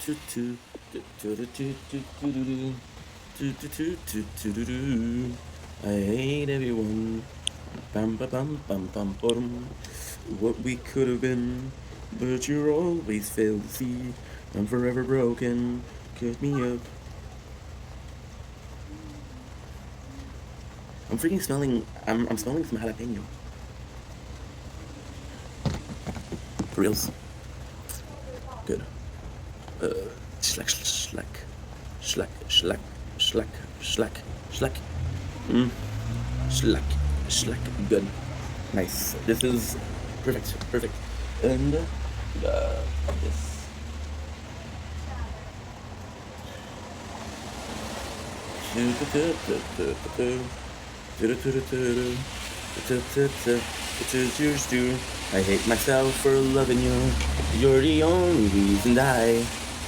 I hate everyone. Bam ba bam bam bam bum. What we could have been, but you're always failed to see. I'm forever broken. Cut me up. I'm freaking smelling. I'm smelling some jalapeno. For reals. Good. Slack, slack, slack, slack, slack, slack, slack. Slack, slack. Good. Nice. This is perfect, perfect. And this. It's yours too. I hate myself for loving you. You're the only reason I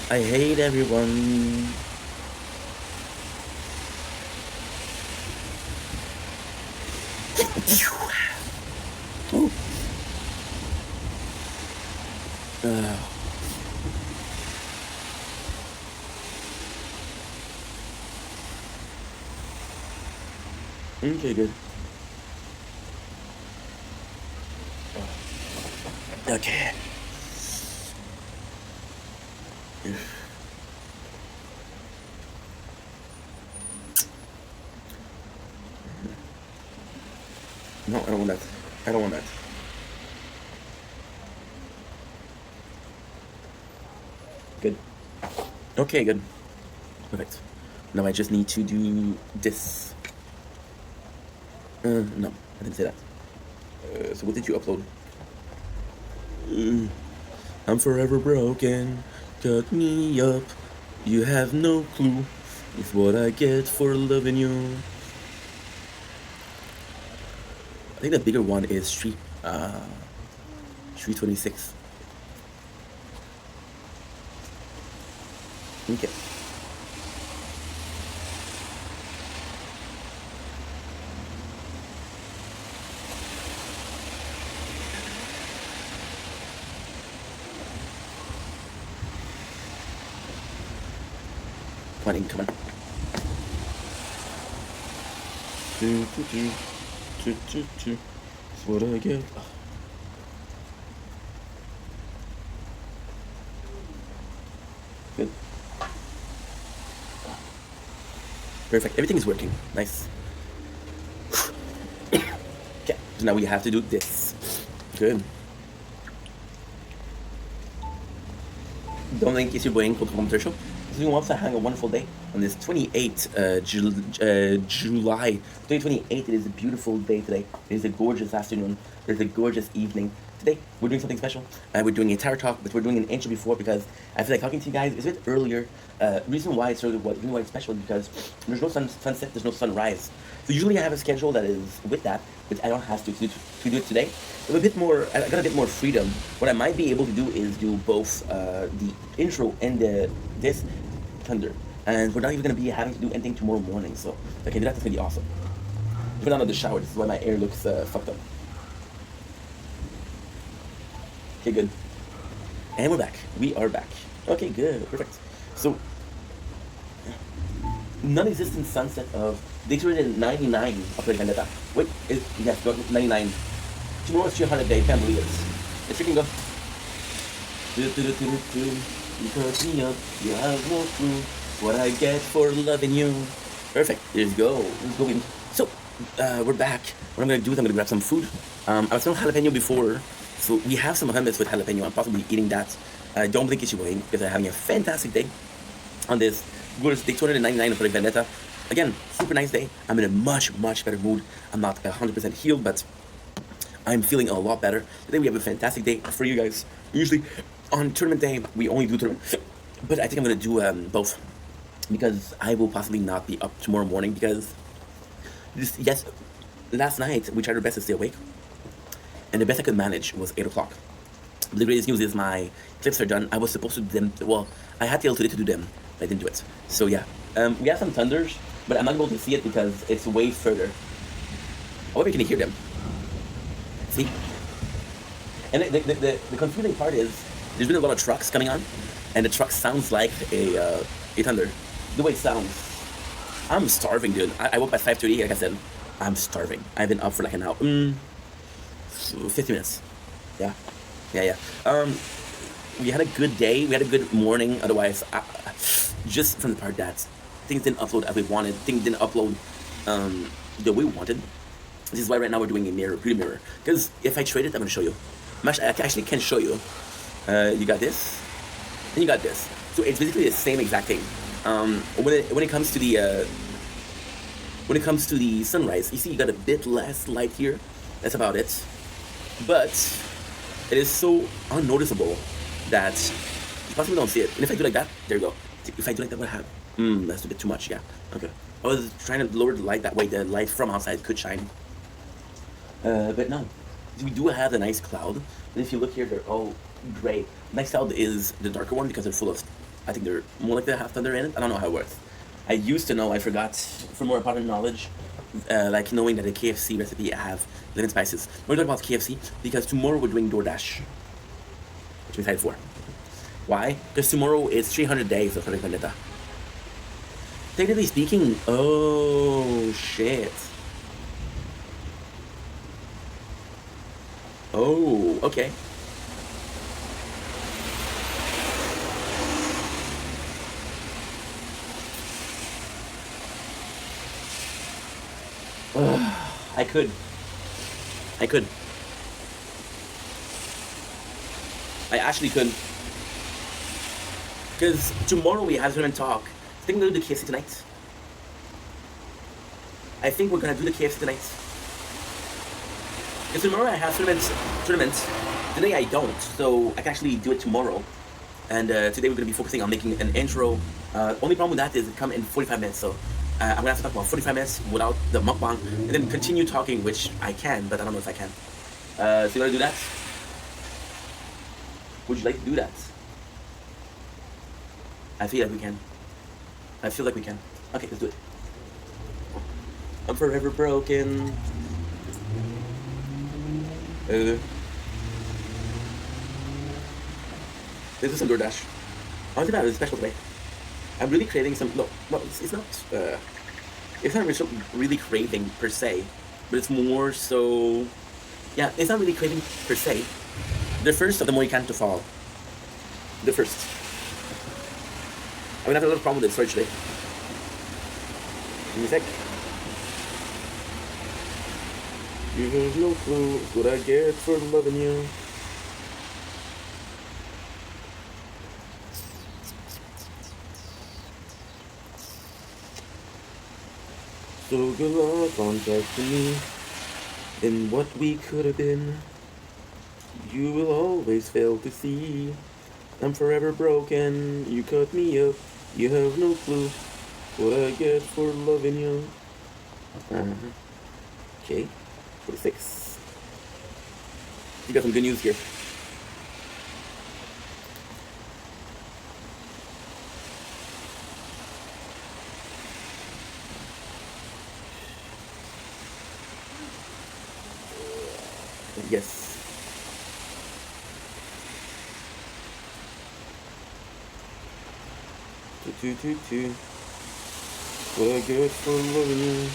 hate everyone. Oh. Okay, good. Okay. No, I don't want that. I don't want that. Good. Okay, good. Perfect. Now I just need to do this. No, I didn't say that. So what did you upload? I'm forever broken. Cut me up. You have no clue. It's what I get for loving you. I think the bigger one is Street 26. Okay. Come on. That's what I get. Good. Perfect. Everything is working. Nice. Okay. So now we have to do this. Good. Don't think it's your boy Uncle Computer Show. So wants to have a wonderful day on this 28th July 2028. It is a beautiful day today. It is a gorgeous afternoon. It is a gorgeous evening. Today we're doing something special. We're doing a tarot talk, but we're doing an intro before because I feel like talking to you guys is a bit earlier. Reason why it's special is because there's no sunset, there's no sunrise. So usually I have a schedule that is with that, but I don't have to do it today. I'm a bit more. I got a bit more freedom. What I might be able to do is do both the intro and this thunder. And we're not even going to be having to do anything tomorrow morning, so if I can do that, that's going to be awesome. Even out of the shower, this is why my hair looks fucked up. Okay, good. And we're back. We are back. Okay, good. Perfect. So, non-existent sunset of day 299 of Project Vendetta. Wait, yes, 99. Tomorrow's 200 day, can't believe it. Let's freaking go. You cut me up, you have no clue what I get for loving you. Perfect, let's go. So, we're back. What I'm gonna do is I'm gonna grab some food. I was smelling jalapeno before, so we have some hummus with jalapeno. I'm possibly eating that. Don't blink, it's your boy, because I'm having a fantastic day on this gorgeous day 299 of Project Vendetta. Again, super nice day. I'm in a much better mood. I'm not 100% healed, but I'm feeling a lot better. Today we have a fantastic day for you guys. Usually on tournament day, we only do tournament, but I think I'm gonna do both because I will possibly not be up tomorrow morning because last night we tried our best to stay awake, and the best I could manage was 8 o'clock. The greatest news is my clips are done. I was supposed to do them. Well, I had the ability to do them, but I didn't do it. So yeah, we have some thunders, but I'm not able to see it because it's way further. However, you can hear them. See? And the confusing part is there's been a lot of trucks coming on, and the truck sounds like a 800. The way it sounds. I'm starving, dude. I woke up at 5:30. Like I said, I'm starving. I've been up for like an hour. 50 minutes. Yeah. We had a good day. We had a good morning. Otherwise, just from the part that things didn't upload as we wanted. Things didn't upload the way we wanted. This is why right now we're doing a beauty mirror. Because if I trade it, I'm gonna show you. I actually can show you. You got this, and you got this. So it's basically the same exact thing. When it comes to the sunrise, you see you got a bit less light here. That's about it. But it is so unnoticeable that you possibly don't see it. And if I do like that, there you go. If I do like that, what happened? That's a bit too much. Yeah. Okay. I was trying to lower the light that way. The light from outside could shine. But no, we do have a nice cloud. And if you look here, they're all gray. Nice cloud is the darker one because they're full of. I think they're more like they have thunder in it. I don't know how it works. I used to know. I forgot. For more important knowledge, like knowing that a KFC recipe have lemon spices. We're talking about KFC because tomorrow we're doing DoorDash, which I'm excited for. Why? Because tomorrow is 300 days of Project Vendetta. Technically speaking, oh shit. Oh, okay. I could. I actually could. Because tomorrow we have tournament talk. I think we're gonna do the KFC tonight. Because tomorrow I have tournaments. Today I don't, so I can actually do it tomorrow. And today we're gonna be focusing on making an intro. Only problem with that is it come in 45 minutes, so I'm gonna have to talk about 45 minutes without the mukbang, and then continue talking, which I can, but I don't know if I can. So you wanna do that? Would you like to do that? I feel like we can. Okay, let's do it. I'm forever broken. Let's do some DoorDash. Honestly, that is special today. I'm really craving some. No, it's not. It's not really craving per se, but it's more so. Yeah, it's not really craving per se. The first of the Mohican to fall. The first. I'm gonna have a little problem with storage today. Give me a sec. You have no clue what I get for loving you. So good luck on trusting me in what we could have been. You will always fail to see. I'm forever broken. You cut me up. You have no clue what I get for loving you. Okay, 46. You got some good news here. Yes. Two. What I get for loving you.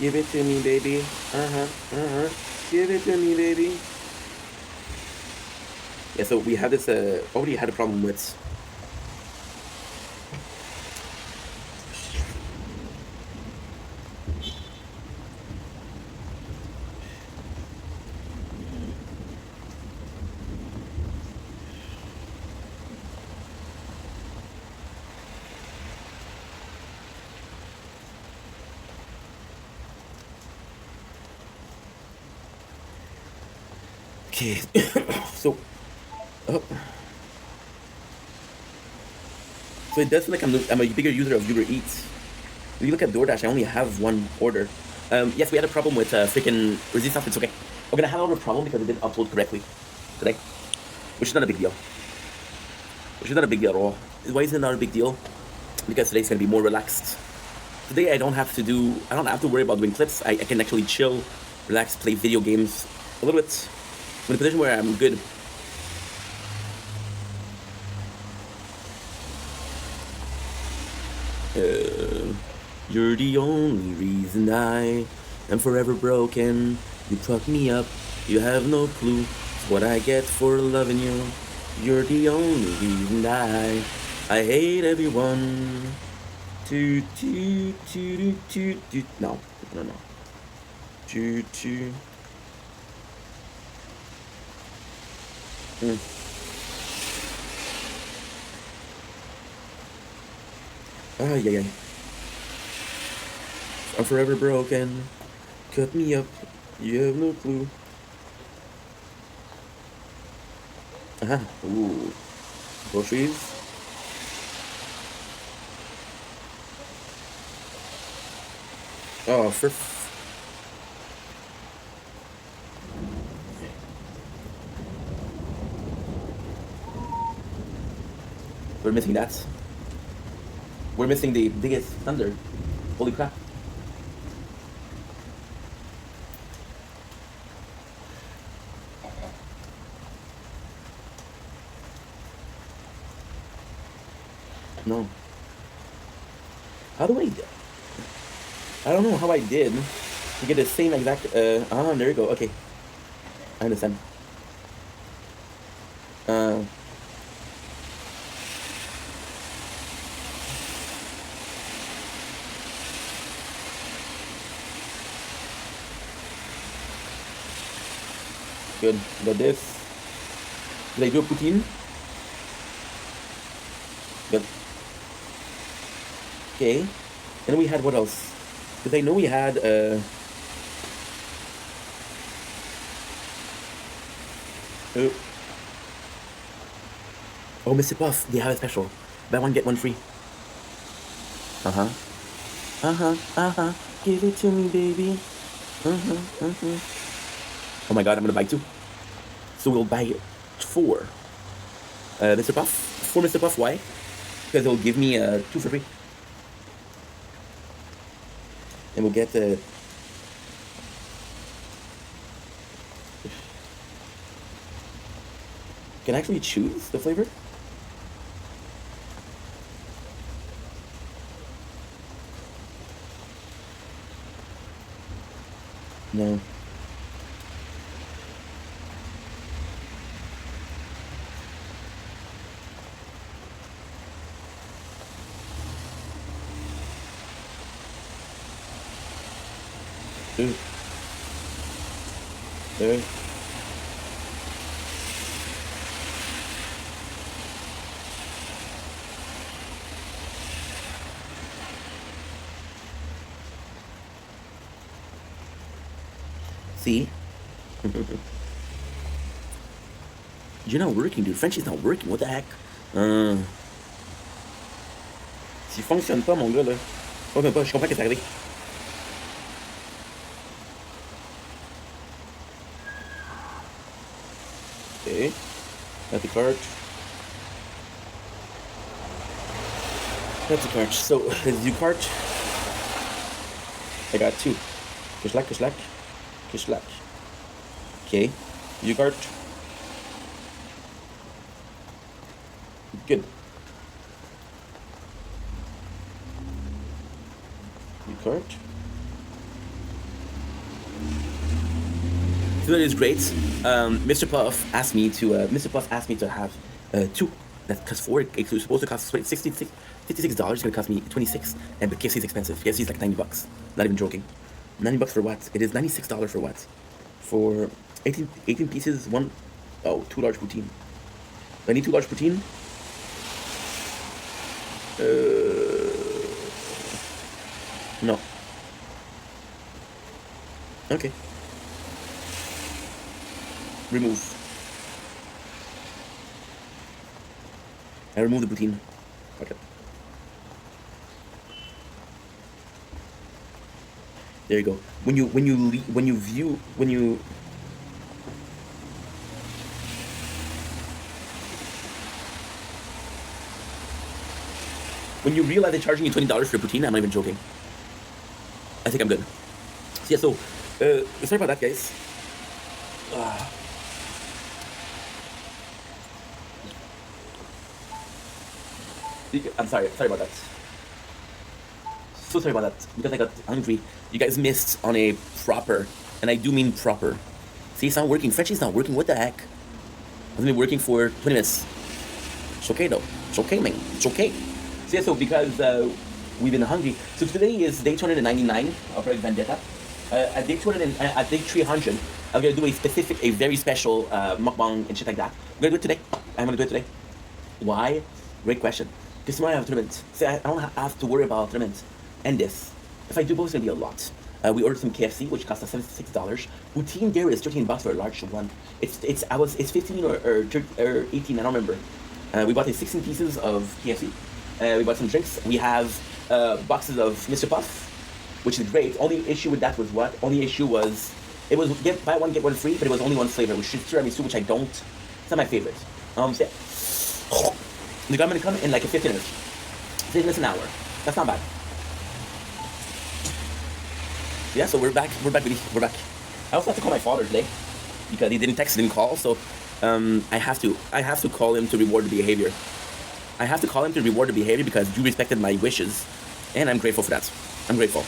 Give it to me, baby. Give it to me, baby. Yeah, so we have this, already had a problem with. Okay, so it does feel like I'm a bigger user of Uber Eats. If you look at DoorDash, I only have one order. Yes, we had a problem with freaking resistance. It's okay. We're gonna have a problem because it didn't upload correctly today, which is not a big deal. At all. Why is it not a big deal? because today's gonna be more relaxed. Today I don't have to worry about doing clips. I can actually chill, relax, play video games a little bit. I'm in a position where I'm good. You're the only reason I am forever broken. You pluck me up, you have no clue. It's what I get for loving you. You're the only reason I hate everyone. No, no, no. Ah, yeah, yeah. I'm forever broken. Cut me up. You have no clue. Ooh. Groceries. Oh, we're missing that. We're missing the biggest thunder. Holy crap. No. How do I don't know how I did to get the same exact, there you go, okay. I understand. Good, got this. Did I do a poutine? Good. Okay. And then we had what else? Because I know we had oh, Mr. Puff, they have a special. Buy one, get one free. Give it to me, baby. Oh my god, I'm gonna buy two. So we'll buy four. Mr. Puff. For Mr. Puff, why? Because it'll give me two for free. And we'll get can I actually choose the flavor? No. Ooh. There. See? You're not working, dude. Frenchie's not working. What the heck? S'il fonctionne pas, mon gars, là. Ouais, même pas, je comprends qu'est-ce qui est arrivé. Okay. That's the cart. That's the cart. So, let's do cart. I got two. Kishlack, kishlack, kishlack. Okay. You cart. Good. You cart. So that is great. Mr. Puff asked me to have two. That cost four. It was supposed to cost $56. It's gonna cost me 26. And but KFC is expensive. KFC is like $90. Not even joking. $90 for what? It is $96 for what? For 18 pieces. Two large poutine. I need two large poutine. No. Okay. Remove. I remove the poutine. Okay. There you go. When you When you realize they're charging you $20 for a poutine, I'm not even joking. I think I'm good. So yeah, so sorry about that, guys. I'm sorry about that. So sorry about that, because I got hungry. You guys missed on a proper, and I do mean proper. See, it's not working. Frenchie's not working. What the heck? I've been working for 20 minutes. It's okay though. It's okay, man. It's okay. So yeah, so because we've been hungry. So today is day 299 of Project Vendetta. At day 200, at day 300, I'm gonna do a very special mukbang and shit like that. I'm gonna do it today. I'm gonna do it today. Why? Great question. Because tomorrow I have a tournament. See, I don't have to worry about tournament and this. If I do both, it's gonna be a lot. We ordered some KFC, which cost us $76. Poutine there is $13 for a large one. It's 15 or 18, I don't remember. We bought 16 pieces of KFC. We bought some drinks. We have boxes of Mr. Puff, which is great. Only issue with that was what? Only issue was it was buy one get one free, but it was only one flavor, which is tiramisu, which I don't. It's not my favorite. So yeah. The guy gonna come in like a 15 minutes. 15 minutes an hour. That's not bad. Yeah, so we're back, baby. We're back. I also have to call my father today because he didn't text, didn't call. So I have to call him to reward the behavior. I have to call him to reward the behavior because you respected my wishes, and I'm grateful for that. I'm grateful.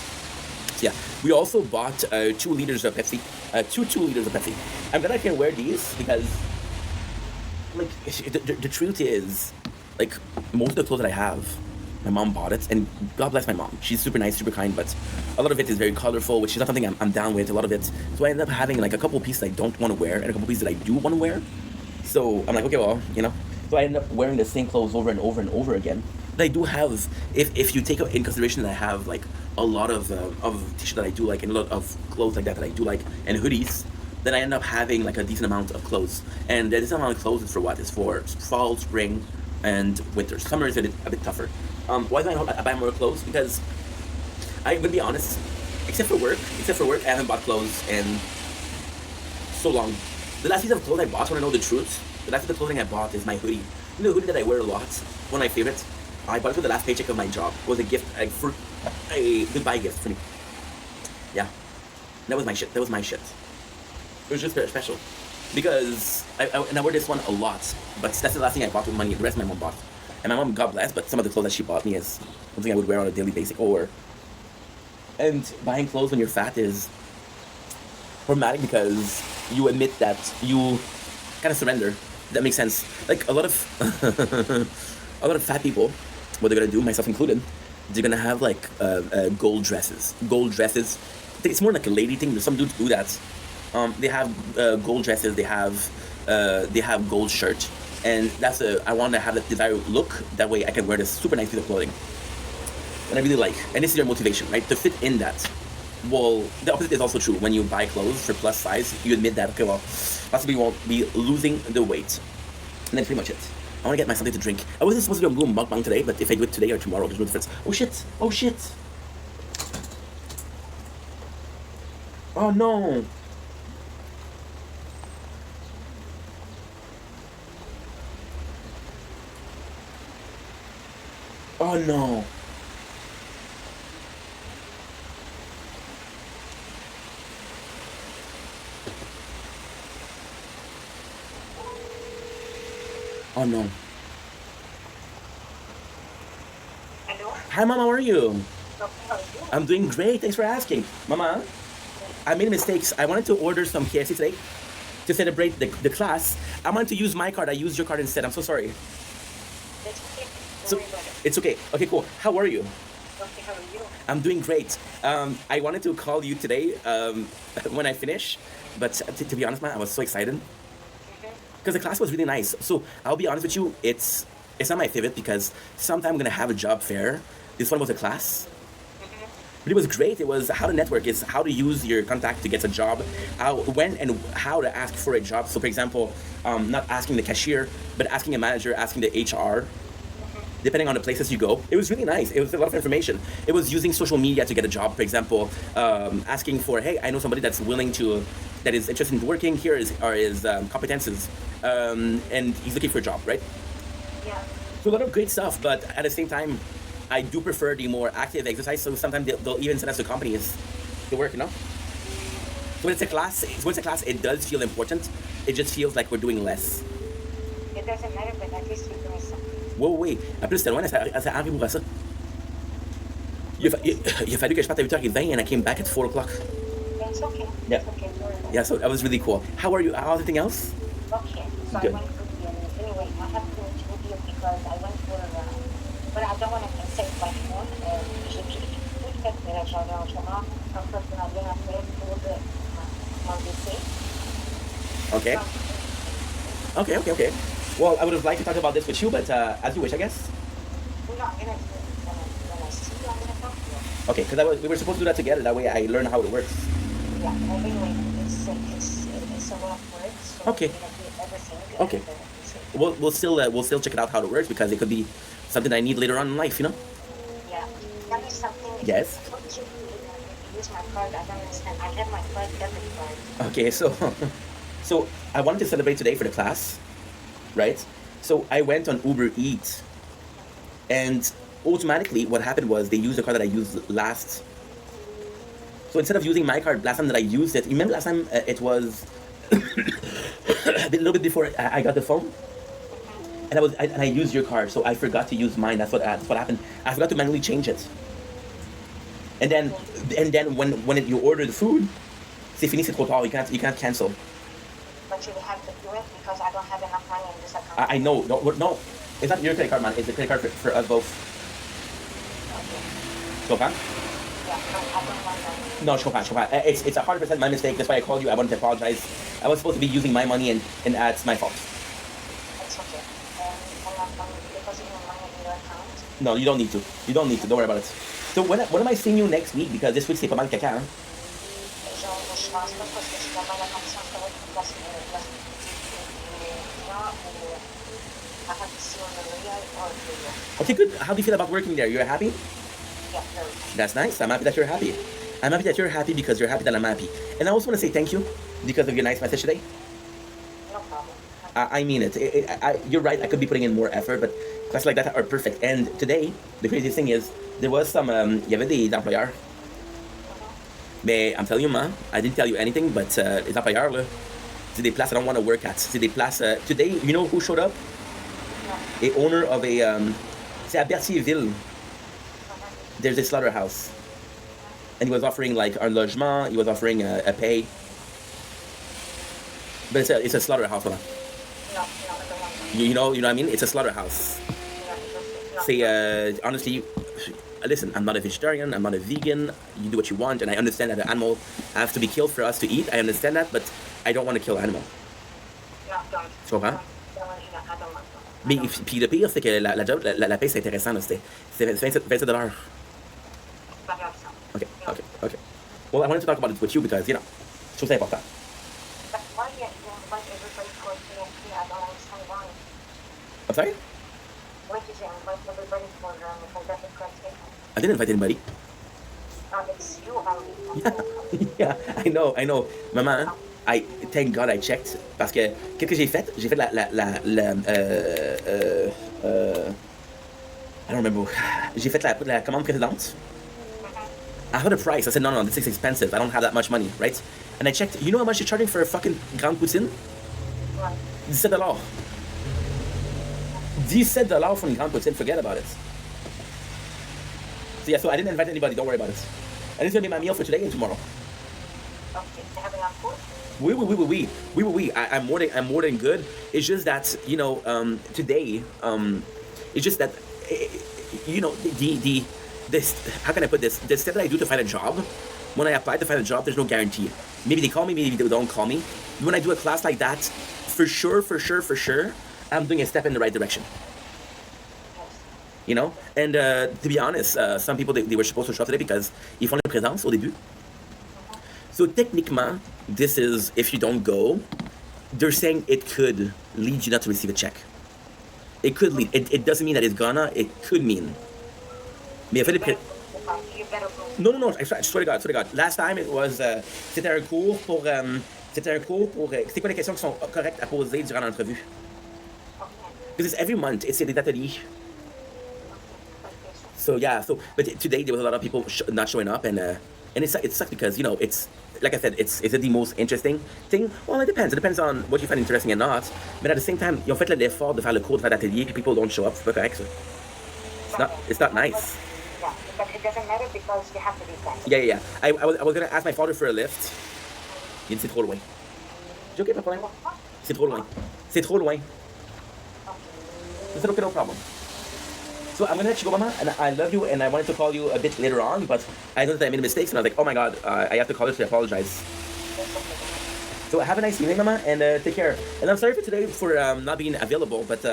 So yeah, we also bought 2 liters of Pepsi. 2 liters of Pepsi. I'm glad I can wear these because, like, the truth is, like, most of the clothes that I have, my mom bought it, and God bless my mom. She's super nice, super kind, but a lot of it is very colorful, which is not something I'm down with, a lot of it. So I end up having, like, a couple pieces I don't want to wear, and a couple pieces that I do want to wear. So I'm like, okay, well, you know. So I end up wearing the same clothes over and over and over again. But I do have, if you take in consideration that I have, like, a lot of t-shirts that I do like, and a lot of clothes like that I do like, and hoodies, then I end up having, like, a decent amount of clothes. And the decent amount of clothes is for what? It's for fall, spring, and winter. Summer is a bit tougher. Why do I buy more clothes? Because I'm gonna be honest, except for work, I haven't bought clothes in so long. The last piece of clothes I bought, when I know the truth, the last piece of clothing I bought is my hoodie. You know, the hoodie that I wear a lot, one of my favorites. I bought it for the last paycheck of my job. It was a gift, for a goodbye gift for me. Yeah, that was my shit. It was just very special. Because I wear this one a lot, but that's the last thing I bought with money. The rest my mom bought, and my mom, God bless, but some of the clothes that she bought me is something I would wear on a daily basis. And buying clothes when you're fat is problematic because you admit that you kind of surrender. That makes sense. Like a lot of a lot of fat people, what they're gonna do, myself included, they're gonna have like gold dresses. I think it's more like a lady thing. Some dudes do that. They have gold dresses, they have gold shirts, and I want to have that desired look. That way I can wear this super nice piece of clothing. And I really like, and this is your motivation, right? To fit in that. Well, the opposite is also true. When you buy clothes for plus size, you admit that, okay, well, possibly you won't be losing the weight. And that's pretty much it. I want to get myself something to drink. I wasn't supposed to do a mukbang today, but if I do it today or tomorrow, there's no difference. Oh shit! Oh shit! Oh no! Oh no. Oh no. Hello? Hi Mama, how are you? How are you? I'm doing great, thanks for asking. Mama, I made mistakes. I wanted to order some KFC today to celebrate the class. I wanted to use my card. I used your card instead. I'm so sorry. That's okay. So, Don't worry about it. it's okay. Okay, cool. How are you? Okay, how are you? I'm doing great. I wanted to call you today when I finish, but to be honest, man, I was so excited because the class was really nice. So I'll be honest with you, it's not my favorite because sometime I'm gonna have a job fair. This one was a class, but it was great. It was how to network. It's how to use your contact to get a job, when and how to ask for a job. So for example, not asking the cashier, but asking a manager, asking the HR. Depending on the places you go. It was really nice. It was a lot of information. It was using social media to get a job. For example, asking for, hey, I know somebody that is interested in working. Here are his competences, and he's looking for a job, right? Yeah. So a lot of great stuff, but at the same time, I do prefer the more active exercise. So sometimes they'll even send us to companies to work, you know. So when it's a class, it does feel important. It just feels like we're doing less. It doesn't matter, but at least you're doing something. Oui, oui. En plus, c'était loin, ça arrive pour ça. Il a fallu que je parte à 8h20 and I came back at 4 o'clock. It's okay. Yeah. It's okay. Yeah, so that was really cool. How are you? How's everything else? Okay. So Good. I went for the anyway. I have to video because I went for but I don't want to say my phone. J'ai pris tout le fait de la journée en chemin. En fait, on a bien fait pour mon décès. Okay. Okay. Well, I would have liked to talk about this with you, but as you wish, I guess. No, I'm gonna do it when I see you. I'm gonna talk to you. Okay, because we were supposed to do that together. That way I learn how it works. Yeah. Anyway, it's a lot of work. So Okay. I'm gonna do everything. Okay. We'll still check it out how it works because it could be something I need later on in life, you know? Yeah. Tell me something. Yes. What do you use my card? I don't understand. I have my card, debit card. Okay, so I wanted to celebrate today for the class, right? So I went on Uber Eats, and automatically what happened was they used the card that I used last. So instead of using my card last time that I used it, remember last time it was a little bit before I got the phone, and I used your card, so I forgot to use mine. That's what happened. I forgot to manually change it, and then when you order the food, c'est fini, c'est trop tard. You can't cancel. But you have to do it because I don't have enough money in this account. I know. No, it's not your credit card, man. It's the credit card for us both. Okay. Tu comprends? Yeah, no, I don't want that. No, je comprends. It's 100% my mistake. That's why I called you. I wanted to apologize. I was supposed to be using my money, and it's my fault. It's okay. I'm depositing money in your account. No, you don't need to. Don't worry about it. So when am I seeing you next week? Because this week c'est pas mal caca, hein? Je pense pas parce que je suis dans la condition que parce que I have to see on the real or the Okay, good. How do you feel about working there? You're happy? yeah, very. That's nice. I'm happy that you're happy. I'm happy that you're happy because you're happy that I'm happy. And I also want to say thank you because of your nice message today. No problem. I mean it. You're right. I could be putting in more effort, but classes like that are perfect. And today, the craziest thing is there was some. Il y avait des employeurs. Mais I'm telling you, man, I didn't tell you anything, but les employeurs là, c'est des places I don't want to work at. C'est des places. Today, you know who showed up? A owner of a. C'est à Berthierville. There's a slaughterhouse, and he was offering like un logement. He was offering a pay. But it's a slaughterhouse, man. No, I don't want that. You know what I mean? It's a slaughterhouse. No. Say, honestly, listen, I'm not a vegetarian, I'm not a vegan. You do what you want, and I understand that the animal has to be killed for us to eat. I understand that, but I don't want to kill animal. No, don't. Tu comprends? I don't want that. Mais puis le pire, c'est que la job, la paye, c'est intéressant. Là, c'est 27 $. Pas grave ça. Okay. Well, I wanted to talk about it with you because, you know, je trouve ça important. But why you invite everybody for TNT? I don't understand why. I'm sorry? Why did you invite everybody for the project? I didn't invite anybody. It's you only. Yeah, I know. Maman, thank God I checked. Parce que, qu'est-ce que j'ai fait? J'ai fait I don't remember. J'ai fait la commande précédente. I heard a price. I said, no, this is expensive. I don't have that much money, right? And I checked. You know how much you're charging for a fucking grande poutine? Right. $17. $17 for une grande poutine. Forget about it. So yeah, so I didn't invite anybody. Don't worry about it. And it's gonna be my meal for today and tomorrow. Okay. You have enough food? Oui. I'm more than good. It's just that, you know, today, it's just that, you know, this, how can I put this? The step that I do to find a job, when I apply to find a job, there's no guarantee. Maybe they call me, maybe they don't call me. When I do a class like that, for sure, I'm doing a step in the right direction. Yes. You know? And to be honest, some people, they were supposed to show up today because ils font la présence au début. So techniquement, this is, if you don't go, they're saying it could lead you not to receive a check. It could lead. It doesn't mean that it's gonna. It could mean. Mais il a fait des You better go. No. I swear to God. Last time it was. C'était un cours pour. C'était quoi les questions qui sont correctes à poser durant l'entrevue? Okay. Because it's every month. C'est des ateliers. So yeah, but today there was a lot of people not showing up, and it sucks because it's like I said, is it the most interesting thing? Well, it depends. It depends on what you find interesting or not. But at the same time, en fait l'effort de faire le cours, de faire l'atelier, puis people don't show up, c'est pas correct ça. It's not nice. Yeah, but it doesn't matter because you have to be flexible. Yeah. I was gonna ask my father for a lift. Il dit c'est trop loin. J'ai dit, ok, pas de problème. C'est trop loin. C'est trop loin. I said, okay, no problem. So I'm gonna let you go, Mama, and I love you, and I wanted to call you a bit later on, but I noticed that I made mistakes, and I was like, oh my god, I have to call you to apologize. So have a nice evening, Mama, and take care. And I'm sorry for today for not being available, but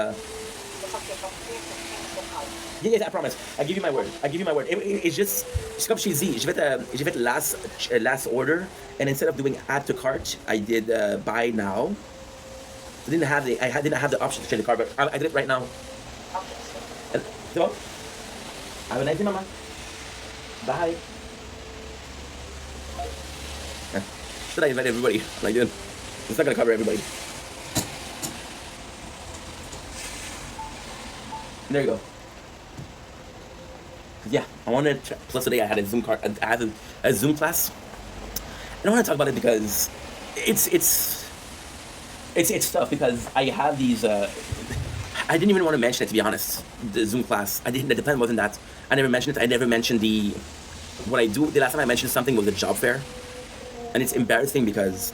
yeah, I promise. I give you my word. It's just comme je t'ai dit, j'ai fait last order, and instead of doing add to cart, I did buy now. I didn't have the option to change the cart, but I did it right now. So, have a nice day, Mama. Bye. Should I invite everybody? Like, dude, it's not gonna cover everybody. There you go. Yeah, I wanted to, plus today I had a Zoom card. I had a Zoom class, and I want to talk about it because it's tough because I have these. I didn't even want to mention it, to be honest. The Zoom class. I didn't. The plan wasn't that. I never mentioned it. I never mentioned what I do. The last time I mentioned something was the job fair, and it's embarrassing because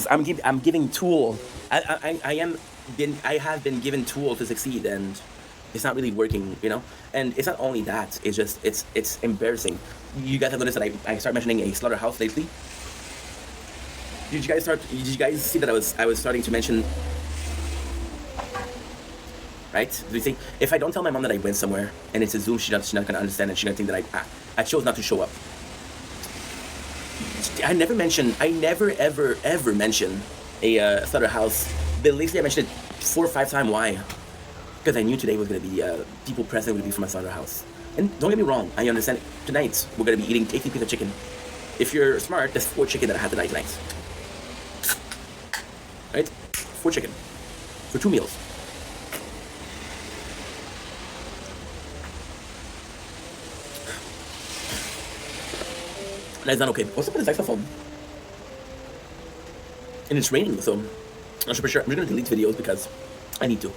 I'm giving tool. I have been given tool to succeed, and it's not really working, And it's not only that. It's just it's embarrassing. You guys have noticed that I started mentioning a slaughterhouse lately. Did you guys see that I was starting to mention? Right? Do you think if I don't tell my mom that I went somewhere and it's a Zoom, she's not gonna understand, and she's gonna think that I chose not to show up. I never ever mention a slaughterhouse. But lately I mentioned it 4 or 5 times. Why? Because I knew today was going to be people present would be from my slaughterhouse. And don't get me wrong, I understand. Tonight we're going to be eating 18 pieces of chicken. If you're smart, there's 4 chicken that I had tonight. Right? 4 chicken for 2 meals. That's not okay. What's up with the saxophone? And it's raining, so I'm super sure I'm just gonna delete videos because I need to.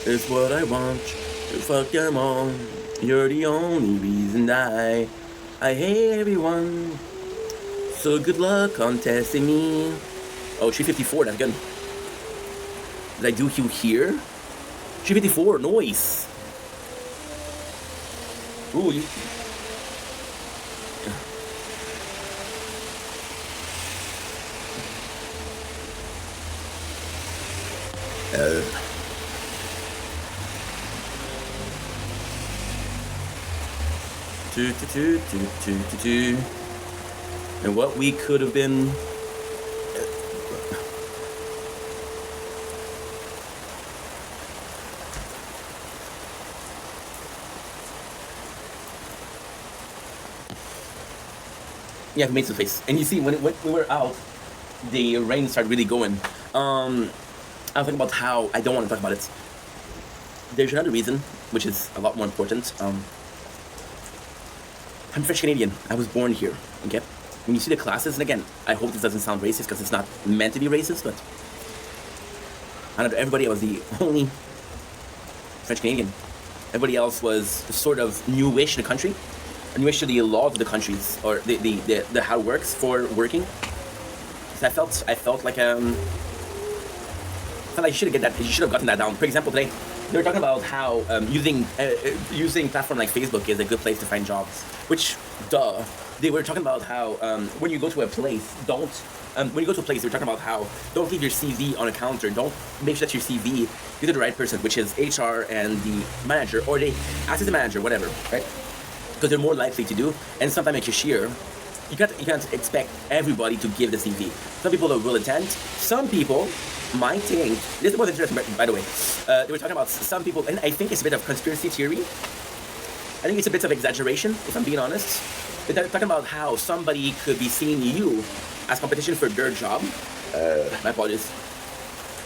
It's what I want to fuck your mom. You're the only reason I hate everyone. So good luck on testing me. Oh, 354, that's good. Did I do you here? 354, noise. Ooh, you. And what we could have been. Yeah, we made some face. And you see, when we were out, the rain started really going. I was talking about how I don't want to talk about it. There's another reason, which is a lot more important. I'm French Canadian. I was born here. Okay. When you see the classes, and again, I hope this doesn't sound racist because it's not meant to be racist, but out of everybody, I was the only French Canadian. Everybody else was sort of newish to the country, newish to the laws of the countries or the how it works for working. So I felt like you should have gotten that down. For example, today they were talking about how using platform like Facebook is a good place to find jobs. Which, duh. They were talking about how when you go to a place, they were talking about how don't leave your CV on a counter. Don't make sure that your CV is to the right person, which is HR and the manager, or the assistant manager, whatever, right? Because they're more likely to do. And sometimes a cashier, you can't expect everybody to give the CV. Some people will attend. Some people my take, this was interesting, by the way. They were talking about some people, and I think it's a bit of conspiracy theory. I think it's a bit of exaggeration, if I'm being honest. They're talking about how somebody could be seeing you as competition for their job. My apologies.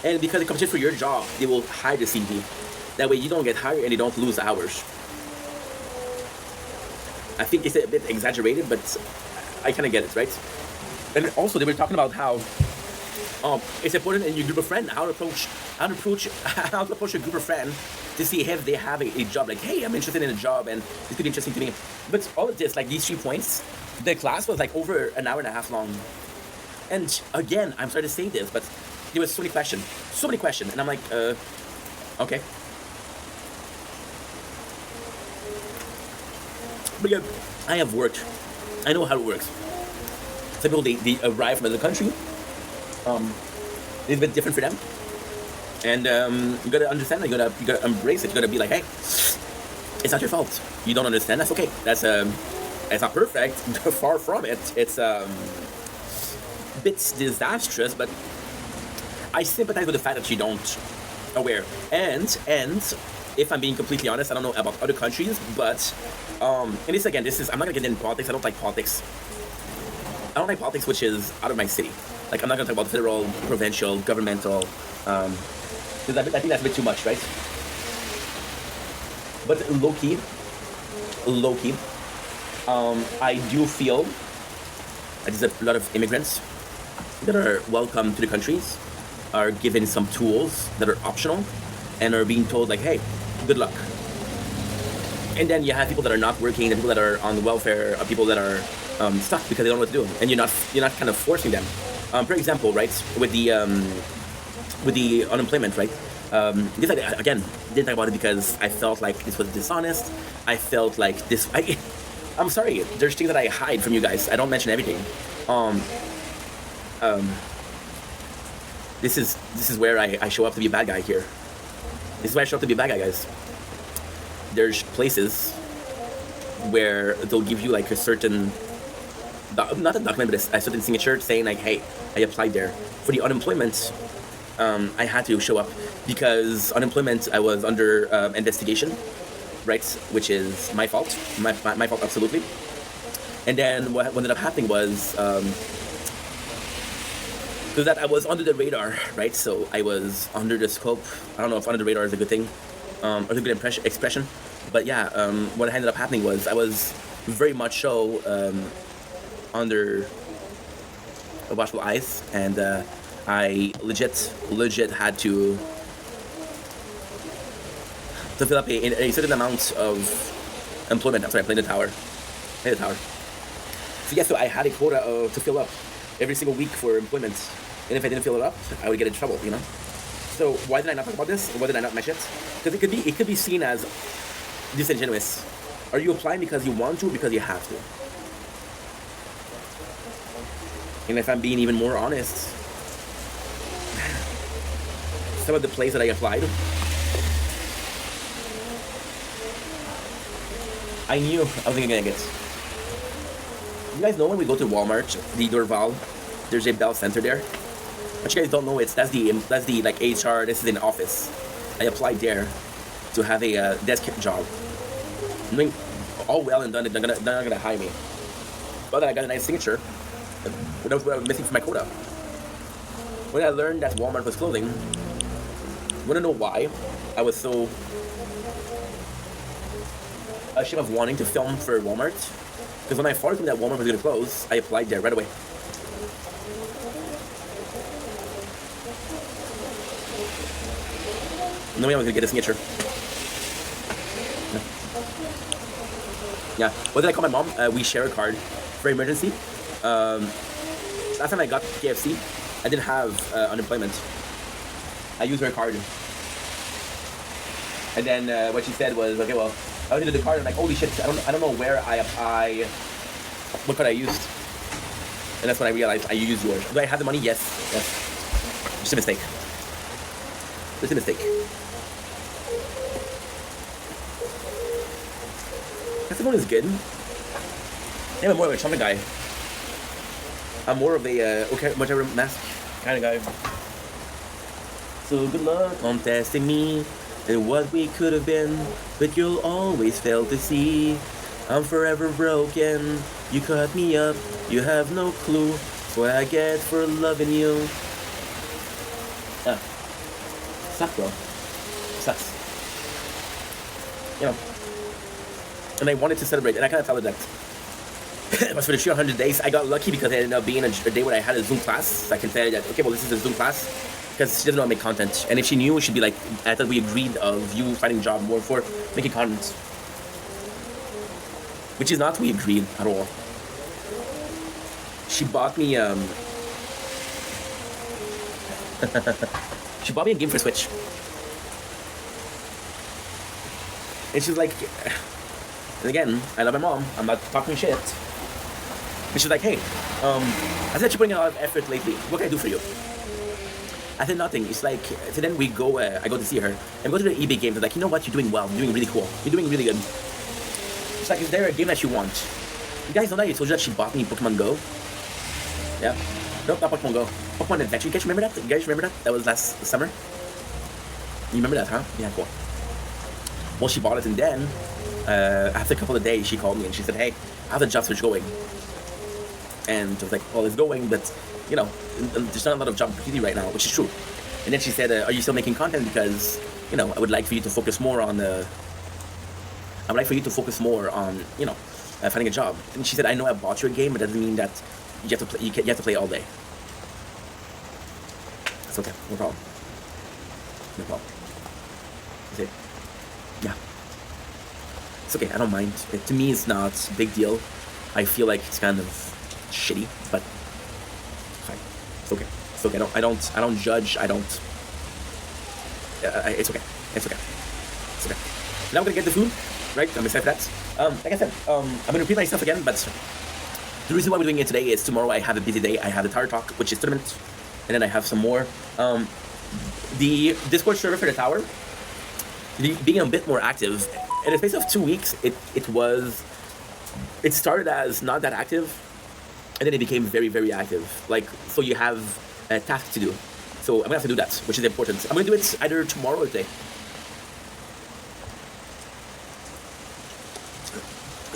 And because they compete for your job, they will hide the CV. That way you don't get hired and you don't lose hours. I think it's a bit exaggerated, but I kind of get it, right? And also they were talking about how it's important in your group of friends how to approach your group of friends to see if they have a job. Like, hey, I'm interested in a job and this could be interesting to me. But all of this, like these 3 points, the class was like over an hour and a half long. And again, I'm sorry to say this, but there was so many questions, and I'm like, okay. But yeah, I have worked. I know how it works. Some people they arrive from another country. It's a bit different for them, and you gotta understand that. You gotta embrace it. You gotta be like, hey, it's not your fault. You don't understand. That's okay. It's not perfect. Far from it. It's a bit disastrous, but I sympathize with the fact that you don't aware. And if I'm being completely honest, I don't know about other countries, but and this again, I'm not gonna get into politics. I don't like politics. I don't like politics which is out of my city. Like, I'm not gonna talk about federal, provincial, governmental, because I think that's a bit too much, right? But low key, I do feel that there's a lot of immigrants that are welcome to the countries, are given some tools that are optional, and are being told like, hey, good luck. And then you have people that are not working, and people that are on welfare, people that are stuck because they don't know what to do, and you're not kind of forcing them. For example, right, with the unemployment, right? This again didn't talk about it because I felt like this was dishonest. I felt like this. I'm sorry. There's things that I hide from you guys. I don't mention everything. This is where I show up to be a bad guy here. This is where I show up to be a bad guy, guys. There's places where they'll give you like a certain, not a document, but a certain signature saying like, hey, I applied there. For the unemployment, I had to show up because unemployment, I was under investigation, right? Which is my fault. My fault, absolutely. And then what ended up happening was, because that I was under the radar, right? So I was under the scope. I don't know if under the radar is a good thing, or a good expression. But yeah, what ended up happening was I was very much so under watchful eyes, and I legit had to fill up a certain amount of employment. I'm sorry, I played the tower. So yeah, so I had a quota to fill up every single week for employment, and if I didn't fill it up, I would get in trouble, you know. So why did I not talk about this? Why did I not mention it? Because it could be seen as disingenuous. Are you applying because you want to, or because you have to? And if I'm being even more honest, some of the places that I applied, I knew I wasn't gonna get. You guys know when we go to Walmart, the Dorval, there's a Bell Center there. What you guys don't know, that's the like HR. This is an office. I applied there to have a desk job. I mean, all well and done. They're not gonna hire me. But then I got a nice signature. That was what I was missing for my quota. When I learned that Walmart was closing, you wanna know why I was so ashamed of wanting to film for Walmart? Because when I found out that Walmart was gonna close, I applied there right away. No way I was gonna get a signature. Yeah. What did I call my mom? We share a card for emergency. Last time I got KFC, I didn't have unemployment. I used her card. And then what she said was, okay, well, I went into the card and I'm like, holy shit, I don't know where what card I used. And that's when I realized I used yours. Do I have the money? Yes. Just a mistake. Everyone is good. Yeah, I'm more of a chummy guy. I'm more of a okay, whatever mask kind of guy. So good luck on testing me and what we could have been, but you'll always fail to see. I'm forever broken. You cut me up. You have no clue what I get for loving you. Ah, sucks, bro. Sucks. You know. And I wanted to celebrate, and I kind of tell her that. It was for the sheer 100 days. I got lucky because it ended up being a day where I had a Zoom class. So I can tell her that, okay, well, this is a Zoom class. Because she doesn't know how to make content. And if she knew, she'd be like, I thought we agreed of you finding a job more for making content. Which is not what we agreed at all. She bought me, she bought me a game for Switch. And she's like, and again, I love my mom. I'm not talking shit. And she's like, hey, I said you're putting a lot of effort lately. What can I do for you? I said nothing. It's like, so then we go, I go to see her, and we go to the eBay games. I'm like, you know what? You're doing well. You're doing really cool. You're doing really good. It's like, is there a game that you want? You guys know that? I told you that she bought me Pokemon Go. Yeah. Nope, not Pokemon Go. Pokemon Adventure. You guys remember that? You guys remember that? That was last summer. You remember that, huh? Yeah, cool. Well, she bought it, and then, after a couple of days, she called me, and she said, hey, how's the job search going? And I was like, well, it's going, but, you know, there's not a lot of job opportunity right now, which is true. And then she said, are you still making content? Because, you know, I would like for you to focus more on you know, finding a job. And she said, I know I bought you a game, but that doesn't mean that you have to play, you have to play all day. It's okay, no problem. No problem. Okay. Yeah. It's okay, I don't mind. To me, it's not a big deal. I feel like it's kind of shitty, but fine. It's okay. It's okay. I don't judge. I don't. It's okay. It's okay. It's okay. Now I'm gonna get the food, right? I'm excited for that. Like I said, I'm gonna repeat myself again, but the reason why we're doing it today is tomorrow I have a busy day. I have the Tower Talk, which is tournament, and then I have some more. The Discord server for the tower, being a bit more active. In the space of 2 weeks, it started as not that active, and then it became very, very active. Like, so you have a task to do. So I'm gonna have to do that, which is important. I'm gonna do it either tomorrow or today.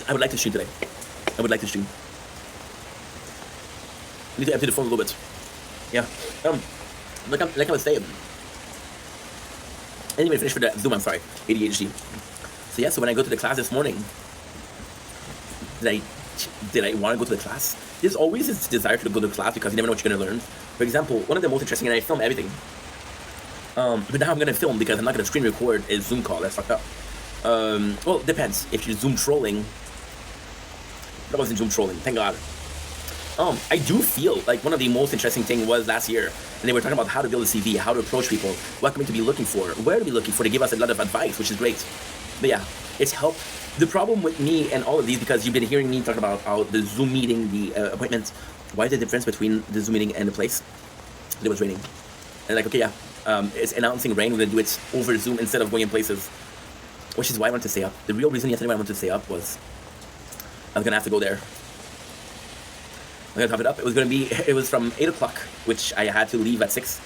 I would like to stream today. I would like to stream. I need to empty the phone a little bit. Yeah. Like I was saying. I didn't even finish for the Zoom, I'm sorry. ADHD. So yeah, so when I go to the class this morning, did I want to go to the class? There's always this desire to go to the class because you never know what you're going to learn. For example, one of the most interesting, and I film everything. But now I'm going to film because I'm not going to screen record a Zoom call. That's fucked up. Well, it depends. If you're Zoom trolling, that wasn't Zoom trolling, thank God. I do feel like one of the most interesting things was last year, and they were talking about how to build a CV, how to approach people, what to be looking for, where to be looking for. They give us a lot of advice, which is great. But yeah, it's helped. The problem with me and all of these, because you've been hearing me talk about how the Zoom meeting, the appointment, why is the difference between the Zoom meeting and the place? It was raining. And like, okay, yeah, it's announcing rain, we're gonna do it over Zoom instead of going in places. Which is why I wanted to stay up. The real reason yesterday why I wanted to stay up was I was gonna have to go there. I'm gonna top it up. It was from 8 o'clock, which I had to leave at 6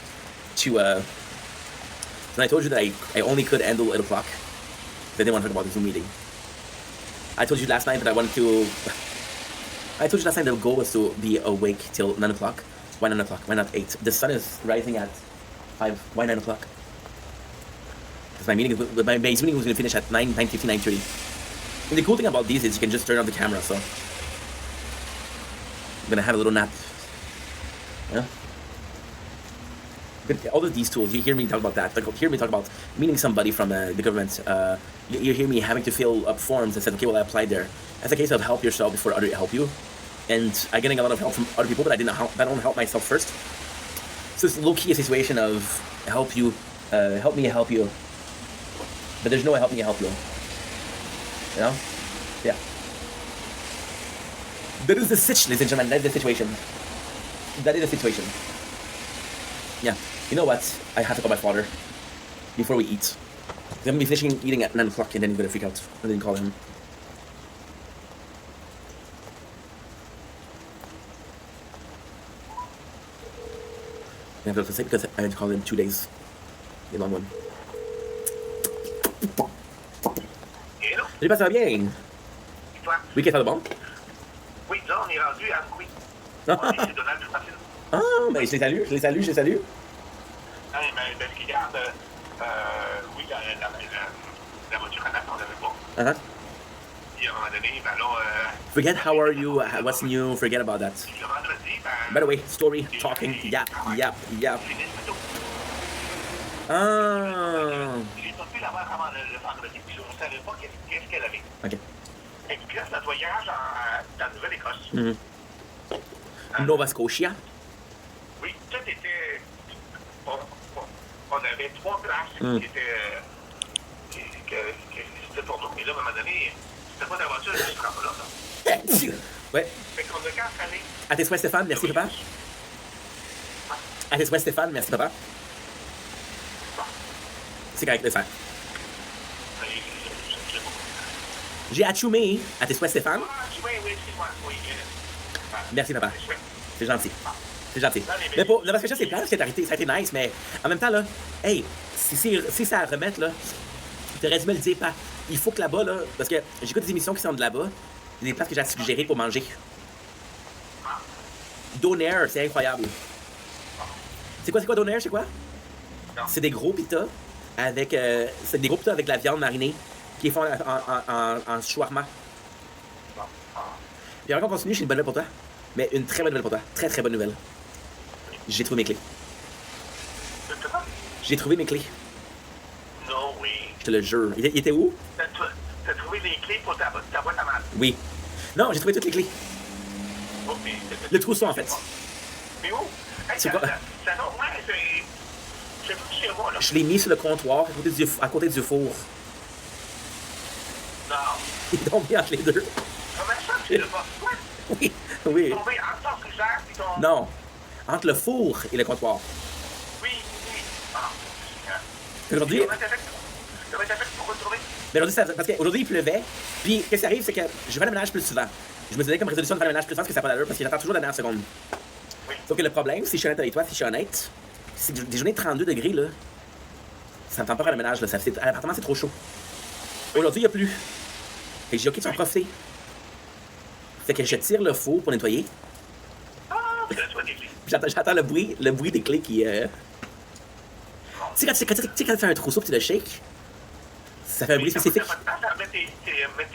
to, and I told you that I only could handle 8 o'clock. I didn't want to talk about the Zoom meeting. I told you last night that I told you last night the goal was to be awake till 9 o'clock. Why 9 o'clock? Why not 8? The sun is rising at 5. Why 9 o'clock? Because my meeting was going to finish at 9:50, 9:30. And the cool thing about these is you can just turn on the camera, so I'm gonna have a little nap. Yeah. All of these tools, you hear me talk about that. Like, hear me talk about meeting somebody from the government. You hear me having to fill up forms and said, okay, well, I applied there. As a case of help yourself before others help you. And I'm getting a lot of help from other people, but I don't help myself first. So it's low-key a situation of help you, help me help you. But there's no help me help you. You know? Yeah. That is the situation, ladies and gentlemen. That is the situation. That is the situation. Yeah. You know what? I have to call my father before we eat. I'm gonna be finishing eating at 9 o'clock and then he's gonna freak out. And then call him. I have to say because I had to call him 2 days. les longues ones. Hello? Salut, pas ça va bien? Et toi? Oui, qu'est-ce que ça de bon? Oui, là, on est rendu à oui. On est chez Donald Trump. Ah, ben je les salue. Ah, ben, regarde, oui, la voiture à date, on l'avait pas. Uh-huh. Puis à un moment donné, ben là, Forget how are you, what's new, forget about that. le vendredi, ben... By the way, story, talking, yap. J'ai fini le photo. Ah. J'ai pas pu l'avoir avant le vendredi, puis je ne savais pas qu'est-ce qu'elle avait. Ok. Et puis là, c'est notre voyage dans la Nouvelle-Écosse. Mm-hmm. Nova Scotia. Oui, tout était... On avait 3 places qui étaient... C'était pour nous, mais là, à un moment donné, c'était pas de voiture, je ne serais pas là. Ouais. Fait qu'on a qu'à aller. À tes souhaits, Stéphane, merci, papa. À tes souhaits, Stéphane, merci, papa. C'est correct de le faire. J'ai achumé. À tes souhaits, Stéphane. Oui, excuse-moi. Oui, merci, papa. C'est gentil. C'est gentil. Mais parce que ça, c'est plate, ça a été nice, mais en même temps, là, hey, si ça à remettre, là, t'aurais dû me le dire, pas. Il faut que là-bas, là, parce que j'écoute des émissions qui sont de là-bas, il y a des places que j'ai à suggérer pour manger. Donair, c'est incroyable. C'est quoi Donair, c'est quoi? C'est des gros pitas avec, c'est des gros pitas avec de la viande marinée qui est fait en shawarma. Puis avant qu'on continue, j'ai une bonne nouvelle pour toi. Mais une très bonne nouvelle pour toi. Très, très bonne nouvelle. J'ai trouvé mes clés. J'ai trouvé mes clés. Non, oui. Je te le jure. Il était où? T'as trouvé les clés pour ta boîte à mal. Oui. Non, j'ai trouvé toutes les clés. Oh, mais Le trousseau, en fait. Mais où? Hey, C'est quoi? Ça non, ouais, c'est pas chez moi, là. Je l'ai mis sur le comptoir à côté du four. Non. Il est tombé entre les deux. Comment ça, tu l'as pas? Quoi? Oui, oui. Tombé entre ton frigidaire et ton... Non. Entre le four et le comptoir. Oui. Ah. Aujourd'hui, Comment t'as fait pour retrouver? mais aujourd'hui, parce qu'aujourd'hui, il pleuvait. Puis, qu'est-ce qui arrive, c'est que je vais le ménage plus souvent. Je me disais comme résolution de faire le ménage plus souvent parce que ça n'a pas d'allure, parce qu'il attend toujours la dernière seconde. Oui. Sauf que le problème, si je suis honnête avec toi, si je suis honnête, c'est que des journées de 32 degrés, là, ça me tente pas faire le ménage, là. À l'appartement, c'est trop chaud. Aujourd'hui, il n'y a plus. Fait que j'ai dit, OK, tu vas en profiter. Fait que je tire le four pour nettoyer. Ah, tu as des clés. Puis j'entends le bruit des clés qui. Tu sais, quand tu fais un trousseau et tu le shake, ça fait un bruit spécifique. T'as pas de temps à mettre tes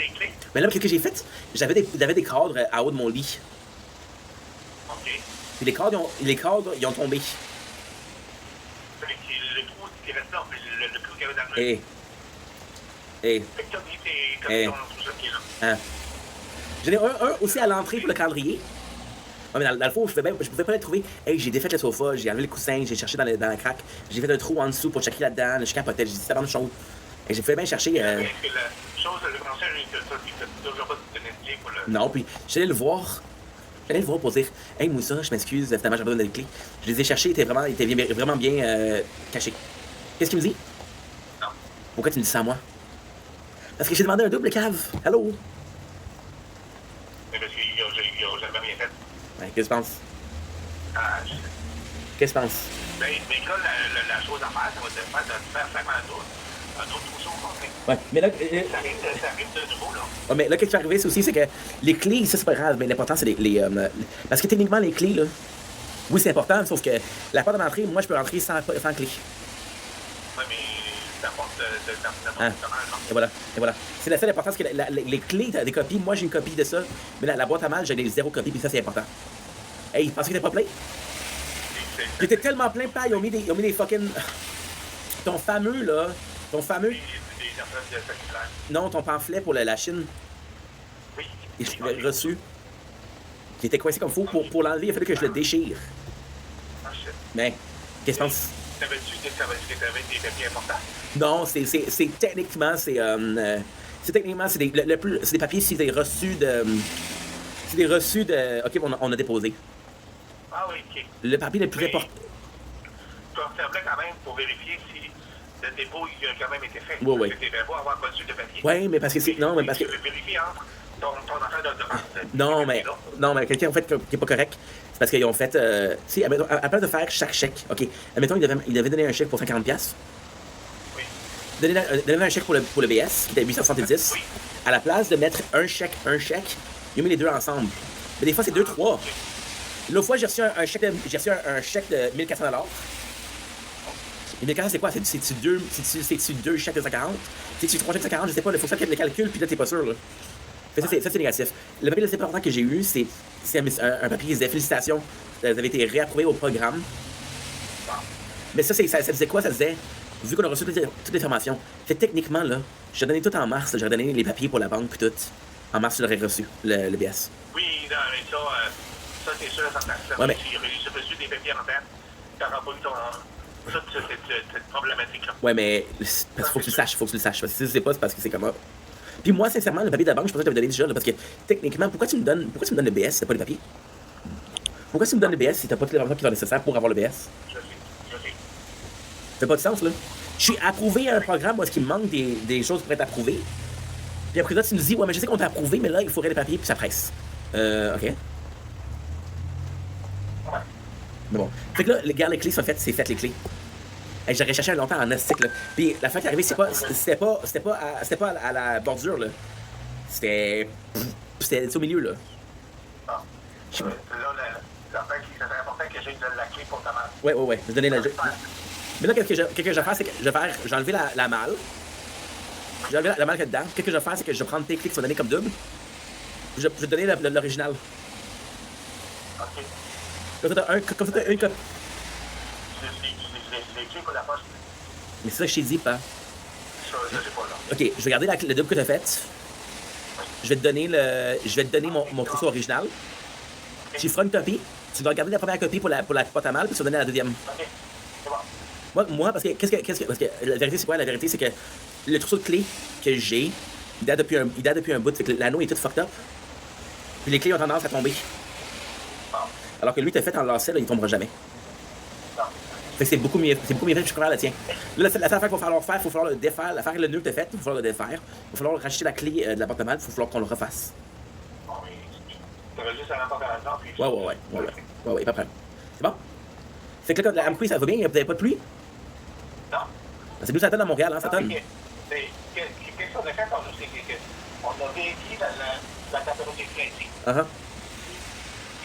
clés? Mais là, qu'est-ce que j'ai fait? J'avais des cadres à haut de mon lit. OK. Puis les cadres, ils ont tombé. Fait que le trou qui est resté, le trou qu'il y avait dans le... Et. Fait que t'as mis ton trousseau qui est là. Hein. J'en ai un aussi à l'entrée pour le calendrier. Ouais, mais dans le fond, je pouvais pas le trouver. Hey, j'ai défait le sofa, j'ai enlevé le coussin, j'ai cherché dans la craque. J'ai fait un trou en dessous pour checker là-dedans. Je capotais, j'ai dit, ça bande chaud. Et j'ai fait bien chercher. Est-ce que la chose, le conseil, il t'a toujours pas donné de clé pour le... Non, puis j'allais le voir. J'allais le voir pour dire, hey Moussa, je m'excuse, finalement, j'ai pas besoin de clés. Je les ai cherchés, ils étaient vraiment bien cachés. Qu'est-ce qu'il me dit? Non. Pourquoi tu me dis ça à moi? Parce que j'ai demandé un double cave. Hello? Mais parce qu'ils n'ont jamais rien fait. Ouais, qu'est-ce que tu penses? Ah, je sais. Qu'est-ce que tu penses? Ben là, la chose à faire, ça va te faire faire un autre trousseau. Ouais, mais là. Ça arrive de nouveau, là. Ouais, mais là, qu'est-ce qui va arriver, c'est aussi, c'est que les clés, ça, c'est pas grave, mais l'important, c'est parce que techniquement, les clés, là, oui, c'est important, sauf que la porte d'entrée, moi, je peux rentrer sans clé. Ouais, mais ça porte Hein? Et voilà. C'est la seule importance que les clés, t'as des copies. Moi, j'ai une copie de ça, mais la boîte à mal, j'ai des 0 copies, puis ça, c'est important. Hey, pensais que t'étais pas plein? J'étais tellement plein, pas, ils ont mis des fucking. Ton fameux, là. Ton fameux. Non, ton pamphlet pour la Chine. Oui. Et je l'avais reçu. Qui était coincé comme faux. Pour l'enlever, il a fallu que je le déchire. Ah, shit. Mais, qu'est-ce que tu penses? T'avais-tu que t'avais des papiers importants? Non, c'est techniquement, c'est techniquement, c'est des papiers, c'est des reçus de. C'est des reçus de. Ok, on a déposé. Ah oui, ok. Le papier le plus important. Tu observerais quand même pour vérifier si le dépôt il a quand même été fait. Oui. Parce que t'es beau avoir reçu de papier. Oui, mais parce que c'est. Non, mais parce que. Tu veux vérifier entre ton affaire de demande. Non, mais quelqu'un en fait qui est pas correct. C'est parce qu'ils ont fait. Tu sais, à place de faire chaque chèque, ok. Admettons, il devait donner un chèque pour 50$. donner un chèque pour le BS, qui était 870. Oui. À la place de mettre un chèque, ils ont mis les deux ensemble. Mais des fois, c'est 2-3. L'autre fois, j'ai reçu un chèque de 1400 $. Et 1400, c'est quoi? C'est-tu deux chèques de 140? C'est-tu 3 chèques de 140? Je sais pas, il faut faire le calcul, puis là, t'es pas sûr, là. Ça, c'est négatif. Le papier le plus important que j'ai eu, c'est un papier qui disait félicitations, vous avez été réapprouvé au programme. Mais ça disait quoi? Ça disait, vu qu'on a reçu toutes les formations, fait techniquement, là, j'ai donné tout en mars, j'aurais donné les papiers pour la banque, puis tout. En mars, je l'aurais reçu, le BS. Oui, non, mais ça c'est sûr, ça Ouais, mais... J'ai reçu des papiers en tête, t'auras pas eu toute cette problématique-là. Ouais, mais parce qu'il faut que tu le saches, parce que si tu sais pas, c'est parce que c'est comme ça. Puis moi, sincèrement, le papier de la banque, je pensais que tu avais donné déjà, là, parce que techniquement, pourquoi tu me donnes le BS si t'as pas les papiers? Pourquoi tu me donnes le BS si t'as pas toutes les informations qui sont nécessaires pour avoir le BS? Je sais. Ça fait pas de sens, là. Je suis approuvé à un programme où est-ce qu'il me manque des choses pour être approuvé. Puis après là, tu me dis, ouais, mais je sais qu'on t'a approuvé, mais là, il faudrait les papiers, puis ça presse. OK. Ouais. Mais bon. Fait que là, regarde, les clés sont faites, c'est fait, les clés. Hey, j'aurais cherché longtemps en astique, là. Puis la fin qui est arrivée, c'était pas à la bordure, là. C'était au milieu, là. Bon. Là, la fin qui serait important que j'ai de la clé pour ta malle. Ouais. Je vais donner la... Mais là, qu'est-ce que je vais faire, c'est que j'ai enlevé la malle. J'ai enlevé la malle qu'il y a dedans. Qu'est-ce que je vais faire, c'est que je vais prendre tes clés qui sont données comme double. Je vais te donner l'original. OK. Comme ça, t'as une copie. Les clés pour la poste. Mais c'est ça que je t'ai dit, pas. Ça, je sais pas, là. OK, je vais garder le double que tu as fait. Je vais te donner mon trousseau original. Tu feras une copie. Tu vas garder la première copie pour la boîte à mal, puis tu vas donner la deuxième. OK. C'est bon. Moi, parce que la vérité, c'est quoi? La vérité, c'est que le trousseau de clés que j'ai, il date depuis un bout. Fait que l'anneau est tout fucked up. Puis les clés ont tendance à tomber. Bon. Alors que lui, t'as fait en lacet, là, il tombera jamais. Non. Fait que c'est beaucoup mieux fait que je préfère le tien. Là, la seule affaire qu'il va falloir faire, il va falloir le défaire. L'affaire, le nœud que t'as fait, il va falloir le défaire. Il va falloir racheter la clé de la porte de mal, il va falloir qu'on le refasse. Bon, mais t'aurais juste à l'emporter à la puis... Ouais, pas prêt. C'est bon? Fait que là, quand la Amqui, ça va bien, vous avez pas de pluie? Non. C'est plus ça tonne à Montréal, hein, ça tonne. Mais quelque chose de fait pour nous, c'est qu'on a vérifié la température ici.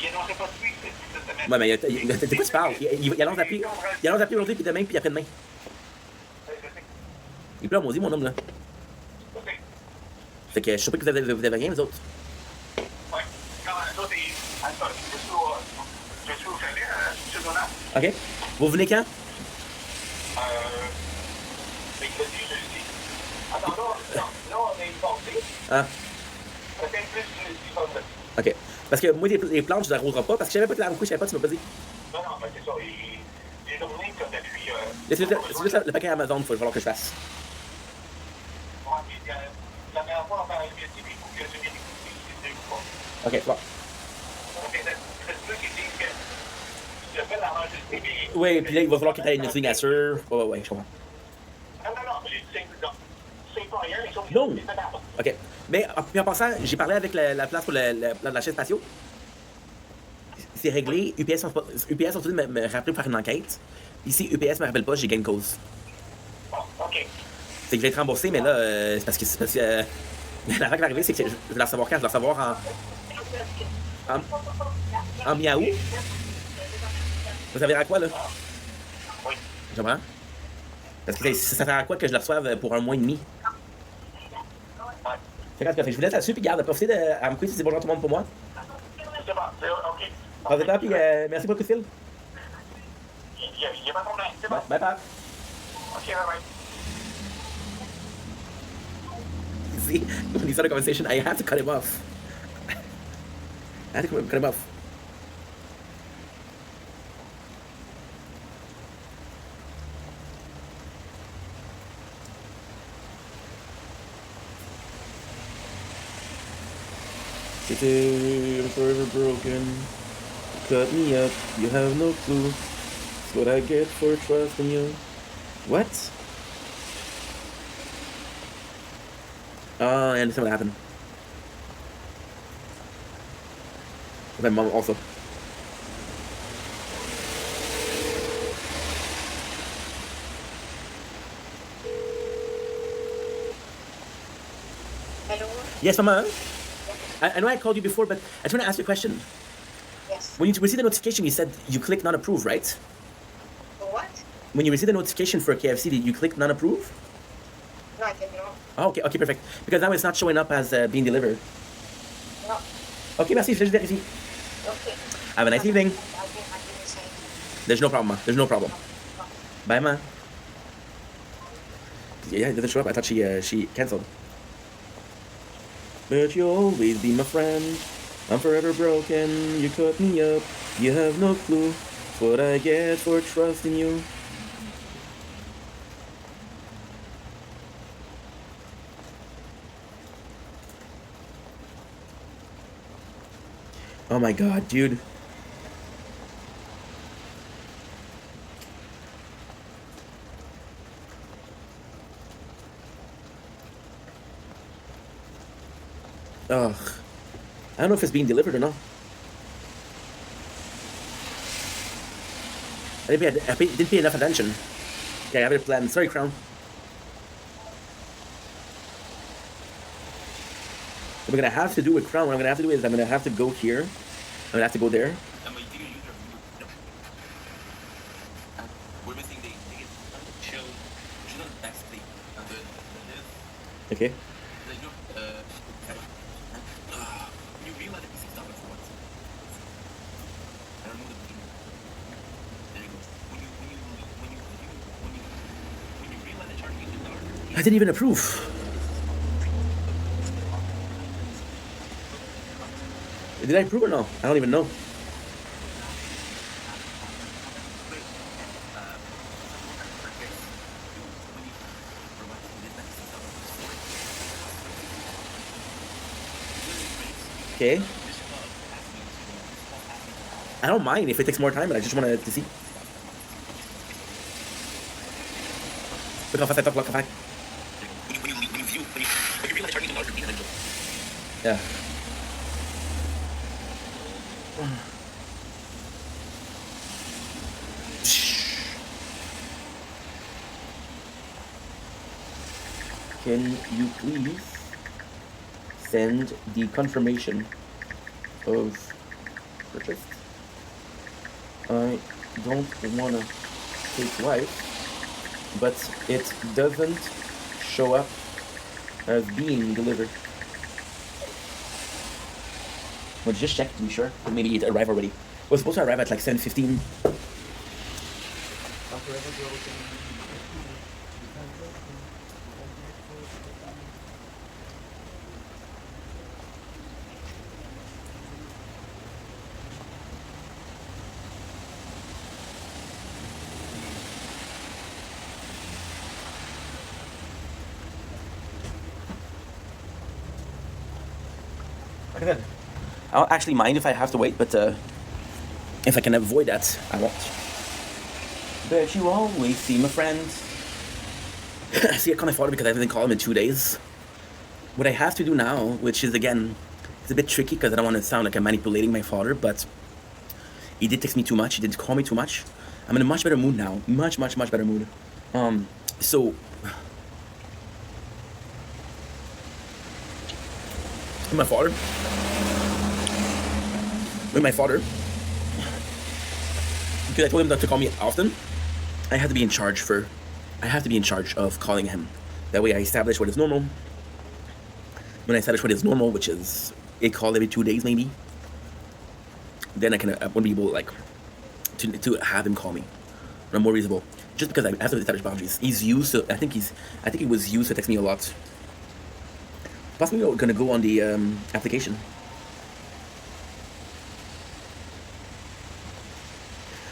Il annonçait pas de pluie cette semaine. Ouais, mais de quoi tu parles? Il annonce la pluie aujourd'hui, puis demain, puis après-demain. Il pleut, maudit, mon homme, là. Fait que je sais pas que vous avez rien, vous autres. Ouais. Quand ça, c'est... Attends, je suis au chalet, secondaire. OK. Vous venez quand? Mercredi, jeudi. Attends, là, on est passé. Ah, Peut-être plus jeudi, vendredi. OK. Parce que moi, les plantes, je les arroserai pas, parce que je savais pas que la Amqui, je savais pas, tu m'as pas dit. Non, mais c'est ça. Les journées comme depuis... C'est juste le paquet Amazon, il va falloir que je fasse. La dernière fois, on a investi, puis il faut que je vérifie si c'est ou pas. OK, c'est bon. C'est ceux qui disent que je fais la majesté, mais... Oui, puis là, il va falloir qu'il y ait une signature. Ouais, je comprends. Non, c'est pas rien, les choses... Non. OK. Mais puis en passant, j'ai parlé avec la place pour la chaise patio. C'est réglé. UPS sont supposés me rappeler pour faire une enquête. Ici, UPS me rappelle pas, j'ai gain de cause. Bon, OK. C'est que je vais être remboursé, mais là, c'est parce que la règle arrivée, c'est que je vais la savoir quand? Je vais la savoir en mi-août. Vous savez à quoi, là? Oui. Je comprends? Parce que ça sert à quoi que je la reçoive pour un mois et demi? Ouais. Fait que je vous laisse là-dessus, puis garde, profitez de Amqui si c'est bonjour tout le monde pour moi. C'est bon, c'est OK. Passez pas, puis merci pour le coup de fil. Il n'y a pas de problème, c'est bon. Bye, bye. OK, bye-bye. See, when he started a conversation, I had to cut him off. I had to cut him off. I'm forever broken. Cut me up, you have no clue. It's what I get for trusting you. What? Oh, I understand what happened. My mom also. Yes, Mama. Yes. I know I called you before, but I just want to ask you a question. Yes. When you received the notification, you said you clicked not approve, right? For what? When you received the notification for KFC, did you click not approve? No, I didn't know. Oh, okay, okay, perfect. Because now it's not showing up as being delivered. No. Okay, merci, je vais juste vérifier. Okay. Have a nice evening. I didn't say. There's no problem, ma. There's no problem. No. Bye, ma. Yeah, it didn't show up. I thought she canceled. But you'll always be my friend. I'm forever broken. You cut me up. You have no clue what I get for trusting you. Oh my god, dude. Ugh. I don't know if it's being delivered or not. I didn't pay enough attention. Okay, I have it planned. Sorry, Crown. What I'm gonna have to do with Crown, what I'm gonna have to do is I'm gonna have to go here. I'm gonna have to go there. Okay. I didn't even approve. Did I approve or no? I don't even know. Okay. I don't mind if it takes more time, but I just wanted to see. Look how fast I talk, look how fast. Yeah. Can you please send the confirmation of purchase? I don't want to take life, but it doesn't show up as being delivered. Well, just check to be sure. Maybe it arrived already. It was supposed to arrive at like 7:15. Like I said, I don't actually mind if I have to wait, but if I can avoid that, I won't. But you always seem a friend. See, I call my father because I haven't called him in 2 days. What I have to do now, which is again, it's a bit tricky because I don't want to sound like I'm manipulating my father, but he did text me too much. He did call me too much. I'm in a much better mood now. Much better mood. So my father. With my father, because I told him not to call me often, I have to be in charge of calling him. That way I establish what is normal. When I establish what is normal, which is a call every 2 days maybe, then I won't be able like to have him call me. When I'm more reasonable. Just because I have to establish boundaries. He's used to, I think he was used to text me a lot. Possibly we're gonna go on the application.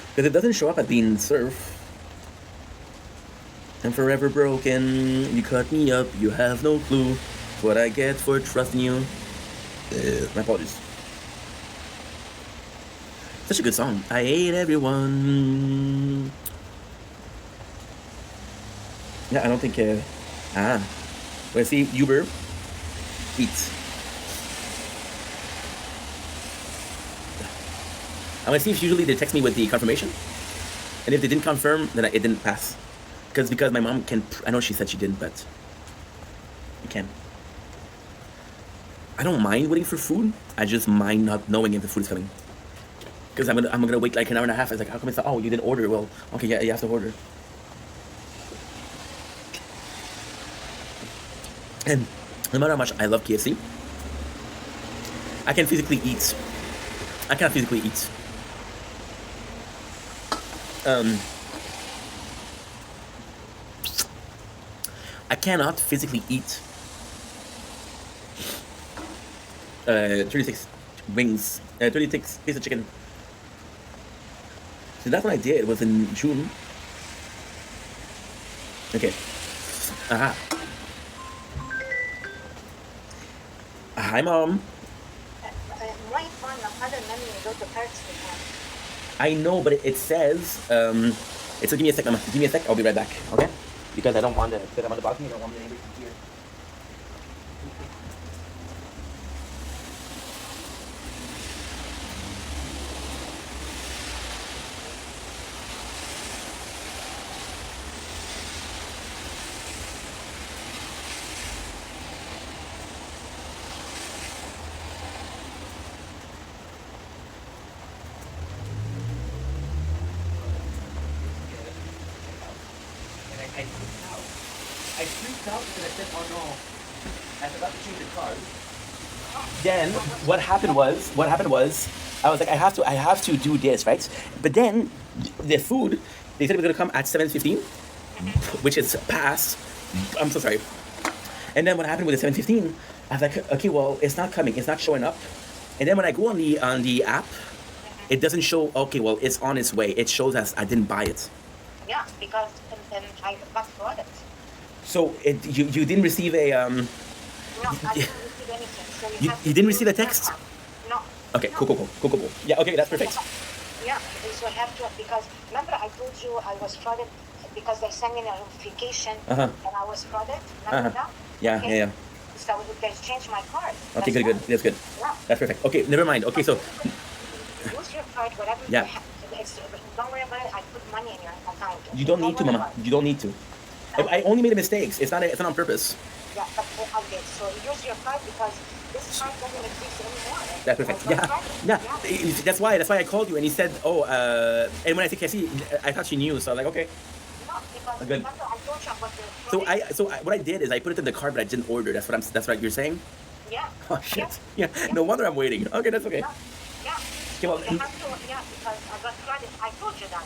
Because it doesn't show up as being served. I'm forever broken. You cut me up. You have no clue what I get for trusting you. My apologies. Such a good song. I hate everyone. Yeah, I don't think. When I see Uber Eats. I'm gonna see if usually they text me with the confirmation, and if they didn't confirm, then it didn't pass. Because my mom can. I know she said she didn't, but you can. I don't mind waiting for food. I just mind not knowing if the food is coming. Because I'm gonna wait like an hour and a half. It's like, how come it's not? Oh, you didn't order. Well, okay, yeah, you have to order. And no matter how much I love KFC, I can physically eat. I cannot physically eat. I cannot physically eat 36 wings, 36 pieces of chicken. So that's what I did. It was in June. Okay. Aha. Hi, Mom. Right on the other menu, you go to perks before. I know, but it says, it's give me a sec, Mama. Give me a sec. I'll be right back. Okay? Because I don't want to sit on the balcony. I don't want anybody to hear. I freaked out because I said, oh no, I forgot to change the card. Then what happened was, I was like, I have to do this, right? But then the food, they said it was gonna come at 7:15, which is past. I'm so sorry. And then what happened with the 7:15, I was like, okay, well, it's not coming, it's not showing up. And then when I go on the app, it doesn't show. Okay, well, it's on its way. It shows as I didn't buy it. Yeah, because I got frauded. So you didn't receive a No, I didn't receive anything. So you didn't receive a text? No. Okay, cool. Yeah, okay, that's perfect. Yeah, so I have to, because remember I told you I was frauded because they sent me a notification and I was frauded. Remember that? Yeah, okay. yeah. So they changed my card. Okay, good. That's good. Yeah. That's perfect. Okay, never mind. Okay, so use your card, whatever yeah. you have. Don't worry about it. I put money in your account. You don't need to, Mama. You don't need to. I only made mistakes. It's not on purpose. Yeah, but okay. So use your card because this card doesn't exist anymore. That's perfect. Yeah. That's why I called you and he said, oh, and when I said Cassie, I thought she knew, so I was like, okay. No, because good. I told you about the So what I did is I put it in the card, but I didn't order. That's what you're saying? Yeah. Oh shit. Yeah. No wonder I'm waiting. Okay, that's okay. Yeah. Okay, well, you have to, because I got credit. I told you that.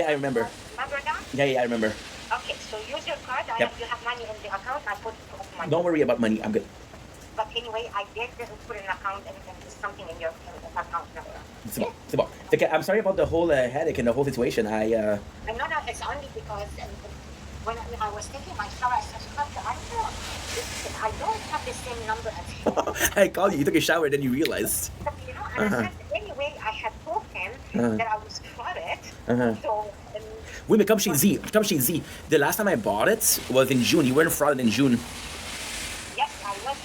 I remember. Remember that? Yeah, I remember. Okay, so use your card. You have money in the account. I put money. Don't worry about money. I'm good. But anyway, I did put an account and something in your account number. C'est bon. Okay, I'm sorry about the whole headache and the whole situation. No, it's only because when I was taking my shower, I said, I don't have the same number as him. I called you. You took a shower, then you realized. You know, and I said, anyway, I had told him that I was frauded. So. Oui, mais comme je t'ai dit, the last time I bought it was in June. You weren't frauded in June. Yes, I was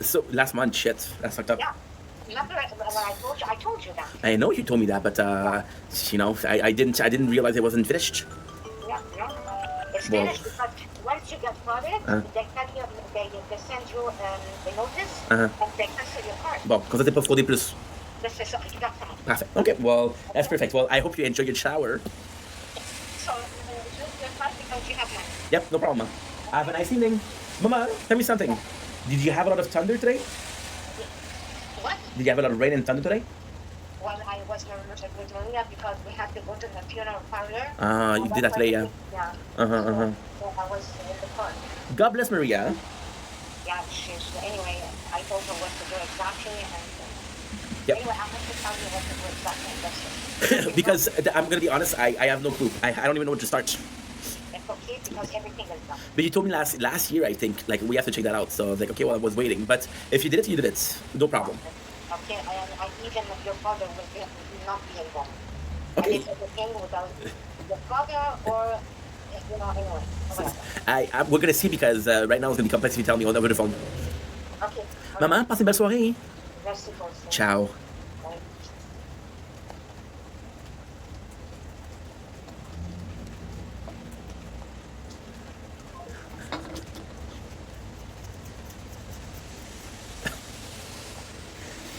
So last month, shit, that's fucked up. Yeah. Remember when I told you that. I know you told me that, but you know, I didn't realize it wasn't finished. Yeah, no. It's finished because once you get frauded, they send you a notice and they cancel your card. Bon, quand t'es pas fraudé plus. Perfect. Okay, well, that's perfect. Well, I hope you enjoy your shower. So, your card because you have money. Yep, no problem. Have a nice evening. Mama, tell me something. Did you have a lot of thunder today? What? Did you have a lot of rain and thunder today? Well, I was nervous with Maria because we had to go to the funeral parlor. You did that today, yeah. Yeah. So I was in the car. God bless Maria. Yeah, anyway, I told her what to do exactly, and yep. Anyway, I have to tell you what to do exactly. Because I'm gonna be honest, I have no clue. I don't even know where to start. It's okay because everything is done. But you told me last year, I think, like we have to check that out. So I was like, okay, well, I was waiting. But if you did it, you did it. No problem. Okay, I even your father will not be involved. Okay. And it's everything without your father or, anyway. We're gonna see because right now it's gonna be complex if you tell me over the phone. Okay. Maman, passe une belle soirée. Merci pour ça. Ciao.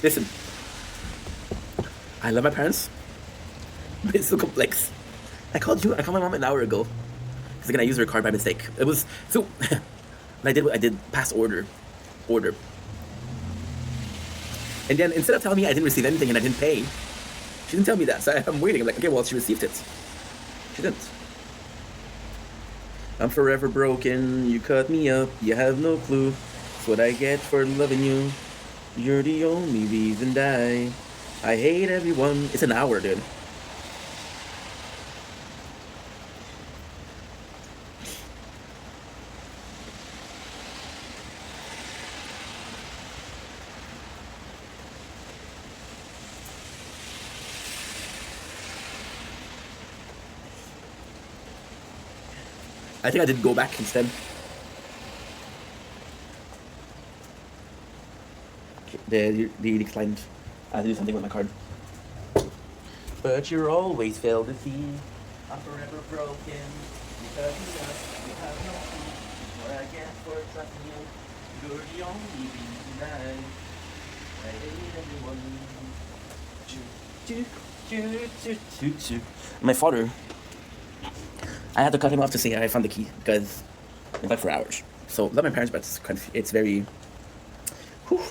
Listen, I love my parents, but it's so complex. I called my mom an hour ago. Because again, I used her card by mistake. It was, so, and I did what I did, pass order. And then instead of telling me I didn't receive anything and I didn't pay, she didn't tell me that. So I'm waiting. I'm like, okay, well, she received it. She didn't. I'm forever broken. You cut me up. You have no clue. It's what I get for loving you. You're the only reason I hate everyone. It's an hour, dude. I think I did go back instead. They declined. I had to do something with my card. But you're always failed to see. I'm forever broken. Because you have no clue what I get for trusting you. You're the only reason I hate everyone. My father, I had to cut him off to say I found the key because it went for hours. So love my parents, but it's very. Whew.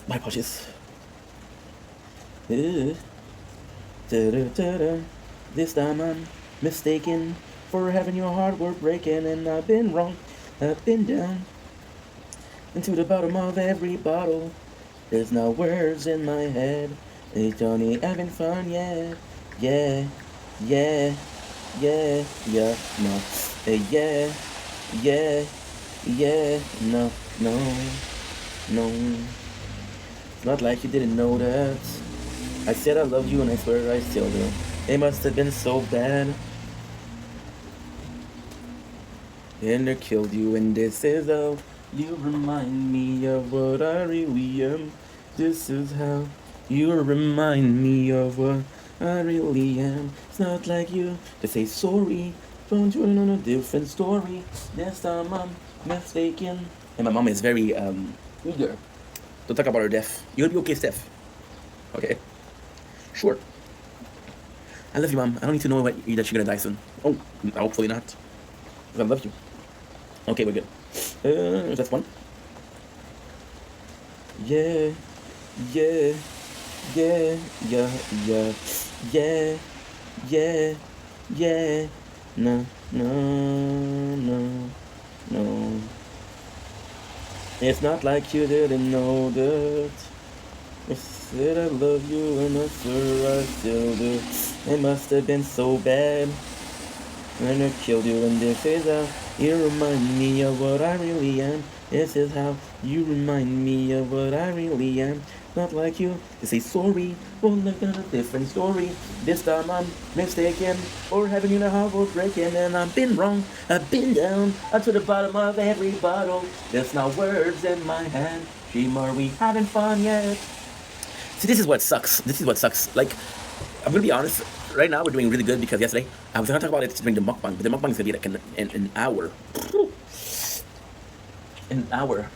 My apologies. This time I'm mistaken for having your heart worth breaking, and I've been wrong, I've been down into the bottom of every bottle. There's no words in my head. It's only having fun, yeah, yeah, yeah, yeah, yeah, no, yeah, yeah, yeah, no, no, no. It's not like you didn't know that. I said I love you and I swear I still do. It must have been so bad. And they killed you, and this is how you remind me of what I really am. This is how you remind me of what I really am. It's not like you to say sorry. Don't you know a different story? This time I'm mistaken. And my mom is very eager to talk about her death. You'll be okay, Steph. Okay. Sure. I love you, Mom. I don't need to know that you're gonna die soon. Oh, hopefully not. Because I love you. Okay, we're good. That's one. Yeah, yeah, yeah, yeah, yeah, yeah, yeah, yeah. No, no, no, no. It's not like you didn't know that. I said I love you and I swear I still do. It must have been so bad when I killed you, and this is how you remind me of what I really am. This is how you remind me of what I really am. Not like you to say sorry, but look at a different story. This time I'm mistaken for having you in a heart worth breaking, and I've been wrong, I've been down to the bottom of every bottle. There's no words in my hand. Dream, are we having fun yet? See, this is what sucks. This is what sucks. Like, I'm gonna be honest. Right now, we're doing really good because yesterday I was gonna talk about it during the mukbang, but the mukbang is gonna be like an hour. An hour.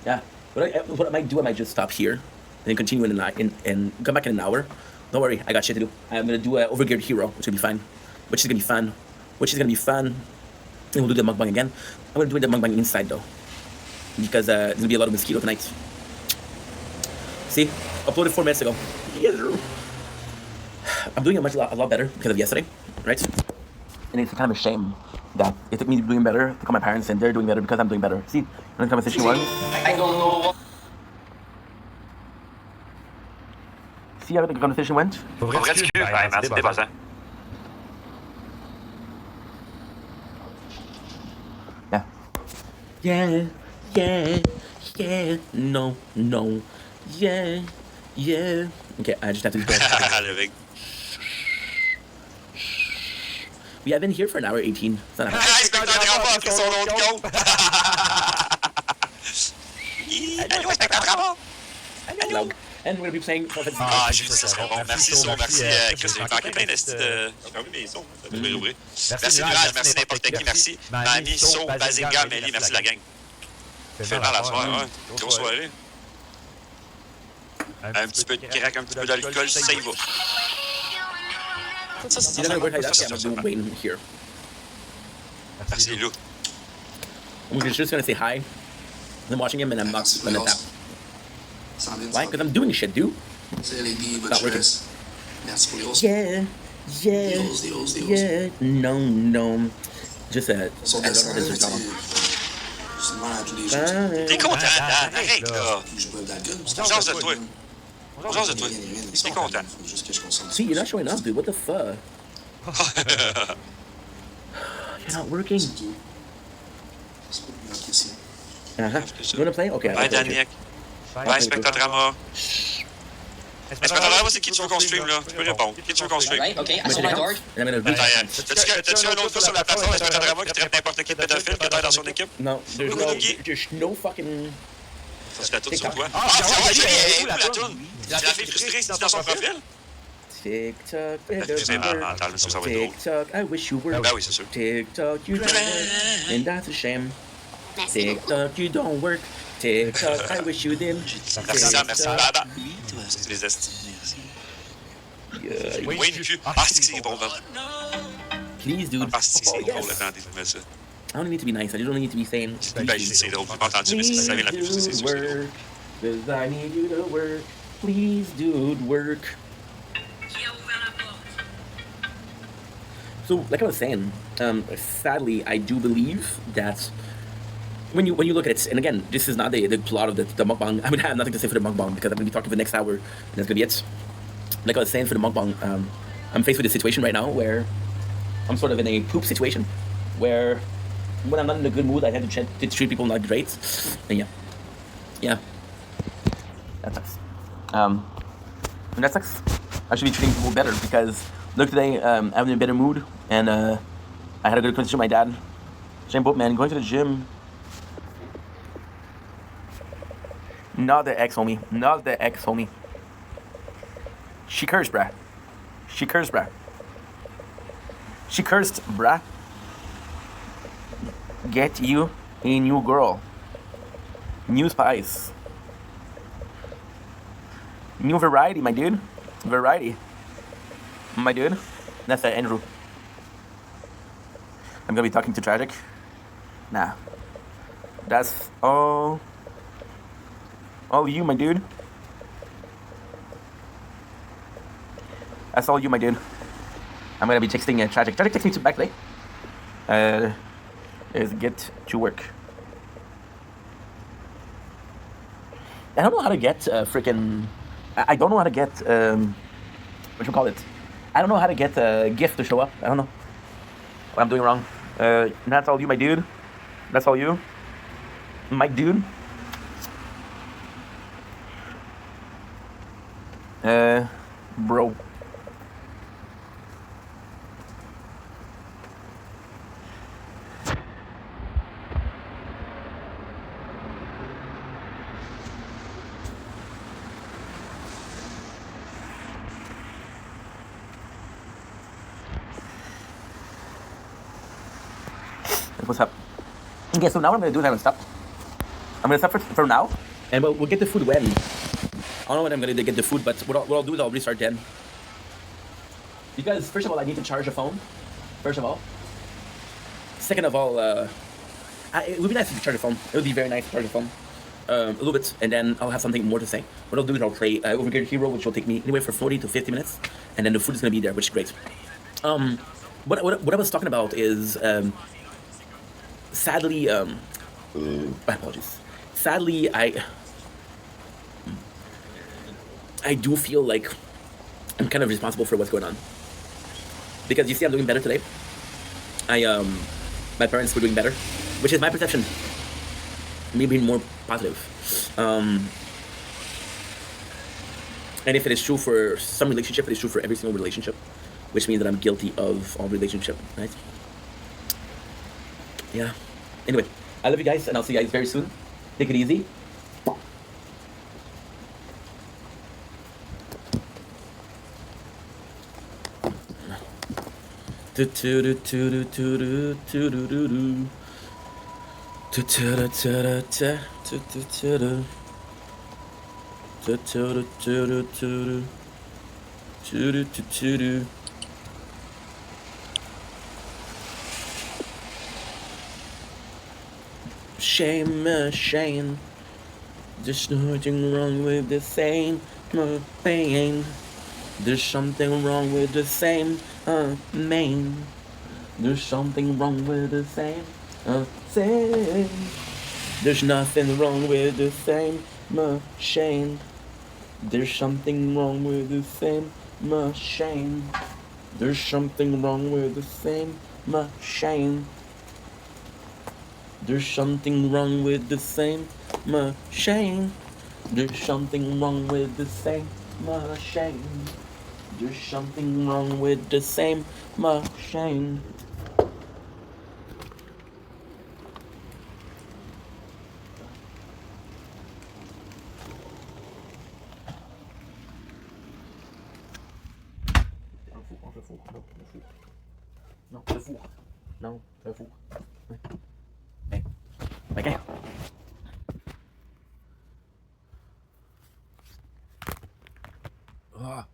Yeah. What I might do, I might just stop here and then continue and come back in an hour. Don't worry, I got shit to do. I'm gonna do an overgeared hero, which will be fine. Which is gonna be fun. And we'll do the mukbang again. I'm gonna do the mukbang inside though, because there's gonna be a lot of mosquito tonight. See, uploaded 4 minutes ago. Yes. I'm doing a lot better because of yesterday, right? And it's kind of a shame that it took me doing better to call my parents and they're doing better because I'm doing better. See, when the conversation was. I don't know. See how the conversation went? Pour vrai, excuse, merci, dépassant. Yeah. Yeah, yeah, yeah, no, no, yeah, yeah. Okay, I just have to go. We have been here for an hour 18. And we'll be playing for Ah, j'ai dit ça serait bon. Merci, Son. Merci. Chris, j'ai manqué plein de styles. J'ai fermé mes sons. Merci, Mirage. Merci, n'importe qui. Merci. Mamie, So, Bazinga, Mélie. Merci, la gang. Fait mal à soir, ouais. Grosse soirée. Un petit peu de crack, un petit peu d'alcool, ça y va. Ça, c'est You never work like that? ça, Yeah, I'm c'est gonna wait here. Merci, Lou. I'm just gonna say hi. I'm watching him and I'm not gonna tap. Why? Because I'm doing shit, dude. Not working. Yeah, yeah. No. Just I don't know this is drama. T'es content, Dan? Arrête, là. On jase de toi. On jase de toi. T'es content. See, you're not showing up, dude. What the fuck? You're not working. You wanna play? Okay. Bye, Daniel. Bye, Spectadrama. Spectadrama, c'est qui tu veux qu'on stream, là? Tu peux répondre. Qui tu veux qu'on stream? Right, okay, I saw my dog. And I'm gonna read. T'as-tu un autre fois sur la plateforme, Spectadrama, qui traite n'importe qui de pédophile que t'as dans son équipe? No, there's no fucking. Ça se fait tout sur toi. Ah, c'est où la toune? C'est la fille frustrée, c'est dans son profil? TikTok, TikTok, I wish you were. Ben oui, c'est sûr. TikTok, you don't work, and that's a shame. TikTok, you don't work. TikTok, I wish you did. Merci. C'est les estis. Wayne cul. Ah, c'est bon, ben. Please, dude. Ah, c'est drôle, attendez, je mets ça. I don't need to be nice. I just don't need to be saying. Ben, c'est drôle, j'ai pas entendu, mais ça vient de la publicité, c'est sûr. Cause I need you to work. Please, dude, work. So, like I was saying, sadly, I do believe that when you look at it, and again, this is not the plot of the mukbang. I mean, I have nothing to say for the mukbang because I'm going to be talking for the next hour, and that's going to be it. Like I was saying for the mukbang, I'm faced with a situation right now where I'm sort of in a poop situation, where when I'm not in a good mood, I have to treat people not great, and yeah, that sucks. And that sucks. I should be treating people better because look today, I'm in a better mood, and I had a good conversation with my dad. Same boat, man. Going to the gym. Not the ex, homie. Not the ex, homie. She cursed, bruh. She cursed, bruh. Get you a new girl. New spice. New variety, my dude. Variety. My dude. That's Andrew. I'm gonna be talking to Tragic. Nah. That's all you, my dude. That's all you, my dude. I'm gonna be texting Tragic. Tragic texted me back today. Is get to work. I don't know how to get freaking. I don't know how to get what you call it. I don't know how to get a gift to show up. I don't know what I'm doing wrong. That's all you, my dude. That's all you, my dude. Bro. What's up? Okay, so now what I'm gonna do is I'm gonna stop. I'm gonna stop for now, and we'll get the food when. I don't know when I'm gonna get the food, but what I'll do is I'll restart then. Because first of all, I need to charge the phone. First of all. Second of all, it would be nice to charge the phone. It would be very nice to charge the phone. A little bit, and then I'll have something more to say. What I'll do is I'll play Overgeared Hero, which will take me anywhere for 40 to 50 minutes, and then the food is gonna be there, which is great. What I was talking about is sadly, my apologies. Sadly, I do feel like I'm kind of responsible for what's going on. Because you see, I'm doing better today. My parents were doing better, which is my perception. Me being more positive. And if it is true for some relationship, it is true for every single relationship, which means that I'm guilty of all relationship, right? Yeah. Anyway, I love you guys, and I'll see you guys very soon. Take it easy. Shame, shame. There's nothing wrong with the same pain. There's something wrong with the same main. There's something wrong with the same. There's nothing wrong with the same machine. There's something wrong with the same machine. There's something wrong with the same machine. There's something wrong with the same machine. There's something wrong with the same machine. There's something wrong with the same machine. Non, le four. Non, le four. Hey. Okay. Ah.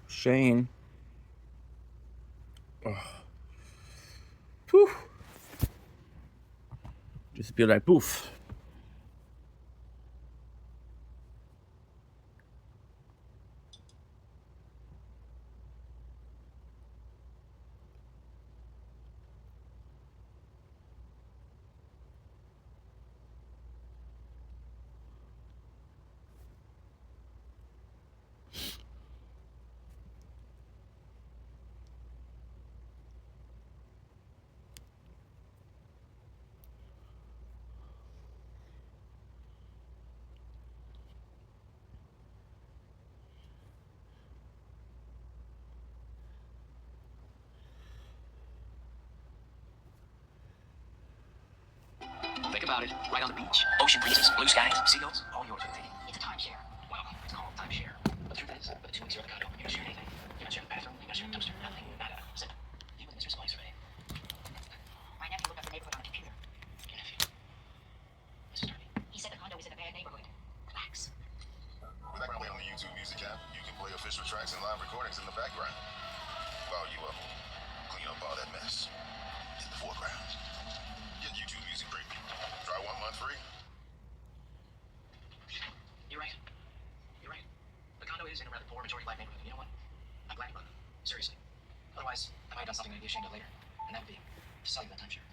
Shane. Oh. Whew. Just be like poof. about it. Right on the beach. Ocean breezes, blue skies, seagulls. All yours for the taking. It's a timeshare. Well, it's called timeshare. But the truth is, for the 2 weeks you're at the condo, you don't share anything. You don't share the bathroom, you don't share the toaster, nothing. Nada. Zip. You and Mr. Spice, right? My nephew looked up the neighborhood on a computer. Your nephew. This is Darby. He said the condo is in a bad neighborhood. Relax. With that play on the YouTube Music app, you can play official tracks and live recordings in the background. While you clean up all that mess in the foreground. Get YouTube Music Premium. Try 1 month free. You're right. You're right. The condo is in a rather poor majority black neighborhood. You know what? I'm glad about it. Seriously. Otherwise, I might have done something I'd be ashamed of later. And that would be to sell you that timeshare.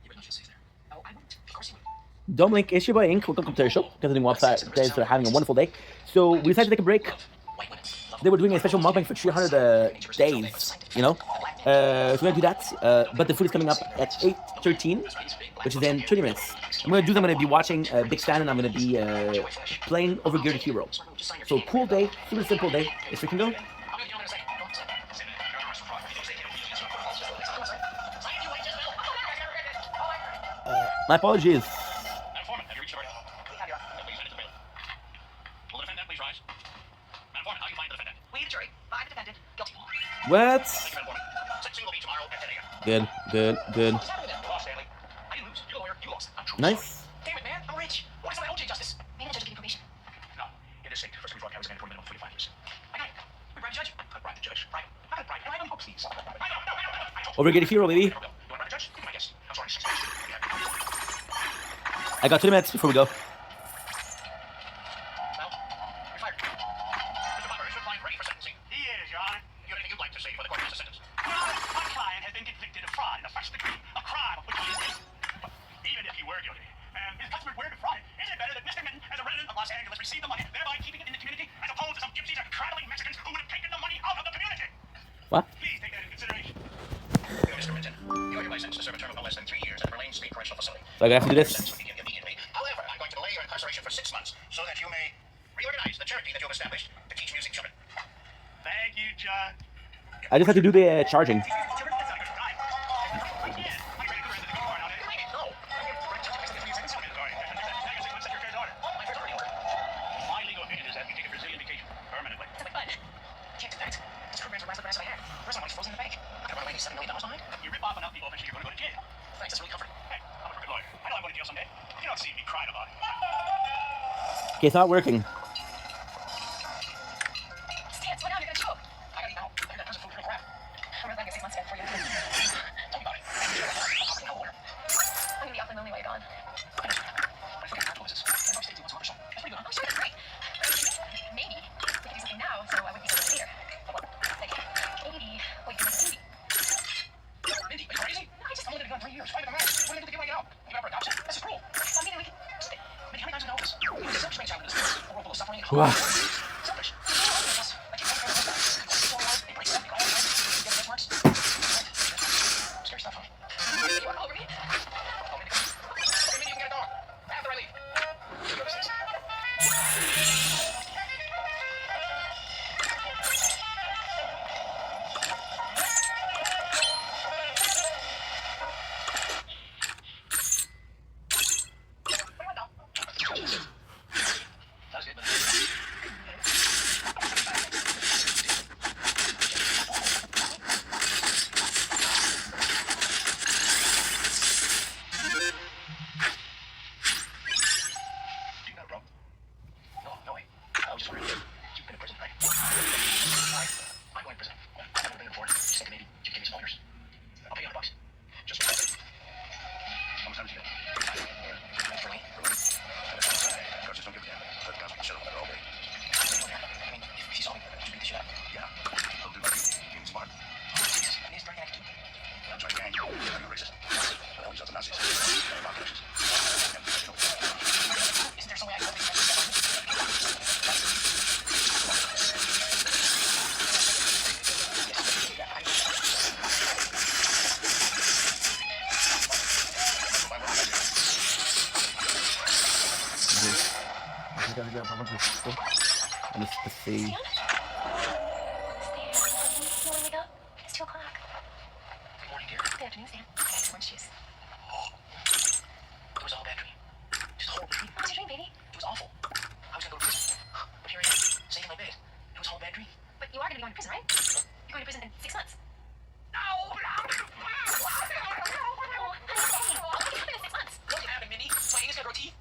You would not feel safe there. Oh, I wouldn't. Of course you would. Dominic, it's your boy Ink. Welcome to the show. Continuing website. Guys are having a wonderful day. So we decided to take a break. They were doing a special mukbang for 300 days, you know. So we're gonna do that. But the food is coming up at 8:13, which is in 20 minutes. I'm gonna be watching Big Stan, and I'm gonna be playing Overgeared Hero. So cool day, super simple day. Let's freaking go. My apologies. What? Good, good, good. Nice. Damn it, man, I'm rich. What is my OJ justice? Maybe the judge will give you probation. No, it is safe. First degree fraud carries a mandatory minimum of 45 years. I got it. We bribe the judge. I bribe the judge. Bribe him. I bribe him. Oh, please. Overgeared Hero, baby. You want to bribe the judge? Give me my guess. I'm sorry. I got 20 minutes before we go. Well, you're fired. Mr. Butler, is your client ready for sentencing? He is, Your Honor. You have anything you'd like to say before the court gives a sentence? My client has been convicted of fraud in the first degree, a crime of which he is guilty. But even if he were guilty, and his customers were defrauded, isn't it better that Mr. Minton, as a resident of Los Angeles, received the money, thereby keeping it in the community, as opposed to some gypsies or traveling Mexicans who would have taken the money out of the community? What? Please take that into consideration. Mr. Minton, you are hereby sentenced to serve a term of no less than 3 years at the Verlaine State Correctional Facility. So I have to do this. Sentence will begin immediately. However, I'm going to delay your incarceration for 6 months so that you may reorganize the charity that you have established to teach music children. Thank you, John. I just have to do the charging. That's not a good crime. I can't. I'm ready to go to the car now. No. My legal opinion is that you take a Brazilian vacation permanently. It's like fun. Can't do that. This program's the last of the I had. Where's that money frozen in the bank? I gotta run away $7 million behind. You rip off enough people, eventually you're going to go to jail. Thanks, that's really comforting. Hey, I'm a crooked lawyer. I know I'm going to jail someday. You don't see me crying about it. Okay, it's not working. Stan, slow down, you're gonna choke. I gotta eat now. I heard that person food really crap. I'm really glad I got 6 months ago before you. Tell me about it. I'm gonna be awfully lonely while you're gone. But I forget how to do this. I know you stay 2 months on the show. That's pretty good. I'm sure that's great. Maybe we could do something now, so I wouldn't be so later. Like, maybe we could make a movie. Mindy, are you crazy? No, I just I'm only gonna be gone 3 years. Fight with a man. What are you gonna do to get when I get out? You got for adoption? This is cruel. Well, maybe we could just Mindy, how many times have I know this? You are a selfish man child in this a world full of suffering and Wow. selfish. Scary stuff, huh? you walk all over me. Oh, Mindy, okay, Mindy, you can get a dog. After I leave. You go to 6. That's good, but you got it, bro. No way. I was just wondering. You've been in prison, right? I'm going to prison. I've never been in before. Just thinking maybe you can give me some pointers. I'll pay you $100. Just for that. How much time did you get? For me? Coach, just don't give a damn. Let the guys shut up all day. I mean, if he saw me, would you beat the shit out? Yeah. He'll do like you. He's smart. And he's very active. I'm trying to gang. You're a racist. But all these other Nazis. They're about connections. Isn't there some way I can help you? Let's see. Stan, you wanna wake up? It's 2 o'clock. Good morning, dear. Good afternoon, Stan. I got some orange juice. Come was all a bad dream. Just a horrible dream. What was your dream, baby? It was awful. I was gonna go to prison. But here I am, saving my bed. It was all a bad dream. But you are going to be going to prison, right? You're going to prison in 6 months. No! Nothing happened, Mindy. My anus gonna grow teeth.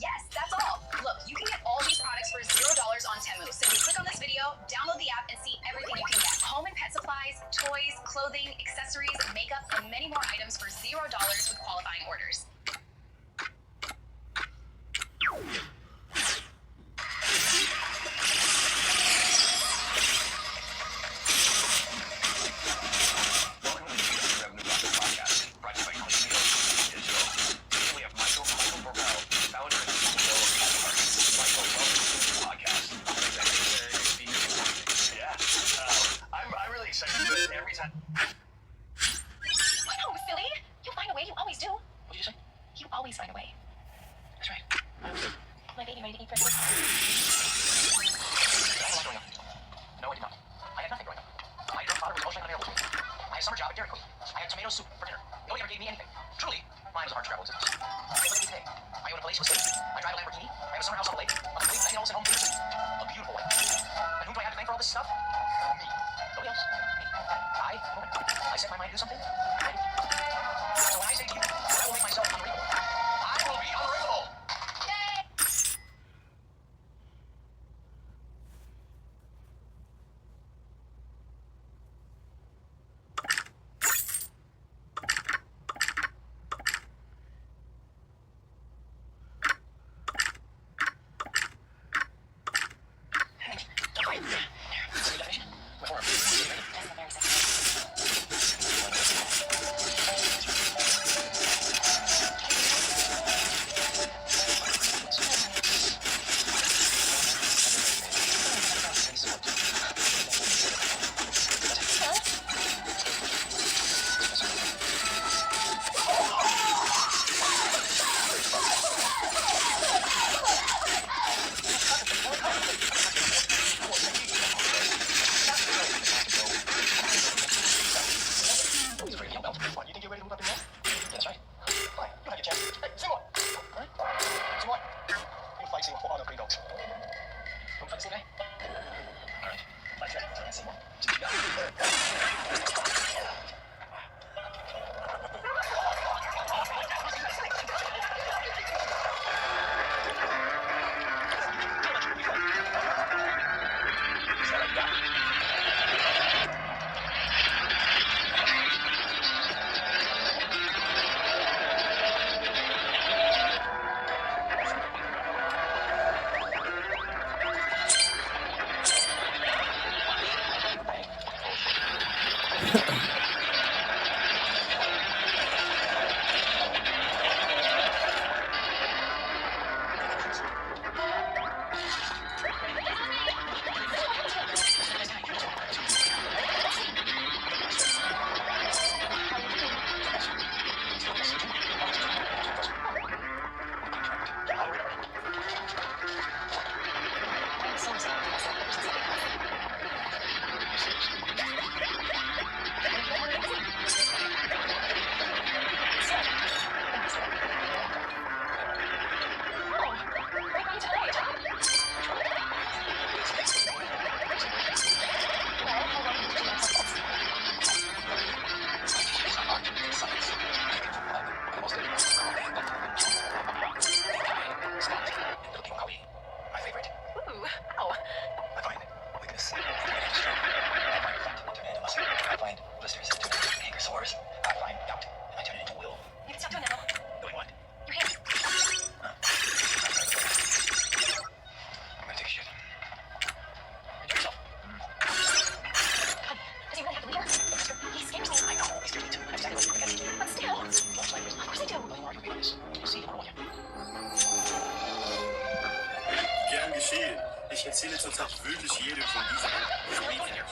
Yes, that's all. Look, you can get all these products for $0 on Temu. Simply click on this video, download the app, and see everything you can get. Home and pet supplies, toys, clothing, accessories, makeup, and many more items for $0 with qualifying orders.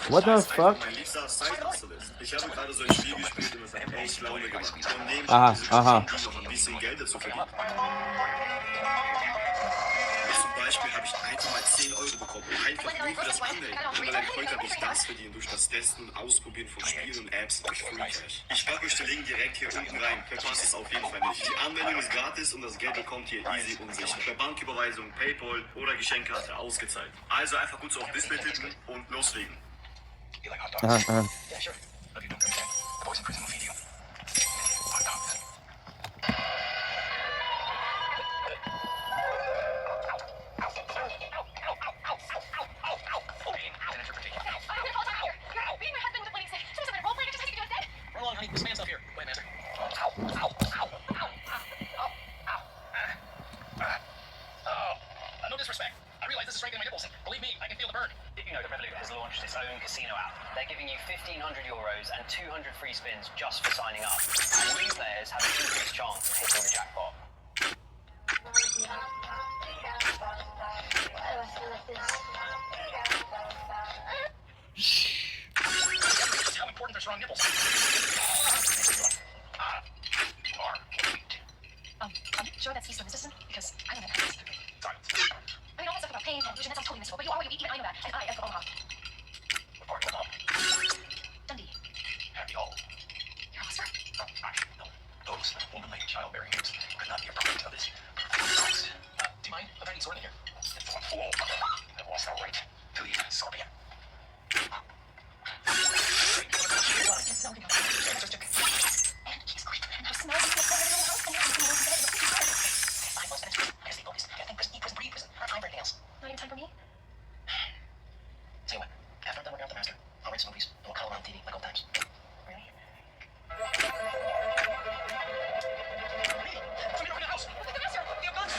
What the fuck? Aha, aha. Beispiel habe ich einfach mal 10 Euro bekommen. Einfach nur für das Anmelden. Und dann heute habe ich das verdient durch das Testen und Ausprobieren von Spielen und Apps durch Free Cash. Ich packe euch den Link direkt hier unten rein. Verpasst es auf jeden Fall nicht. Die Anmeldung ist gratis und das Geld bekommt ihr easy und sicher. Per Banküberweisung, PayPal oder Geschenkkarte ausgezahlt. Also einfach kurz auf Display tippen und loslegen. You like hot dogs? Aha. Yeah, sure. But if you don't go today, the boys in prison will feed you. Hot dogs. Run along, honey. This man's up here. Wait, master. No disrespect. I realize this is right in my nipples, and believe me, I can feel the burn. Did you know that Revolut has launched its own casino app? They're giving you 1,500 euros and 200 free spins just for signing up. And new players have an increased chance of hitting the jackpot. This is how important are strong nipples. You are weak. Are you sure that's cease resistant? Because I don't have access. Silence. I mean, all that stuff about pain and illusion, that sounds totally mystical, but you are what you eat, even I know that. And I am from Omaha. What part of Omaha? Dundee. Happy all. You're Oxford. No, actually, no. Those woman-made childbearing hips could not be a product of this. Do you mind if I need sword in here? It's one fool. I've lost the right to eat scorpion. Something about it. And he's great. And how smells he gets everything in the house, and everything goes to bed. I must finish. I sleep focused. I think prison, eat prison, breathe prison. Not time for anything else. Not even time for me? Tell you what, after I'm done working out the master, I'll rent some movies and we'll cuddle around TV like old times. Really? Hey, somebody broke in the house. Look at the master! You have guns.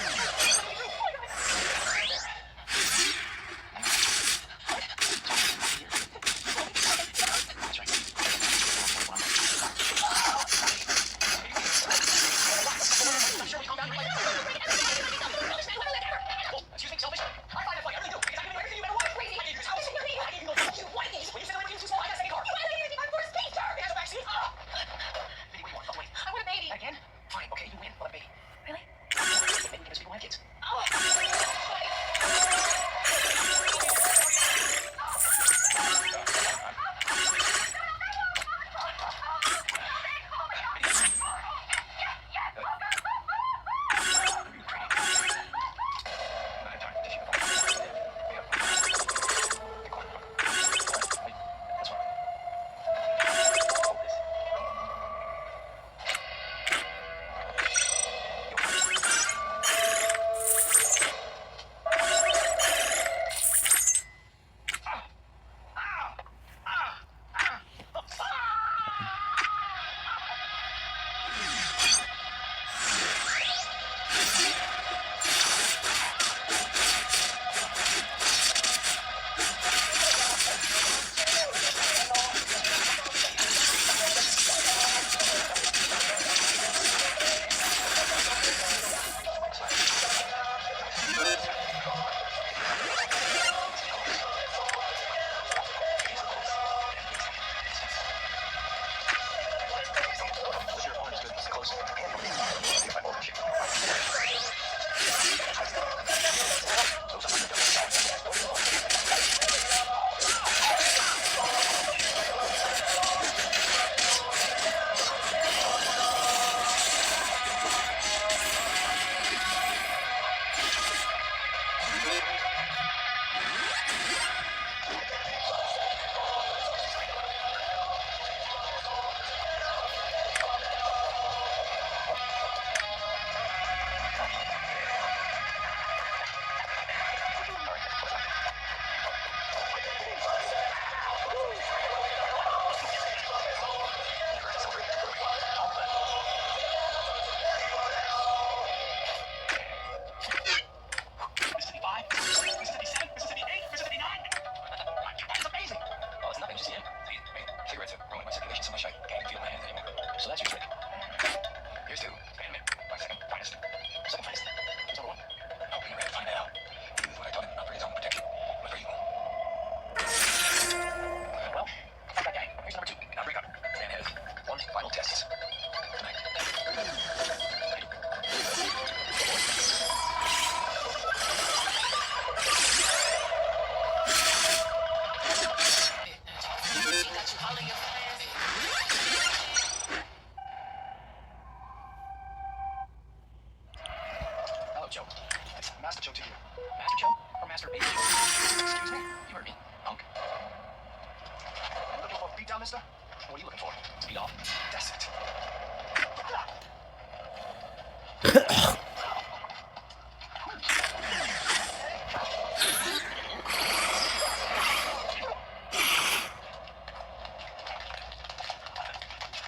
speed off. That's it.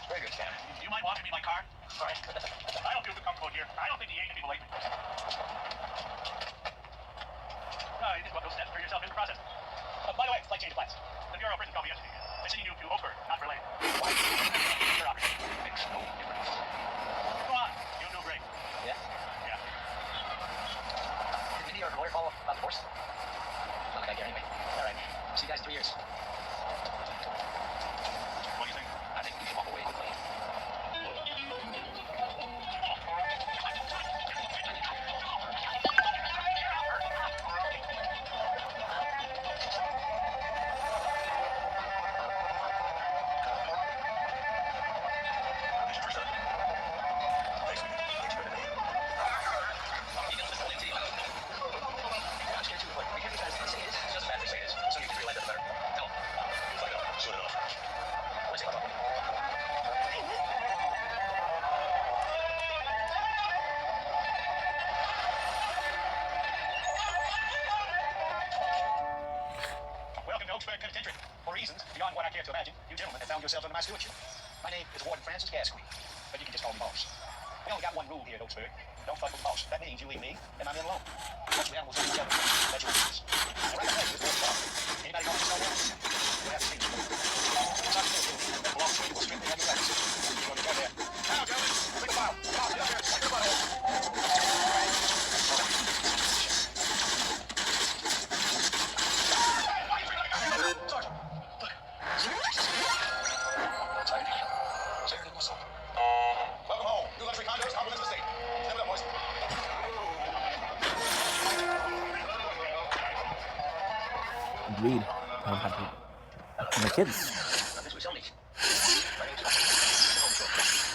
Very good, Stan. Do you mind walking me my car? Sorry. I don't feel too comfortable here. I don't think the Asian people like me. No, you just go step for yourself in the process. By the way, slight change of plans. The Bureau of Prison called me yesterday. They're sending you to Oakford, not Berlin. Why? Your option. Makes no difference. Go on. You'll do great. Yeah? Yeah. Did Mindy or lawyer call about divorce? Not like I care anyway. All right. See you guys in 3 years. What do you think? I think you should walk away quickly. I'm scared too, but we can't because say it is. It doesn't matter if we say it is. So you can realize that better. Tell them. Find out. Soon enough. What is it about? Welcome to Oakford Penitentiary. For reasons beyond what I care to imagine, you gentlemen have found yourselves under my stewardship. My name is Warden Francis Gascoigne, but you can just call me Boss. We only got one rule here at Oakford. Don't fuck with the boss. That means you leave me and my men alone. Once we animals on each other, that's your business. And right away, this Warden Boss. Anybody call yourself one? You'll have to change your that belongs to you will strictly have your rights. You're going to go there. Now, gentlemen, bring a file. Come on, get up here. Take the butthole. Sergeant, look. Sorry. Sarah didn't whistle. Welcome home. New luxury condos, compliments of the state. Step it up, boys. Agreed. I'm happy. My kids. This was Sony. My name's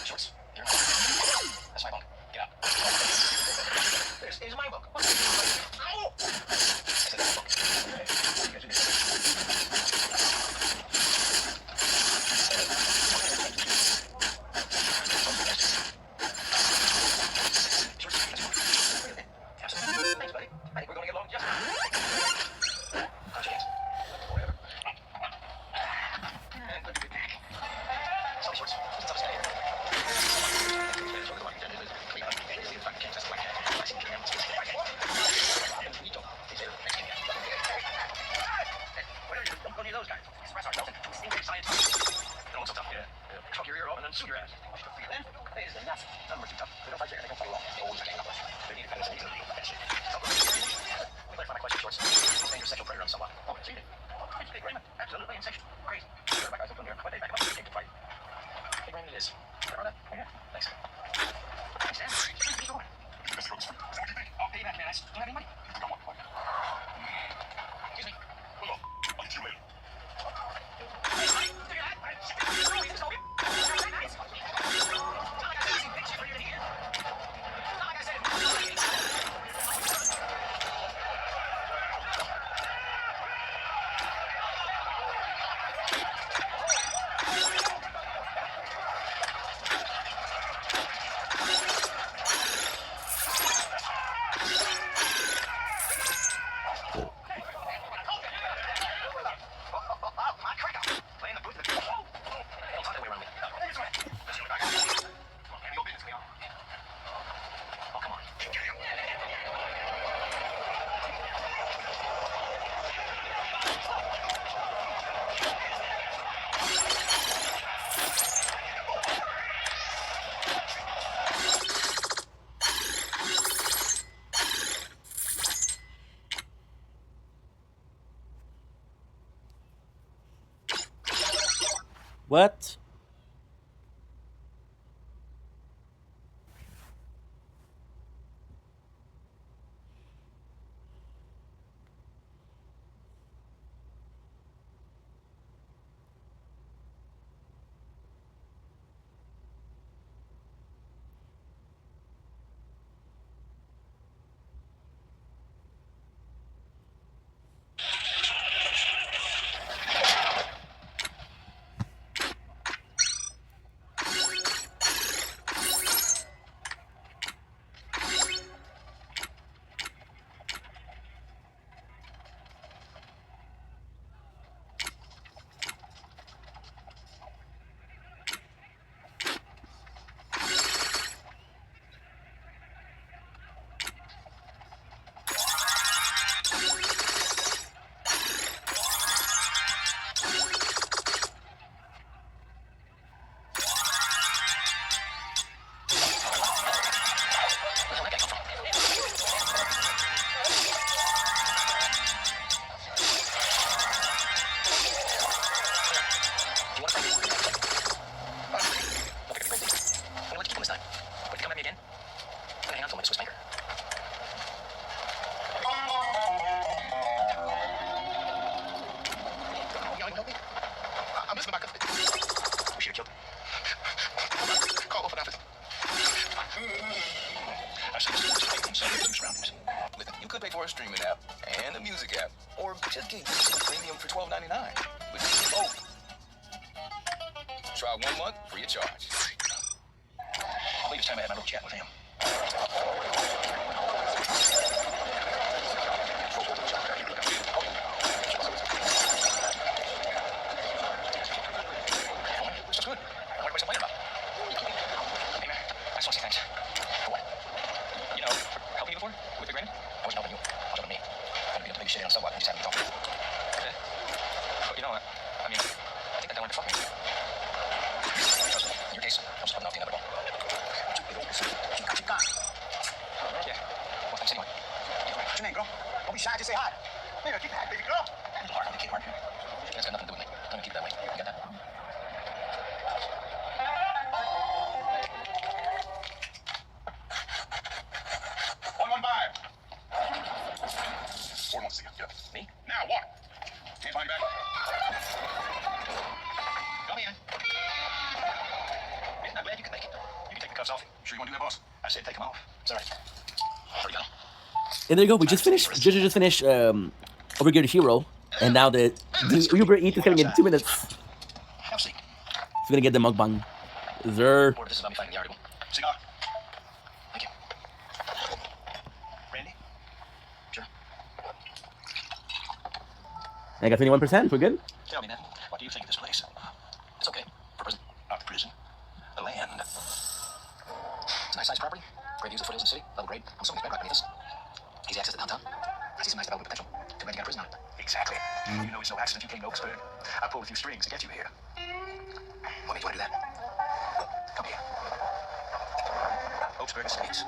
Shorts. Here. That's my bunk. Get up. This is my bunk. Ow! I said that's my bunk. You guys do this. Thanks, buddy. I think we're going to get along just fine. How's your hands? Whatever. And good to be back. Sorry, Shorts. What's up, Scotty? Don't need those guys. Express ourselves into instinctive scientific. Don't look so tough, yeah. Chuck your ear off and then shoot your ass. Then, is enough. None were too tough. They don't fight fair. They don't fight long. They always hang up. They need to easily. We clarify my question, Shorts. You're saying you're a sexual predator on someone. Oh, so you did. Hey, Raymond. Absolutely insexual. Great. Sure, my guys will put in here. But they back up. They came to fight. Hey, Raymond, it is. Remember that? Yeah. Thanks. Thanks, Dan. Where are you going? Mr. Rhodes, is that what you think? I'll pay you back, man. I just don't have any money. Come on, what? Excuse me. Hold on. I'll get you later. Hey, buddy. Look at that. Really, this is over. Very nice. It's not like I said anything bitchy for you to hear. It's not like I said it. My cracker. Playing the booth with the people. They don't talk that way around me. This way. Let's go back. Come on, man. Your business, we are. Oh, come on. What? could pay for a streaming app and a music app, or just get premium for $12.99. But you can both. Try 1 month free of charge. I believe it's time I had my little chat with him. This is good. What are you complaining about? Hey, man, I just want to say thanks. For what? You know, for helping you before with the granite. I wasn't helping you. I was helping me. I'm gonna be able to make you shit on someone and just having me talk. Okay. But you know, I mean, I think that they wanted to fuck me. Trust me, in your case, I was helping out the inevitable. Yeah. Well, thanks anyway. What's your name, girl? Don't be shy, just say hi. Nigga, keep that, baby girl. Hard, the kid, hard. That's got nothing to do with me. I'm gonna keep it that way. You got that? One by. Ford wants to see you. Get up. Me? Now, walk. Hands behind your back. Come in. I'm glad you can make it. You can take the cuffs off. Sure you want to do that, boss? I said take them off. It's all right. There you go. And there you go. We just finished. Just finished Overgear the Hero, and now the Uber Eats is coming in 2 minutes. Have a seat. He's gonna get the mukbang. Zer. Or this is about me fighting the article. Cigar. Thank you. Brandy? Sure. I got 21%. We're good. Tell me, man, what do you think of this place? It's okay. For prison. Not the prison. The land. It's a nice sized property. Great views of foothills in the city. Level grade. I'm assuming it's bedrock beneath us. Easy access to downtown. I see some nice development potential. Too bad you got a prison on it. Exactly. You know it's no accident you came to Oaksburg. I pulled a few strings to get you here. What made you want to do that? Come here. Oaksburg Estates.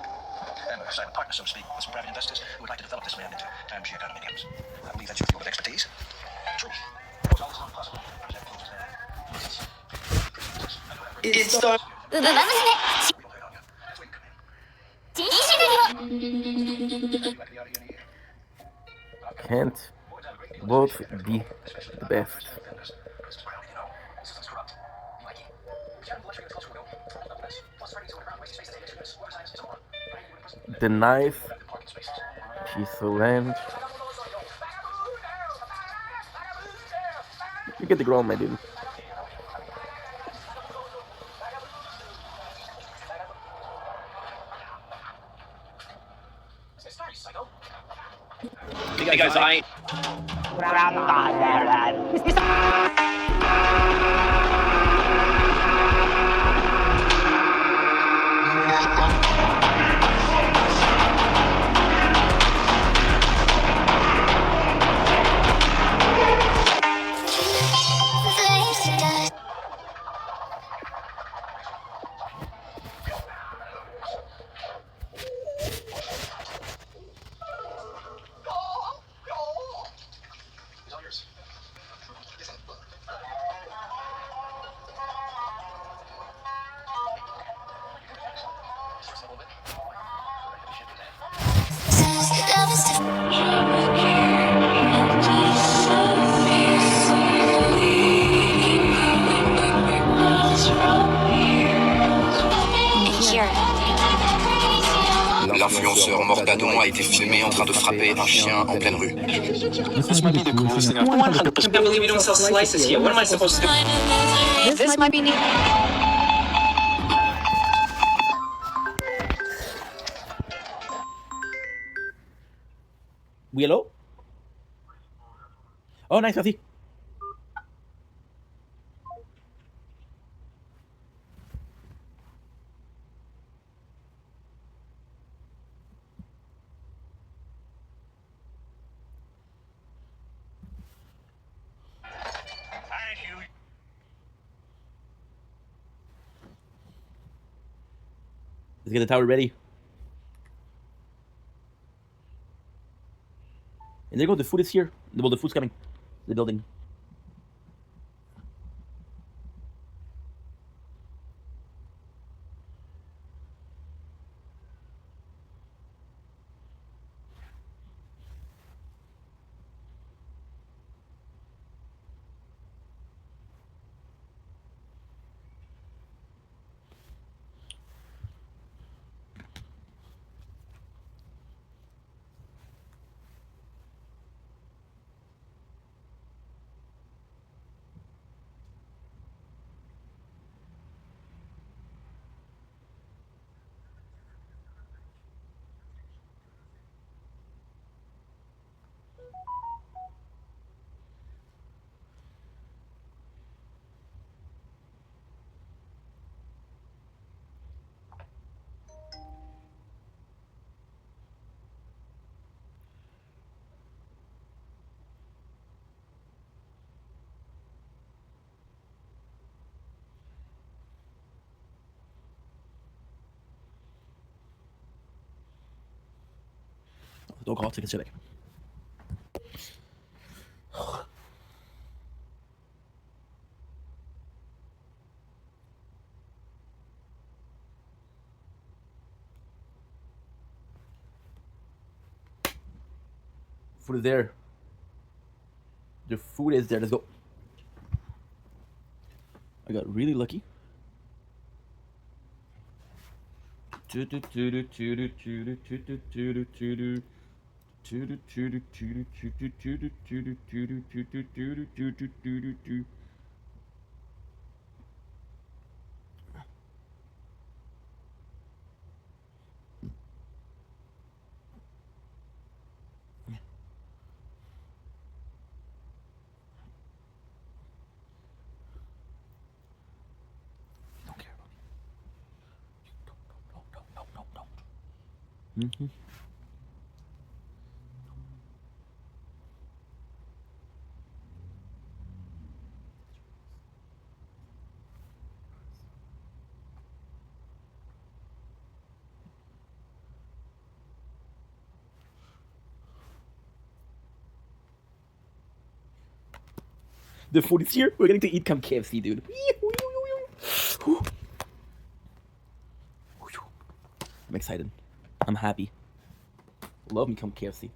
I'm a silent partner, so to speak, with some private investors who would like to develop this land into timeshare condominiums. I believe that's your field of expertise. Truth. What's all this not possible? Can't both be the best. The nice piece of land. You get the ground, my dude. Hey guys, I... L'influenceur Morgadon a été filmé en train de frapper un chien en pleine rue. This might be the coolest thing I've... 100%. I can't believe you don't sell slices here. What am I supposed to do? This might be neat. We hello? Oh, nice, Kathy. Thank you. Let's get the tower ready. And there you go, the food is here. Well, the food's coming. The building. Då går till kärlek. Food is there. The food is there. Let's go. I got really lucky. Mm-hmm. The food is here. We're going to eat some KFC, dude. I'm excited. I'm happy. Love me some KFC.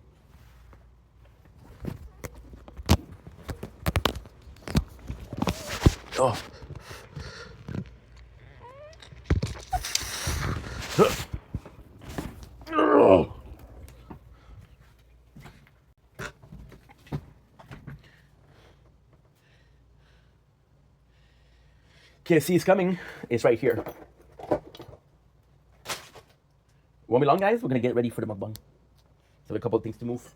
Oh. Oh. KFC is coming. It's right here. Won't be long, guys. We're gonna get ready for the mukbang. So a couple of things to move.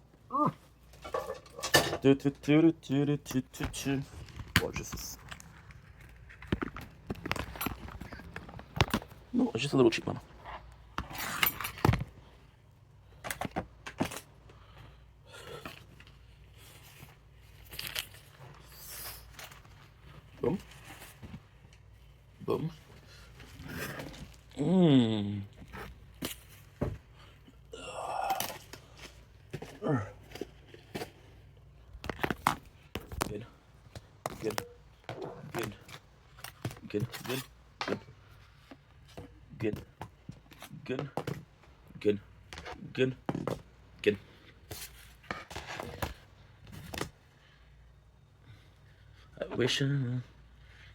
Gorgeous. No, it's just a little cheap one. Boom. Boom. Mmm. Good. Good. Good. Good. Good. Good. Good. Good. Good. Good. I wish we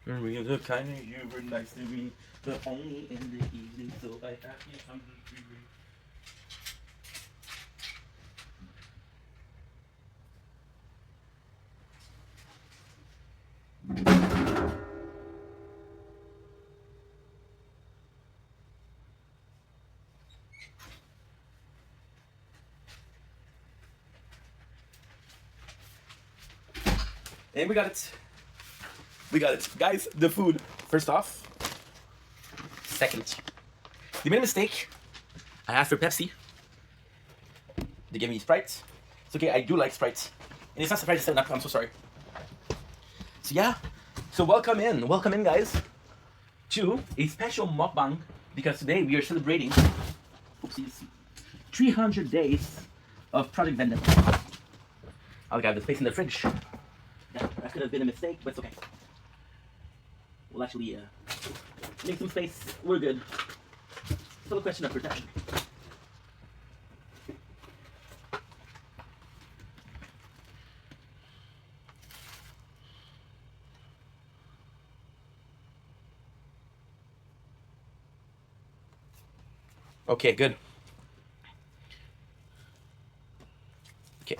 were the kind of you were nice to me, but only in the evening, so I have you under the tree. And we got it. We got it. Guys, the food. First off. Second. They made a mistake. I asked for Pepsi. They gave me Sprite. It's okay, I do like Sprite. And it's not Sprite, it's 7-Up. I'm so sorry. So yeah. So welcome in guys, to a special mukbang, because today we are celebrating, oopsies, 300 days of Project Vendetta. I'll have the space in the fridge. Yeah, that could have been a mistake, but it's okay. We'll actually make some space. We're good. Still a question of protection. Okay, good. Okay.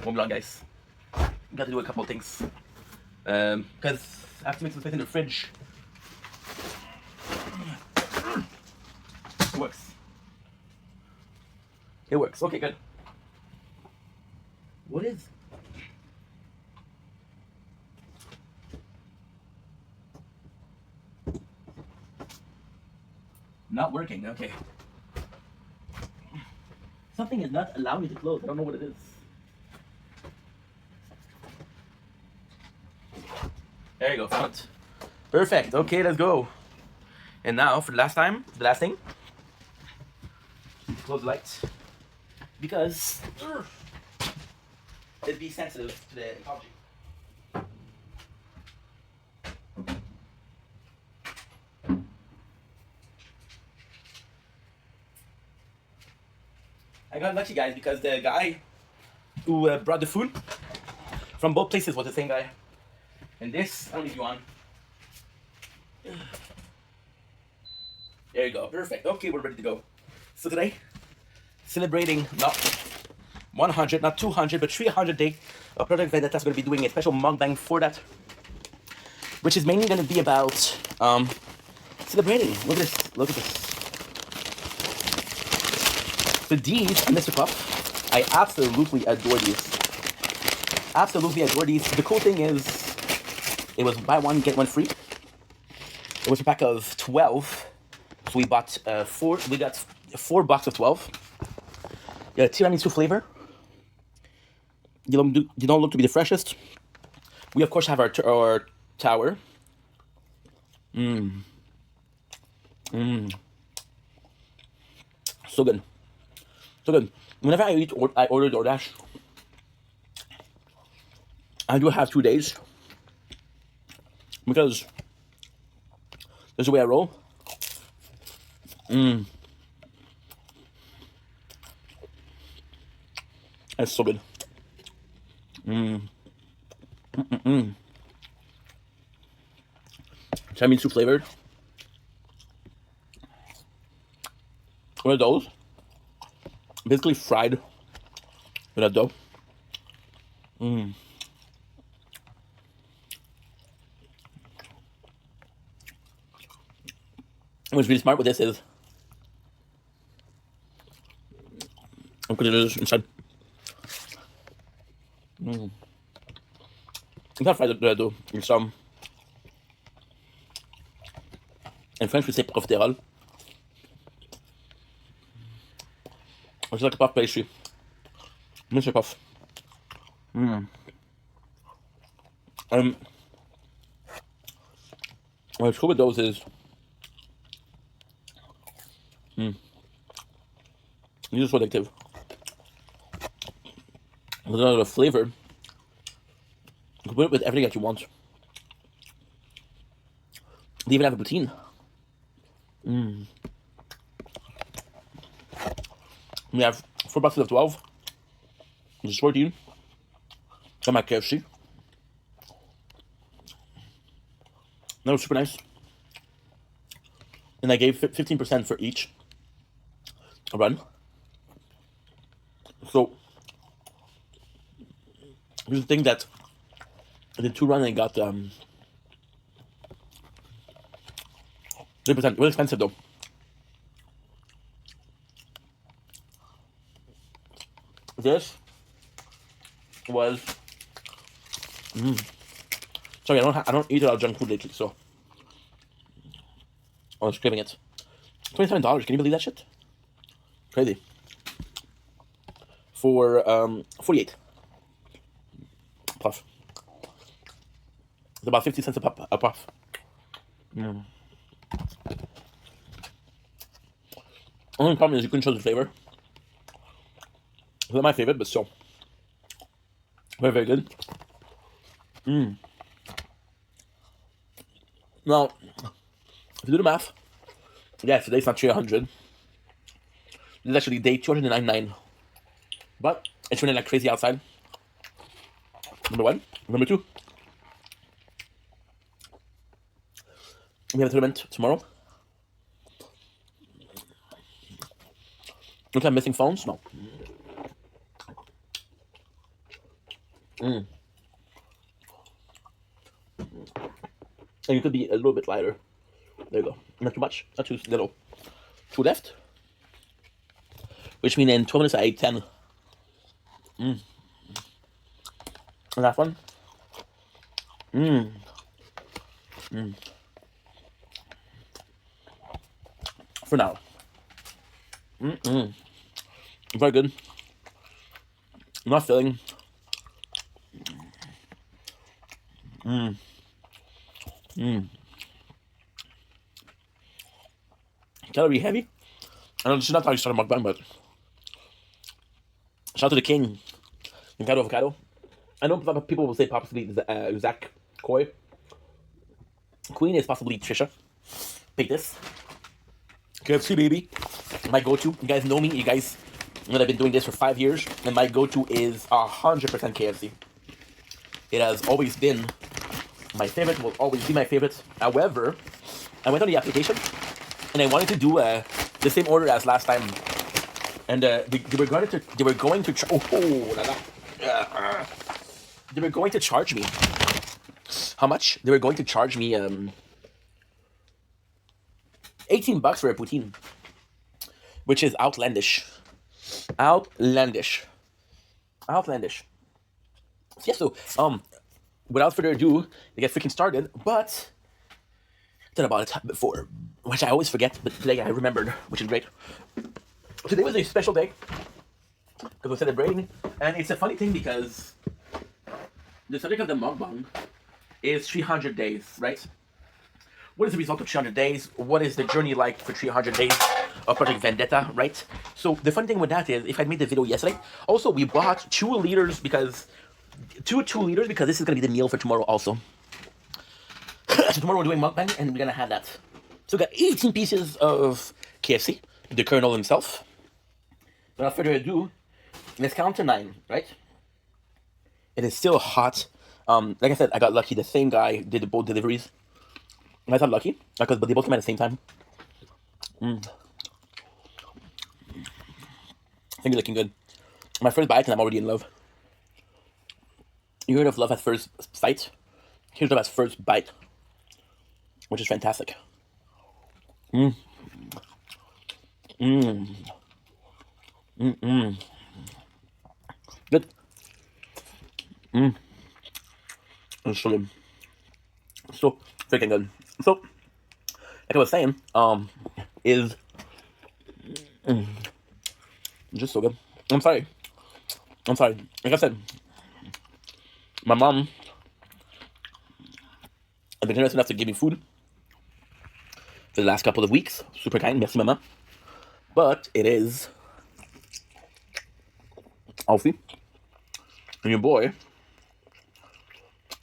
One block, guys. Got to do a couple of things. Because I have to make some space in the fridge. It works. It works. Okay, good. What is? Not working. Okay. Something is not allowing me to close. I don't know what it is. There you go, front. Perfect. Okay, let's go. And now for the last thing, close the lights because it'd be sensitive to the ecology. I got lucky, guys, because the guy who brought the food from both places was the same guy. And this, I'll leave you on. There you go, perfect. Okay, we're ready to go. So today, celebrating not 100, not 200, but 300 day of Project Vendetta. Going to be doing a special mukbang for that, which is mainly going to be about celebrating. Look at this, look at this. So these, Mr. Puff, I absolutely adore these. Absolutely adore these. The cool thing is, it was buy one, get one free. It was a pack of 12. So we bought we got 4 boxes of 12. Yeah, tiramisu flavor. You don't look to be the freshest. We of course have our tower. So good. So good. Whenever I order DoorDash, I do have 2 days. Because that's the way I roll. That's so good. Tiramisu flavored. What are those? Basically fried with a dough. What's really smart with this is, I'll put it inside. It's not fried dough. It's in French we say profiterole. It's like a puff pastry. Mr. Puff. What's cool with those is, these are so addictive. There's a lot of flavor. You can put it with everything that you want. They even have a poutine. We have 4 boxes of 12. There's 14. Some at KFC. That was super nice. And I gave 15% for each run. So here's the thing, that I did 2 runs and I got 3%. It was expensive though. This was sorry, I don't eat a lot of junk food lately, so I was craving it. $27. Can you believe that shit? Crazy. For 48 puff. It's about 50 cents a puff. Only problem is you couldn't show the flavor. It's not my favorite, but still very, very good. Now, if you do the math, yeah, today's not 300. This is actually day 299. But it's raining like crazy outside. Number 1. Number 2. We have a tournament tomorrow. Look, I'm missing phones? No. And you could be a little bit lighter. There you go. Not too much. Not too little. 2 left. Which means in 12 minutes I ate 10. And that one. For now. Very good. Not filling. calorie heavy. I know this is not how you start a mukbang, but shout out to the king, Ricardo Avocado. I know some people will say possibly Zach Coy. Queen is possibly Trisha. Pick this. KFC, baby. My go-to. You guys know me. You guys know that I've been doing this for 5 years, and my go-to is 100% KFC. It has always been my favorite. Will always be my favorite. However, I went on the application, and I wanted to do the same order as last time, and they were going to they were going to charge me. How much? They were going to charge me $18 for a poutine, which is outlandish. Outlandish. Yeah, so without further ado, to get freaking started, but I thought about it before, which I always forget, but today I remembered, which is great. Today was a special day because we're celebrating, and it's a funny thing because the subject of the mukbang is 300 days, right? What is the result of 300 days? What is the journey like for 300 days of Project Vendetta, right? So the funny thing with that is, if I made the video yesterday, also we bought 2 liters because this is gonna be the meal for tomorrow also. So tomorrow we're doing mukbang and we're gonna have that. So we got 18 pieces of KFC, the Colonel himself. Without further ado, let's count to 9, right? It is still hot. Like I said, I got lucky. The same guy did both deliveries. I got lucky because they both came at the same time. I think it's looking good. My first bite and I'm already in love. You heard of love at first sight? Here's love at first bite, which is fantastic. Good. It's so good. So freaking good. So, like I was saying, is just so good. I'm sorry. Like I said, my mom has been generous enough to give me food for the last couple of weeks. Super kind, merci mama. But it is healthy, and your boy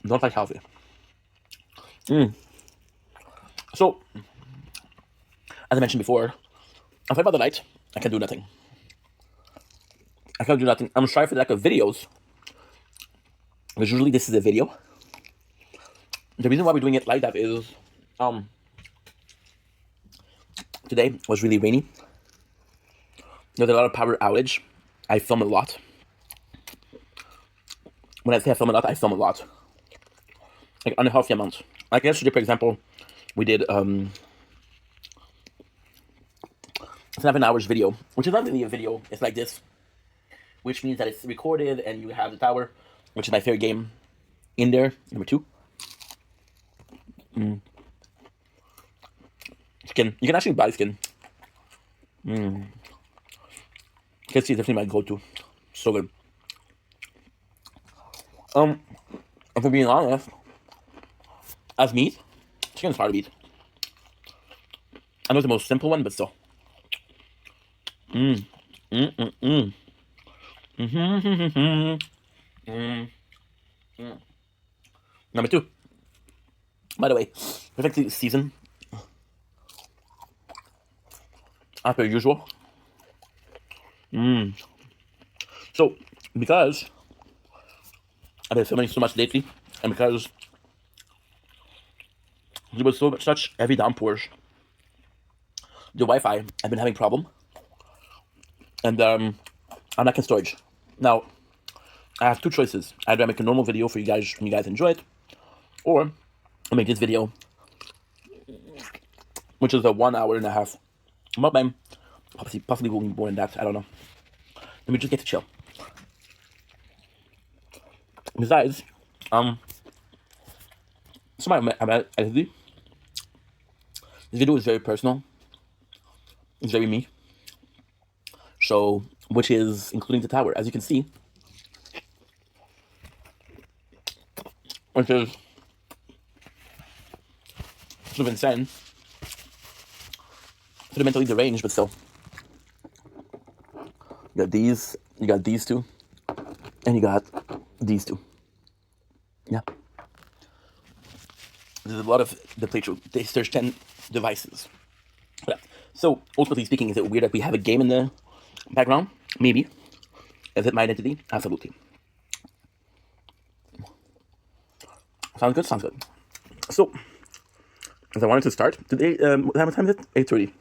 don't like healthy. So, as I mentioned before, after about the night, I can do nothing. I'm sorry for the lack of videos, because usually this is a video. The reason why we're doing it like that is, today was really rainy. There was a lot of power outage. I film a lot. When I say I film a lot, I film a lot. Like unhealthy amount. Like yesterday, for example, we did 7 hours video, which is not really a video. It's like this, which means that it's recorded and you have the tower, which is my favorite game in there. Number 2. Skin. You can actually buy skin. KFC is definitely my go-to. So good. If I'm being honest, as meat, chicken's hard to eat. I know it's the most simple one, but still. Number 2. By the way, perfectly seasoned, as per usual. So, because I've been filming so much lately, and because there was such heavy downpours, the Wi-Fi, I've been having problem, and I'm not in storage. Now, I have 2 choices. Either I make a normal video for you guys and you guys enjoy it, or I make this video, which is a 1 hour and a half mukbang. Possibly will be more than that. I don't know. Let me just get to chill. Besides, so my identity. This video is very personal. It's very me. So, which is including the tower, as you can see, which is sort of insane. pretty mentally deranged, but still. You got these two, and you got these two. Yeah. There's a lot of the playthrough. There's 10 devices. Yeah. So, ultimately speaking, is it weird that we have a game in the background? Maybe. Is it my identity? Absolutely. Sounds good? Sounds good. So, as I wanted to start, today, what time is it? 8:30.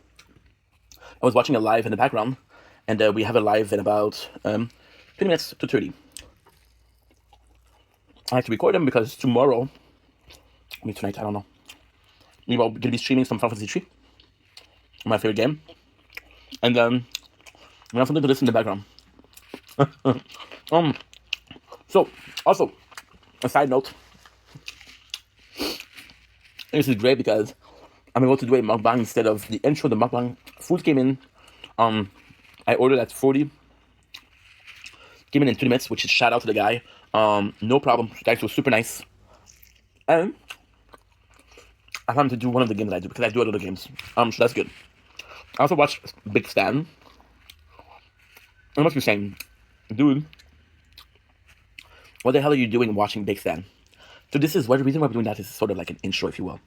I was watching a live in the background, and we have a live in about 20 minutes to 30. I have to record them because tomorrow, maybe tonight, I don't know. Maybe I'm going to be streaming some Final Fantasy 3, my favorite game. And we have something to listen in the background. So, also, a side note. This is great because I'm able to do a mukbang instead of the intro. The mukbang food came in. I ordered at 40. Came in 20 minutes, which is shout out to the guy. No problem. The guy was super nice. And I wanted to do one of the games that I do because I do other games. So that's good. I also watched Big Stan. I must be saying, dude, what the hell are you doing watching Big Stan? So this is what the reason why we're doing that is sort of like an intro, if you will.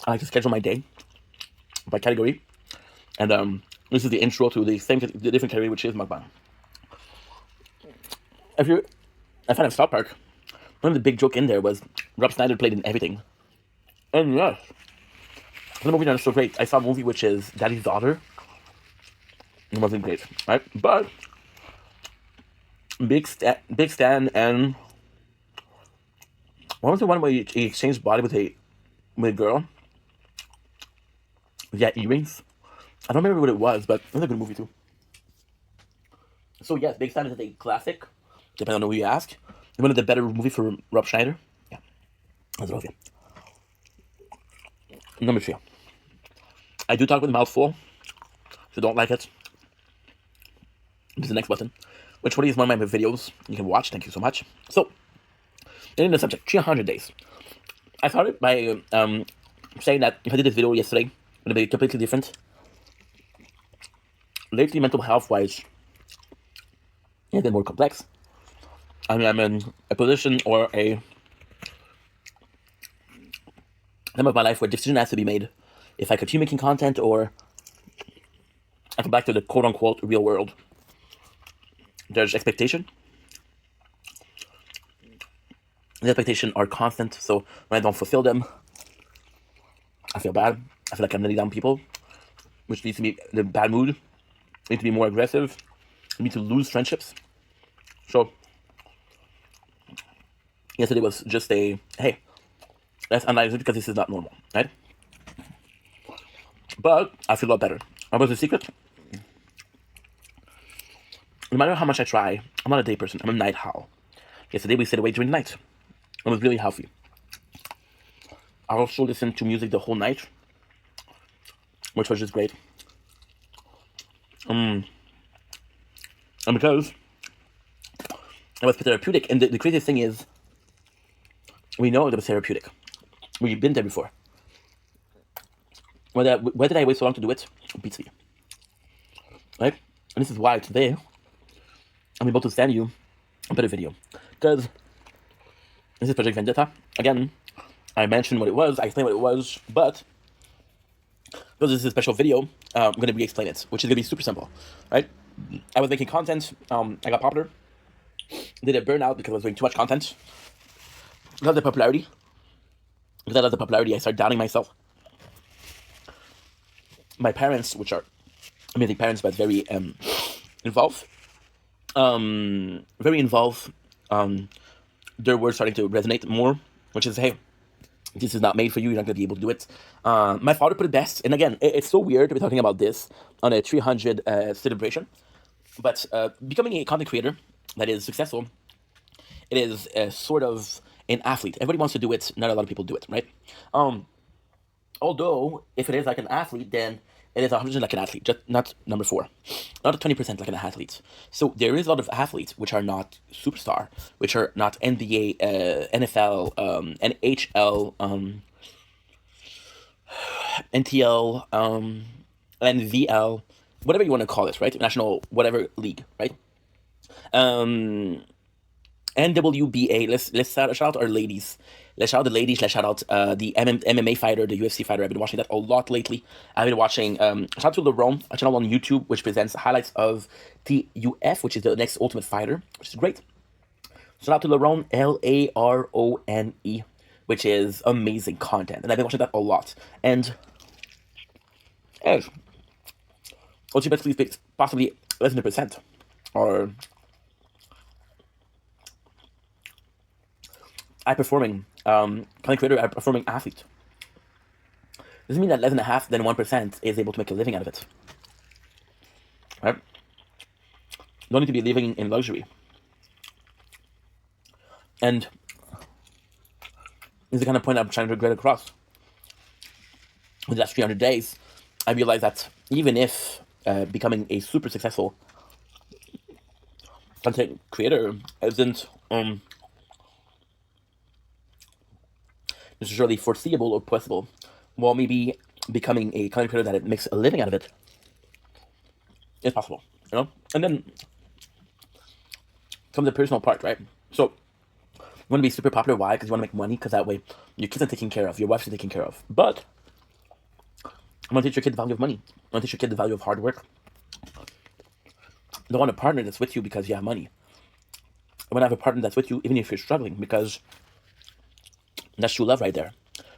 I like to schedule my day by category, and this is the intro to the different category, which is mukbang. If you're a fan of South Park, one of the big joke in there was Rob Schneider played in everything. And yes, the movie not so great. I saw a movie which is Daddy's Daughter. It wasn't great, right? But Big Stan and what was the one where he exchanged body with a girl? Yeah, earrings. I don't remember what it was, but it was a good movie too. So yes, Big Stan is a classic, depending on who you ask. One of the better movies for Rob Schneider. Yeah, that's what I feel. Number 3. I do talk with a mouthful. If you don't like it, this is the next button. Which one is one of my videos you can watch. Thank you so much. So, in the subject, 300 days. I started by saying that if I did this video yesterday, it would be completely different. Lately, mental health-wise, it's been more complex. I mean, I'm in a position or a time of my life where decision has to be made if I continue making content or I come back to the quote-unquote real world. There's expectation. The expectations are constant, so when I don't fulfill them, I feel bad. I feel like I'm letting down people, which leads to me in a bad mood. I need to be more aggressive. I need to lose friendships. So, yesterday was just a, hey, let's analyze it because this is not normal, right? But I feel a lot better. What was the secret? No matter how much I try, I'm not a day person. I'm a night owl. Yesterday we stayed awake during the night. It was really healthy. I also listened to music the whole night, which was just great. And because it was therapeutic, and the craziest thing is, we know it was therapeutic. We've been there before. Why did I wait so long to do it? Beats me. Right? And this is why today I'm able to send you a better video. Because this is Project Vendetta. Again, I mentioned what it was, I explained what it was, but because this is a special video, I'm going to re-explain it, which is going to be super simple, right? I was making content, I got popular, did a burnout because I was doing too much content. Because of the popularity, I started doubting myself. My parents, which are amazing parents, but very involved, their words starting to resonate more, which is, hey, this is not made for you, you're not going to be able to do it. My father put it best, and again, it's so weird to be talking about this on a 300 celebration, but becoming a content creator that is successful, it is sort of an athlete. Everybody wants to do it, not a lot of people do it, right? Although, if it is like an athlete, then it is 100% like an athlete, just not number 4. Not 20% like an athlete. So there is a lot of athletes which are not superstar, which are not NBA, NFL, NHL, NTL, and VL, whatever you want to call it, right? National whatever league, right? NWBA. Let's shout out our ladies. Let's shout out the ladies. Let's shout out the MMA fighter, the UFC fighter. I've been watching that a lot lately. I've been watching. Shout out to LeRome, a channel on YouTube which presents highlights of TUF, which is the next Ultimate Fighter, which is great. Shout out to LaRone, LARONE, which is amazing content, and I've been watching that a lot. And hey, ultimately possibly less than a percent, or high-performing content creator, high-performing athlete. Doesn't mean that less than a half than 1% is able to make a living out of it. Right? Don't need to be living in luxury. And this is the kind of point I'm trying to get across. With the last 300 days, I realized that even if becoming a super successful content creator isn't necessarily foreseeable or possible, well, maybe becoming a content creator that makes a living out of it is possible, you know? And then comes the personal part, right? So you want to be super popular. Why? Because you want to make money. Because that way your kids are taken care of, your wife's taken care of. But you want to teach your kid the value of money. You want to teach your kid the value of hard work. You don't want a partner that's with you because you have money. You want to have a partner that's with you even if you're struggling, because that's true love right there.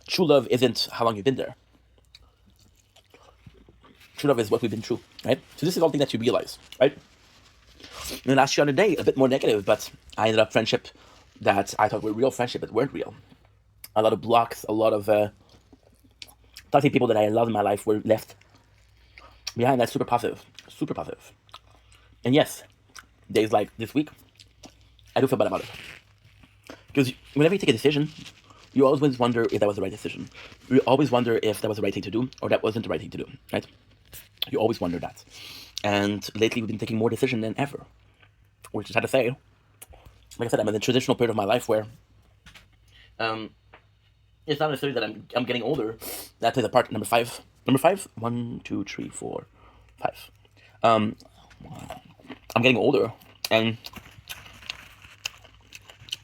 True love isn't how long you've been there. True love is what we've been through, right? So this is all thing that you realize, right? In the last 300 days, a bit more negative, but I ended up friendship that I thought were real friendship, but weren't real. A lot of blocks, a lot of toxic people that I loved in my life were left behind. That's super positive, super positive. And yes, days like this week, I do feel bad about it. Because whenever you take a decision, you always wonder if that was the right decision. You always wonder if that was the right thing to do, or that wasn't the right thing to do, right? You always wonder that. And lately, we've been taking more decisions than ever. Which is sad to say. Like I said, I'm in the traditional period of my life where it's not necessarily that I'm getting older. That plays a part. Number five. 1, 2, 3, 4, 5. I'm getting older, and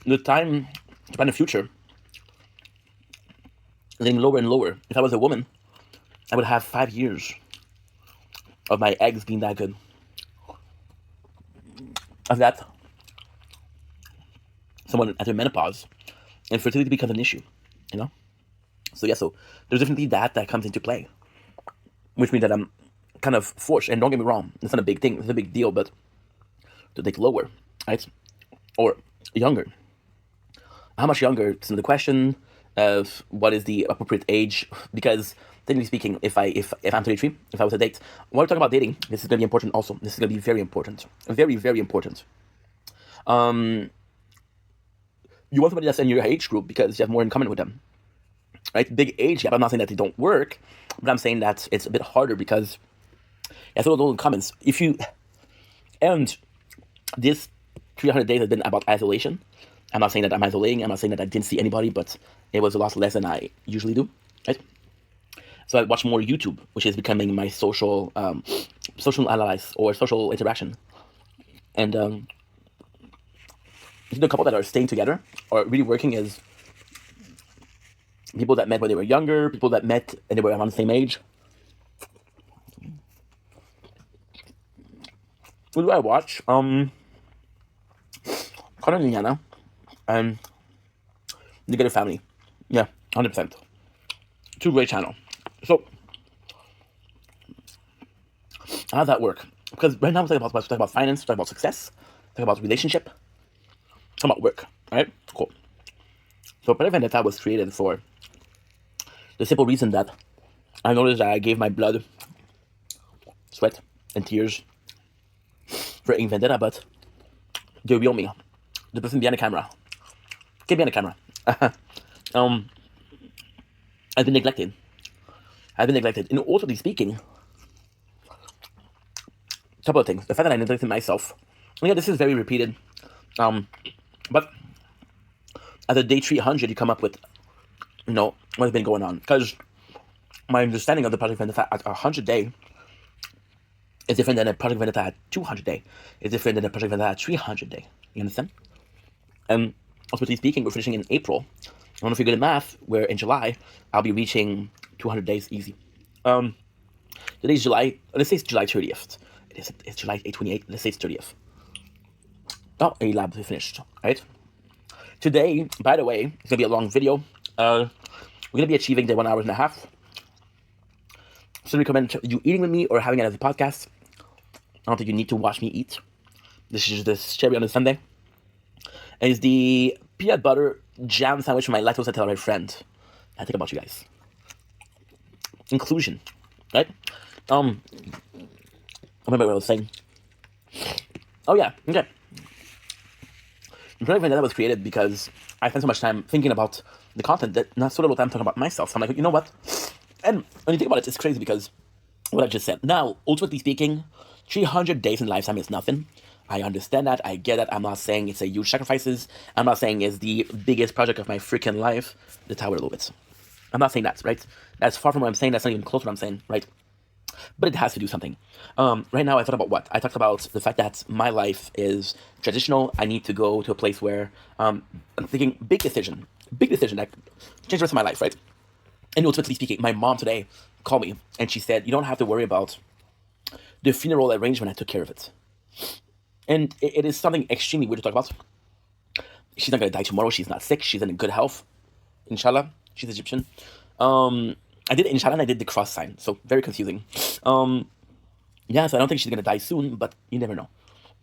the time to plan the future is getting lower and lower. If I was a woman, I would have 5 years of my eggs being that good. Of that, someone at their menopause, and fertility becomes an issue, you know? So yeah, so there's definitely that comes into play, which means that I'm kind of forced, and don't get me wrong, it's not a big thing, it's a big deal, but to take lower, right? Or younger. How much younger? It's another question of what is the appropriate age, because technically speaking, if I'm 33, if I was a date, when we're talking about dating, this is going to be important also. This is going to be very important. Very, very important. You want somebody that's in your age group because you have more in common with them. Right? Big age gap. I'm not saying that they don't work, but I'm saying that it's a bit harder because, yeah, so those comments. And this 300 days has been about isolation. I'm not saying that I'm isolating. I'm not saying that I didn't see anybody, but it was a lot less than I usually do, right? So I watch more YouTube, which is becoming my social analyze or social interaction. And the couple that are staying together or really working is people that met when they were younger, people that met and they were around the same age. Who do I watch? Connor and Liana and the Getter Family. Yeah, 100%. Two great channel. So how does that work? Because right now we're talking about finance, talking about success, talking about relationship, talking about work. Alright? Cool. So Project Vendetta was created for the simple reason that I noticed that I gave my blood, sweat, and tears for a vendetta, but the real me, the person behind the camera, get behind the camera, I've been neglected. And also speaking, a couple of things. The fact that I neglected myself. Yeah, this is very repeated. But at the day 300, you come up with, what's been going on. Because my understanding of the Project Vendetta at 100 day It's different than a project vendetta 200 day. It's different than a project vendetta 300 day. You understand? Ultimately speaking, we're finishing in April. I don't know if you're good at math. Where in July, I'll be reaching 200 days easy. Today's July. Let's say it's July 30th. It's July 28th. Let's say it's 30th. Oh, a lab finished. Right. Today, by the way, it's gonna be a long video. We're gonna be achieving the 1 hour and a half. So I recommend you eating with me or having it as a podcast. I don't think you need to watch me eat. This is just the cherry on the Sunday. And it's the peanut butter jam sandwich from my lactose intolerant friend. I think about you guys. Inclusion, right? I remember what I was saying. Oh yeah, okay. The project vendetta was created because I spent so much time thinking about the content that not so little time talking about myself. So I'm like, you know what? And when you think about it, it's crazy because what I just said. Now, ultimately speaking, 300 days in lifetime is nothing. I understand that. I get that. I'm not saying it's a huge sacrifices. I'm not saying it's the biggest project of my freaking life. The tower a little bit. I'm not saying that, right? That's far from what I'm saying. That's not even close to what I'm saying, right? But it has to do something. Right now, I thought about what? I talked about the fact that my life is traditional. I need to go to a place where I'm thinking big decision that changed the rest of my life, right? And ultimately speaking, my mom today called me and she said, you don't have to worry about the funeral arrangement. I took care of it. And it is something extremely weird to talk about. She's not going to die tomorrow. She's not sick. She's in good health. Inshallah. She's Egyptian. I did inshallah and I did the cross sign. So very confusing. Yeah, so I don't think she's going to die soon, but you never know.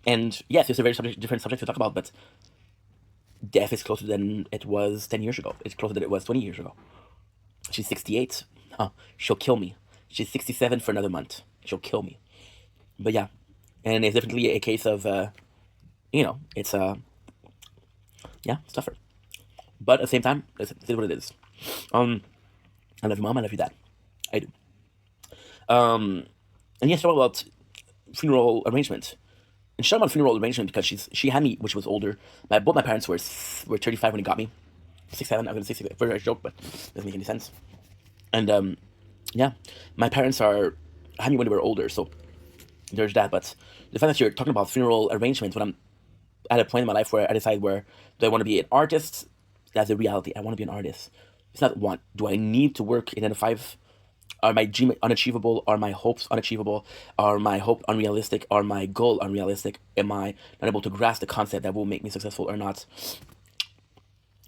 And yes, it's a very different subject to talk about, but death is closer than it was 10 years ago. It's closer than it was 20 years ago. She's 68. She'll kill me. She's 67 for another month. She'll kill me. But yeah. And it's definitely a case of, it's, yeah, it's tougher. But at the same time, it's what it is. I love you, mom. I love you, dad. I do. And yes, talk about funeral arrangement. And she talked about funeral arrangement because she had me, which was older. Both my parents were 35 when he got me. 67, I'm going to say 67, very nice joke, but doesn't make any sense. And, yeah, my parents had me when they were older, so there's that. But the fact that you're talking about funeral arrangements when I'm at a point in my life where I decide where do I want to be an artist, that's a reality. I want to be an artist. It's not what. Do I need to work in 9 to 5? Are my dreams unachievable? Are my hopes unachievable? Are my hope unrealistic? Are my goal unrealistic? Am I not able to grasp the concept that will make me successful or not?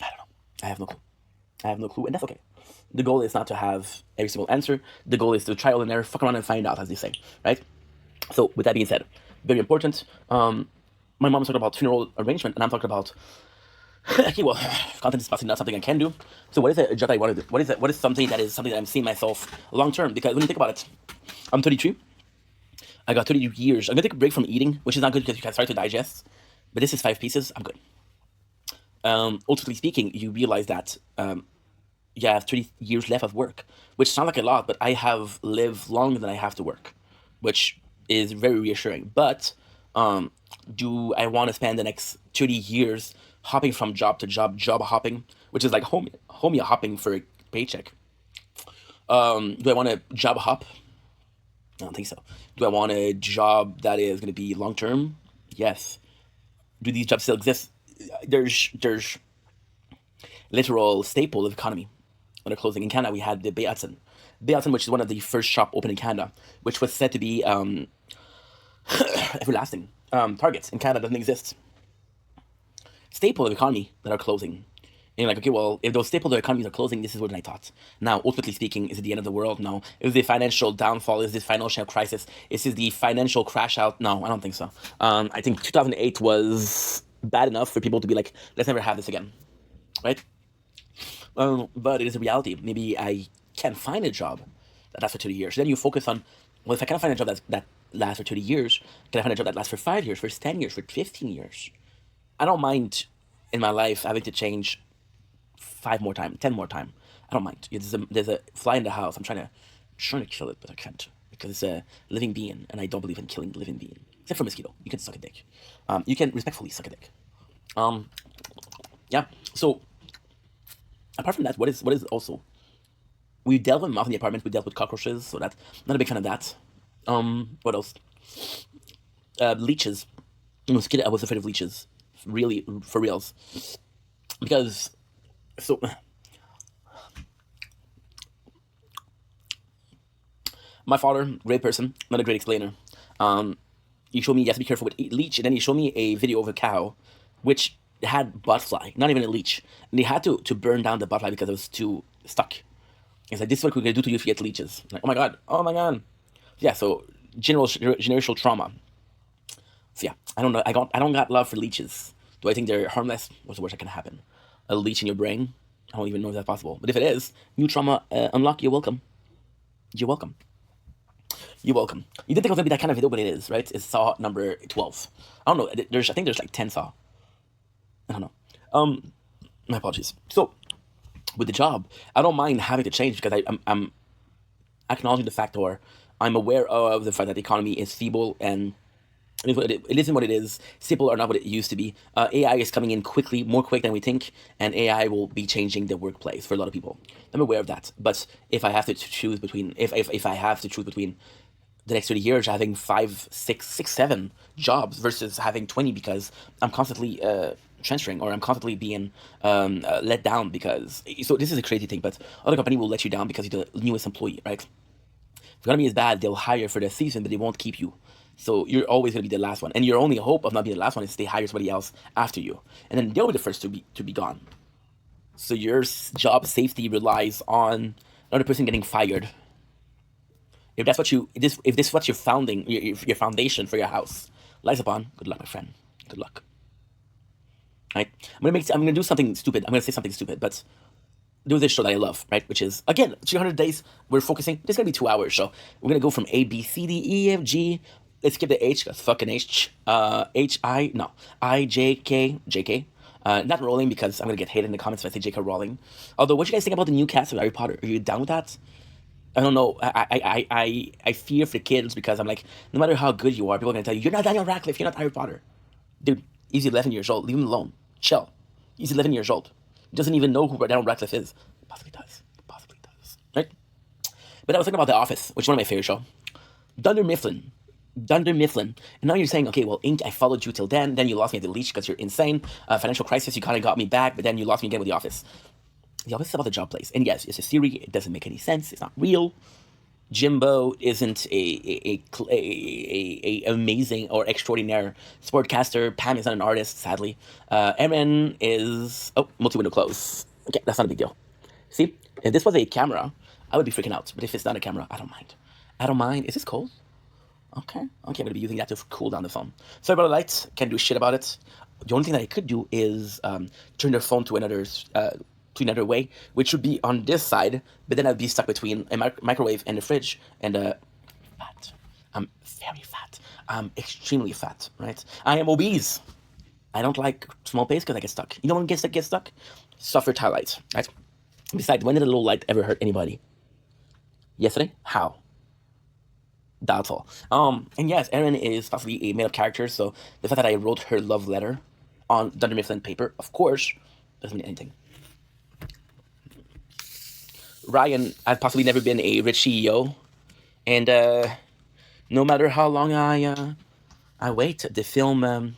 I don't know. I have no clue. And that's okay. The goal is not to have every single answer. The goal is to trial and error, fuck around and find out, as they say, right? So with that being said, very important. My mom's talking about funeral arrangement, and I'm talking about okay, well, content is possibly not something I can do. So what is a job I want to do? What is something that I'm seeing myself long term? Because when you think about it, I'm 33. I got 30 years. I'm gonna take a break from eating, which is not good because you can start to digest. But this is 5 pieces. I'm good. Ultimately speaking, you realize that you have 30 years left of work, which sounds like a lot, but I have lived longer than I have to work, which is very reassuring. But do I want to spend the next 30 years hopping from job to job hopping, which is like homie hopping for a paycheck? Do I want a job hop? I don't think so. Do I want a job that is going to be long term? Yes. Do these jobs still exist? There's literal staple of economy. When they're closing in Canada, we had the Bay Hudson, which is one of the first shop open in Canada, which was said to be everlasting. Targets in Canada doesn't exist. Staple of economy that are closing. And you're like, okay, well, if those staple of economies are closing, this is what I thought. Now, ultimately speaking, is it the end of the world? No. Is the financial downfall? Is this financial crisis? Is this the financial crash out? No, I don't think so. I think 2008 was bad enough for people to be like, let's never have this again, right? But it is a reality. Maybe I can't find a job that lasts for 30 years. Then you focus on, well, if I can't find a job that lasts for 30 years, can I find a job that lasts for 5 years, for 10 years, for 15 years? I don't mind in my life having to change 5 more times, 10 more times. I don't mind. There's a fly in the house. I'm trying to kill it, but I can't because it's a living being, and I don't believe in killing the living being. Except for mosquito, you can suck a dick. You can respectfully suck a dick. Yeah. So apart from that, what is also, we dealt with moth in the apartment. We dealt with cockroaches, so that I'm not a big fan of that. What else? Leeches. I was afraid of leeches, really, for reals, because so. My father, great person, not a great explainer. He showed me you have to be careful with leech, and then he showed me a video of a cow, which had butterfly, not even a leech, and they had to burn down the butterfly because it was too stuck. It's like, this is what we're gonna do to you if you get leeches. Like, oh my god, yeah. So generational trauma. So yeah, I don't know. I don't got love for leeches. Do I think they're harmless? What's the worst that can happen? A leech in your brain? I don't even know if that's possible. But if it is, new trauma unlock. You're welcome. You're welcome. You're welcome. You didn't think it was gonna be that kind of video, but it is, right? It's Saw number 12. I don't know. I think there's like 10 Saw. I don't know. My apologies. So, with the job, I don't mind having to change because I'm acknowledging the fact, or I'm aware of the fact that the economy is feeble and it isn't what it is. Simple are not what it used to be. AI is coming in quickly, more quick than we think, and AI will be changing the workplace for a lot of people. I'm aware of that. But if I have to choose between, if I have to choose between the next 30 years having 5, 6, 7 jobs versus having 20 because I'm constantly transferring or I'm constantly being let down because, so this is a crazy thing, but other company will let you down because you're the newest employee, right? If the economy is bad, they'll hire for the season, but they won't keep you. So you're always going to be the last one. And your only hope of not being the last one is they hire somebody else after you. And then they'll be the first to be gone. So your job safety relies on another person getting fired. If that's what if this is what your foundation for your house lies upon, good luck, my friend. Good luck. Right? I'm gonna do something stupid. I'm gonna say something stupid, but do this show that I love, right? Which is, again, 300 days. We're focusing. This is gonna be 2 hours, so we're gonna go from A, B, C, D, E, F, G. Let's skip the H, because fucking H. I, J, K, J, K. Not Rowling, because I'm gonna get hated in the comments if I say J.K. Rowling. Although, what you guys think about the new cast of Harry Potter? Are you down with that? I don't know. I fear for the kids because I'm like, no matter how good you are, people are gonna tell you, you're not Daniel Radcliffe, you're not Harry Potter. Dude, he's 11 years old. Leave him alone. Chill. He's 11 years old. He doesn't even know who Daniel Radcliffe is. Possibly does. Possibly does. Right? But I was thinking about The Office, which is one of my favorite shows. Dunder Mifflin. And now you're saying, okay, well, Ink, I followed you till then you lost me at the leash because you're insane. Financial crisis, you kind of got me back, but then you lost me again with The Office. The Office is about the job place. And yes, it's a theory. It doesn't make any sense. It's not real. Jimbo isn't a amazing or extraordinary sportcaster. Pam is not an artist, sadly. Erin is multi-window close. Okay, that's not a big deal. See, if this was a camera, I would be freaking out. But if it's not a camera, I don't mind. I don't mind. Is this cold? Okay, I'm gonna be using that to cool down the phone. Sorry about the lights. Can't do shit about it. The only thing that I could do is turn the phone to another way, which would be on this side, but then I'd be stuck between a microwave and the fridge, and fat. I'm very fat. I'm extremely fat, right? I am obese. I don't like small pace because I get stuck. You know when get stuck? Suffered highlights, right? Besides, when did a little light ever hurt anybody? Yesterday? How? Doubtful. And yes, Erin is possibly a made-up character, so the fact that I wrote her love letter on Dunder Mifflin paper, of course, doesn't mean anything. Ryan has possibly never been a rich CEO, and no matter how long I wait, the film,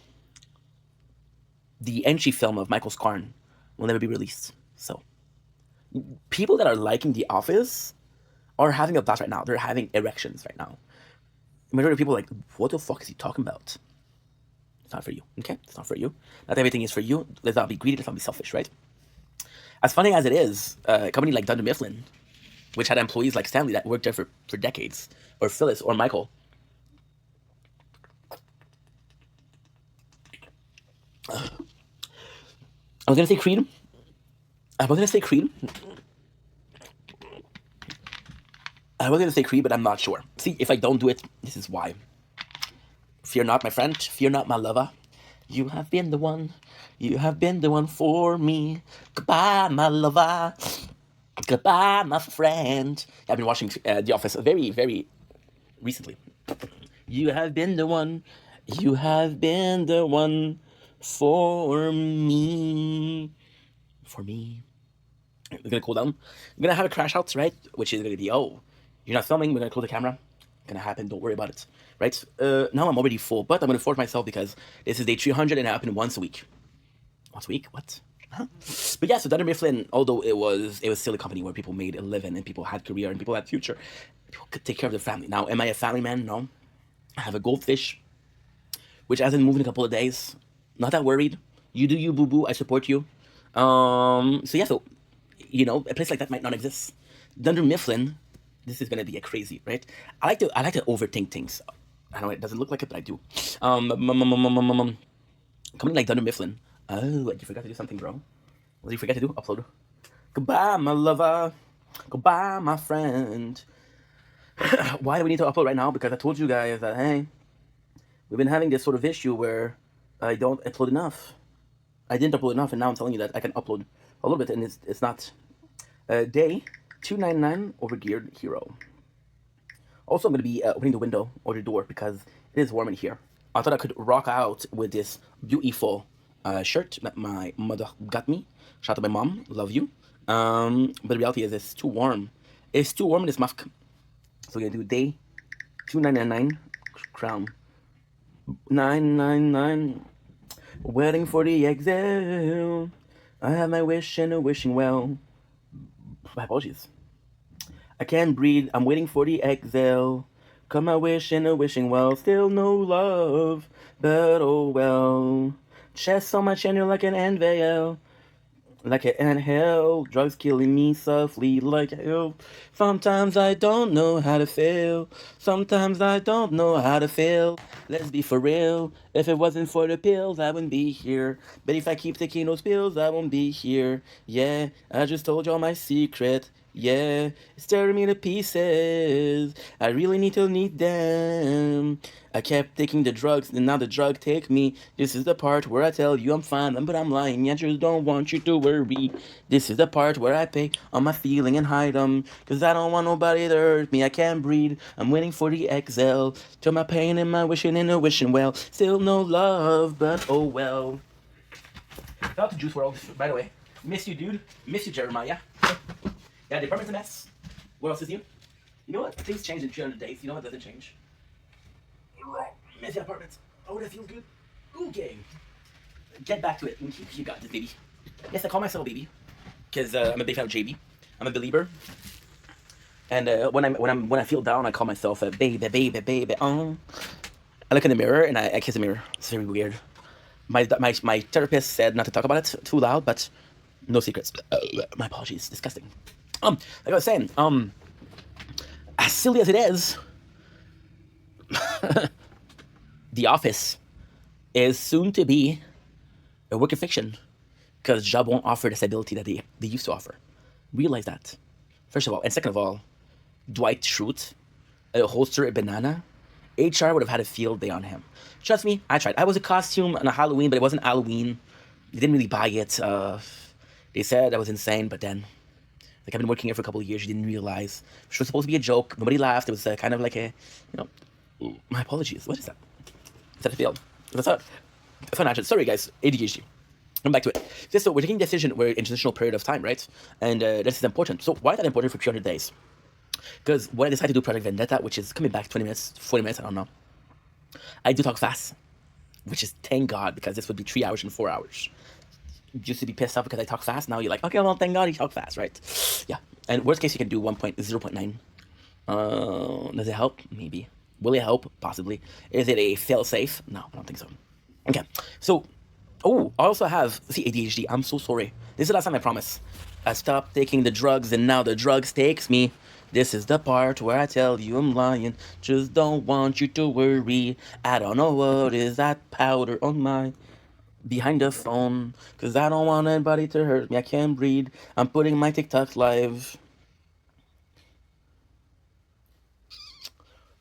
the entry film of Michael Scarn will never be released. So, people that are liking The Office are having a blast right now. They're having erections right now. The majority of people are like, what the fuck is he talking about? It's not for you, okay? It's not for you. Not everything is for you. Let's not be greedy. Let's not be selfish, right? As funny as it is, a company like Dunder Mifflin, which had employees like Stanley that worked there for decades, or Phyllis, or Michael. I was gonna say Creed. I was gonna say Creed, but I'm not sure. See, if I don't do it, this is why. Fear not, my friend. Fear not, my lover. You have been the one. You have been the one for me. Goodbye, my lover. Goodbye, my friend. I've been watching The Office very, very recently. You have been the one. You have been the one for me. For me. We're gonna cool down. We're gonna have a crash out, right? Which is gonna be, you're not filming. We're gonna close the camera. gonna happen. Don't worry about it, right? Now I'm already full, but I'm gonna force myself because this is day 300 and it happened once a week. Once a week? What? Huh? But yeah, so Dunder Mifflin, although it was still a company where people made a living and people had career and people had future, people could take care of their family. Now, am I a family man? No. I have a goldfish, which hasn't moved in a couple of days. Not that worried. You do you, boo boo. I support you. So yeah, so a place like that might not exist. Dunder Mifflin, this is gonna be a crazy, right? I like to overthink things. I know it doesn't look like it, but I do. Coming like Dunder Mifflin. Oh, you forgot to do something, bro. What did you forget to do? Upload. Goodbye, my lover. Goodbye, my friend. Why do we need to upload right now? Because I told you guys that, hey, we've been having this sort of issue where I don't upload enough. I didn't upload enough, and now I'm telling you that I can upload a little bit, and it's not. Day 299 over Geared Hero. Also, I'm going to be opening the window or the door because it is warm in here. I thought I could rock out with this beautiful shirt that my mother got me. Shout out to my mom, love you. But the reality is it's too warm. It's too warm in this mask. So we're gonna do day 299 crown. 999. Waiting for the exhale. I have my wish and a wishing well. My apologies. I can't breathe. I'm waiting for the exhale. Come my wish and a wishing well. Still no love, but oh well. Chest on my chin, you're like an anvil. Like an anthill, drugs killing me softly like hell. Sometimes I don't know how to feel. Sometimes I don't know how to feel. Let's be for real. If it wasn't for the pills, I wouldn't be here. But if I keep taking those pills, I won't be here. Yeah, I just told y'all my secret. Yeah, it's tearing me to pieces. I really need them. I kept taking the drugs, and now the drug take me. This is the part where I tell you I'm fine, but I'm lying. I just don't want you to worry. This is the part where I pay all my feeling and hide them. Cause I don't want nobody to hurt me. I can't breathe. I'm waiting for the exhale. To my pain and my wishing and a wishing well. Still no love, but oh well. Shout out to Juice WRLD, by the way. Miss you, dude. Miss you, Jeremiah. Yeah, the apartment's a mess. What else is new? You know what? Things change in 300 days. You know what doesn't change? Messy apartments. Oh, that feels good. Okay. Get back to it. You got this, baby. Yes, I call myself a baby because I'm a big fan of JB. I'm a believer. And when I feel down, I call myself a baby, baby, baby. I look in the mirror and I kiss the mirror. It's very weird. My therapist said not to talk about it too loud, but no secrets. My apologies. Disgusting. Like I was saying, as silly as it is, The Office is soon to be a work of fiction because job won't offer the stability that they used to offer. Realize that, first of all. And second of all, Dwight Schrute, a holster, a banana, HR would have had a field day on him. Trust me, I tried. I was a costume on a Halloween, but it wasn't Halloween. They didn't really buy it. They said I was insane, but then, like, I've been working here for a couple of years. You didn't realize. It was supposed to be a joke. Nobody laughed. It was kind of like a, my apologies. What is that? Is that a field? That's not financial. Sorry, guys. ADHD. I'm back to it. So we're taking a decision. We're in a transitional period of time, right? And this is important. So why is that important for 300 days? Because when I decided to do Project Vendetta, which is coming back 20 minutes, 40 minutes, I don't know. I do talk fast, which is thank God, because this would be 3 hours and 4 hours. Used to be pissed off because I talk fast. Now you're like, okay, well, thank God you talk fast, right? Yeah. And worst case, you can do 0.9. Does it help? Maybe. Will it help? Possibly. Is it a fail-safe? No, I don't think so. Okay. So, I also have, ADHD. I'm so sorry. This is the last time I promise. I stopped taking the drugs and now the drugs takes me. This is the part where I tell you I'm lying. Just don't want you to worry. I don't know what is that powder on my behind the phone. Cause I don't want anybody to hurt me. I can't breathe. I'm putting my TikToks live.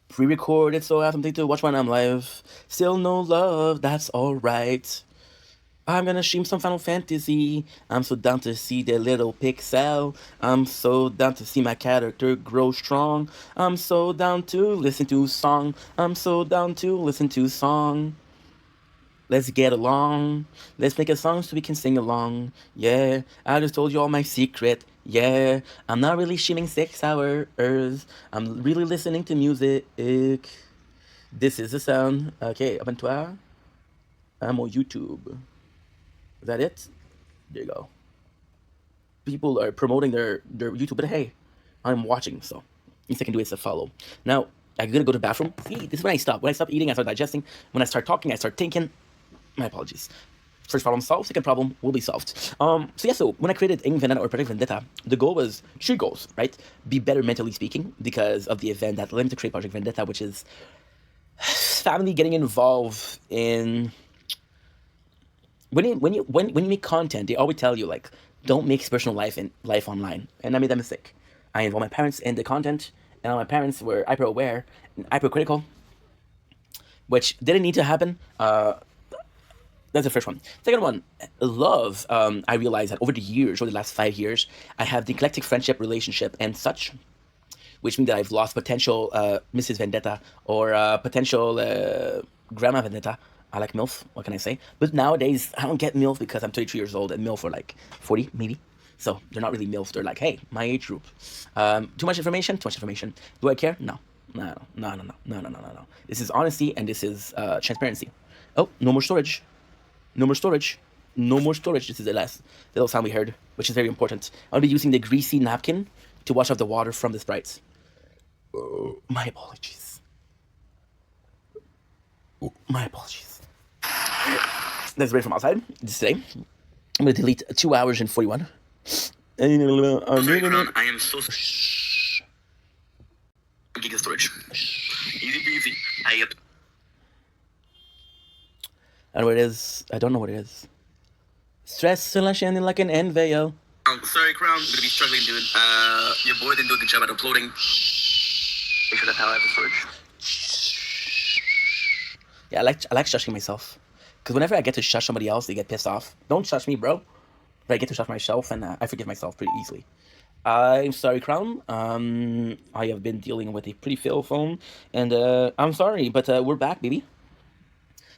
Pre-recorded so I have something to watch when I'm live. Still no love, that's alright. I'm gonna stream some Final Fantasy. I'm so down to see the little pixel. I'm so down to see my character grow strong. I'm so down to listen to song. I'm so down to listen to song. Let's get along. Let's make a song so we can sing along. Yeah, I just told you all my secret. Yeah, I'm not really streaming 6 hours. I'm really listening to music. This is the sound. Okay, abonne-toi. I'm on YouTube. Is that it? There you go. People are promoting their YouTube, but hey, I'm watching, so least I can do is a follow. Now, I'm gonna go to the bathroom. See, this is when I stop. When I stop eating, I start digesting. When I start talking, I start thinking. My apologies. First problem solved, second problem will be solved. So when I created Vendetta or Project Vendetta, the goal was 3 goals, right? Be better mentally speaking because of the event that led me to create Project Vendetta, which is family getting involved in when you make content. They always tell you like, don't mix personal life and life online, and I made that mistake. I involved my parents in the content, and all my parents were hyper aware and hypercritical, which didn't need to happen. That's the first one. Second one, love. I realized that over the last 5 years, I have the eclectic friendship relationship and such, which means that I've lost potential Mrs. Vendetta or potential Grandma Vendetta. I like MILF, what can I say? But nowadays, I don't get MILF because I'm 33 years old and MILF are like 40, maybe. So they're not really MILF. They're like, hey, my age group. Too much information? Too much information. Do I care? No. No. This is honesty and this is transparency. Oh, no more storage. No more storage. No more storage. This is the little sound we heard, which is very important. I'll be using the greasy napkin to wash off the water from the Sprites. Oh, my apologies. Oh, my apologies. That's ready from outside. This today. I'm going to delete 2 hours and 41. Sorry, Crown, I am so... Giga storage. Easy peasy. I don't know what it is. I don't know what it is. Stress shining like an NVO. Sorry, Crown. I'm gonna be struggling, dude. Your boy didn't do a good job at uploading. Make sure that's how I have the storage. Yeah, I like shushing myself. Because whenever I get to shush somebody else, they get pissed off. Don't shush me, bro. But I get to shush myself, and I forgive myself pretty easily. I'm sorry, Crown. I have been dealing with a pretty fail phone, and I'm sorry, but we're back, baby.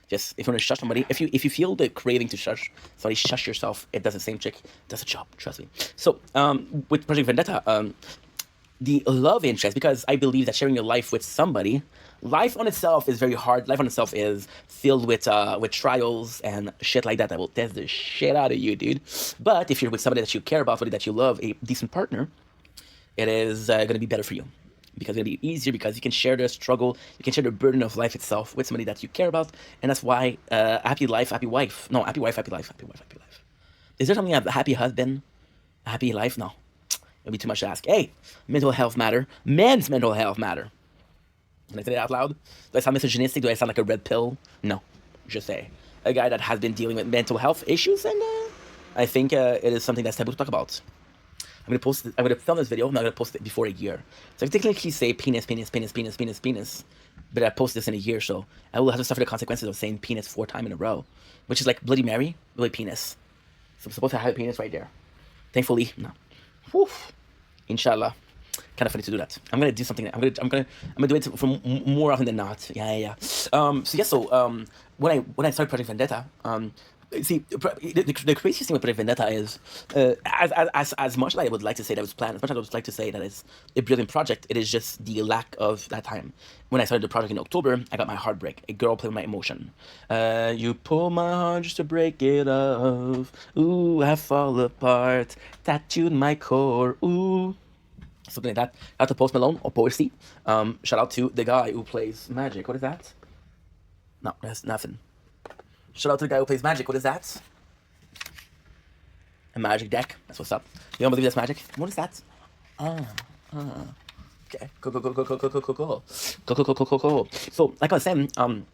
Just if you want to shush somebody, if you feel the craving to shush somebody, shush yourself. It does the same trick. It does the job. Trust me. So with Project Vendetta, the love interest, because I believe that sharing your life with somebody, life on itself is very hard. Life on itself is filled with trials and shit like that will test the shit out of you, dude. But if you're with somebody that you care about, somebody that you love, a decent partner, it is going to be better for you. Because it's going to be easier, because you can share the struggle, you can share the burden of life itself with somebody that you care about, and that's why happy life, happy wife. No, happy wife, happy life, happy wife, happy life. Is there something a happy husband, a happy life? No. It'd be too much to ask. Hey, mental health matter. Men's mental health matter. Can I say that out loud? Do I sound misogynistic? Do I sound like a red pill? No. Just say. A guy that has been dealing with mental health issues, and I think it is something that's taboo to talk about. I'm gonna film this video. I'm not gonna post it before a year. So I technically say penis, but I post this in a year, so I will have to suffer the consequences of saying penis 4 times in a row, which is like Bloody Mary, Bloody penis. So I'm supposed to have a penis right there. Thankfully, no. Whew. Inshallah. Kind of funny to do that. I'm gonna do something. I'm gonna do it for more often than not. Yeah. When I started Project Vendetta, see, the craziest thing with Project Vendetta is, as much as I would like to say that was planned, as much as I would like to say that it's a brilliant project, it is just the lack of that time. When I started the project in October, I got my heartbreak. A girl played with my emotion. You pull my heart just to break it off. Ooh, I fall apart. Tattooed my core. Ooh. Something like that. Shout out to Post Malone or Poesy. Shout out to the guy who plays Magic. What is that? No, that's nothing. Shout out to the guy who plays Magic. What is that? A Magic deck. That's what's up. You don't believe that's Magic? What is that? Okay. Cool. So, like I was saying, and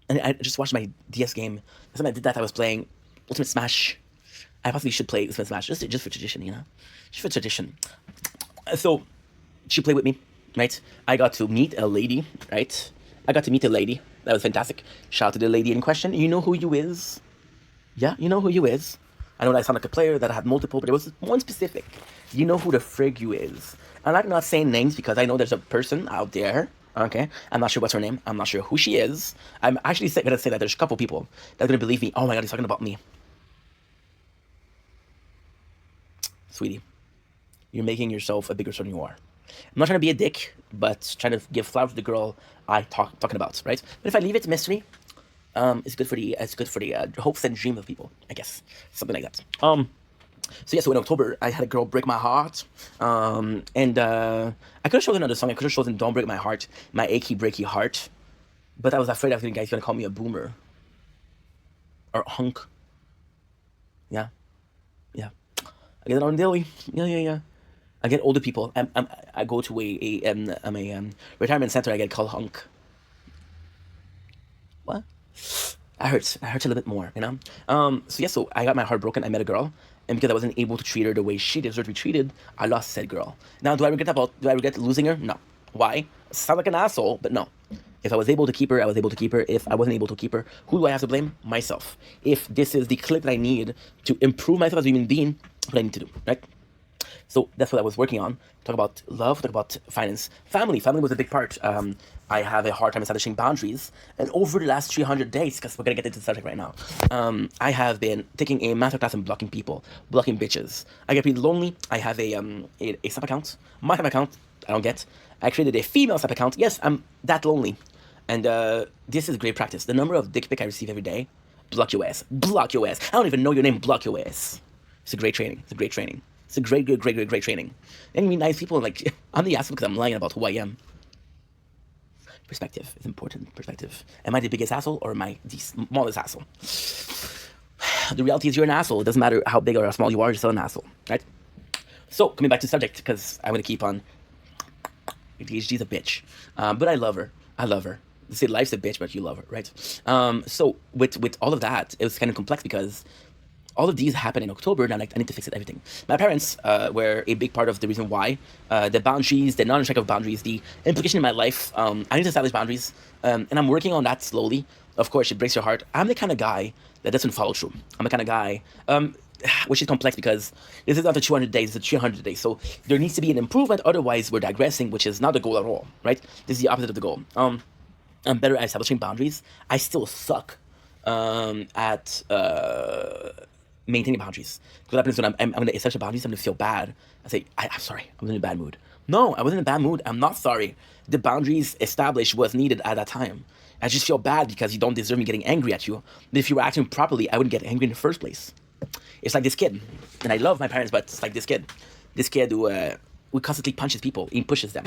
I just watched my DS game. The time I did that, I was playing Ultimate Smash. I possibly should play Ultimate Smash just for tradition, you know? Just for tradition. So, she played with me, right? I got to meet a lady, right? That was fantastic. Shout out to the lady in question. You know who you is? Yeah, you know who you is. I know that I sound like a player, that I had multiple, but it was one specific. You know who the frig you is. I'm like not saying names because I know there's a person out there, okay? I'm not sure what's her name. I'm not sure who she is. I'm actually going to say that there's a couple people that are going to believe me. Oh my God, he's talking about me. sweetie, you're making yourself a bigger person than you are. I'm not trying to be a dick, but trying to give flowers to the girl talking about, right? But if I leave it mystery, it's good for the hopes and dreams of people, I guess, something like that. So yeah, so in October, I had a girl break my heart, and I could have chosen another song. I could have chosen "Don't Break My Heart," my achy breaky heart, but I was afraid you guys gonna call me a boomer or hunk. Yeah, yeah. I get it on daily. Yeah. I get older people. I go to a retirement center. I get called hunk. What? I hurt a little bit more, you know? So yeah, so I got my heart broken. I met a girl, and because I wasn't able to treat her the way she deserved to be treated, I lost said girl. Now, do I regret losing her? No. Why? Sound like an asshole, but no. If I was able to keep her, I was able to keep her. If I wasn't able to keep her, who do I have to blame? Myself. If this is the clip that I need to improve myself as a human being, what I need to do, right? So that's what I was working on. Talk about love, talk about finance. Family was a big part. I have a hard time establishing boundaries. And over the last 300 days, because we're going to get into the subject right now, I have been taking a masterclass in blocking people, blocking bitches. I get pretty lonely. I have a sub account. My sub account, I don't get. I created a female sub account. Yes, I'm that lonely. And this is great practice. The number of dick pic I receive every day, block your ass. Block your ass. I don't even know your name, block your ass. It's a great training. It's a great training. It's a great training. And you meet nice people, like, I'm the asshole because I'm lying about who I am. Perspective is important. Perspective. Am I the biggest asshole or am I the smallest asshole? The reality is you're an asshole. It doesn't matter how big or how small you are, you're still an asshole, right? So, coming back to the subject, because I'm going to keep on. PhD's a bitch. But I love her. They say life's a bitch, but you love her, right? So, with all of that, it was kind of complex because all of these happen in October, and I need to fix everything. My parents were a big part of the reason why. The boundaries, the non-check of boundaries, the implication in my life. I need to establish boundaries, and I'm working on that slowly. Of course, it breaks your heart. I'm the kind of guy that doesn't follow through. I'm the kind of guy, which is complex because this is not the 200 days, it's the 300 days. So there needs to be an improvement, otherwise we're digressing, which is not the goal at all, right? This is the opposite of the goal. I'm better at establishing boundaries. I still suck at maintaining boundaries. What happens when I'm going to establish boundaries, I'm going to feel bad. I say, I'm sorry, I was in a bad mood. No, I wasn't in a bad mood. I'm not sorry. The boundaries established was needed at that time. I just feel bad because you don't deserve me getting angry at you. But if you were acting properly, I wouldn't get angry in the first place. It's like this kid, and I love my parents, but it's like this kid who constantly punches people. He pushes them,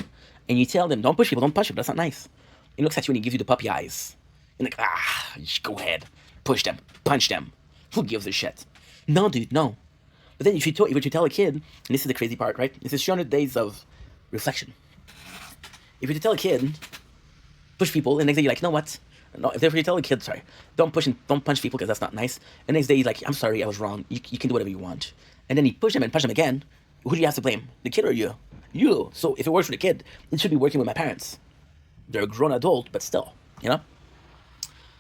and you tell them, don't push people, don't punch them. That's not nice. He looks at you and he gives you the puppy eyes. You're like, just go ahead, push them, punch them. Who gives a shit? No, dude, no. But then if you tell a kid, and this is the crazy part, right? This is 300 days of reflection. If you tell a kid, push people, and the next day you're like, you know what? No, if you tell a kid, sorry, don't punch people because that's not nice. And the next day you're like, I'm sorry, I was wrong. You can do whatever you want. And then you push them and punch them again. Who do you have to blame? The kid or you? You. So if it works for the kid, it should be working with my parents. They're a grown adult, but still, you know?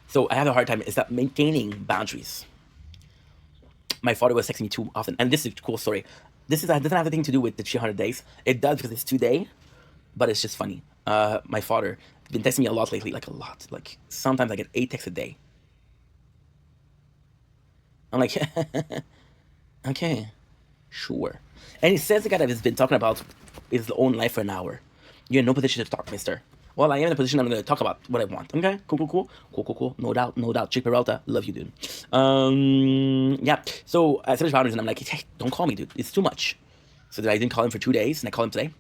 So I have a hard time is that maintaining boundaries. My father was texting me too often, and this is a cool story. Doesn't have anything to do with the 300 days. It does because it's today, but it's just funny. My father has been texting me a lot lately, like a lot. Like sometimes I get 8 texts a day. I'm like, okay, sure. And he says the guy that has been talking about his own life for an hour. You're in no position to talk, mister. Well, I am in a position I'm going to talk about what I want. Okay? Cool. No doubt. Chick Peralta, love you, dude. Yeah. So I set boundaries and I'm like, hey, don't call me, dude. It's too much. So then I didn't call him for 2 days and I called him today.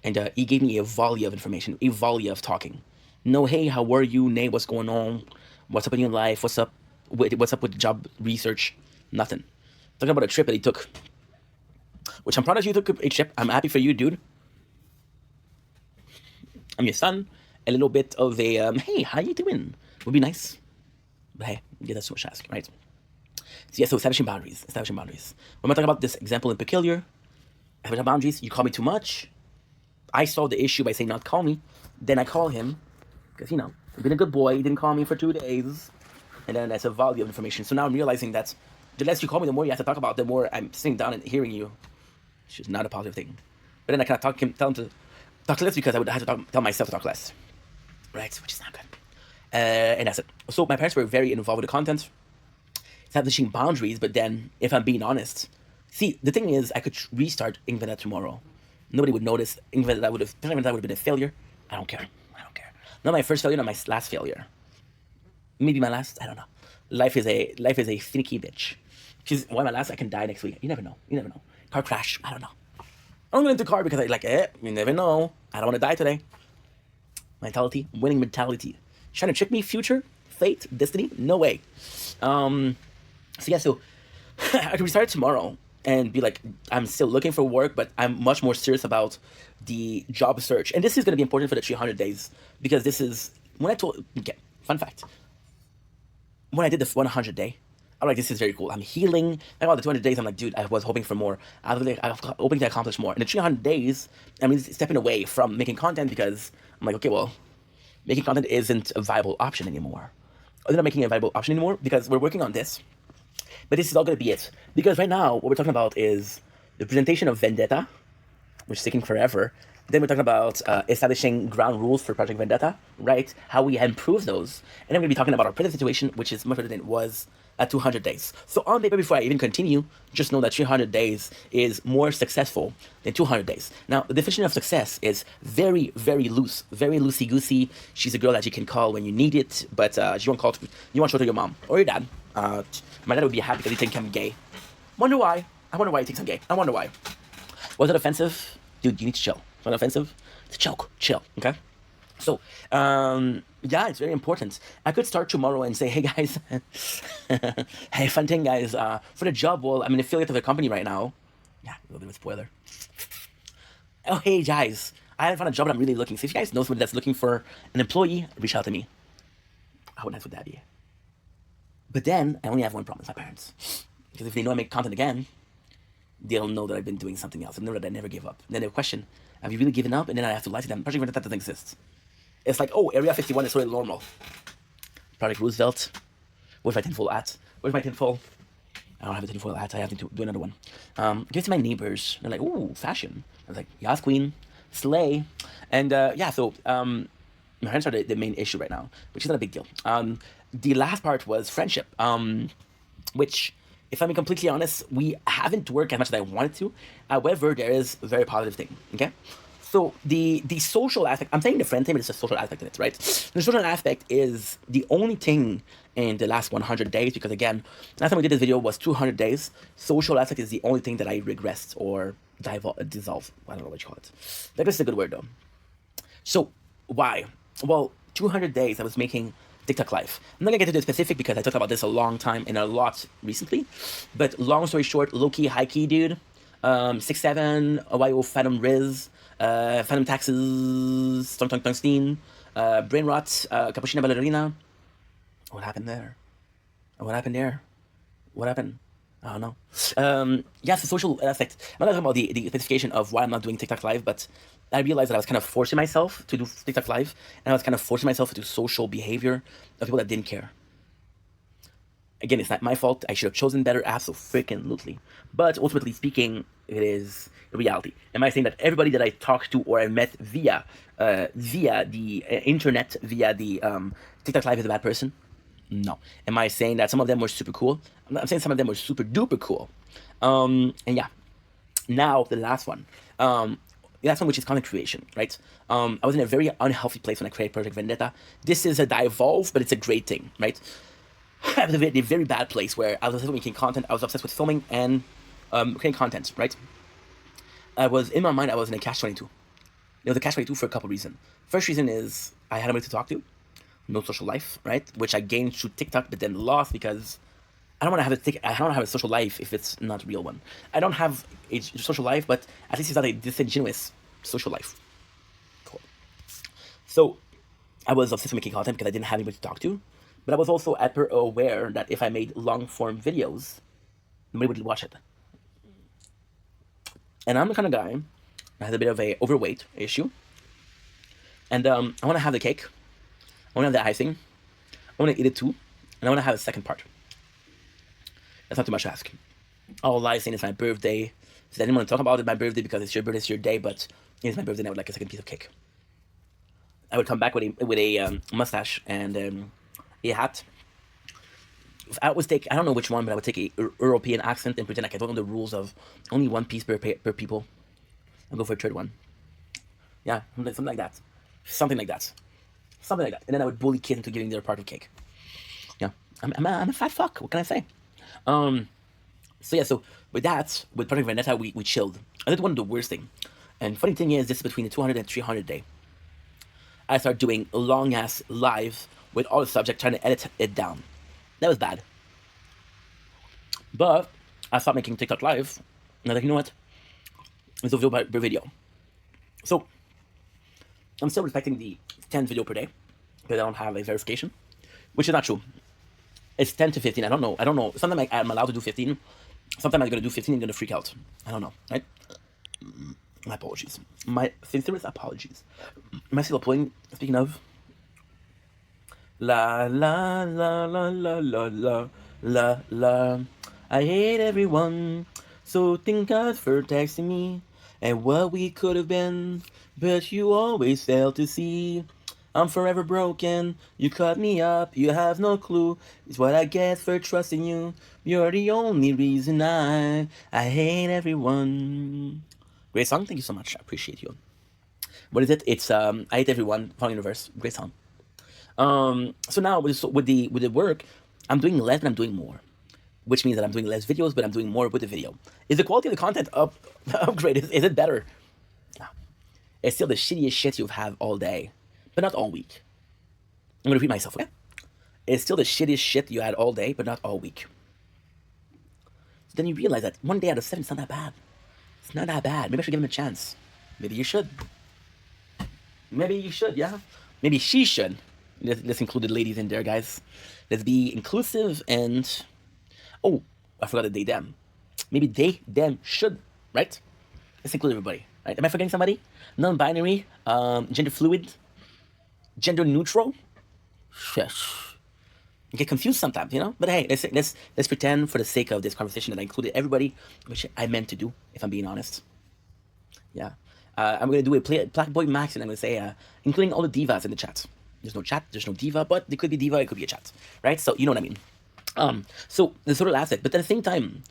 And he gave me a volley of information, a volley of talking. No, hey, how are you? Nay, what's going on? What's up in your life? What's up with job research? Nothing. Talking about a trip that he took. Which I'm proud of you took a trip. I'm happy for you, dude. I'm your son. A little bit of a, hey, how you doing? Would be nice. But hey, yeah, that's too much to ask, right? So yeah, so establishing boundaries. When I'm talking about this example in peculiar, establishing boundaries, you call me too much. I solved the issue by saying not call me. Then I call him, because, you know, I've been a good boy. He didn't call me for 2 days. And then that's a volume of information. So now I'm realizing that the less you call me, the more you have to talk about, the more I'm sitting down and hearing you. Which is not a positive thing. But then I kind of tell him to talk less because I would have to tell myself to talk less. Right, which is not good. And that's it. So my parents were very involved with the content, establishing boundaries, but then, if I'm being honest, See, the thing is, I could restart Ink Vendetta tomorrow. Nobody would notice. Ink Vendetta would have been a failure. I don't care. I don't care. Not my first failure, not my last failure. Maybe my last. I don't know. Life is a finicky bitch. Because why my last? I can die next week. You never know. You never know. Car crash. I don't know. I'm going into car because I like it. You never know. I don't want to die today. Mentality, winning mentality. Trying to trick me, future, fate, destiny? No way. So yeah, so I could restart tomorrow and be like, I'm still looking for work, but I'm much more serious about the job search. And this is going to be important for the 300 days because this is when I told. Okay, fun fact. When I did the 100 day, I'm like, this is very cool. I'm healing. Like all the 200 days, I'm like, dude, I was hoping for more. I was hoping to accomplish more. In the 300 days, I mean, stepping away from making content because I'm like, okay, well, making content isn't a viable option anymore. They're not making it a viable option anymore because we're working on this. But this is all going to be it. Because right now, what we're talking about is the presentation of Vendetta, which is taking forever. Then we're talking about establishing ground rules for Project Vendetta, right? How we improve those. And then we're going to be talking about our present situation, which is much better than it was at 200 days. So on paper, before I even continue, just know that 300 days is more successful than 200 days. Now, the definition of success is very, very loose, very loosey-goosey. She's a girl that you can call when you need it, but you won't show to your mom or your dad. My dad would be happy because he thinks I'm gay. Wonder why? I wonder why he thinks I'm gay. I wonder why. Was it offensive? Dude, you need to chill. It's not offensive. It's a joke. Chill, okay? So, yeah, it's very important. I could start tomorrow and say, hey, guys, hey, fun thing, guys, for the job, well, I'm an affiliate of a company right now. Yeah, a little bit of a spoiler. Oh, hey, guys, I haven't found a job and I'm really looking. So if you guys know somebody that's looking for an employee, reach out to me. How nice would that be? But then, I only have one problem, it's my parents. Because if they know I make content again, they'll know that I've been doing something else. They'll know that I never give up. And then they'll question, have you really given up? And then I have to lie to them. Project Vendetta doesn't exist. It's like, oh, Area 51 is totally normal. Project Roosevelt. Where's my tinfoil at? Where's my tinfoil? I don't have a tinfoil hat. I have to do another one. Give it to my neighbors. They're like, ooh, fashion. I was like, yes, queen. Slay. And yeah, so my parents are the main issue right now, which is not a big deal. The last part was friendship, which, if I'm completely honest, we haven't worked as much as I wanted to. However, there is a very positive thing, okay? So the social aspect, I'm saying the friend thing, but it's a social aspect in it, right? The social aspect is the only thing in the last 100 days, because again, last time we did this video was 200 days. Social aspect is the only thing that I regressed or dissolve. I don't know what you call it. That is a good word though. So why? Well, 200 days I was making TikTok live. I'm not gonna get to the specific because I talked about this a long time and a lot recently. But long story short, low-key, high-key dude. 6'7", YO Phantom Riz, Phantom Taxes, Tungsten, Brain Rot, Cappuccino Ballerina. What happened there? What happened there? What happened? I don't know. Yes, the social aspect. I'm not talking about the specification of why I'm not doing TikTok live, but I realized that I was kind of forcing myself to do TikTok live, and I was kind of forcing myself to do social behavior of people that didn't care. Again, it's not my fault. I should have chosen better, absolutely. But ultimately speaking, it is a reality. Am I saying that everybody that I talked to or I met via the internet, via the TikTok live is a bad person? No. Am I saying that some of them were super cool? I'm saying some of them were super duper cool. And yeah. Now the last one. The last one, which is content creation, right? I was in a very unhealthy place when I created Project Vendetta. This is a devolve, but it's a great thing, right? I was in a very bad place where I was obsessed with making content. I was obsessed with filming and creating content, right? In my mind, I was in a catch-22. It was a catch-22 for a couple reasons. First reason is I had nobody to talk to. No social life, right? Which I gained through TikTok, but then lost because I don't want to have a social life if it's not a real one. I don't have a social life, but at least it's not a disingenuous social life. Cool. So I was obsessed with making content because I didn't have anybody to talk to. But I was also aware that if I made long-form videos, nobody would watch it. And I'm the kind of guy that has a bit of a overweight issue. And I want to have the cake. I want to have the icing. I want to eat it too. And I want to have a second part. That's not too much to ask. All I'm saying is my birthday. So I didn't want to talk about it, my birthday, because it's your birthday, it's your day, but it's my birthday and I would like a second piece of cake. I would come back with a mustache and a hat. I would take, I don't know which one, but I would take a European accent and pretend like I don't know the rules of only one piece per people. I'll go for a third one. Yeah, something like that. Something like that. Something like that. And then I would bully kids into giving their part of cake. Yeah, I'm a fat fuck. What can I say? So yeah, so with that, with Project Vendetta, we chilled. I did one of the worst thing. And funny thing is, this is between the 200 and 300 day. I started doing long ass live with all the subject, trying to edit it down. That was bad. But I stopped making TikTok live. And I was like, you know what? It's a video per video. So I'm still respecting the 10 video per day because I don't have a verification, which is not true. It's 10 to 15. I don't know. Sometimes I'm allowed to do 15. Sometimes I'm going to do 15 and going to freak out. I don't know, right? My apologies. My sincerest apologies. Am I still playing? Speaking of. La la la la la la la la la. I hate everyone. So thank God for texting me and what we could have been, but you always fail to see. I'm forever broken. You cut me up. You have no clue. It's what I get for trusting you. You're the only reason I hate everyone. Great song. Thank you so much. I appreciate you. What is it? It's I hate everyone. Fun Universe. Great song. So now with the work, I'm doing less and I'm doing more, which means that I'm doing less videos, but I'm doing more with the video. Is the quality of the content upgraded? Is it better? No. It's still the shittiest shit you've had all day, but not all week. I'm gonna repeat myself, okay? It's still the shittiest shit you had all day, but not all week. So then you realize that 1 day out of 7 is not that bad. It's not that bad. Maybe I should give him a chance. Maybe you should. Maybe you should, yeah? Maybe she should. Let's include the ladies in there, guys. Let's be inclusive and... Oh, I forgot the they, them. Maybe they, them should, right? Let's include everybody, right? Am I forgetting somebody? Non-binary, gender fluid, gender neutral? Yes. You get confused sometimes, you know? But hey, let's pretend for the sake of this conversation that I included everybody, which I meant to do, if I'm being honest. Yeah. I'm going to do a Black Boy Max, and I'm going to say, including all the divas in the chat. There's no chat, there's no diva, but there could be diva, it could be a chat, right? So you know what I mean. So the sort of asset, but at the same time,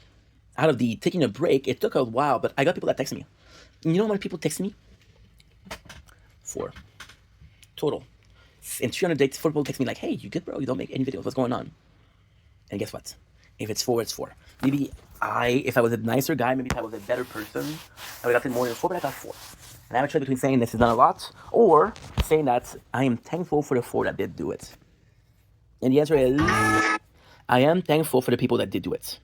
out of the taking a break, it took a while, but I got people that text me. And you know how many people text me? 4 total. And 300 dates, 4 people text me like, hey, you good, bro? You don't make any videos. What's going on? And guess what? If it's 4, it's 4. Maybe if I was a nicer guy, maybe if I was a better person, I would have gotten more than 4, but I got 4. And I have a choice between saying this is not a lot, or saying that I am thankful for the 4 that did do it. And the answer is, I am thankful for the people that did do it.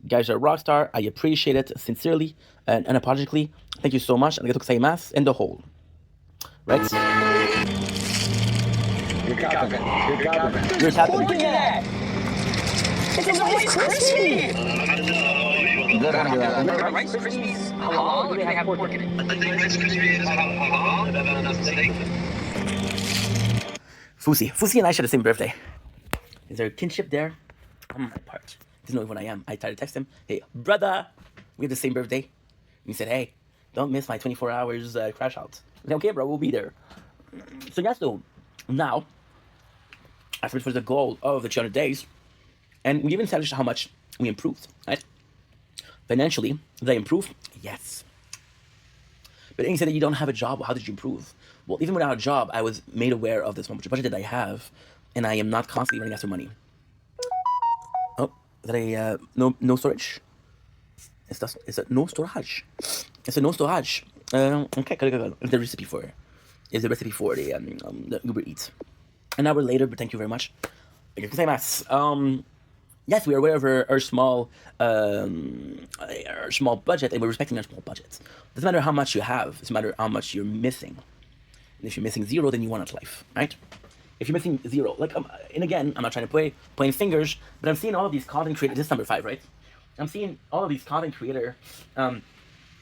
You guys are a rock star. I appreciate it sincerely and unapologetically. Thank you so much. Arigatou gozaimasu and the whole. Right? You're capping. You're tapping. Look at that! It's a Rice Krispie! Rice Krispies, halal, or do they have pork in it? I think Rice Krispies is halal, if I'm not mistaken. Fusi and I share the same birthday. Is there a kinship there? On my part. He doesn't know when I am. I tried to text him, hey, brother, we have the same birthday. And he said, hey, don't miss my 24 hours crash out. I said, okay, bro, we'll be there. So yes, so now, after it was the goal of the 200 days, and we even established how much we improved, right? Financially, did I improve? Yes. But then you said that you don't have a job. How did you improve? Well, even without a job, I was made aware of this budget that I have, and I am not constantly running after money. Oh, is that a no storage? It's a no storage. It's a no storage. Okay, good. The recipe for the Uber Eats. An hour later, but thank you very much. Yes, we are aware of our small budget, and we're respecting our small budgets. It doesn't matter how much you have; it's a matter how much you're missing. And if you're missing 0, then you want a life, right? If you're missing 0, like, and again, I'm not trying to point fingers, but I'm seeing all of these content creators. This is number 5, right? I'm seeing all of these content creators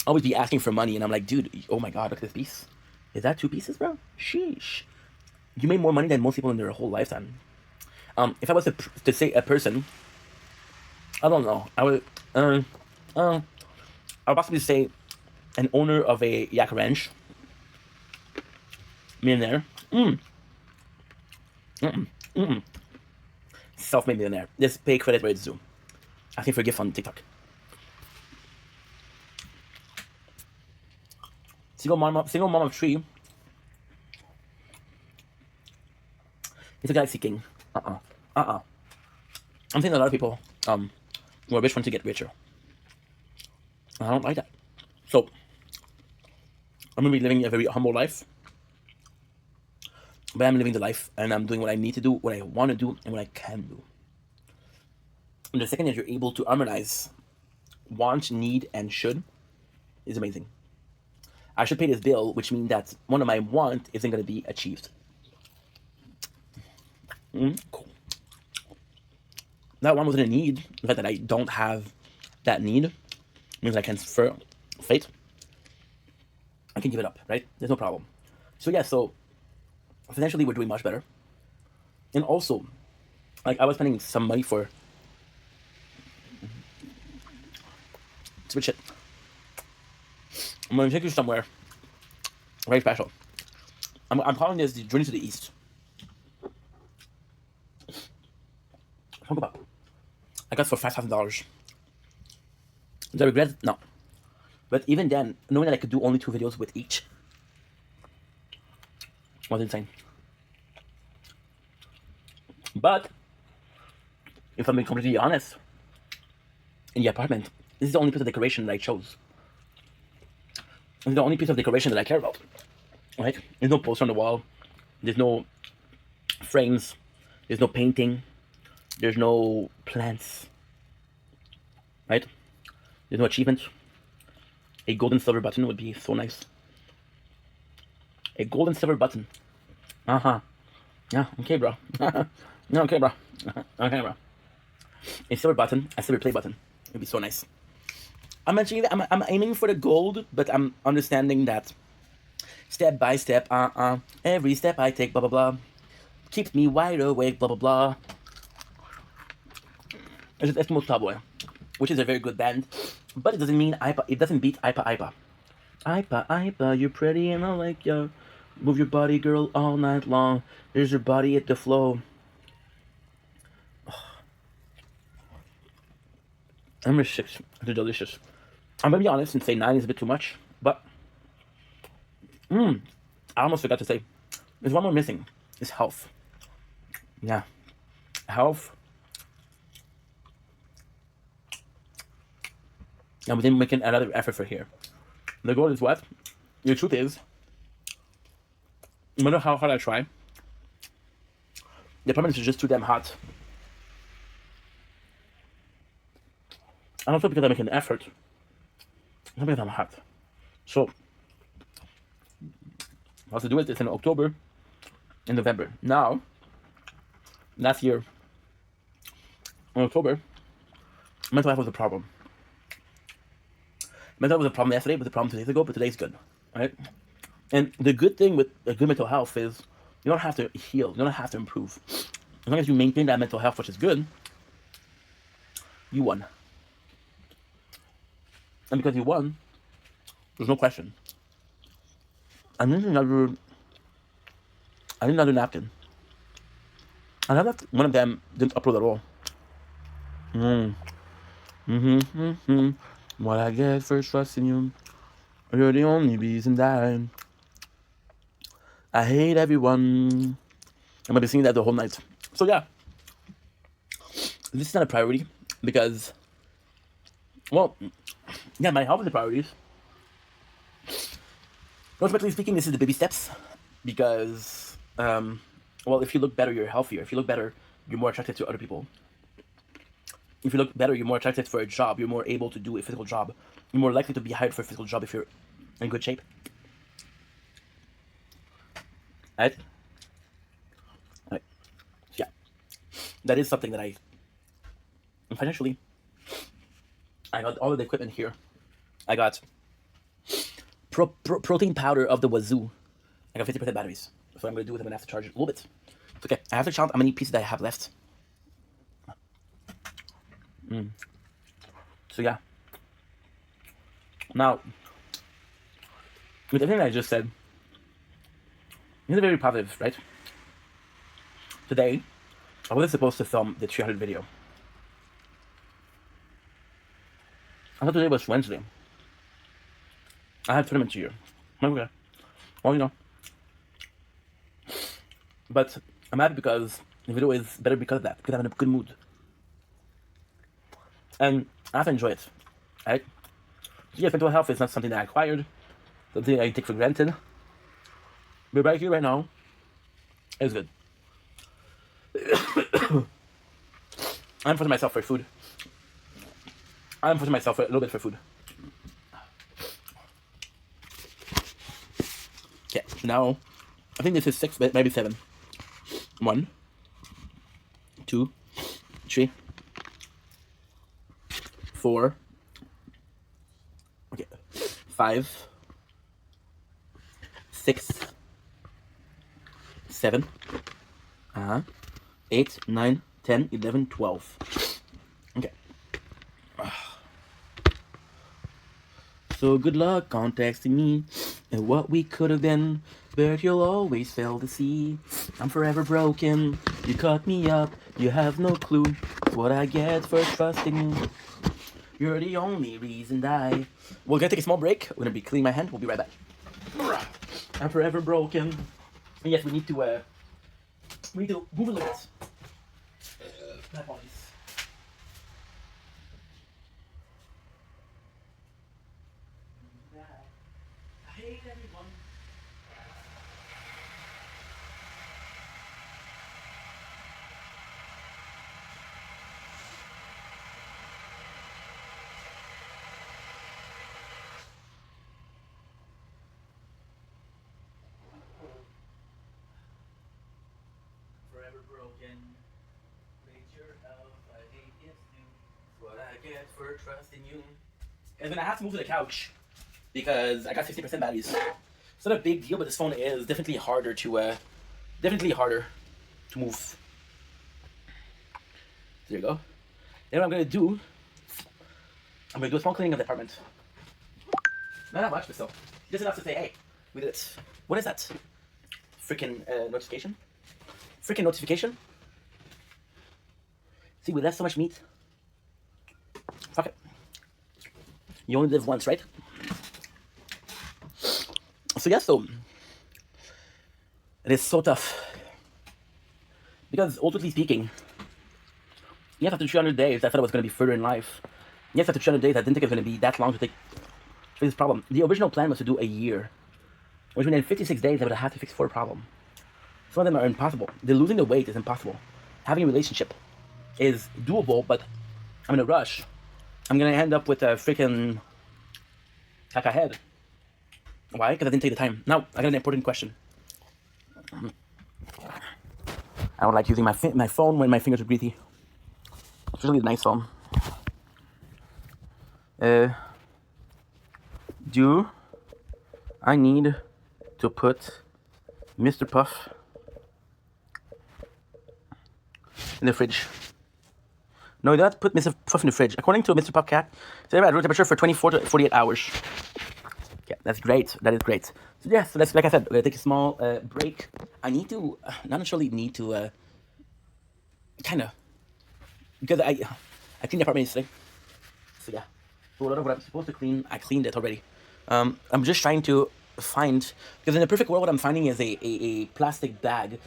always be asking for money, and I'm like, dude, oh my god, look at this piece. Is that 2 pieces, bro? Sheesh. You made more money than most people in their whole lifetime. If I was to say a person, I don't know. I would possibly say an owner of a yak ranch, millionaire. self-made millionaire. Just pay credit where it's due. Asking for a gift on TikTok. Single mom of 3. It's a galaxy king. I'm seeing a lot of people who are rich want to get richer. I don't like that. So I'm gonna be living a very humble life. But I'm living the life and I'm doing what I need to do, what I want to do, and what I can do. And the second that you're able to harmonize want, need, and should is amazing. I should pay this bill, which means that one of my want isn't going to be achieved. Cool. That one wasn't a need. The fact that I don't have that need means I can transfer fate. I can give it up, right? There's no problem. So yeah, so financially we're doing much better. And also, like I was spending some money for switch it. I'm gonna take you somewhere very special. I'm calling this the Journey to the East. Talk about. I got it for $5,000. Do I regret it? No. But even then, knowing that I could do only 2 videos with each was insane. But if I'm being completely honest, in the apartment, this is the only piece of decoration that I chose. It's the only piece of decoration that I care about. Right? There's no poster on the wall. There's no frames. There's no painting. There's no plants. Right? There's no achievements. A gold and silver button would be so nice. A gold and silver button. Yeah, okay, bro. No, okay, bro. Okay, bro. A silver button, a silver play button. It'd be so nice. I'm actually, I'm aiming for the gold, but I'm understanding that step by step, every step I take, blah, blah, blah, keeps me wide awake, blah, blah, blah. It's just Eskimo Cowboy, which is a very good band, but it doesn't mean IPA, it doesn't beat IPA, IPA. IPA, IPA, you're pretty and I like you. Move your body, girl, all night long. There's your body at the flow. Number 6, they're delicious. I'm gonna be honest and say 9 is a bit too much, but I almost forgot to say, there's one more missing. It's health. Yeah, health. And we didn't make another effort for here. The goal is what? The truth is, no matter how hard I try, the apartment is just too damn hot. And also because I make an effort, not because I'm hot. So, I have to do it. It's in October and November. Now, last year, in October, mental health was a problem. Mental health was a problem yesterday, was a problem 2 days ago, but today's good, right? And the good thing with a good mental health is you don't have to heal, you don't have to improve. As long as you maintain that mental health, which is good, you won. And because you won, there's no question. I need another napkin. I love that one of them didn't upload at all. What I get for trusting you. You're the only reason that I hate everyone. I'm gonna be singing that the whole night. So yeah, this is not a priority because, well, yeah, my health is the priorities. Ultimately speaking, this is the baby steps because, well, if you look better, you're healthier. If you look better, you're more attracted to other people. If you look better, you're more attracted for a job. You're more able to do a physical job. You're more likely to be hired for a physical job if you're in good shape. Right? Right. Yeah. That is something that financially, I got all of the equipment here. I got protein powder of the wazoo. I got 50% batteries. So what I'm going to do is I'm going to have to charge it a little bit. It's okay. I have to count how many pieces I have left. So yeah. Now, with everything I just said, it's very positive, right? Today, I wasn't supposed to film the 300 video. I thought today was Wednesday. I had tournament here. Okay. Well, you know. But I'm happy because the video is better because of that. Because I'm in a good mood. And I have to enjoy it. Right? So yes, mental health is not something that I acquired. Something I take for granted. But right here, right now, it's good. I'm forcing myself for food. I'm forcing myself for a little bit for food. Okay, now I think this is 6, maybe 7. 1, 2, 3, 4. Okay, 5, 6, 7. 8, 9, 10, 11, 12. Okay. So good luck contacting me and what we could have been, but you'll always fail to see. I'm forever broken. You cut me up. You have no clue what I get for trusting you. You're the only reason I. We're gonna take a small break. We're gonna be cleaning my hand. We'll be right back. I'm forever broken. Yes, we need to move a little bit. My apologies. I hate everyone. Forever broken. Nature of I hate it too. What I get for trusting you. And then I have to move to the couch because I got 50% batteries. It's not a big deal, but this phone is definitely harder to move. There you go. Then what I'm gonna do, I'm gonna do a small cleaning of the apartment. Not that much, but still. Just enough to say, hey, we did it. What is that? Freaking notification? Freaking notification? See, we left so much meat. Fuck it. You only live once, right? So yeah, so it is so tough. Because ultimately speaking, yes, after 300 days, I thought it was going to be further in life. Yes, after 300 days, I didn't think it was going to be that long to take fix this problem. The original plan was to do a year, which meant in 56 days I would have to fix 4 problems. Some of them are impossible. The losing the weight is impossible. Having a relationship is doable, but I'm in a rush. I'm gonna end up with a freaking caca head. Why? Because I didn't take the time. Now, I got an important question. I don't like using my phone when my fingers are greasy. It's really a nice phone. Do I need to put Mr. Puff in the fridge? No, you don't have to put Mr. Puff in the fridge. According to Mr. Puff Cat, it's at room temperature for 24 to 48 hours. Yeah, that's great. That is great. So yeah, so that's like I said, we're gonna take a small break. I need to, not necessarily need to, kind of, because I cleaned the apartment yesterday. So yeah, so a lot of what I'm supposed to clean, I cleaned it already. I'm just trying to find, because in the perfect world, what I'm finding is a plastic bag.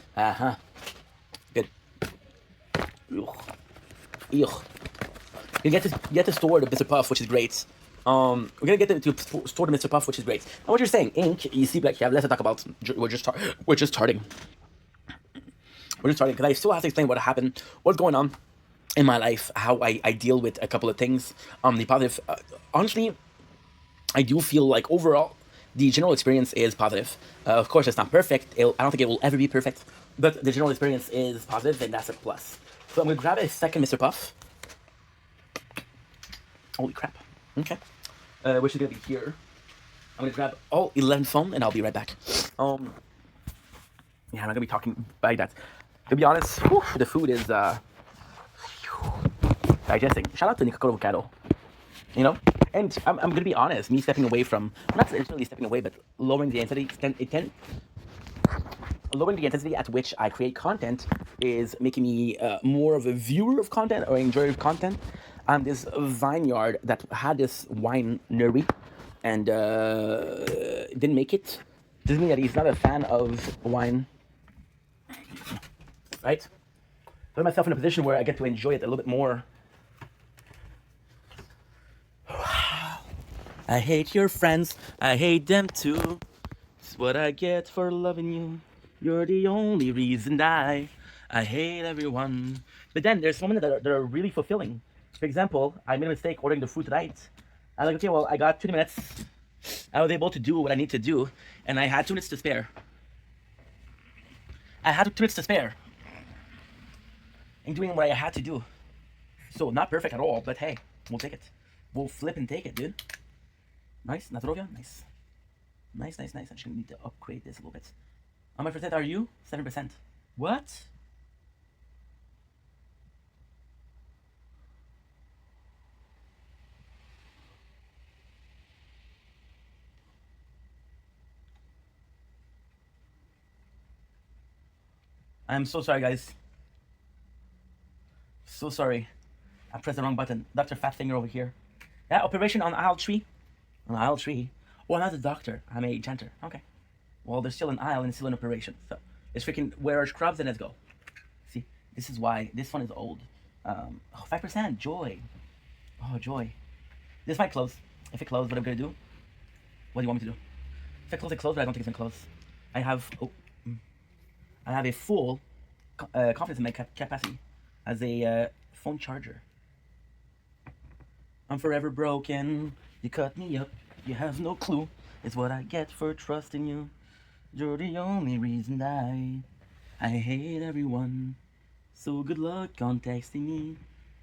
Good. Ugh. You get to store the Mr. Puff, which is great. We're gonna get to store the Mr. Puff, which is great. And what you're saying, ink, you see, like you have less to talk about. We're just starting. We're just starting because I still have to explain what happened, what's going on in my life, how I deal with a couple of things. The positive. Honestly, I do feel like overall the general experience is positive. Of course, it's not perfect. I don't think it will ever be perfect, but the general experience is positive, and that's a plus. So I'm gonna grab a second Mr. Puff. Holy crap. Okay. Which is gonna be here. I'm gonna grab all 11 foam and I'll be right back. Yeah, I'm not gonna be talking by that. To be honest, the food is digesting. Shout out to Nikokoro Cattle. You know? And I'm gonna be honest, me stepping away from, not necessarily stepping away, but lowering the intensity, lowering the intensity at which I create content is making me more of a viewer of content or enjoyer of content. I'm this vineyard that had this winery and didn't make it. Doesn't mean that he's not a fan of wine, right? Put myself in a position where I get to enjoy it a little bit more. I hate your friends, I hate them too. It's what I get for loving you. You're the only reason I hate everyone. But then there's some that are really fulfilling. For example, I made a mistake ordering the food tonight. I'm like, okay, well, I got 20 minutes. I was able to do what I need to do, and I had 2 minutes to spare. I had 2 minutes to spare in doing what I had to do. So not perfect at all, but hey, we'll take it. We'll flip and take it, dude. Nice, Naturovia, nice. Nice. I just need to upgrade this a little bit. How much percent are you? 7%. What? I'm so sorry, guys. So sorry. I pressed the wrong button. Dr. Fat Finger over here. Yeah, operation on aisle 3. On aisle 3. Oh, I'm not a doctor. I'm a janitor. Okay. Well, there's still an aisle and still an operation. So let's freaking wear our scrubs and let's go. See, this is why this one is old. 5%. Joy. Oh, joy. This might close. If it closes, what I'm gonna do? What do you want me to do? If it closes, but I don't think it's gonna close. I have a full confidence in my capacity as a phone charger. I'm forever broken. You cut me up. You have no clue. It's what I get for trusting you. You're the only reason I hate everyone. So good luck on texting me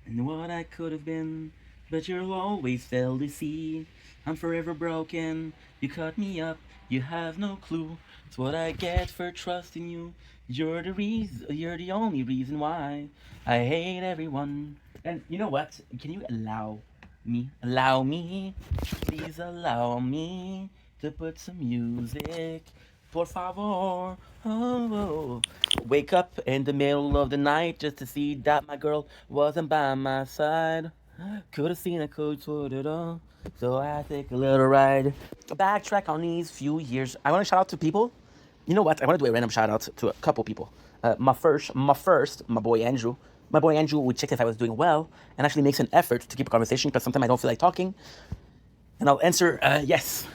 and what I could have been, but you'll always fail to see. I'm forever broken. You cut me up. You have no clue. It's what I get for trusting you. You're the only reason why I hate everyone. And you know what? Can you allow me, please allow me to put some music, por favor. Oh. Wake up in the middle of the night just to see that my girl wasn't by my side. Could have seen a coach with it all, so I take a little ride. Backtrack on these few years. I want to shout out to people. You know what? I want to do a random shout out to a couple people. My boy Andrew. My boy Andrew would check if I was doing well and actually makes an effort to keep a conversation because sometimes I don't feel like talking. And I'll answer yes.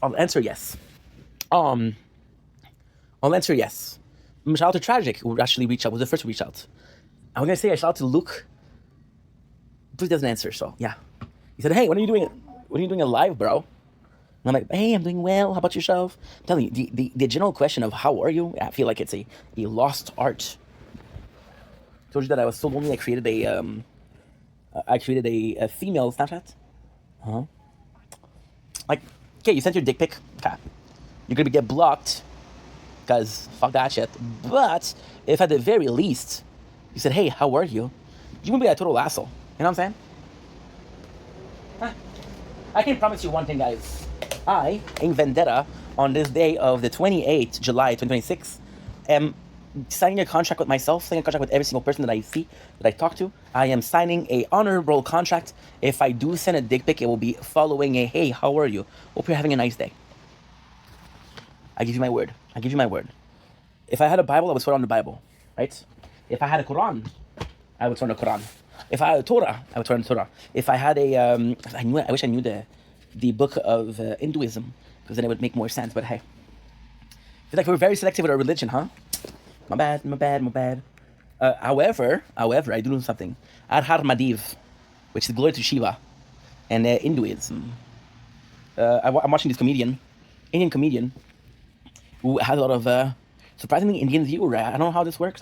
I'll answer yes. Shout out to Tragic, who actually reached out, was the first to reach out. I'm gonna say a shout out to Luke. Luke doesn't answer, so yeah. He said, hey, when are you doing a live, bro? And I'm like, hey, I'm doing well. How about yourself? I'm telling you, the general question of how are you, I feel like it's a lost art. I told you that I was so lonely I created a female Snapchat. Like, okay, you sent your dick pic. Okay. You're gonna get blocked because fuck that shit. But if at the very least you said, hey, how are you? You wouldn't be a total asshole. You know what I'm saying? I can promise you one thing, guys. I, in Vendetta, on this day of the 28th July 2026, am signing a contract with myself, signing a contract with every single person that I see, that I talk to. I am signing a honorable contract. If I do send a dick pic, it will be following a, hey, how are you? Hope you're having a nice day. I give you my word. If I had a Bible, I would swear on the Bible, right? If I had a Quran, I would swear on the Quran. If I had a Torah, I would swear on the Torah. If I had a, I wish I knew the book of Hinduism, because then it would make more sense, but hey. It's like we're very selective with our religion, huh? My bad. However, I do know something. Adhar Madiv, which is glory to Shiva, and Hinduism. I'm watching this Indian comedian, who has a lot of surprisingly Indian viewers. I don't know how this works.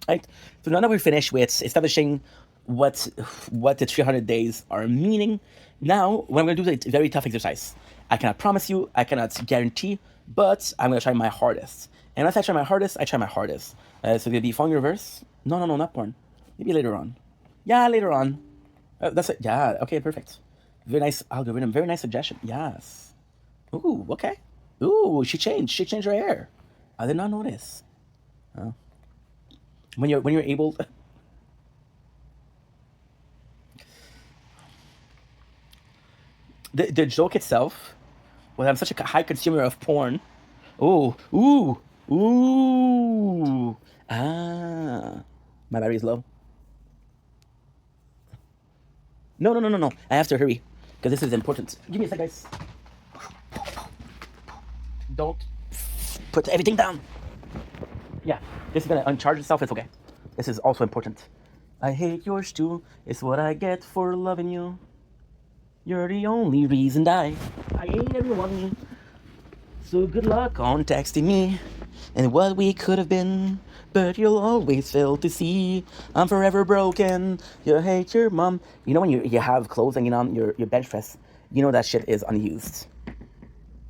Right? So now that we're finished with establishing what the 300 days are meaning, now what I'm going to do is a very tough exercise. I cannot promise you, I cannot guarantee, but I'm going to try my hardest. And once I try my hardest, So it's going to be following reverse. No, not porn. Maybe later on. Yeah, later on. That's it. Yeah, okay, perfect. Very nice algorithm. Very nice suggestion. Yes. Ooh, okay. Ooh, she changed. She changed her hair. I did not notice. Oh. When you're able. The joke itself. Well, I'm such a high consumer of porn. Ooh, ooh, ooh. Ah, my battery's low. No. I have to hurry because this is important. Give me a sec, guys. Don't put everything down. Yeah, this is gonna uncharge itself. It's okay. This is also important. I hate your stew. It's what I get for loving you. You're the only reason I hate everyone. So good luck on texting me and what we could have been. But you'll always fail to see I'm forever broken. You hate your mom. You know when you have clothes hanging on your bench press, you know that shit is unused.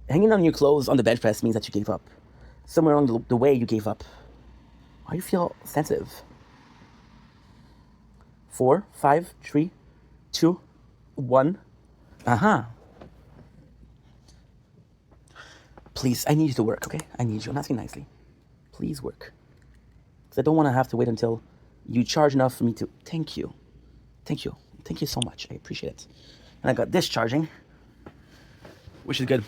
Hanging on your clothes on the bench press means that you gave up. Somewhere along the way you gave up. Why do you feel sensitive? 4, 5, 3, 2, 1. Please, I need you to work, okay? I need you. I'm asking nicely. Please work. Because I don't want to have to wait until you charge enough for me to... Thank you. Thank you. Thank you so much. I appreciate it. And I got this charging, which is good.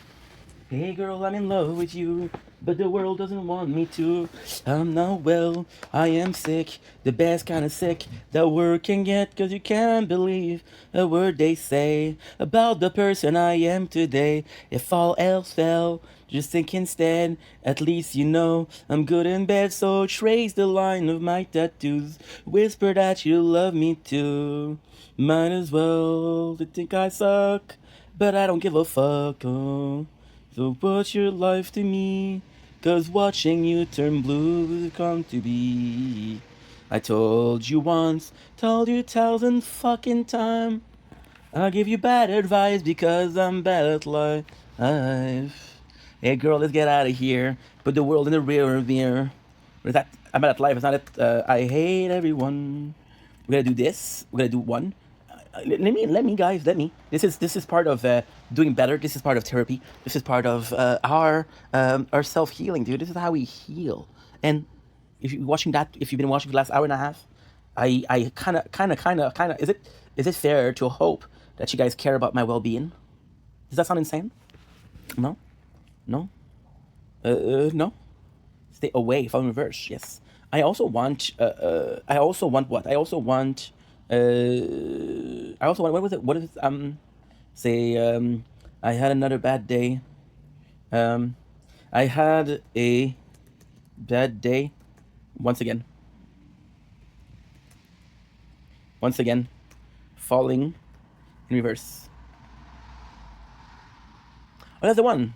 Hey girl, I'm in love with you, but the world doesn't want me to. I'm not well, I am sick, the best kind of sick that word can get, cause you can't believe a word they say about the person I am today. If all else fell, just think instead, at least you know I'm good in bed, so trace the line of my tattoos, whisper that you love me too. Might as well to think I suck, but I don't give a fuck, oh. So put your life to me, cause watching you turn blue will come to be. I told you once, told you 1,000 fucking times, I'll give you bad advice because I'm bad at life. Hey girl, let's get out of here. Put the world in the rear mirror. What is that? I'm bad at life, it's not it. I hate everyone. We're gonna do this. We're gonna do one. Let me, guys. This is part of doing better. This is part of therapy. This is part of our self healing, dude. This is how we heal. And if you're watching that, if you've been watching for the last hour and a half, I kind of. Is it fair to hope that you guys care about my well being? Does that sound insane? No. No. Stay away from reverse. Yes. I also want what? I also want what was it? What is it? Say I had another bad day. I had a bad day once again. Falling in reverse. Oh, that's the one.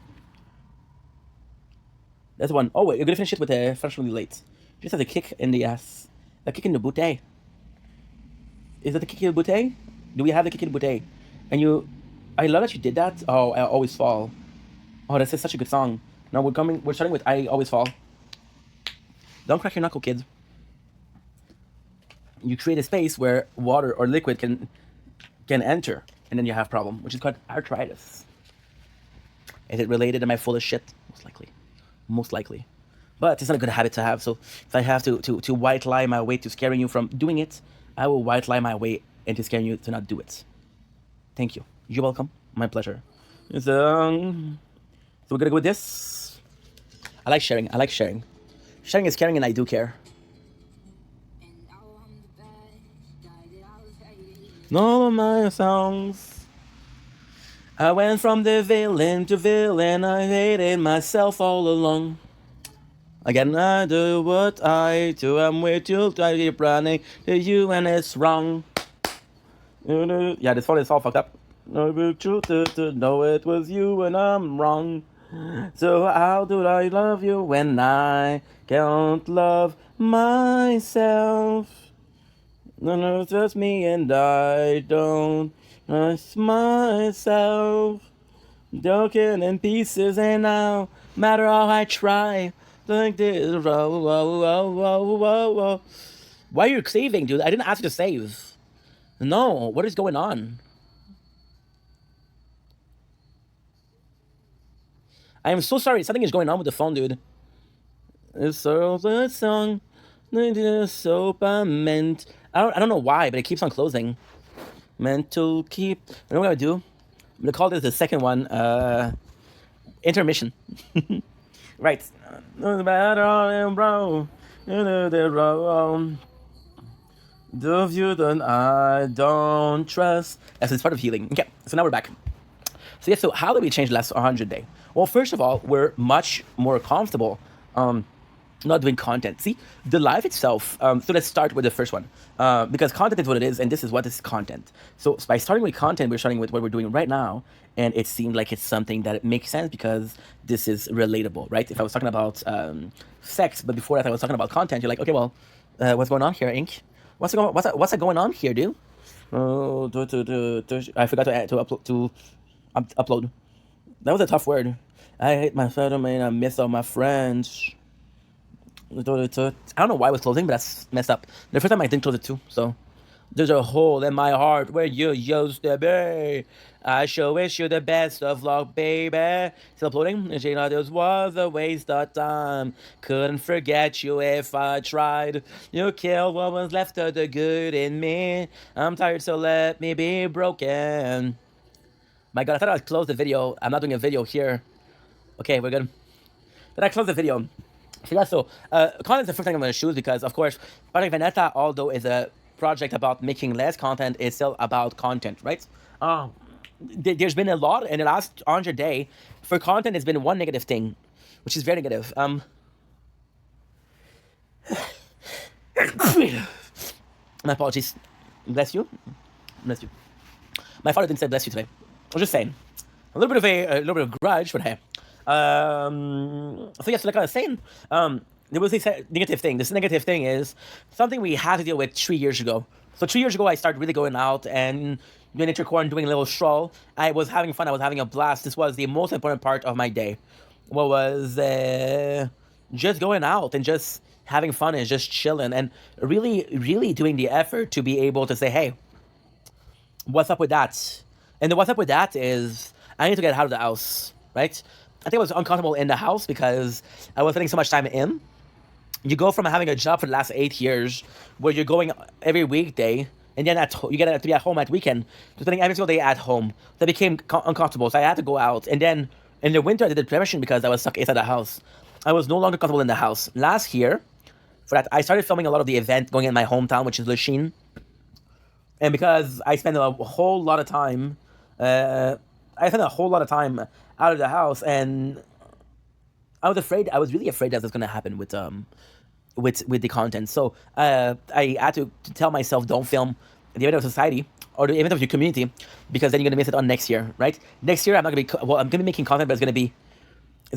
That's the one. Oh wait, you're gonna finish it with a freshly late. Just has a kick in the ass. A kick in the booty. Is that the kick in the booty? Do we have the kick in the booty? And I love that you did that. Oh, I always fall. Oh, this is such a good song. No, we're starting with I Always Fall. Don't crack your knuckle, kids. You create a space where water or liquid can enter, and then you have a problem, which is called arthritis. Is it related? Am I full of shit? Most likely. But it's not a good habit to have, so if I have to white lie my way to scaring you from doing it, I will white lie my way into scaring you to not do it. Thank you. You're welcome. My pleasure. So we're gonna go with this. I like sharing. Sharing is caring, and I do care. All of my songs. I went from the villain to villain. I hated myself all along. Again, I do what I do. I'm way too tired of running to you, and it's wrong. Yeah, this phone is all fucked up. No, but truth to know it was you, and I'm wrong. So how do I love you when I can't love myself? No, it's just me, and I don't trust myself. Broken in pieces, and no matter how I try, like this. Why are you saving, dude? I didn't ask you to save. No, what is going on? I am so sorry. Something is going on with the phone, dude. It's so the song. Soap meant. I don't know why, but it keeps on closing. Meant to keep. You know what I'm gonna do? I'm gonna call this the second one. Intermission. Right. No matter bro. The view that I don't trust. Yes, it's part of healing. Okay, so now we're back. So yeah, so how did we change the last 100 day? Well, first of all, we're much more comfortable not doing content. See, the life itself, so let's start with the first one. Because content is what it is, and this is what is content. So by starting with content, we're starting with what we're doing right now, and it seemed like it's something that makes sense because this is relatable, right? If I was talking about sex, but before that I was talking about content, you're like, okay, well, what's going on here, Ink? What's going on here, dude? Oh, I forgot to upload. That was a tough word. I hate my family and I miss all my friends. I don't know why it was closing, but that's messed up. The first time I didn't close it too, so there's a hole in my heart where you used to be. I sure wish you the best of luck, baby. Still uploading? This was a waste of time. Couldn't forget you if I tried. You killed what was left of the good in me. I'm tired, so let me be broken. My god, I thought I'd close the video. I'm not doing a video here. Okay, we're good. Then I close the video. So yeah, so content is the first thing I'm going to choose because, of course, Project Vendetta, although is a project about making less content, is still about content, right? There's been a lot in the last 100 days. For content, it's been one negative thing, which is very negative. My apologies. Bless you. Bless you. My father didn't say bless you today. I was just saying. A little bit of grudge, but hey. So yes, like I was saying, there was this negative thing. This negative thing is something we had to deal with 3 years ago. So 3 years ago, I started really going out and doing nature core and doing a little stroll. I was having fun. I was having a blast. This was the most important part of my day. What was just going out and just having fun and just chilling and really, really doing the effort to be able to say, hey, what's up with that? And the what's up with that is I need to get out of the house, right? I think I was uncomfortable in the house because I was spending so much time in. You go from having a job for the last 8 years where you're going every weekday and then you get to be at home at weekend, to spending every single day at home. That became uncomfortable, so I had to go out. And then in the winter, I did depression because I was stuck inside the house. I was no longer comfortable in the house. Last year, for that, I started filming a lot of the event going in my hometown, which is Lachine. And because I spent a whole lot of time, out of the house, and I was really afraid that was going to happen with the content. So I had to tell myself, don't film the event of society or the event of your community, because then you're going to miss it on next year, right? Next year, I'm going to be making content, but it's going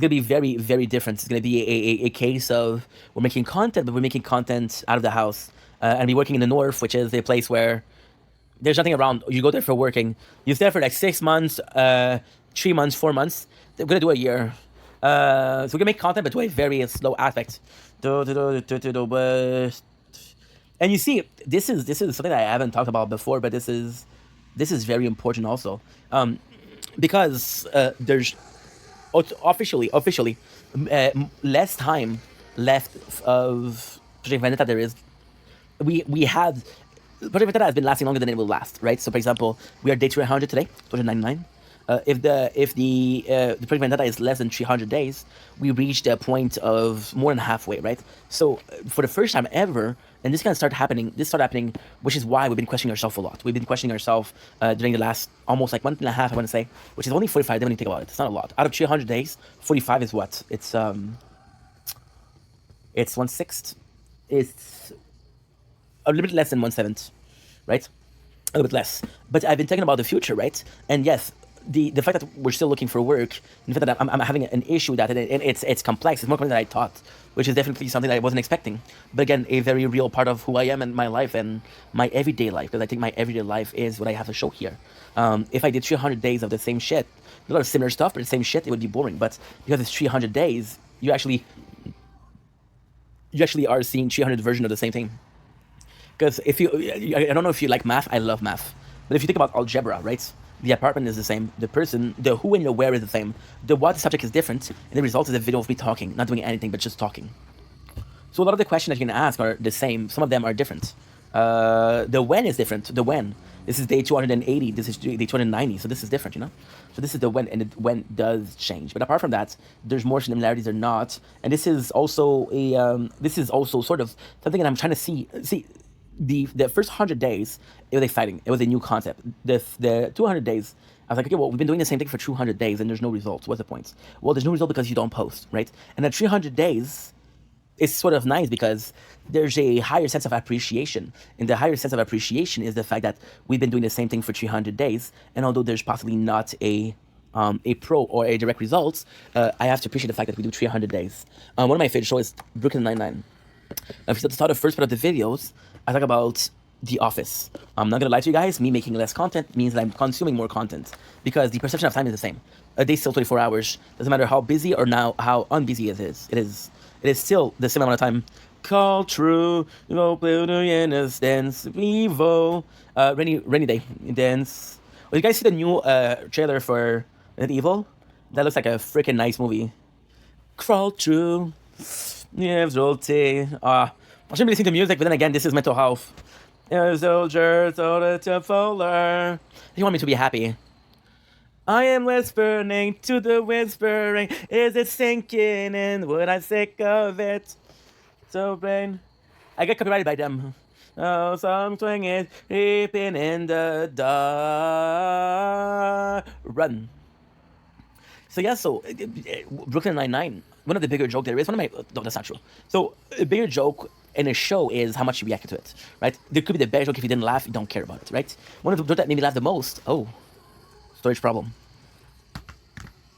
to be very, very different. It's going to be a case of we're making content, but we're making content out of the house. And we're working in the north, which is a place where there's nothing around. You go there for working. You stay there for like 6 months, 3 months, 4 months. We're going to do a year. So we're going to make content, but to a very slow aspect. And you see, this is something that I haven't talked about before, but this is very important also. Because there's officially less time left of Project Vendetta there is. We had Project Vendetta has been lasting longer than it will last, right? So for example, we are day 300 today, 299. If the Project Vendetta is less than 300 days, we reach the point of more than halfway, right? So for the first time ever, and this started happening, which is why we've been questioning ourselves a lot. We've been questioning ourselves during the last almost like 1.5, I want to say, which is only 45 days when you think about it. It's not a lot. Out of 300 days, 45 is what? It's 1/6. It's a little bit less than 1/7, right? A little bit less. But I've been thinking about the future, right? And yes, the fact that we're still looking for work, the fact that I'm having an issue that it's complex, it's more complex than I thought, which is definitely something that I wasn't expecting. But again, a very real part of who I am in my life and my everyday life, because I think my everyday life is what I have to show here. If I did 300 days of the same shit, a lot of similar stuff, but the same shit, it would be boring. But because it's 300 days, you actually are seeing 300 versions of the same thing. Because I don't know if you like math, I love math. But if you think about algebra, right? The apartment is the same. The person, the who and the where is the same. The what subject is different, and the result is a video of me talking, not doing anything but just talking. So a lot of the questions that you're gonna ask are the same. Some of them are different. The when is different. The when. This is day 280. This is day 290. So this is different, you know. So this is the when, and the when does change. But apart from that, there's more similarities or not. And this is also a. This is also sort of something that I'm trying to see. The first 100 days, it was exciting. It was a new concept. The 200 days, I was like, okay, well, we've been doing the same thing for 200 days, and there's no results. What's the point? Well, there's no result because you don't post, right? And at 300 days, it's sort of nice because there's a higher sense of appreciation. And the higher sense of appreciation is the fact that we've been doing the same thing for 300 days. And although there's possibly not a pro or a direct results, I have to appreciate the fact that we do 300 days. One of my favorite shows is Brooklyn Nine-Nine. If you saw the first part of the videos, I talk about The Office. I'm not gonna lie to you guys, me making less content means that I'm consuming more content because the perception of time is the same. A day's still 24 hours. Doesn't matter how busy or now how unbusy it is. It is still the same amount of time. Call true, dance, vivo. Rainy day, dance. Well, you guys see the new trailer for Resident Evil? That looks like a freaking nice movie. Crawl through. Yeah, rotate. I shouldn't be listening to music, but then again, this is mental health. Soldier, to Fuller. You want me to be happy? I am whispering to the whispering. Is it sinking in? Would I sick of it? So brain. I get copyrighted by them. Oh, some swing is creeping in the dark. Run. So yeah, Brooklyn Nine-Nine, one of the bigger joke there is, no, that's not true. So a bigger joke in a show is how much you react to it, right? There could be the better joke if you didn't laugh, you don't care about it, right? One of the jokes that made me laugh the most, storage problem.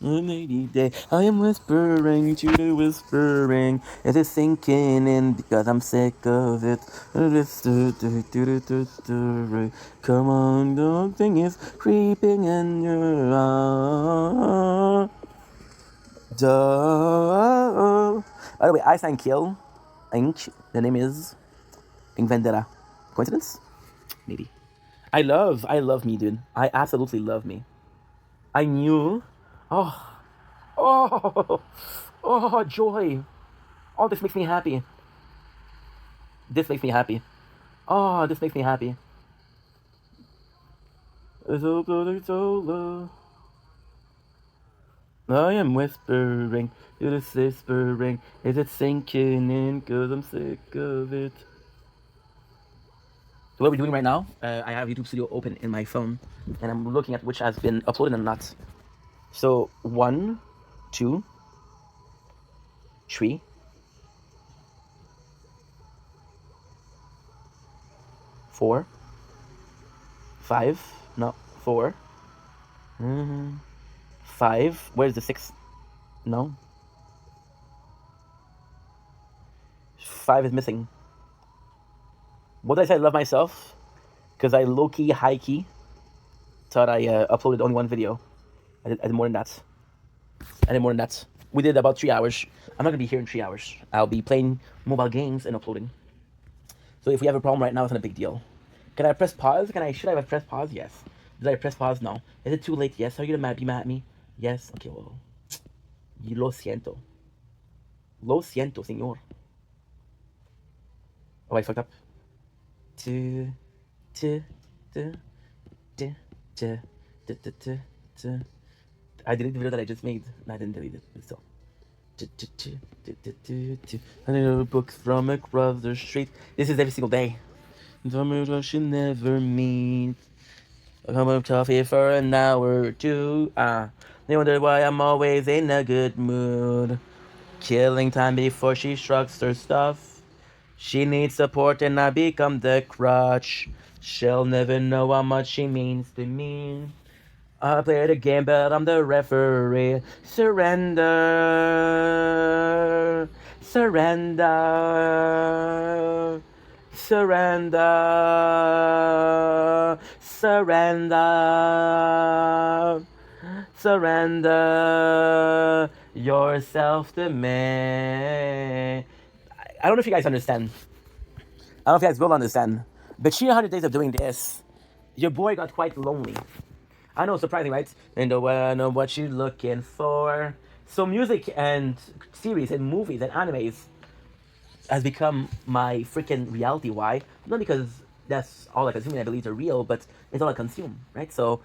I am whispering to the whispering. It is sinking in because I'm sick of it. Come on, the thing is creeping in your eye. By the way, I sang Kill. Inc. The name is Vendetta. Coincidence? Maybe. I love me, dude. I absolutely love me. I knew. Joy. Oh, this makes me happy. This makes me happy. Oh, this makes me happy. I am whispering, it is whispering. Is it sinking in? Cause I'm sick of it. So what we're doing right now, I have YouTube Studio open in my phone, and I'm looking at which has been uploaded and not. So 1, 2, 3, 4, 5. No, 4. 5. Where's the 6? No. 5 is missing. What did I say? I love myself? Because I low-key, high-key thought I uploaded only one video. I did more than that. We did about 3 hours. I'm not going to be here in 3 hours. I'll be playing mobile games and uploading. So if we have a problem right now, it's not a big deal. Can I press pause? Should I have pressed pause? Yes. Did I press pause? No. Is it too late? Yes. Are you going to be mad at me? Yes. Okay, well. Lo siento. Lo siento, señor. Oh, I fucked up. I deleted the video that I just made. No, I didn't delete it, but still. I know books from across the street. This is every single day. We should never meet. I come up coffee for an hour or two. They wonder why I'm always in a good mood. Killing time before she shrugs her stuff. She needs support and I become the crutch. She'll never know how much she means to me. I play the game, but I'm the referee. Surrender. Surrender. Surrender. Surrender. Surrender yourself to me. I don't know if you guys understand. I don't know if you guys will understand. But 300 days of doing this, your boy got quite lonely. I know, surprising, right? And I know what you're looking for. So music and series and movies and animes has become my freaking reality. Why? Not because that's all I consume and I believe are real, but it's all I consume, right? So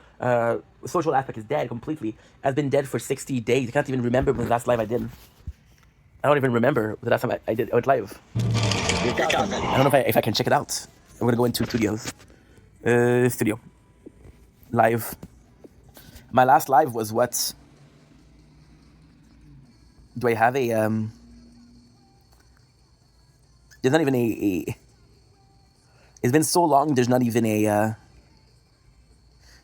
social aspect is dead completely. I've been dead for 60 days. I can't even remember when the last live I did. I don't even remember the last time I went live. I don't know if I can check it out. I'm gonna go into studios. Studio. Live. My last live was what? Do I have a there's not even a it's been so long there's not even a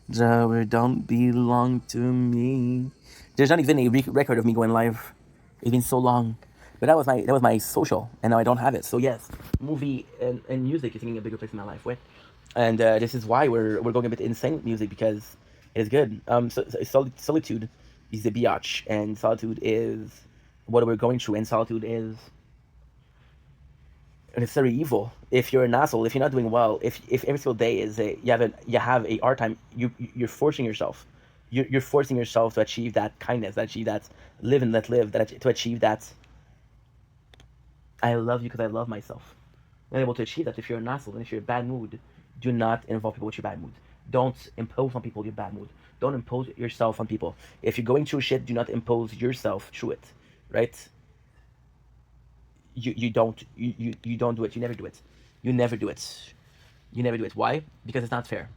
don't belong to me. There's not even a record of me going live. It's been so long. But that was my social, and now I don't have it. So yes, movie and music is taking a bigger place in my life, right? And this is why we're going a bit insane with music, because it is good. Solitude is the biatch, and solitude is what we're going through, and solitude is necessary evil. If you're an asshole, if you're not doing well, if every single day is you have a hard time, you're forcing yourself. You're forcing yourself to achieve that kindness, to achieve that live and let live, to achieve that I love you because I love myself. You're not able to achieve that if you're an asshole, and if you're in a bad mood, do not involve people with your bad mood. Don't impose on people your bad mood. Don't impose yourself on people. If you're going through shit, do not impose yourself through it, right? You don't do it. You never do it. You never do it. You never do it. Why? Because it's not fair.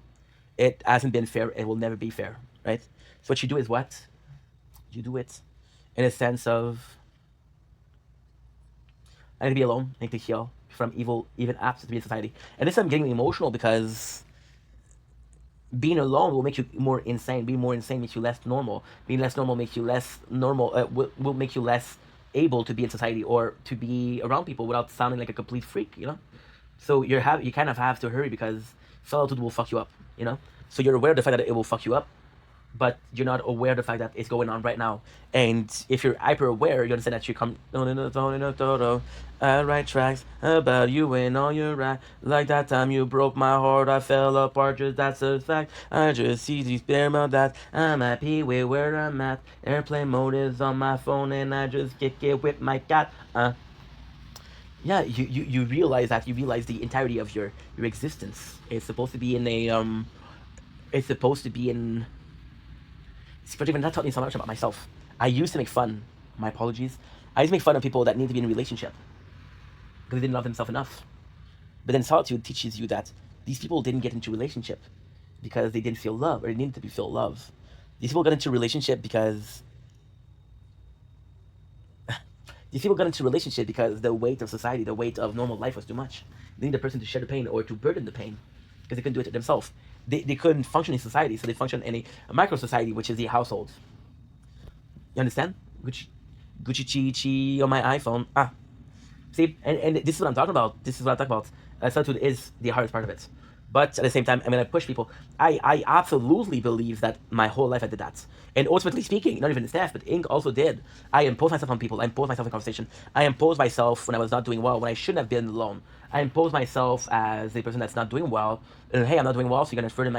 It hasn't been fair. It will never be fair, right? So what you do is what? You do it in a sense of I need to be alone. I need to heal from evil, even apps to be in society. And this I'm getting emotional because being alone will make you more insane. Being more insane makes you less normal. Being less normal makes you less normal. Will make you less able to be in society or to be around people without sounding like a complete freak. You know. So you kind of have to hurry because solitude will fuck you up. You know. So you're aware of the fact that it will fuck you up, but you're not aware of the fact that it's going on right now. And if you're hyper aware, you understand that you come I write tracks about you and all your right. Like that time you broke my heart, I fell apart. Just that's a fact. I just see these spare about that. I'm happy with where I'm at. Airplane mode is on my phone, and I just kick it with my cat. Yeah, you realize that you realize the entirety of your existence. It's supposed to be in a It's supposed to be in Project Vendetta taught me so much about myself. I used to make fun. My apologies. I used to make fun of people that need to be in a relationship because they didn't love themselves enough. But then solitude teaches you that these people didn't get into a relationship because they didn't feel love or they needed to be feel love. These people got into a relationship because the weight of society, the weight of normal life was too much. They need a person to share the pain or to burden the pain because they couldn't do it themselves. They couldn't function in society, so they function in a micro society, which is the household. You understand? Gucci Chi on my iPhone. See, and this is what I'm talking about. This is what I'm talking about. Solitude is the hardest part of it. But at the same time, I'm going to push people. I absolutely believe that my whole life I did that. And ultimately speaking, not even the staff, but Inc. also did. I imposed myself on people. I imposed myself in conversation. I imposed myself when I was not doing well, when I shouldn't have been alone. I imposed myself as a person that's not doing well. And, hey, I'm not doing well, so you're going to further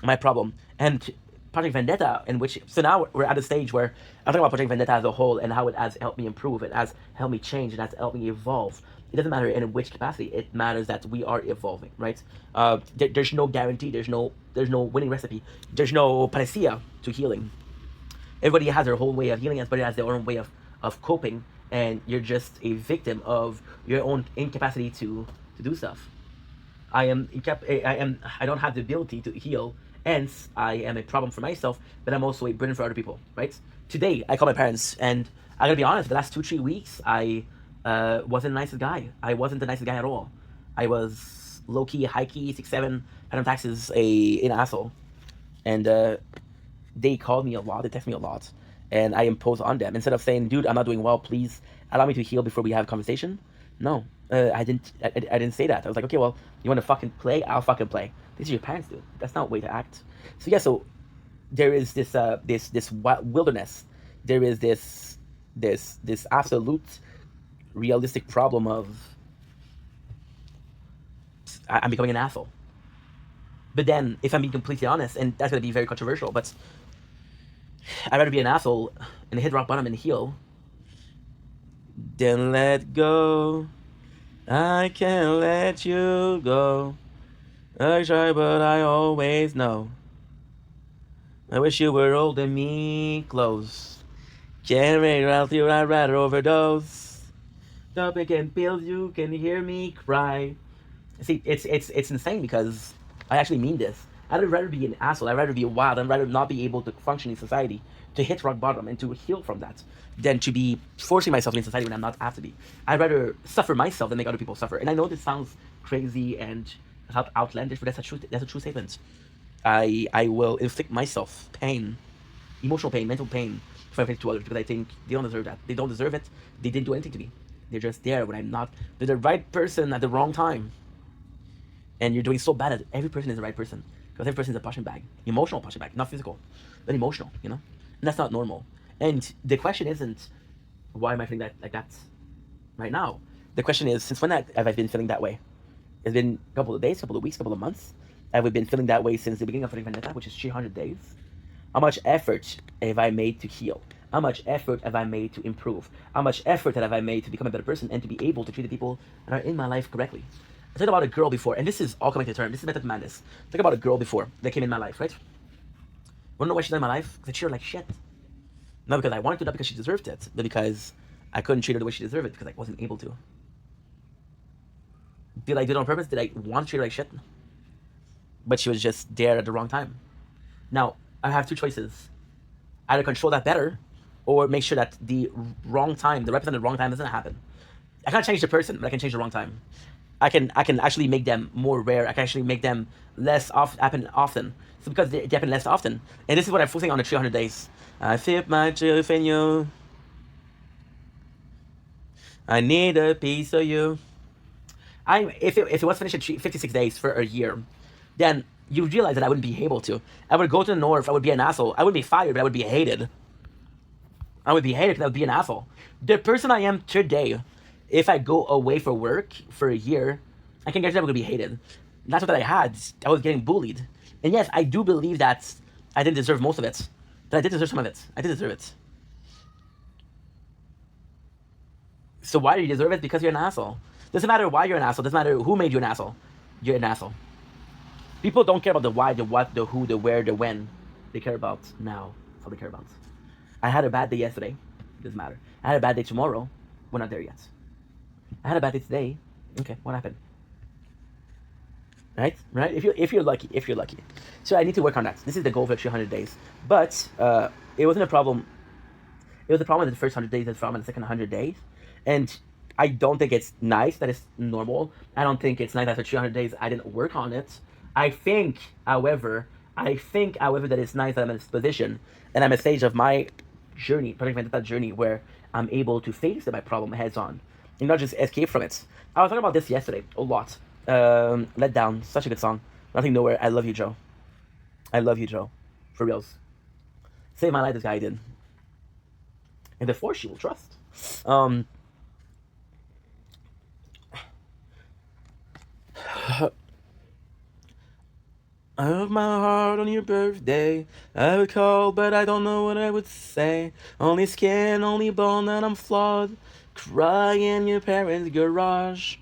my problem. And Project Vendetta, in which so now we're at a stage where I'm talking about Project Vendetta as a whole and how it has helped me improve, it has helped me change, it has helped me evolve. It doesn't matter in which capacity; it matters that we are evolving, right? There's no guarantee, there's no winning recipe, there's no panacea to healing. Everybody has their whole way of healing, everybody has their own way of coping, and you're just a victim of your own incapacity to do stuff. I don't have the ability to heal, hence I am a problem for myself, but I'm also a burden for other people, right? Today I call my parents, and I gotta be honest, the last 2-3 weeks I wasn't the nicest guy. I wasn't the nicest guy at all. I was low key, high key, 6'7", paying taxes, an asshole, and they called me a lot, they text me a lot, and I impose on them. Instead of saying, dude, I'm not doing well, please allow me to heal before we have a conversation. No, I didn't say that. I was like, okay, well, you want to fucking play? I'll fucking play. This is your parents, dude. That's not a way to act. So yeah, so there is this wilderness. There is this absolute realistic problem of I'm becoming an asshole. But then, if I'm being completely honest, and that's gonna be very controversial, but I'd rather be an asshole and hit rock bottom and heal than let go. I can't let you go. I try, but I always know. I wish you were holding me close. Can't make it out you, I'd rather overdose. Stop picking pills, you can hear me cry. See, it's insane because I actually mean this. I'd rather be an asshole. I'd rather be wild. I'd rather not be able to function in society, to hit rock bottom and to heal from that, than to be forcing myself in society when I'm not apt to be. I'd rather suffer myself than make other people suffer. And I know this sounds crazy and outlandish, but that's a truth. That's a true statement. I will inflict myself pain, emotional pain, mental pain, if I inflict to others because I think they don't deserve that. They don't deserve it. They didn't do anything to me. They're just there when I'm not. They're the right person at the wrong time. And you're doing so bad that every person is the right person because every person is a punching bag, emotional punching bag, not physical, but emotional, you know, and that's not normal. And the question isn't why am I feeling that like that right now. The question is since when have I been feeling that way? It's been a couple of days, couple of weeks, couple of months. Have we been feeling that way since the beginning of Project Vendetta, which is 300 days? How much effort have I made to heal? How much effort have I made to improve? How much effort have I made to become a better person and to be able to treat the people that are in my life correctly? I talked about a girl before, and this is all coming to term. This is Method Madness. Talk about a girl before that came in my life, right? Wanna know why she's in my life? Because I treated her like shit. Not because I wanted to, not because she deserved it, but because I couldn't treat her the way she deserved it because I wasn't able to. Did I do it on purpose? Did I want to treat her like shit? But she was just there at the wrong time. Now, I have two choices. Either control that better, or make sure that the wrong time, the represented wrong time doesn't happen. I can't change the person, but I can change the wrong time. I can actually make them more rare. I can actually make them happen often. So because they happen less often, and this is what I'm focusing on the 300 days. I feel my truth in you. I need a piece of you. If it was finished in 56 days for a year, then you realize that I wouldn't be able to. I would go to the north. I would be an asshole. I would be fired, but I would be hated. I would be hated because I would be an asshole. The person I am today, if I go away for work for a year, I can guarantee I'm going to be hated. That's what I had. I was getting bullied. And yes, I do believe that I didn't deserve most of it. But I did deserve some of it. I did deserve it. So why do you deserve it? Because you're an asshole. Doesn't matter why you're an asshole. Doesn't matter who made you an asshole. You're an asshole. People don't care about the why, the what, the who, the where, the when. They care about now. That's all they care about. I had a bad day yesterday. It doesn't matter. I had a bad day tomorrow. We're not there yet. I had a bad day today. Okay, what happened? Right? If you're lucky. So I need to work on that. This is the goal for 300 days. But it wasn't a problem. It was a problem in the first 100 days. It's a problem in the second 100 days. And I don't think it's nice that it's normal. I don't think it's nice that after 300 days I didn't work on it. I think, however, that it's nice that I'm in this position and I'm at a stage of my journey, Project Vendetta journey, where I'm able to face my problem heads on and not just escape from it. I was talking about this yesterday a lot. Let Down, such a good song. Nothing Nowhere. I love you, Joe. I love you, Joe. For reals. Saved my life, this guy did. And the force you will trust. I broke my heart on your birthday. I would call, but I don't know what I would say. Only skin, only bone, and I'm flawed. Cry in your parents' garage.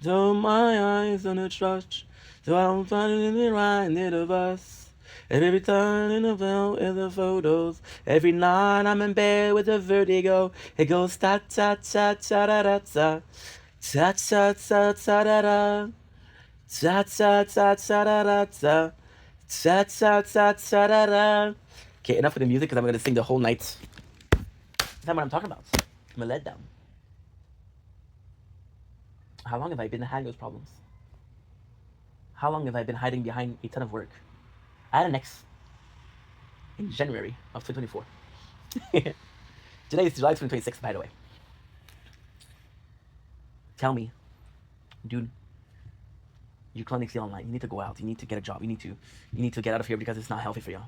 So my eyes on the trust. So I don't find it reminded of us. Every time in the film in the photos. Every night I'm in bed with a vertigo. It goes ta ta ta ta da da ta. Ta ta ta ta da da. Ta ta ta ta da da ta. Ta ta ta ta da da. Okay, enough of the music because I'm gonna sing the whole night. That's not what I'm talking about. I'm a letdown. How long have I been hiding those problems? How long have I been hiding behind a ton of work? I had an ex in January of 2024. Today is July 2026, by the way. Tell me, dude, you're clinically online. You need to go out. You need to get a job. You need to get out of here because it's not healthy for you.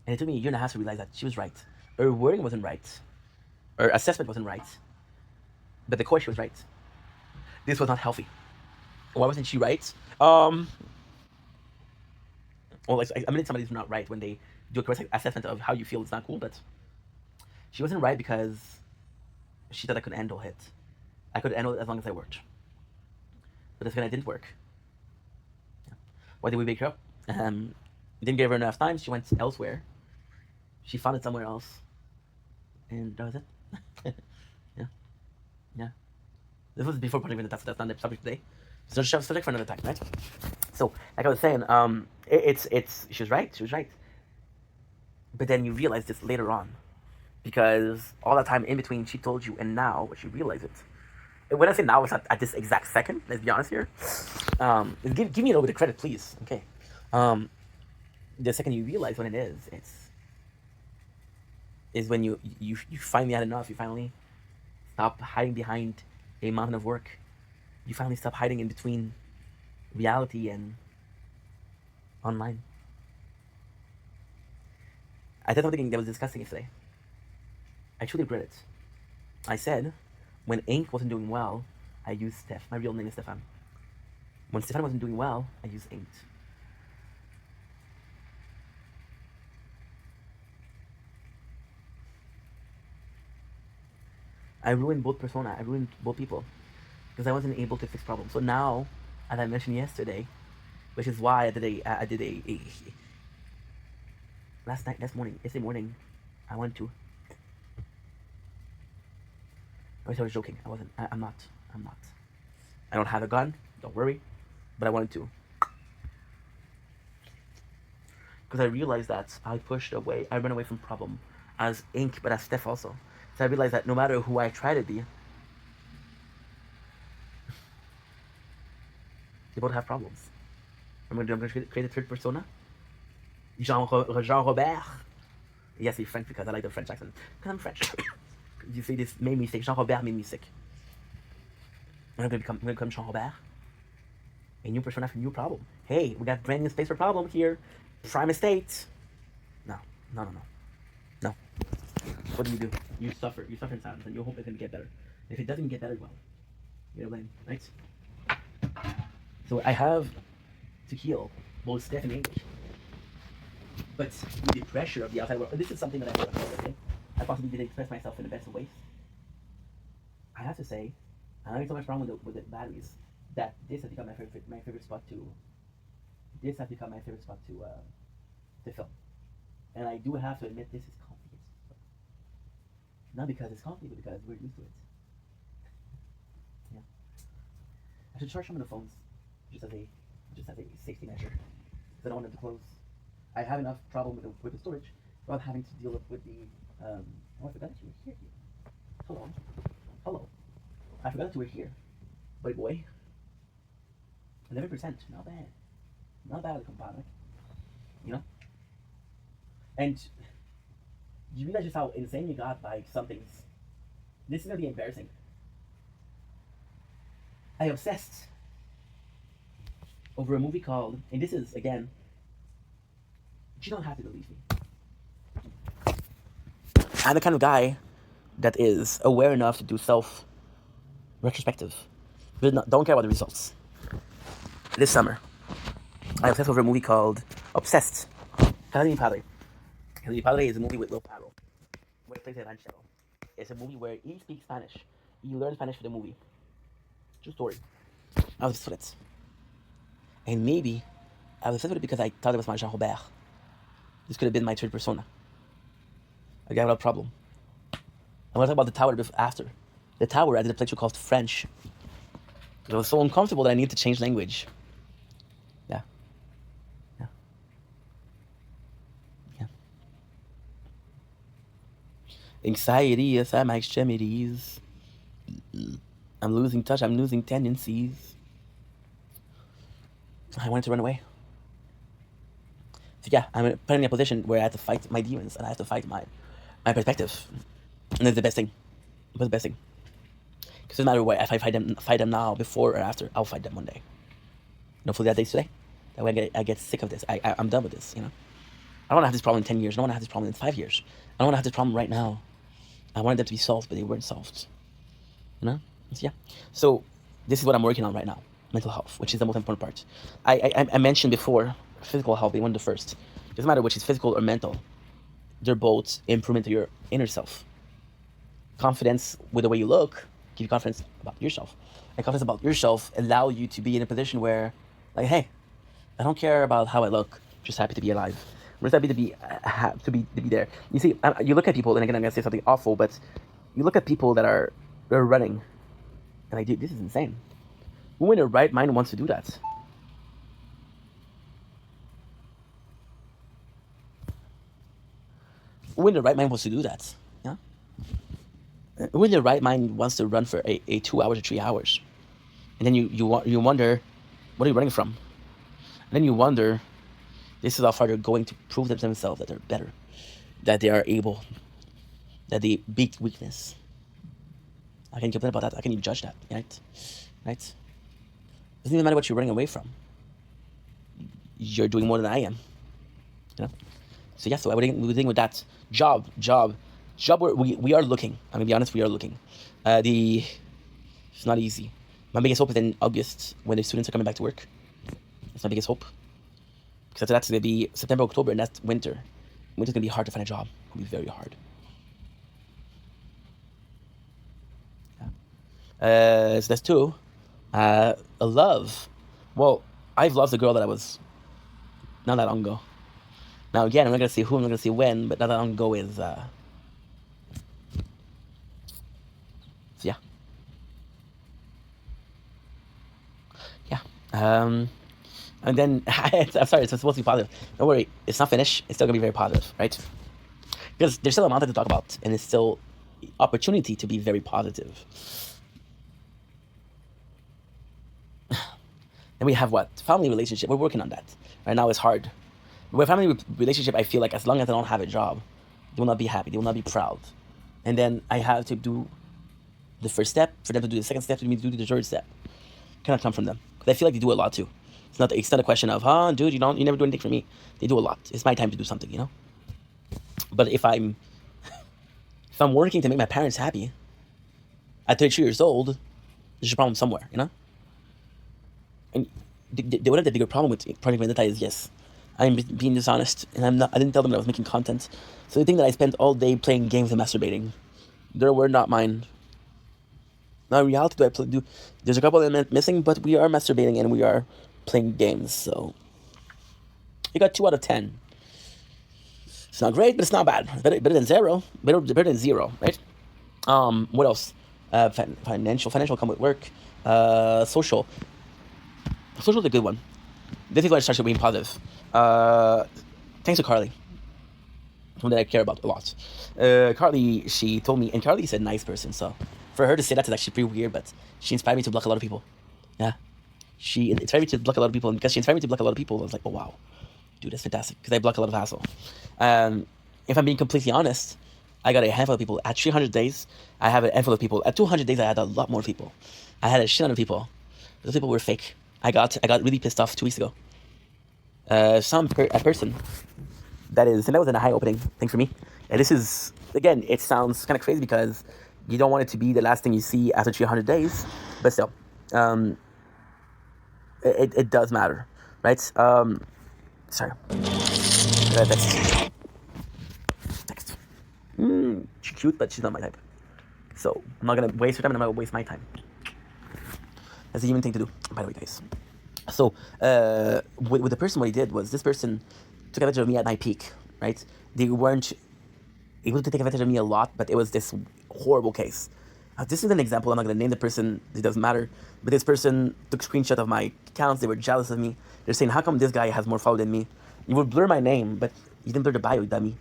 And it took me a year and a half to realize that she was right. Her wording wasn't right. Her assessment wasn't right. But the course, she was right. This was not healthy. Why wasn't she right? or like I mean, somebody's not right when they do a correct assessment of how you feel. It's not cool, but she wasn't right because she thought I could handle it. I could handle it as long as I worked. But the second I didn't work, yeah. Why did we wake her up? Didn't give her enough time. She went elsewhere. She found it somewhere else, and that was it. Yeah, yeah. This was before Project Vendetta, so that's not the subject today. So just subject for another time, right? So, like I was saying, it's she was right. She was right. But then you realize this later on, because all that time in between, she told you, and now she realized it. And when I say now, it's not at this exact second. Let's be honest here. Give me a little bit of credit, please. Okay. The second you realize what it is when you finally had enough. You finally stop hiding behind a mountain of work. You finally stop hiding in between reality and online. I said something that was disgusting yesterday. I truly regret it. I said, when Ink wasn't doing well, I used Steph. My real name is Stefan. When Stefan wasn't doing well, I used Ink. I ruined both persona. I ruined both people because I wasn't able to fix problems. So now, as I mentioned yesterday, which is why I did a yesterday morning, I wanted to. I was joking. I wasn't. I'm not. I don't have a gun. Don't worry. But I wanted to. Because I realized that I ran away from problem as Ink, but as Steph also. So I realized that no matter who I try to be, they both have problems. I'm going to create a third persona. Jean Robert. Yes, he's French because I like the French accent. Because I'm French. You say this made me sick. Jean Robert made me sick. I'm going to become Jean Robert. A new persona for new problem. Hey, we got brand new space for problem here. Prime estate. No. What do? You suffer in silence, and you hope it's gonna get better. If it doesn't get better, well, you're to blame, right? So I have to heal both Steph and Ink, but with the pressure of the outside world. And this is something that I wrote about, okay? I possibly didn't express myself in the best of ways. I have to say, I'm having so much problem with the batteries that this has become my favorite spot to. This has become my favorite spot to film, and I do have to admit this is complicated. Not because it's complicated, but because we're used to it. Yeah. I should charge some of the phones just as a safety measure, because I don't want them to close. I have enough problem with the storage without having to deal with the. Oh, I forgot that you were here. Hello. I forgot that you were here, boy. 11%, not bad. Not bad, compadre. You know. And you realize just how insane you got by some things. This is gonna be embarrassing. I obsessed over a movie called, and this is again, you don't have to believe me. I'm the kind of guy that is aware enough to do self-retrospective. Don't care about the results. This summer, I obsessed over a movie called Obsessed. Casa de mi Padre. Casa de mi Padre is a movie with Lil Pablo, where he plays a ranchero. It's a movie where he speaks Spanish. He learns Spanish for the movie. True story. I was obsessed with it. And maybe I was obsessed with it because I thought it was my Jean Robert. This could have been my third persona. A guy without problem. I want to talk about the tower after. The tower, I did a playthrough called French. It was so uncomfortable that I needed to change language. Yeah. Anxiety is at my extremities. I'm losing touch. I'm losing tendencies. I wanted to run away. So yeah, I'm put in a position where I have to fight my demons and I have to fight my perspective. And that's the best thing. What's the best thing? Because no matter what, if I fight them now, before or after, I'll fight them one day. And hopefully that day's today. That way I get sick of this. I'm done with this, you know? I don't want to have this problem in 10 years. I don't want to have this problem in 5 years. I don't want to have this problem right now. I wanted them to be solved, but they weren't solved. You know? So, yeah. So this is what I'm working on right now. Mental health, which is the most important part. I mentioned before, physical health, they want the first. Doesn't matter which is physical or mental. They're both improvement to your inner self. Confidence with the way you look, give you confidence about yourself. And confidence about yourself allow you to be in a position where, like, hey, I don't care about how I look. I'm just happy to be alive. I'm just happy to be there. You see, you look at people, and again, I'm gonna say something awful, but you look at people they're running, and like, dude, this is insane. Who in their right mind wants to do that? Who in their right mind wants to do that? Yeah. Who in their right mind wants to run for a 2 hours or 3 hours? And then you wonder, what are you running from? And then you wonder, this is how far they're going to prove to themselves that they're better, that they are able, that they beat weakness. How can you complain about that? How can you judge that? Right? Right? Doesn't even matter what you're running away from. You're doing more than I am. You know? So yeah, so I would think with that job, we are looking. I'm gonna be honest, we are looking. It's not easy. My biggest hope is in August when the students are coming back to work. That's my biggest hope. Because after that's gonna be September, October, and that's winter. Winter's gonna be hard to find a job. It's gonna be very hard. Yeah. So that's two. A love. Well, I've loved a girl that I was not that long ago. Now again, I'm not gonna say who, I'm not gonna say when, but not that long ago is so yeah. Yeah. And then I'm sorry, it's supposed to be positive. Don't worry, it's not finished. It's still gonna be very positive, right? Because there's still a lot to talk about, and there's still opportunity to be very positive. Then we have what? Family relationship. We're working on that. Right now it's hard. With family relationship, I feel like as long as I don't have a job, they will not be happy. They will not be proud. And then I have to do the first step for them to do the second step, for me to do the third step. Cannot come from them because I feel like they do a lot too. It's not a question of, dude, you never do anything for me. They do a lot. It's my time to do something, you know. But if I'm working to make my parents happy at 33 years old, there's a problem somewhere, you know. And one of the bigger problem with Project Vendetta is, yes, I'm being dishonest, and I didn't tell them that I was making content. So they think that I spent all day playing games and masturbating. Their word, not mine. Now in reality, there's a couple elements missing, but we are masturbating and we are playing games. So you got 2 out of 10. It's not great, but it's not bad. Better than zero. Better than zero, right? What else? Financial come with work. Social is a good one. This is why I started being positive. Thanks to Carly, someone that I care about a lot. Carly, she told me, and Carly's a nice person, so for her to say that is actually pretty weird, but she inspired me to block a lot of people. Yeah. She inspired me to block a lot of people, and because she inspired me to block a lot of people, I was like, oh wow, dude, that's fantastic, because I block a lot of hassle. If I'm being completely honest, I got a handful of people. At 300 days, I have a handful of people. At 200 days, I had a lot more people. I had a shit ton of people. Those people were fake. I got really pissed off 2 weeks ago. A person that was an eye-opening thing for me. And this is, again, it sounds kind of crazy because you don't want it to be the last thing you see after 300 days, but still, it does matter, right? Sorry. Next. She's cute, but she's not my type. So I'm not gonna waste her time, and I'm not gonna waste my time. That's a human thing to do, by the way, guys. So, with the person, what he did was, this person took advantage of me at my peak, right? They weren't able to take advantage of me a lot, but it was this horrible case. This is an example. I'm not going to name the person. It doesn't matter. But this person took screenshot of my accounts. They were jealous of me. They're saying, how come this guy has more followers than me? You would blur my name, but you didn't blur the bio, you dummy.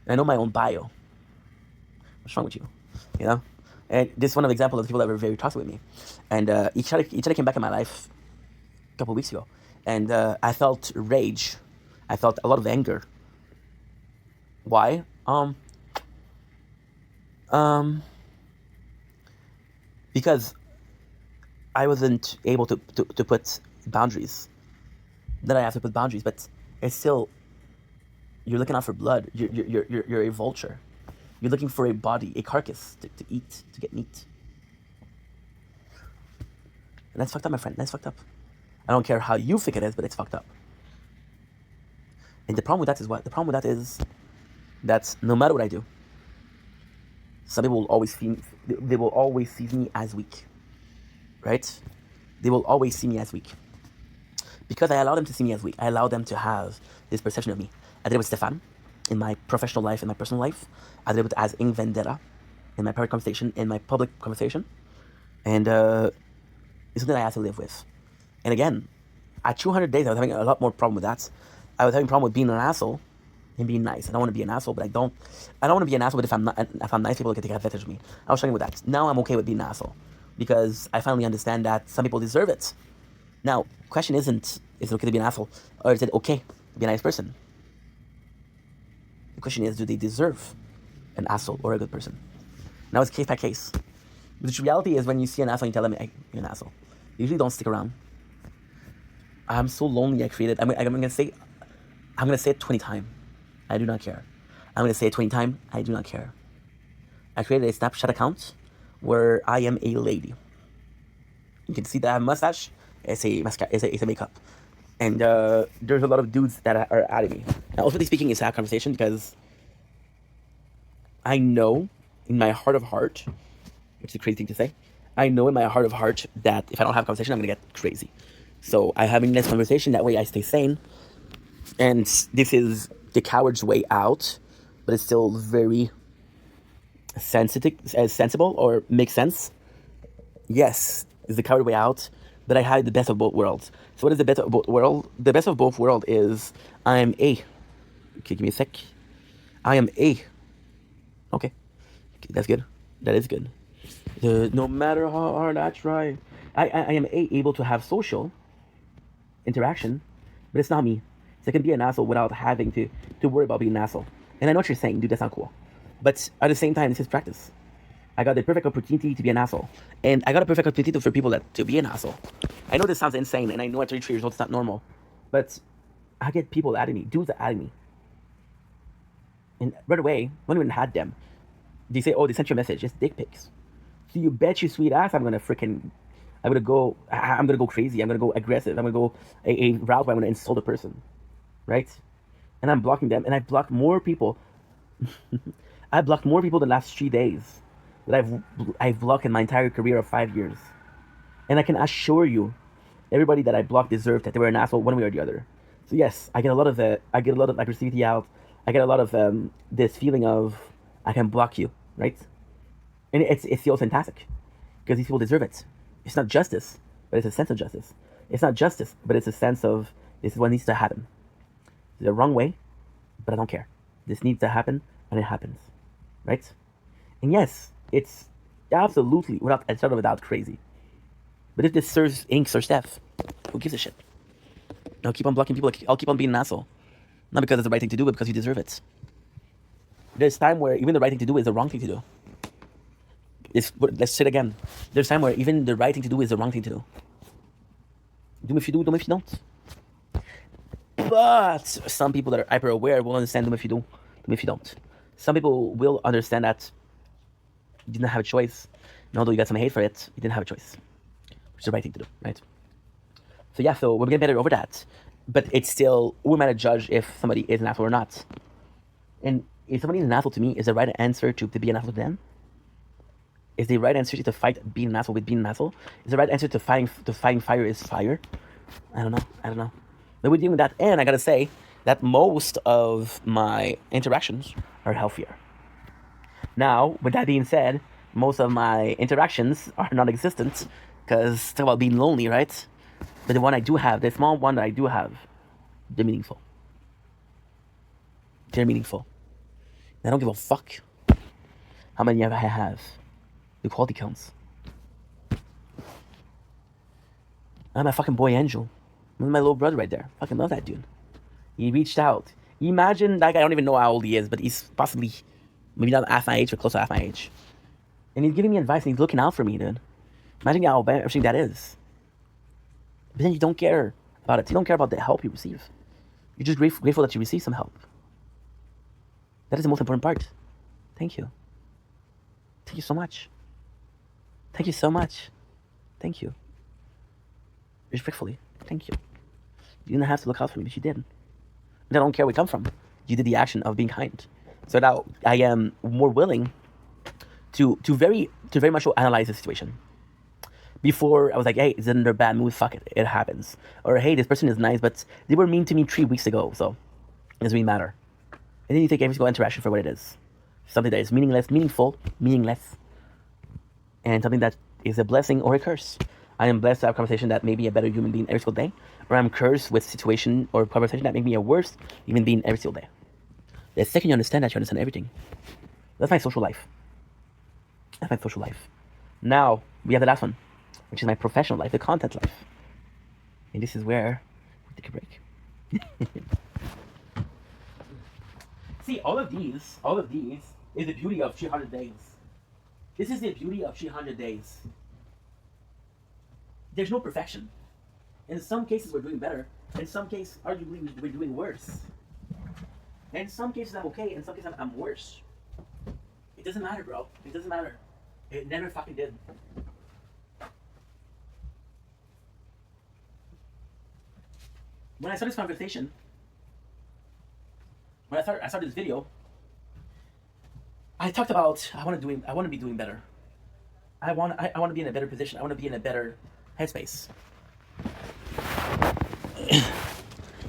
And I know my own bio. What's wrong with you? You know? And this is one of the examples of people that were very toxic with me. And each other came back in my life a couple of weeks ago. And I felt rage. I felt a lot of anger. Why? Because I wasn't able to put boundaries. Then I have to put boundaries, but it's still, you're looking out for blood. You're a vulture. You're looking for a body, a carcass to eat, to get meat. And that's fucked up, my friend. That's fucked up. I don't care how you think it is, but it's fucked up. And the problem with that is what? The problem with that is that no matter what I do, some people will always they will always see me as weak, right? They will always see me as weak because I allow them to see me as weak. I allow them to have this perception of me. I did it with Stefan in my professional life, in my personal life. I did it with as in Vendetta in my private conversation, in my public conversation, and it's something I have to live with. And again, at 200 days, I was having a lot more problem with that. I was having a problem with being an asshole and being nice. I don't want to be an asshole, but I don't want to be an asshole. But if I'm nice, people can take advantage of me. I was struggling with that. Now I'm okay with being an asshole because I finally understand that some people deserve it. Now, question isn't is it okay to be an asshole or is it okay to be a nice person? The question is, do they deserve an asshole or a good person? Now it's case by case. But the reality is, when you see an asshole, you tell them, hey, you're an asshole. They usually don't stick around. I'm so lonely. I created. I'm gonna say it 20 times. I do not care. I'm gonna say it 20 times. I do not care. I created a Snapchat account where I am a lady. You can see that I have a mustache. It's a makeup. And there's a lot of dudes that are adding me. Now, ultimately speaking, it's a conversation because I know in my heart of heart, which is a crazy thing to say, I know in my heart of heart that if I don't have a conversation, I'm gonna get crazy. So I'm having this conversation, that way I stay sane. And this is the coward's way out, but it's still very sensible, or makes sense. Yes, it's the coward way out, but I had the best of both worlds. So what is the best of both worlds? The best of both worlds is I am a. Okay, give me a sec. I am a. Okay, that's good. That is good. No matter how hard I try, I am able to have social interaction, but it's not me. So I can be an asshole without having to worry about being an asshole. And I know what you're saying, dude, that's not cool. But at the same time, this is practice. I got the perfect opportunity to be an asshole. And I got a perfect opportunity for people to be an asshole. I know this sounds insane, and I know at 33 years old it's not normal. But I get people adding me, dudes adding me. And right away, when we had them, they say, oh, they sent you a message, it's dick pics. So you bet you sweet ass I'm gonna go crazy, I'm gonna go aggressive, I'm gonna go a route where I'm gonna insult a person. Right? And I'm blocking them, and I've blocked more people. I've blocked more people the last 3 days that I've blocked in my entire career of 5 years. And I can assure you, everybody that I blocked deserved that they were an asshole one way or the other. So yes, I get a lot of aggressivity out. I get a lot of this feeling of I can block you, right? And it feels fantastic because these people deserve it. It's not justice, but it's a sense of justice. It's not justice, but it's a sense of this is what needs to happen. It's the wrong way, but I don't care. This needs to happen, and it happens, right? And yes, it's absolutely without a shadow of a doubt crazy. But if this serves Inks or Steph, who gives a shit? I'll keep on blocking people. I'll keep on being an asshole, not because it's the right thing to do, but because you deserve it. There's time where even the right thing to do is the wrong thing to do. Let's say it again. There's time where even the right thing to do is the wrong thing to do. Do if you do, do if you don't. But some people that are hyper aware will understand do if you do if you don't. Some people will understand that you didn't have a choice. And although you got some hate for it, you didn't have a choice. Which is the right thing to do, right? So yeah, so we're getting better over that. But it's still, who am I to judge if somebody is an asshole or not? And if somebody is an asshole to me, is the right answer to be an asshole to them? Is the right answer to fight being an asshole with being an asshole? Is the right answer to fighting fire is fire? I don't know. But we're dealing with that, and I gotta say that most of my interactions are healthier. Now, with that being said, most of my interactions are non-existent, because talk about being lonely, right? But the one I do have, the small one that I do have, they're meaningful. They're meaningful. I don't give a fuck how many I have. The quality counts. I'm my fucking boy Angel. My little brother right there. Fucking love that dude. He reached out. Imagine that guy, I don't even know how old he is, but he's possibly maybe not half my age, but close to half my age. And he's giving me advice and he's looking out for me, dude. Imagine how embarrassing that is. But then you don't care about it. You don't care about the help you receive. You're just grateful that you receive some help. That is the most important part. Thank you. Thank you so much. Thank you so much. Thank you. Respectfully, thank you. You didn't have to look out for me, but you did. I don't care where it comes from. You did the action of being kind. So now I am more willing to very much so analyze the situation. Before I was like, hey, it's in their bad mood, fuck it, it happens. Or hey, this person is nice, but they were mean to me 3 weeks ago, so it doesn't really matter. And then you take every single interaction for what it is. Something that is meaningless, and something that is a blessing or a curse. I am blessed to have a conversation that made me a better human being every single day, or I'm cursed with situation or conversation that make me a worse human being every single day. The second you understand that, you understand everything. That's my social life. Now, we have the last one, which is my professional life, the content life. And this is where we take a break. See, all of these is the beauty of 300 days. This is the beauty of 300 days. There's no perfection. In some cases, we're doing better. In some cases, arguably, we're doing worse. In some cases, I'm okay. In some cases, I'm worse. It doesn't matter, bro. It doesn't matter. It never fucking did. When I started this conversation, when I started this video, I talked about I want to be doing better. I want to be in a better position. I want to be in a better headspace.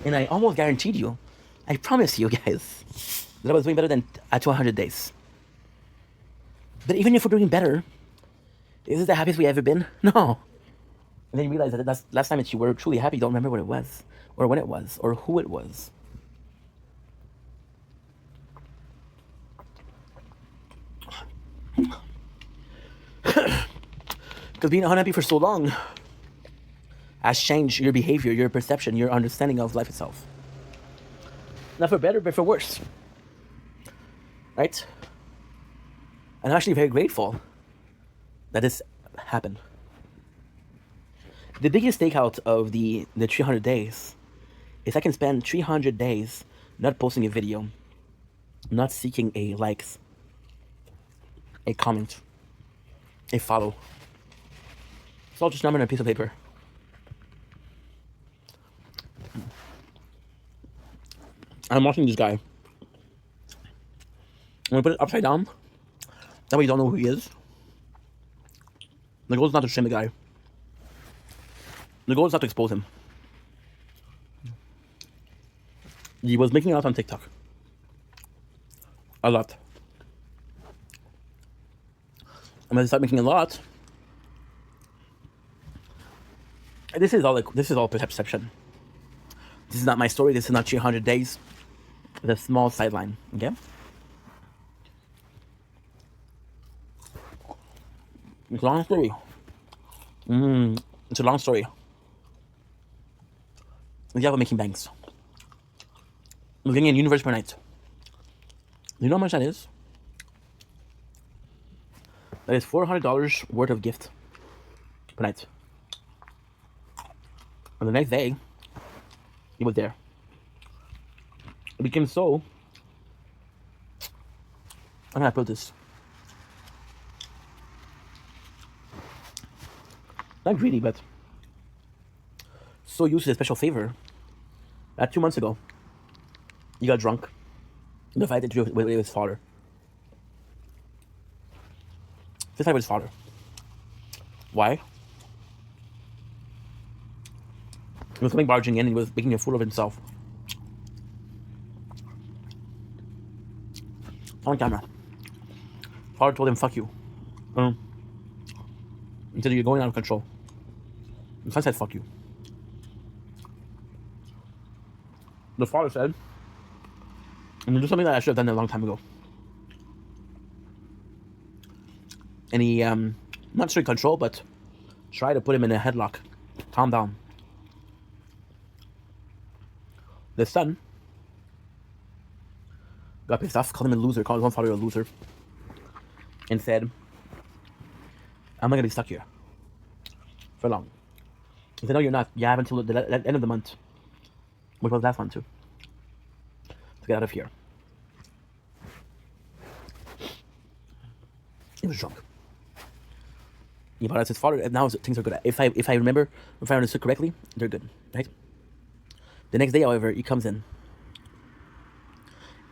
And I almost guaranteed you, I promise you guys, that I was doing better than at 200 days. But even if we're doing better, is it the happiest we ever been? No. And then you realize that that's last time that you were truly happy, you don't remember what it was, or when it was, or who it was. Because being unhappy for so long has changed your behavior, your perception, your understanding of life itself. Not for better, but for worse. Right? And I'm actually very grateful that this happened. The biggest takeout of the 300 days is I can spend 300 days not posting a video, not seeking a likes, a comment, a follow. It's all just number on a piece of paper. I'm watching this guy. I'm gonna put it upside down. That way you don't know who he is. The goal is not to shame the guy. The goal is not to expose him. He was making out on TikTok. A lot. And when I start making a lot, this is all perception. This is not my story. This is not 300 days. It's a small sideline. Okay. It's a long story. It's a long story. We have making banks. We're getting a universe per night. You know how much that is? That is $400 worth of gift per night. And the next day, he was there. It became so. I'm gonna put this. Not greedy, but so used to a special favor that 2 months ago, he got drunk in the fight with his father. This fight with his father. Why? He was coming barging in and he was making a fool of himself. On camera. Father told him, fuck you. He said, you're going out of control. The son said, fuck you. The father said, I'm gonna do something that I should have done a long time ago. And he, not necessarily control, but try to put him in a headlock. Calm down. The son got pissed off, called him a loser, called his own father a loser, and said, I'm not gonna be stuck here for long. He said, no, you're not. You have until the end of the month, which was last month too, to get out of here. He was drunk. He brought out his father, and now things are good. If I understood correctly, they're good, right? The next day, however, he comes in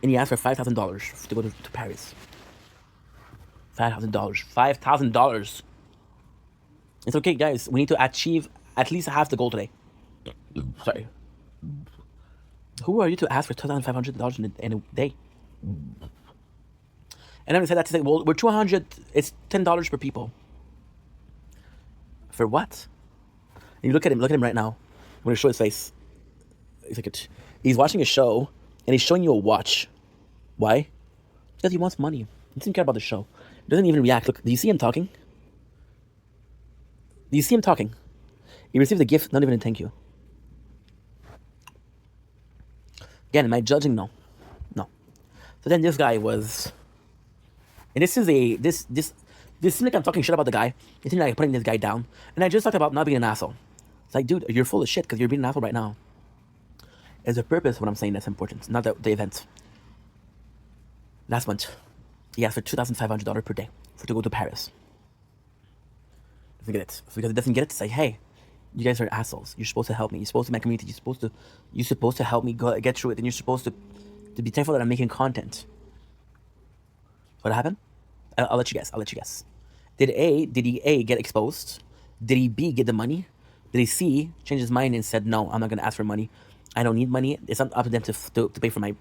And he asked for $5,000 to go to Paris. $5,000. $5,000. It's okay, guys. We need to achieve at least half the goal today. Sorry. Who are you to ask for $2,500 in a day? And then we said that to say, well, we're 200. It's $10 per people. For what? And you look at him. Look at him right now. I'm gonna show his face. He's watching a show and he's showing you a watch. Why? Because he wants money. He doesn't care about the show. He doesn't even react. Look, do you see him talking? Do you see him talking? He received a gift, not even a thank you. Again, am I judging? No. No. So then this guy was... And this is a... This seems like I'm talking shit about the guy. It seems like I'm putting this guy down. And I just talked about not being an asshole. It's like, dude, you're full of shit because you're being an asshole right now. There's a purpose what I'm saying that's important, not the event. Last month, he asked for $2,500 per day to go to Paris. Doesn't get it. So because it doesn't get it, say, hey, you guys are assholes. You're supposed to help me. You're supposed to be my community. You're supposed to help me get through it. And you're supposed to be thankful that I'm making content. What happened? I'll let you guess. Did he get exposed? Did he B, get the money? Did he C, change his mind and said, no, I'm not going to ask for money. I don't need money. It's not up to them to pay for my...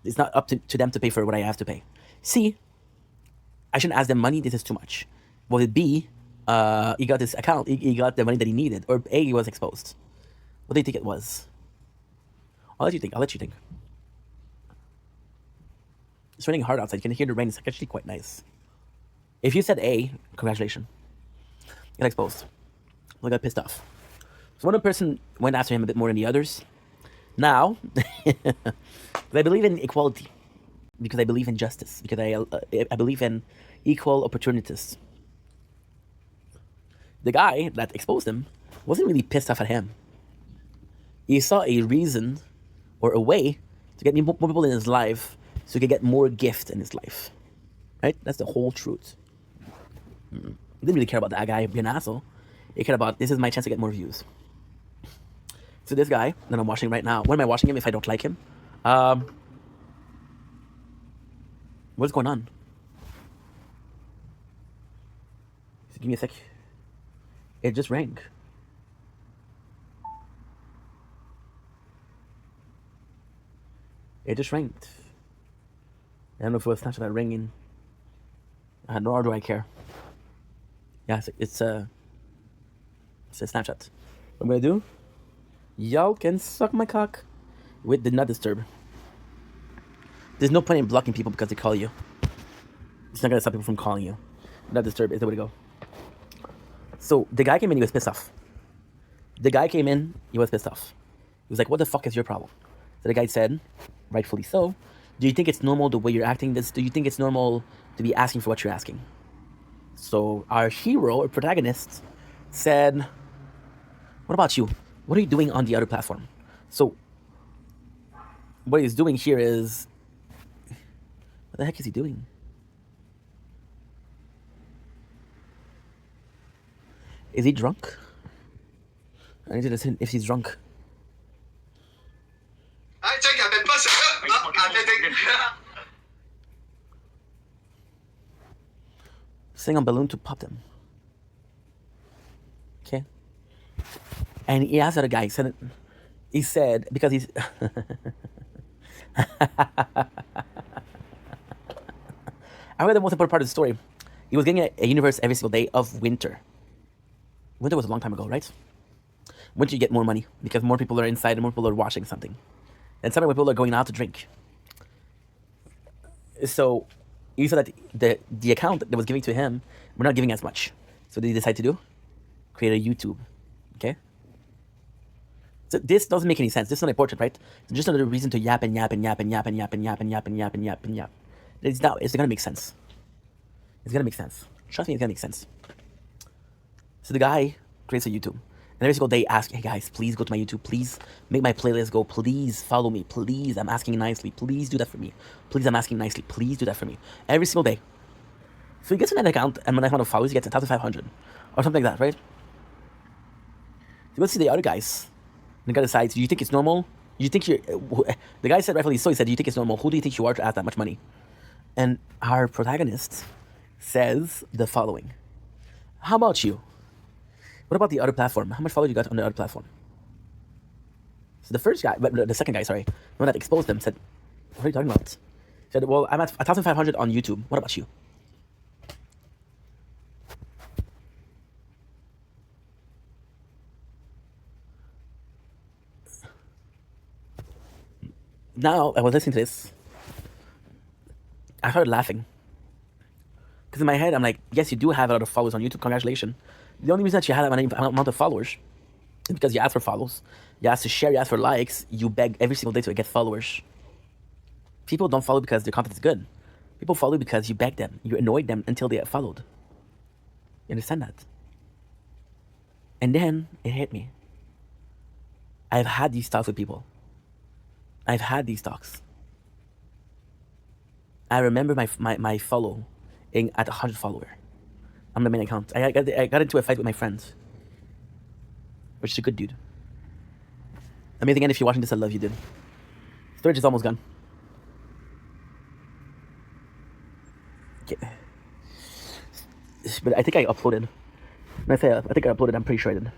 It's not up to them to pay for what I have to pay. C, I shouldn't ask them money. This is too much. Was it B, he got this account. He got the money that he needed. Or A, he was exposed. What do you think it was? I'll let you think. It's raining hard outside. You can hear the rain. It's actually quite nice. If you said A, congratulations. You got exposed. I got pissed off. So one person went after him a bit more than the others. Now, I believe in equality. Because I believe in justice. Because I believe in equal opportunities. The guy that exposed him wasn't really pissed off at him. He saw a reason or a way to get more people in his life so he could get more gift in his life. Right? That's the whole truth. He didn't really care about that guy being an asshole. He cared about, this is my chance to get more views. So this guy that I'm watching right now, when am I watching him if I don't like him? What's going on? So give me a sec. It just rang. It just rang. I don't know if it was Snapchat ringing. Nor do I care. Yeah, it's a Snapchat. What I'm gonna do? Y'all can suck my cock with the not disturb. There's no point in blocking people because they call you. It's not gonna stop people from calling you. Not disturb is the way to go. So the guy came in, he was pissed off. He was like, what the fuck is your problem? So the guy said, rightfully so, do you think it's normal the way you're acting? Do you think it's normal to be asking for what you're asking? So our hero or protagonist said, what about you? What are you doing on the other platform? So what he's doing here is, what the heck is he doing? Is he drunk? I need to listen if he's drunk. Sing on balloon to pop them. Okay. And he asked the guy, he said, because he's... I read the most important part of the story. He was getting a universe every single day of winter. Winter was a long time ago, right? Winter you get more money because more people are inside and more people are watching something. And summer when people are going out to drink. So you saw that the account that was giving to him, we're not giving as much. So what did he decide to do? Create a YouTube. Okay? So this doesn't make any sense. This is not important, right? It's just another reason to yap and yap and yap and yap and yap and yap and yap and yap and yap and yap. It's gonna make sense. It's gonna make sense. Trust me, it's gonna make sense. So the guy creates a YouTube. And every single day asks, hey guys, please go to my YouTube. Please make my playlist go. Please follow me. Please, I'm asking nicely. Please do that for me. Please, I'm asking nicely. Please do that for me. Every single day. So he gets an account, and when I want to follow, he gets 1,500 or something like that, right? So let's see the other guys. And the guy decides, do you think it's normal? You think you're... The guy said rightfully so, he said, do you think it's normal? Who do you think you are to ask that much money? And our protagonist says the following. How about you? What about the other platform? How much followers you got on the other platform? So the first guy, the second guy, sorry, the one that exposed them said, what are you talking about? He said, well, I'm at 1,500 on YouTube. What about you? Now, I was listening to this. I started laughing. Because in my head, I'm like, yes, you do have a lot of followers on YouTube. Congratulations. The only reason that you have that amount of followers is because you ask for follows. You ask to share, you ask for likes. You beg every single day to get followers. People don't follow because their content is good. People follow because you beg them. You annoyed them until they get followed. You understand that? And then it hit me. I've had these talks with people. I've had these talks. I remember my follow at 100 follower on my main account. I got into a fight with my friends, which is a good dude. Amazing, and if you're watching this, I love you, dude. Storage is almost gone. Okay. But I think I uploaded. When I say I think I uploaded, I'm pretty sure I did.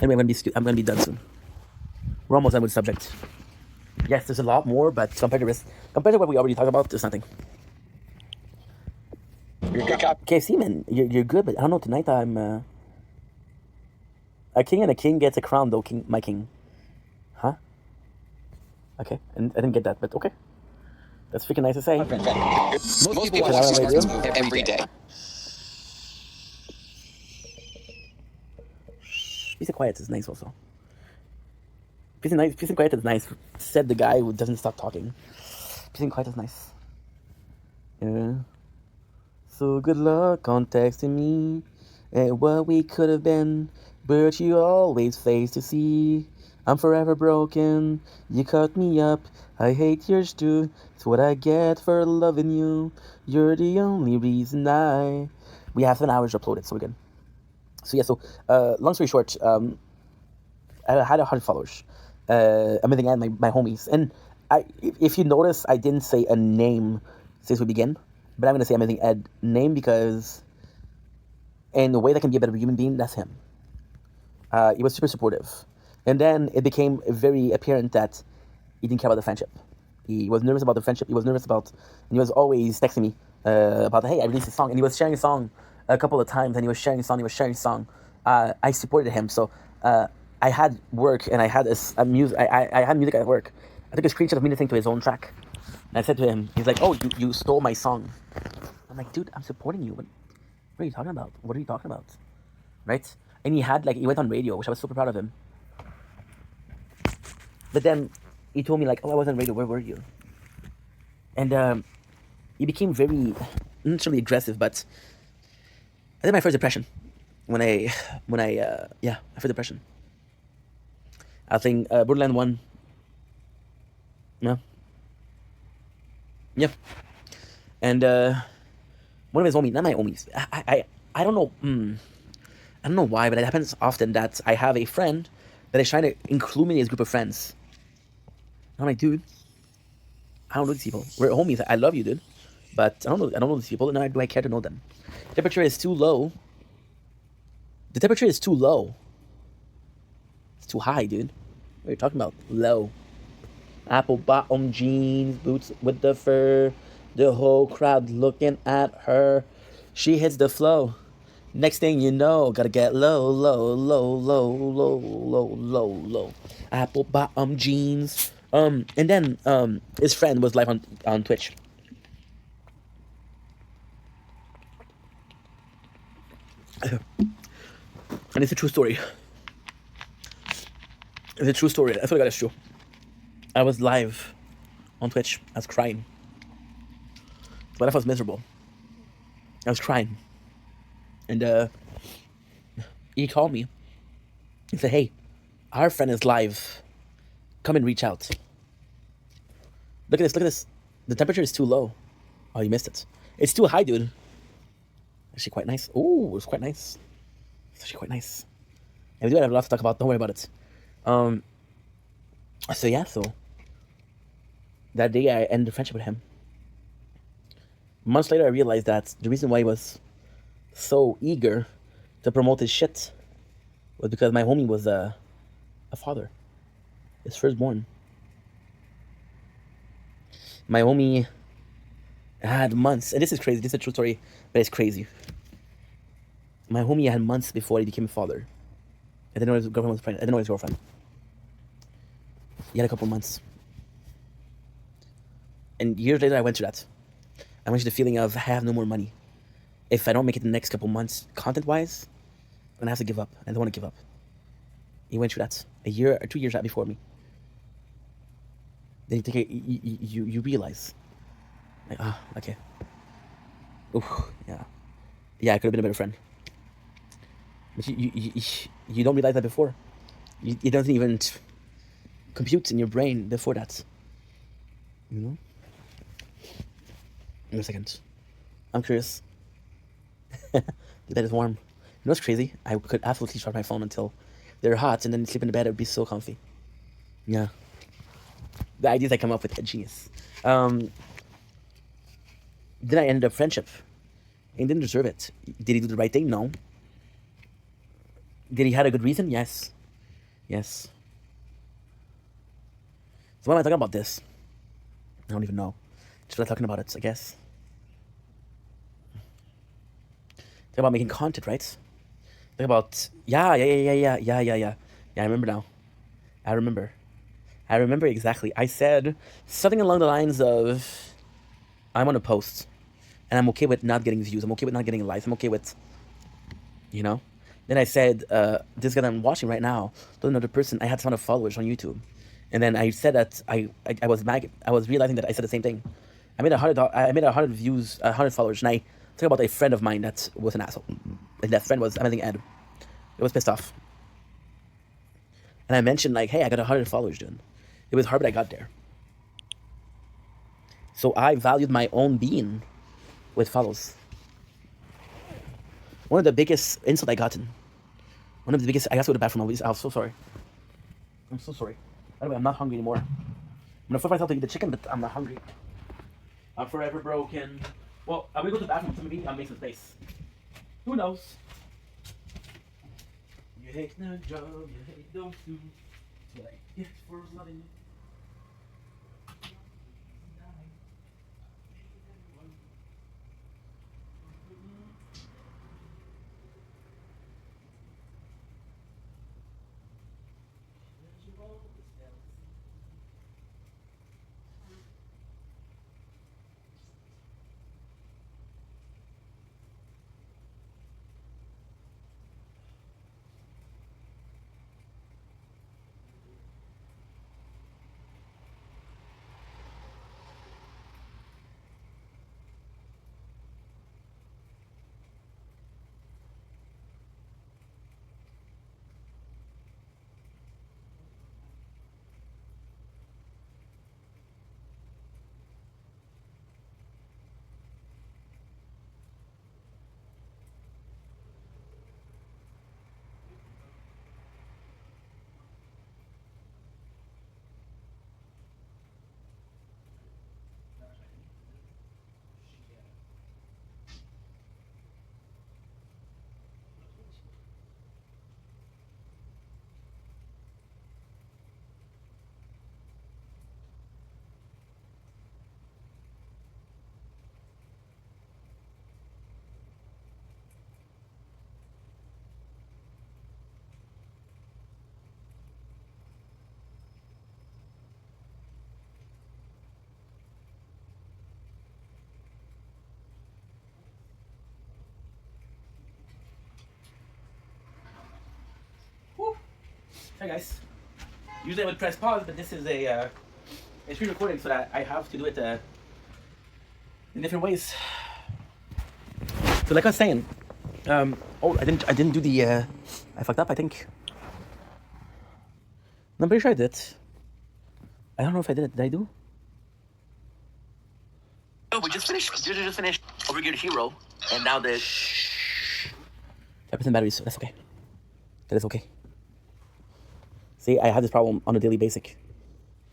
Anyway, I'm gonna be done soon. We're almost done with the subject. Yes, there's a lot more, but compared to what we already talked about, there's nothing. KFC, man, you're good, but I don't know. Tonight I'm a king, and a king gets a crown, though. My king, huh? Okay, and I didn't get that, but okay. That's freaking nice to say. Most people watch this every day. Peace and quiet is nice, also. Peace and quiet is nice, said the guy who doesn't stop talking. Peace and quiet is nice. Yeah. So good luck on texting me and what we could have been, but you always face to see. I'm forever broken, you cut me up, I hate yours too. It's what I get for loving you. You're the only reason we have 7 hours uploaded, so we're good. So yeah, long story short, I had 100 followers. Amazing, and my homies. And if you notice, I didn't say a name since we began, but I'm gonna say Amazing Ed name because in the way that can be a better human being, that's him. He was super supportive, and then it became very apparent that he didn't care about the friendship. He was nervous about the friendship. He was nervous about, and he was always texting me about, hey, I released a song, and he was sharing a song a couple of times, and he was sharing a song. I supported him, so. I had work and I had a music. I had music at work. I took a screenshot of me listening to his own track, and I said to him, he's like, "Oh, you stole my song." I'm like, "Dude, I'm supporting you. What are you talking about? What are you talking about?" Right? And he went on radio, which I was super proud of him. But then he told me like, "Oh, I was on radio. Where were you?" And he became very, not necessarily aggressive, but I did my first depression my first depression. I think Borderland 1. Yeah. Yeah. And one of his homies, not my homies. I don't know. I don't know why, but it happens often that I have a friend that is trying to include me in his group of friends. I'm like, dude, I don't know these people. We're homies. I love you, dude, but I don't know these people. Nor do I care to know them. Temperature is too low. The temperature is too low. It's too high, dude. What are you talking about? Low. Apple bottom jeans, boots with the fur. The whole crowd looking at her. She hits the flow. Next thing you know, gotta get low. Apple bottom jeans. And then his friend was live on Twitch. And it's a true story. It's a true story. I swear to God, it's true. I was live on Twitch. I was crying. My life was miserable. I was crying. And he called me. He said, hey, our friend is live. Come and reach out. Look at this. The temperature is too low. Oh, you missed it. It's too high, dude. Actually quite nice. Ooh, it's quite nice. It's actually quite nice. And we do have a lot to talk about. Don't worry about it. So yeah, so that day I ended a friendship with him. Months later, I realized that the reason why he was so eager to promote his shit was because my homie was a father, his firstborn. My homie had months, and this is crazy. This is a true story, but it's crazy. My homie had months before he became a father. I didn't know his girlfriend was pregnant. I didn't know his girlfriend. He had a couple months. And years later, I went through that. I went through the feeling of I have no more money. If I don't make it the next couple months, content-wise, I'm gonna have to give up. I don't want to give up. He went through that a year or 2 years out before me. Then you think you realize, like, okay. Ooh, yeah. Yeah, I could have been a better friend. But you don't realize that before. It doesn't even compute in your brain before that. You know? In a second. I'm curious. The bed is warm. You know what's crazy? I could absolutely charge my phone until they're hot and then sleep in the bed. It would be so comfy. Yeah. The ideas I come up with are genius. Then I ended up friendship. He didn't deserve it. Did he do the right thing? No. Did he have a good reason? Yes. Yes. So why am I talking about this? I don't even know. Just what I'm talking about it, I guess. Talk about making content, right? Talk about yeah. Yeah, I remember now. I remember exactly. I said something along the lines of I'm on a post and I'm okay with not getting views. I'm okay with not getting likes. I'm okay with, you know? Then I said, this guy that I'm watching right now, another person, I had a ton of followers on YouTube. And then I said that I was realizing that I said the same thing. I made 100 views, 100 followers, and I talked about a friend of mine that was an asshole. And that friend was, I think, Ed. It was pissed off. And I mentioned, like, hey, I got 100 followers, dude. It was hard, but I got there. So I valued my own being with follows. One of the biggest insults I gotten. One of the biggest, I have to go to the bathroom. I'm so sorry. I'm so sorry. By the way, I'm not hungry anymore. I'm gonna force myself to eat the chicken, but I'm not hungry. I'm forever broken. Well, I'm gonna go to the bathroom, so maybe I'll make some space. Who knows? You hate no job, you hate those two. But I get for loving. Hey guys. Usually I would press pause, but this is a screen recording, so that I have to do it in different ways. So like I was saying, oh, I didn't do the I fucked up, I think. No, I'm pretty sure I did. I don't know if I did it. Did I do? Oh, we just finished. We just finished Overgeared Hero, and now the 5% batteries. So that's okay. That is okay. See, I have this problem on a daily basis.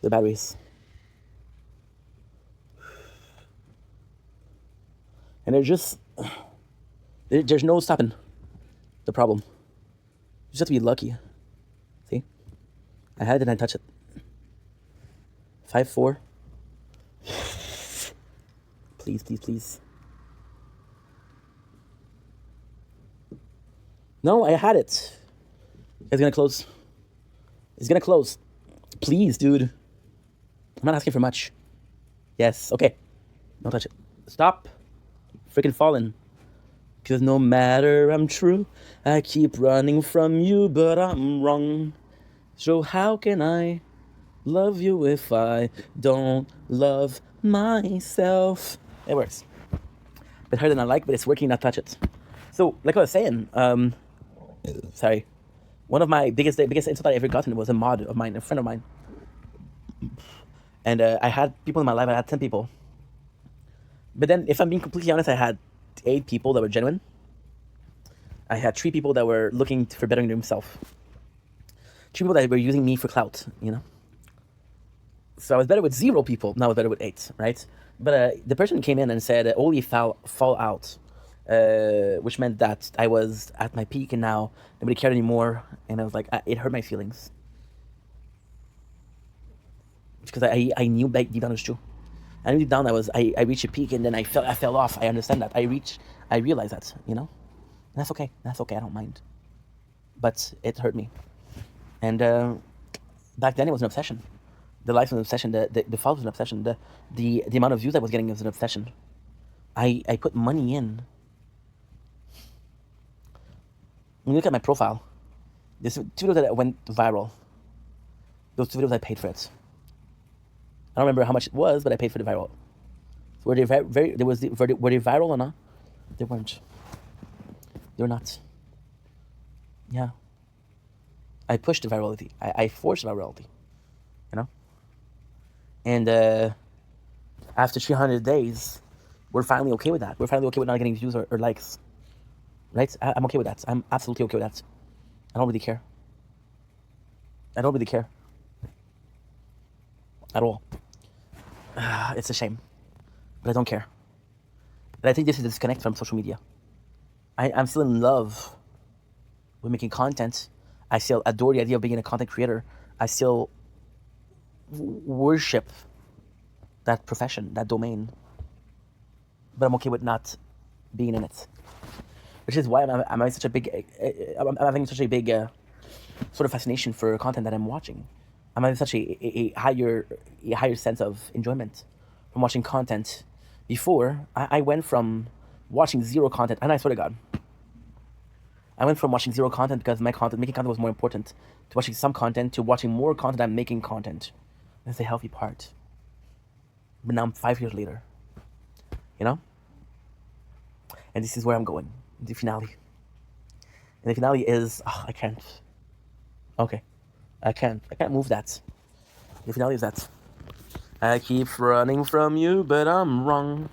The batteries. And there's no stopping the problem. You just have to be lucky. See? I had it and I touched it. 5-4. Please, please, please. No, I had it. It's gonna close. It's gonna close. Please, dude. I'm not asking for much. Yes, okay. Don't touch it. Stop. Freaking falling. Cause no matter I'm true, I keep running from you, but I'm wrong. So how can I love you if I don't love myself? It works. A bit harder than I like, but it's working. Not touch it. So, like I was saying, sorry. One of my biggest insult I ever gotten was a mod of mine, a friend of mine. And I had people in my life. I had 10 people. But then, if I'm being completely honest, I had 8 people that were genuine. I had 3 people that were looking for bettering themselves. 3 people that were using me for clout, you know? So I was better with 0 people. Now I was better with 8, right? But the person came in and said, only fall out. Which meant that I was at my peak and now nobody cared anymore. And I was like, it hurt my feelings. Because I knew deep down it was true. I knew deep down I reached a peak and then I fell off. I understand that. I realized that, you know? And that's okay. That's okay. I don't mind. But it hurt me. And back then it was an obsession. The life was an obsession. The fault was an obsession. The amount of views I was getting was an obsession. I put money in. When you look at my profile, there's 2 videos that went viral. Those 2 videos I paid for it. I don't remember how much it was, but I paid for the viral. So were they were they viral or not? They weren't. They were not. Yeah. I pushed the virality. I forced virality. You know? And after 300 days, we're finally okay with that. We're finally okay with not getting views or likes. Right? I'm okay with that. I'm absolutely okay with that. I don't really care. I don't really care. At all. It's a shame. But I don't care. And I think this is a disconnect from social media. I'm still in love with making content. I still adore the idea of being a content creator. I still worship that profession, that domain. But I'm okay with not being in it. Which is why I'm having such a big sort of fascination for content that I'm watching. I'm having such a higher sense of enjoyment from watching content. Before, I went from watching 0 content, and I swear to God, I went from watching 0 content because making content was more important, to watching some content, to watching more content and making content. That's the healthy part. But now I'm 5 years later, you know? And this is where I'm going, the finale. And the finale is, I can't. Okay. I can't move that. The finale is that. I keep running from you, but I'm wrong.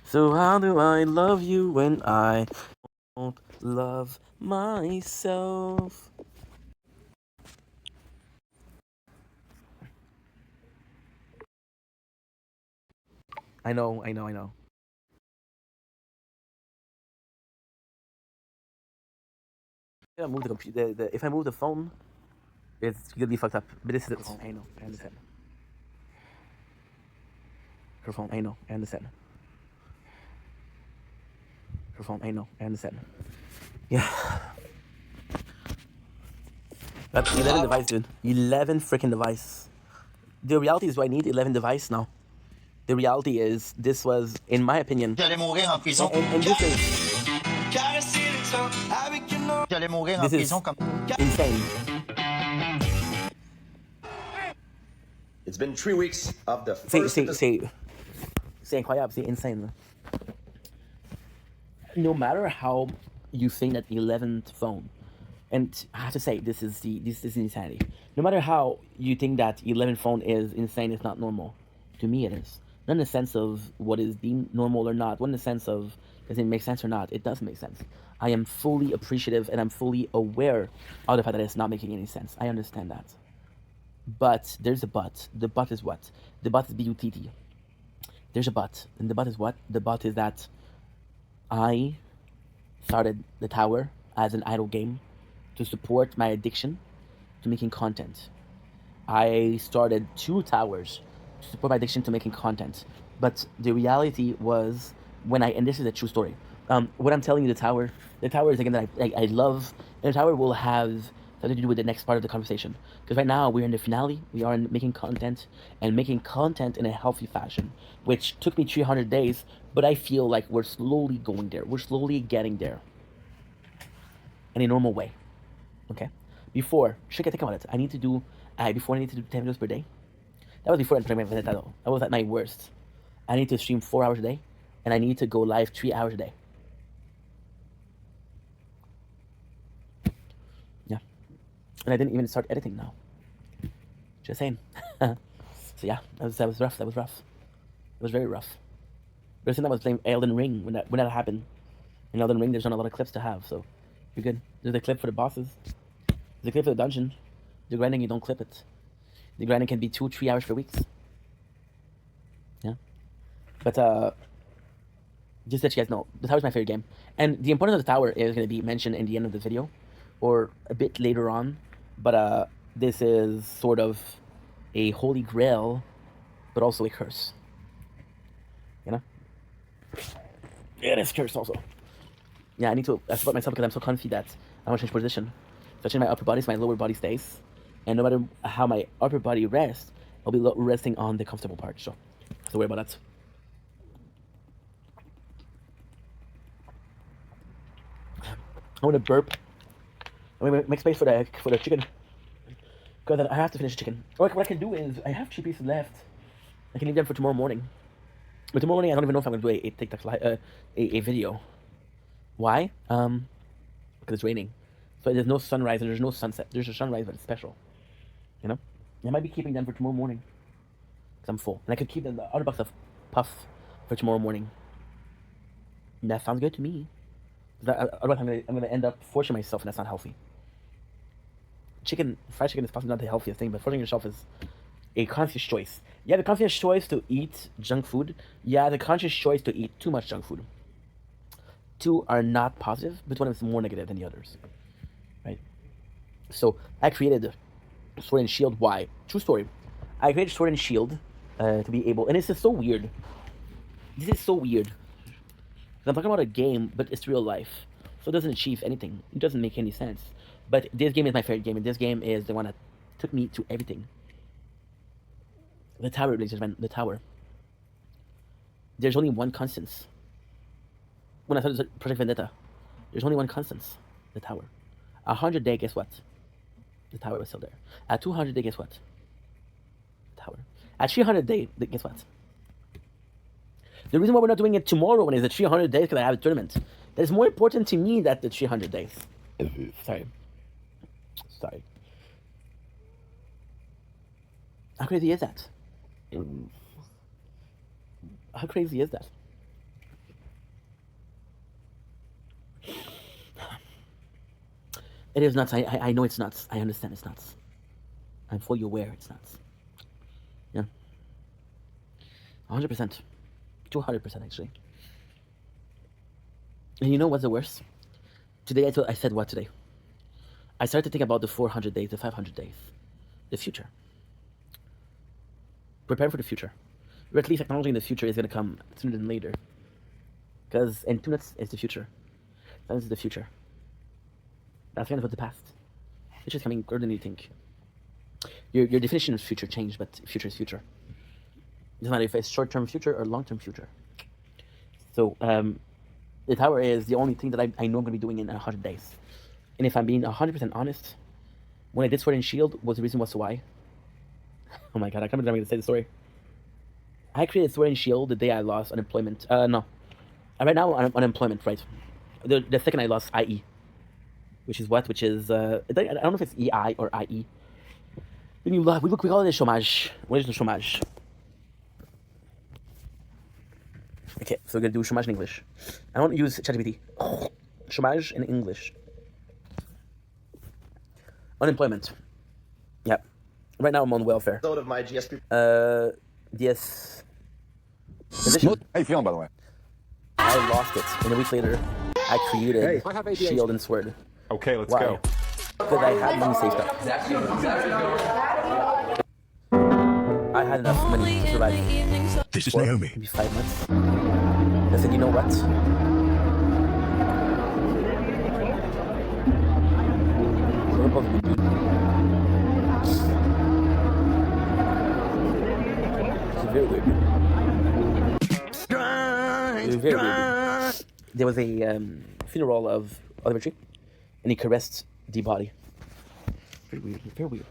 So how do I love you when I don't love myself? I know. If I move the computer, if I move the phone, it's gonna be fucked up. But this is it. I know. I understand. Her phone. I know. I understand. Her phone. I know. I understand. Yeah. That's 11 device, dude. 11 freaking device. The reality is, do I need 11 device now? The reality is, this was, in my opinion, J'allais mourir en prison. and this is J'allais mourir en prison comme. insane. It's been 3 weeks of the first. C'est incroyable, c'est insane. No matter how you think that 11th phone, and I have to say, this is insanity. No matter how you think that 11th phone is insane, it's not normal. To me, it is. Not in the sense of what is deemed normal or not. What in the sense of, does it make sense or not? It does make sense. I am fully appreciative and I'm fully aware of the fact that it's not making any sense. I understand that. But there's a but. The but is what? The but is B-U-T-T. There's a but. And the but is what? The but is that I started the tower as an idle game to support my addiction to making content. I started 2 towers to support my addiction to making content. But the reality was and this is a true story. What I'm telling you, the tower is again that I love, and the tower will have something to do with the next part of the conversation. Because right now we're in the finale, we are in making content, and making content in a healthy fashion, which took me 300 days, but I feel like we're slowly going there. We're slowly getting there in a normal way. Okay? Before, think about it. Before I need to do 10 videos per day. That was before project .vendetta. That was at my worst. I need to stream 4 hours a day, and I need to go live 3 hours a day. Yeah. And I didn't even start editing now. Just saying. So yeah, that was rough. It was very rough. But I think that was playing Elden Ring when that happened. In Elden Ring, there's not a lot of clips to have, so you're good. There's a clip for the bosses. There's a clip for the dungeon. The grinding, you don't clip it. The grinding can be 2-3 hours for weeks. Yeah. But just to let you guys know, the tower is my favorite game. And the importance of the tower is going to be mentioned in the end of the video, or a bit later on. But this is sort of a holy grail, but also a curse. You know? It is cursed also. Yeah, I need to support myself because I'm so comfy that I want to change position. So I change my upper body so my lower body stays. And no matter how my upper body rests, I'll be resting on the comfortable part. So don't worry about that. I want to burp. I'm going to make space for the chicken. Because I have to finish chicken. Or what I can do is, I have 3 pieces left. I can leave them for tomorrow morning. But tomorrow morning, I don't even know if I'm going to do a TikTok live, a video. Why? Because it's raining. So there's no sunrise and there's no sunset. There's a sunrise, but it's special. You know? I might be keeping them for tomorrow morning. Because I'm full. And I could keep the other box of puff for tomorrow morning. And that sounds good to me. Otherwise, I'm gonna end up forcing myself, and that's not healthy. Fried chicken is possibly not the healthiest thing, but forcing yourself is a conscious choice. Yeah, the conscious choice to eat junk food. Yeah, the conscious choice to eat too much junk food. 2 are not positive, but one is more negative than the others. Right? So I created Sword and Shield. Why? True story. I created Sword and Shield to be able, and this is so weird. This is so weird. I'm talking about a game, but it's real life. So it doesn't achieve anything. It doesn't make any sense. But this game is my favorite game, and this game is the one that took me to everything. The tower, ladies and gentlemen, the tower. There's only one constant. When I started Project Vendetta, there's only one constant. The tower. 100 days, guess what? The tower was still there. At 200 days, guess what? The tower. At 300 days, guess what? The reason why we're not doing it tomorrow when it's the 300 days because I have a tournament. That is more important to me than the 300 days. Sorry. How crazy is that? How crazy is that? It is nuts. I know it's nuts. I understand it's nuts. I'm fully aware it's nuts. Yeah. 100%. 200% actually. And you know what's the worst? Today I said what today? I started to think about the 400 days, the 500 days. The future. Prepare for the future. Or at least acknowledging the future is going to come sooner than later. Because in 2 minutes is the future. That is the future. That's kind of the past. It's just coming earlier than you think. Your definition of future changed, but future is future. It doesn't matter if it's short-term future or long-term future. So, the tower is the only thing that I know I'm going to be doing in 100 days. And if I'm being 100% honest, when I did Sword and Shield, was the reason was why. Oh my god, I can't believe I'm going to say the story. I created Sword and Shield the day I lost unemployment. No. Right now, I'm unemployment, right? The second I lost IE. Which is what? Which is, I don't know if it's EI or IE. When you we call it a chômage. What is the chômage? Okay, so we're gonna do chômage in English. I don't use ChatGPT. Chômage in English. Unemployment. Yep. Right now I'm on welfare. Episode of my GSP. Yes. Position. How you feeling, by the way? I lost it, and a week later, I created shield and sword. Okay, let's Why? go. Because I had money saved up. I had enough money to survive. This is for Naomi. maybe 5 months. I said, you know what? We're both good, dude. It's very weird. It was very weird. There was a funeral of Oliver Tree, and he caressed the body. Very weird. Very weird.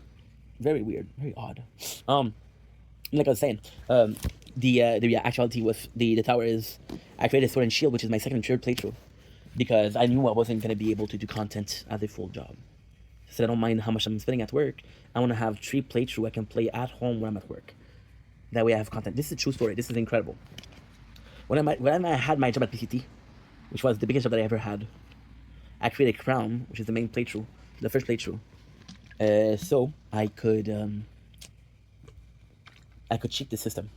Very weird. Very odd. Like I was saying, the actuality with the tower is I created Sword and Shield, which is my second and third playthrough, because I knew I wasn't gonna be able to do content as a full job. So I don't mind how much I'm spending at work. I want to have 3 playthrough I can play at home when I'm at work. That way I have content. This is a true story. This is incredible. When I had my job at PCT, which was the biggest job that I ever had, I created Crown, which is the main playthrough, the first playthrough. So I could cheat the system.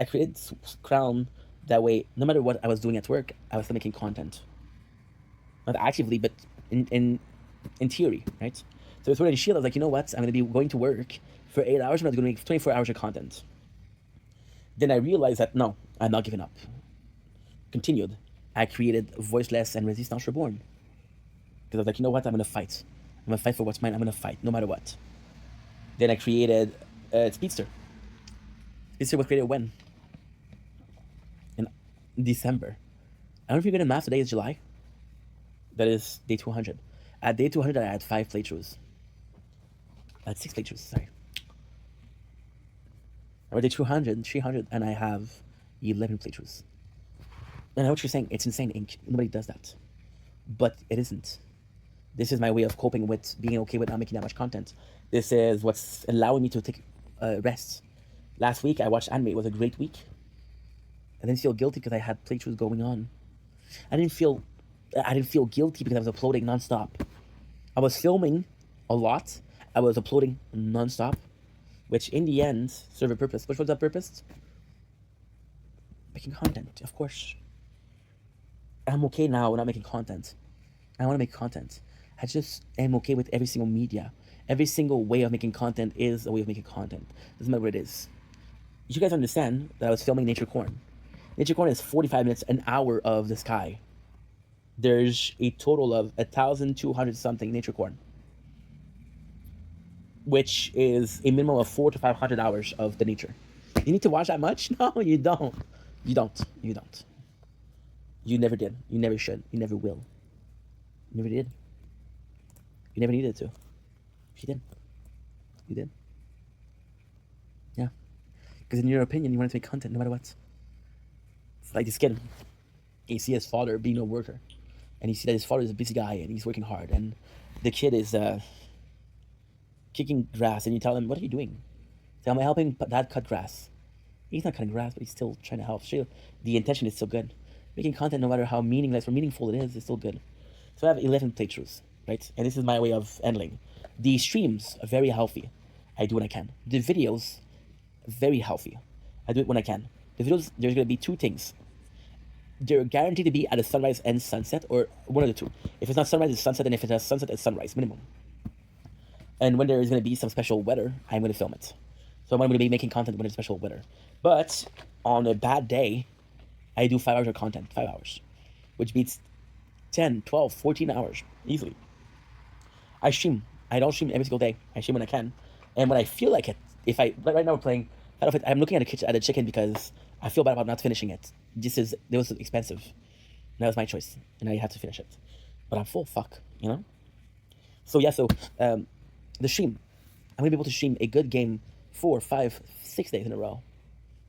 I created Crown that way. No matter what I was doing at work, I was still making content. Not actively, but in theory, right? So with Sword and Shield, I was like, you know what? I'm going to be going to work for 8 hours, and I'm going to make 24 hours of content. Then I realized that, no, I'm not giving up. Continued. I created Voiceless and Resistance Reborn. Because I was like, you know what? I'm going to fight. I'm going to fight for what's mine. I'm going to fight, no matter what. Then I created Speedster. Speedster was created when? In December. I don't know if you're good at math. Today is July. That is day 200. At day 200, I had 5 playthroughs. I had 6 playthroughs, sorry. I'm at day 200, 300, and I have 11 playthroughs. And I know what you're saying. It's insane, Inc. Nobody does that. But it isn't. This is my way of coping with being okay with not making that much content. This is what's allowing me to take rest. Last week, I watched anime. It was a great week. I didn't feel guilty because I had playthroughs going on. I didn't feel guilty because I was uploading nonstop. I was filming a lot. I was uploading nonstop, which in the end served a purpose. Which was that purpose? Making content, of course. I'm okay now with not making content. I want to make content. I just am okay with every single media. Every single way of making content is a way of making content. Doesn't matter what it is. You guys understand that I was filming Nature Corn. Nature Corn is 45 minutes, an hour of the sky. There's a total of 1,200 something Nature Corn, which is a minimum of 400 to 500 hours of the nature. You need to watch that much? No, you don't. You don't. You don't. You never did. You never should. You never will. You never did. You never needed to. You did. You did. Yeah. Because in your opinion, you wanted to make content no matter what. It's like this kid. You see his father being a worker. And you see that his father is a busy guy and he's working hard. And the kid is kicking grass. And you tell him, what are you doing? So I'm helping dad cut grass. He's not cutting grass, but he's still trying to help. Sure, the intention is still good. Making content, no matter how meaningless or meaningful it is still good. So I have 11 playthroughs, right? And this is my way of handling. The streams are very healthy. I do when I can. The videos, very healthy. I do it when I can. The videos, there's going to be 2 things. They're guaranteed to be at a sunrise and sunset, or one of the 2. If it's not sunrise, it's sunset, and if it's a sunset, it's sunrise, minimum. And when there is going to be some special weather, I'm going to film it. So I'm going to be making content when there's special weather. But on a bad day, I do 5 hours of content, 5 hours, which beats 10, 12, 14 hours, easily. I stream. I don't stream every single day. I stream when I can. And when I feel like it, right now we're playing, I'm looking at the chicken because I feel bad about not finishing it. It was expensive. And that was my choice. And I had to finish it. But I'm full, fuck, you know? So yeah, the stream. I'm going to be able to stream a good game 4, 5, 6 days in a row.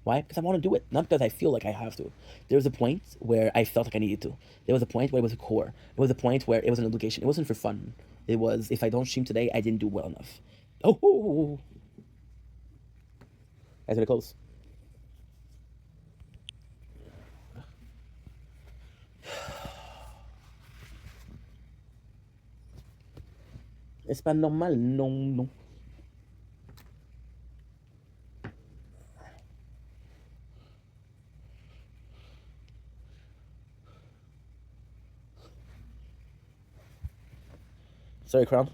Why? Because I want to do it, not because I feel like I have to. There was a point where I felt like I needed to. There was a point where it was a core. There was a point where it was an obligation. It wasn't for fun. It was, if I don't stream today, I didn't do well enough. Oh! That's gonna close. Es pas normal, non. Sorry, Crown.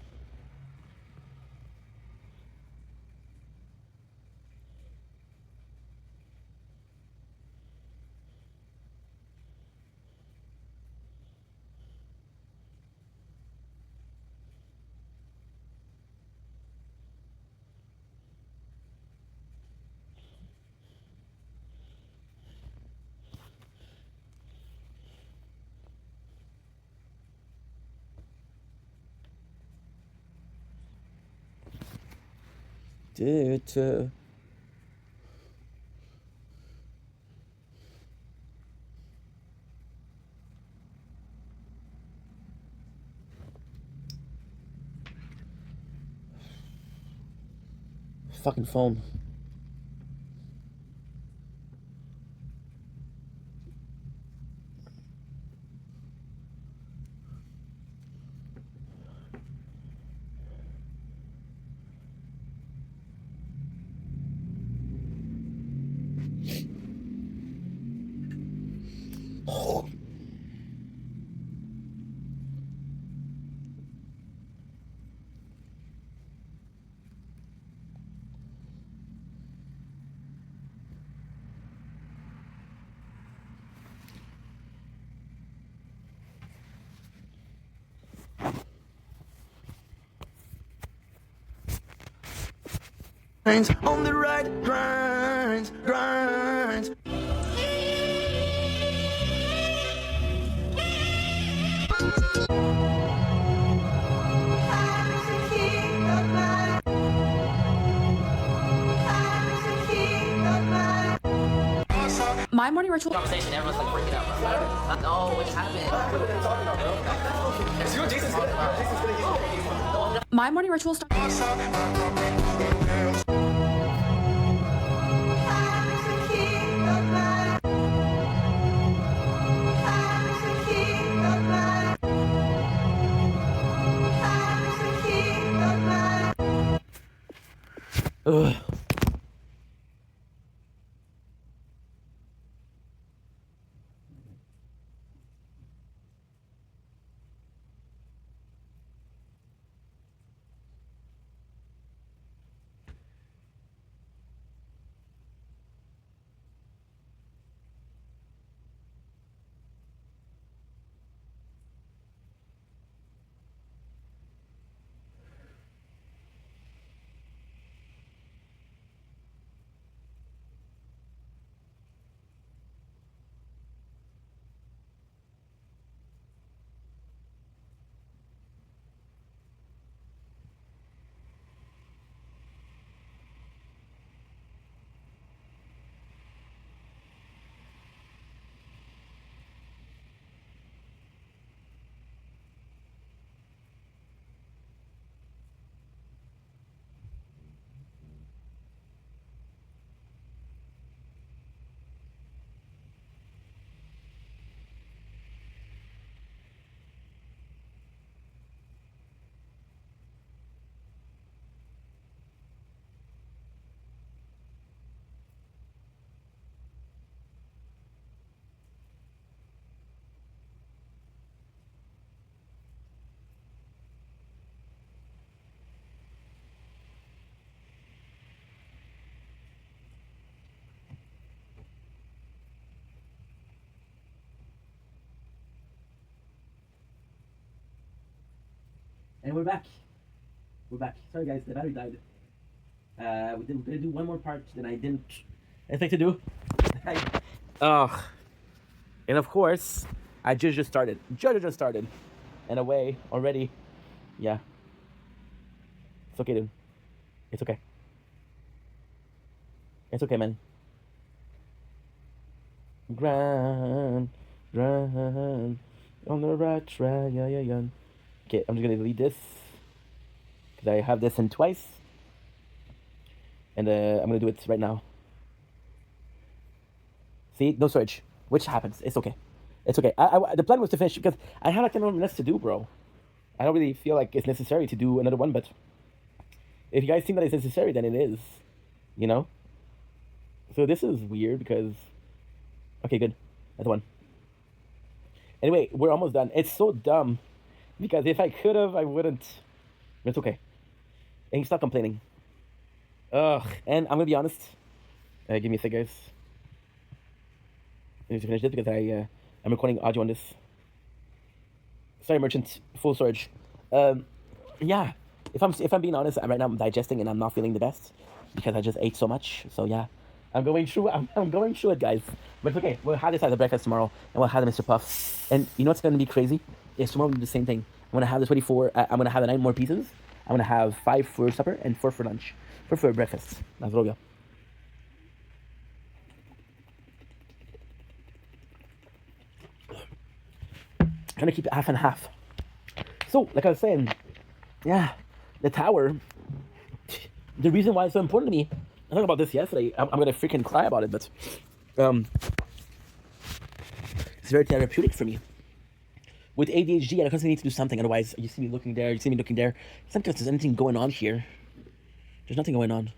Fucking phone. On the right grinds. My morning ritual conversation, everyone's like freaking out. No, what happened? My morning ritual starts. Ugh. And we're back. Sorry guys, the battery died. We're gonna do one more part that I didn't expect to do. Oh, and of course, I just started. Just started, and away already. Yeah, it's okay, dude. It's okay. It's okay, man. Grind on the right track. Yeah. Okay, I'm just gonna delete this because I have this in twice, and I'm gonna do it right now. See, no storage, which happens. It's okay. It's okay. The plan was to finish because I had like 10 more minutes to do, bro. I don't really feel like it's necessary to do another one, but if you guys think that it's necessary, then it is. You know. So this is weird because. Okay, good. That's one. Anyway, we're almost done. It's so dumb Because if I could have, I wouldn't. But it's okay. And he's not complaining. Ugh. And I'm gonna be honest. Give me a sec, guys. I need to finish this because I'm recording audio on this. Sorry, merchant. Full storage. Yeah. If I'm being honest, right now I'm digesting and I'm not feeling the best because I just ate so much. So yeah, I'm going through. I'm going through it, guys. But it's okay. We'll have this as a breakfast tomorrow, and we'll have the Mr. Puff. And you know what's gonna be crazy? Is tomorrow we'll do the same thing. I'm gonna have the 24. I'm gonna have the 9 more pieces. I'm gonna have 5 for supper and 4 for lunch. 4 for breakfast. That's what we'll go. Trying to keep it half and half. So, like I was saying, yeah, the tower. The reason why it's so important to me. I talked about this yesterday. I'm gonna freaking cry about it, but it's very therapeutic for me. With ADHD, I constantly need to do something. Otherwise, you see me looking there, you see me looking there. It's not because there's anything going on here. There's nothing going on.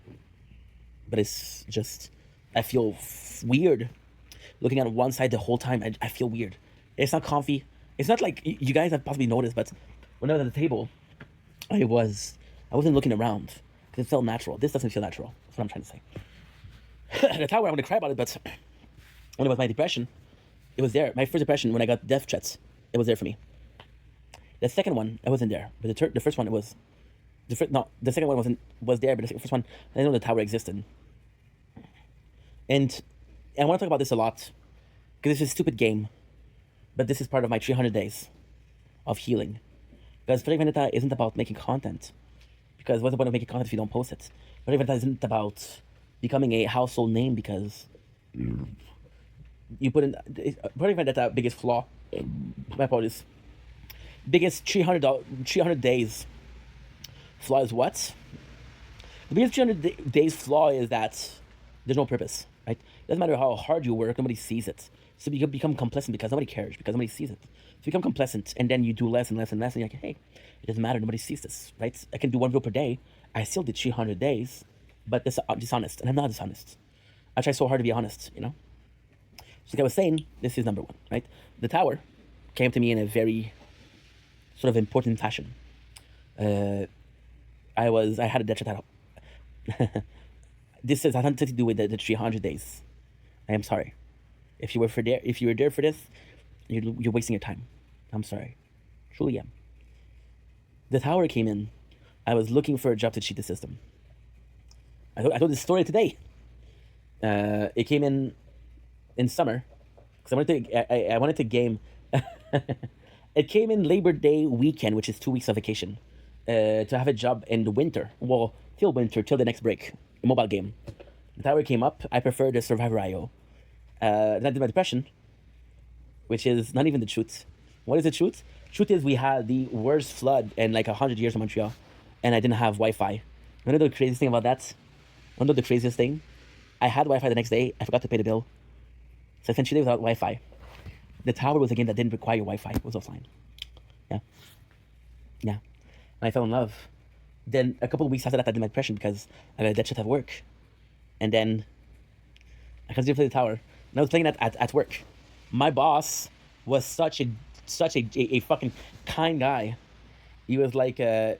But it's just, I feel weird. Looking at one side the whole time, I feel weird. It's not comfy. It's not like, you guys have possibly noticed, but when I was at the table, I wasn't looking around. Because it felt natural. This doesn't feel natural. That's what I'm trying to say. The tower, I'm going to cry about it, but when it was my depression, it was there. My first depression, when I got death threats, it was there for me. The second one, it wasn't there. But the first one, it was. The second one was there, but the first one, I didn't know the tower existed. And I want to talk about this a lot, because it's a stupid game. But this is part of my 300 days of healing. Because Project Vendetta isn't about making content. Because what's the point of making content if you don't post it? Project Vendetta isn't about becoming a household name because you put in Project Vendetta biggest flaw. My apologies. Biggest 300 days flaw is what? The biggest 300 days flaw is that there's no purpose, right? It doesn't matter how hard you work, nobody sees it. So you become complacent because nobody cares, because nobody sees it. So you become complacent, and then you do less and less and less, and you're like, hey, it doesn't matter, nobody sees this, right? I can do 1 video per day. I still did 300 days, but that's dishonest, and I'm not dishonest. I try so hard to be honest, you know? So like I was saying, this is number 1, right? The tower came to me in a very sort of important fashion. I had a death threat. This has nothing to do with the 300 days. I am sorry. If you were there for this, you're wasting your time. I'm sorry. Truly am. The tower came in. I was looking for a job to cheat the system. I told this story today. It came in summer because I wanted to game. It came in Labor Day weekend, which is 2 weeks of vacation, to have a job in the winter. Well, till winter, till the next break. A mobile game. The tower came up. I prefer the Survivor IO. Then I did my depression, which is not even the truth. What is the truth? Truth is we had the worst flood in like 100 years in Montreal, and I didn't have Wi-Fi. You know the craziest thing about that? You know the craziest thing? I had Wi-Fi the next day. I forgot to pay the bill, so I spent 2 days without Wi-Fi. The tower was a game that didn't require Wi-Fi. It was offline. Yeah. And I fell in love. Then a couple of weeks after that, I did my depression because I got a dead shit at work, and then I continued to play the tower. And I was playing that at work. My boss was such a fucking kind guy. He was like, "You're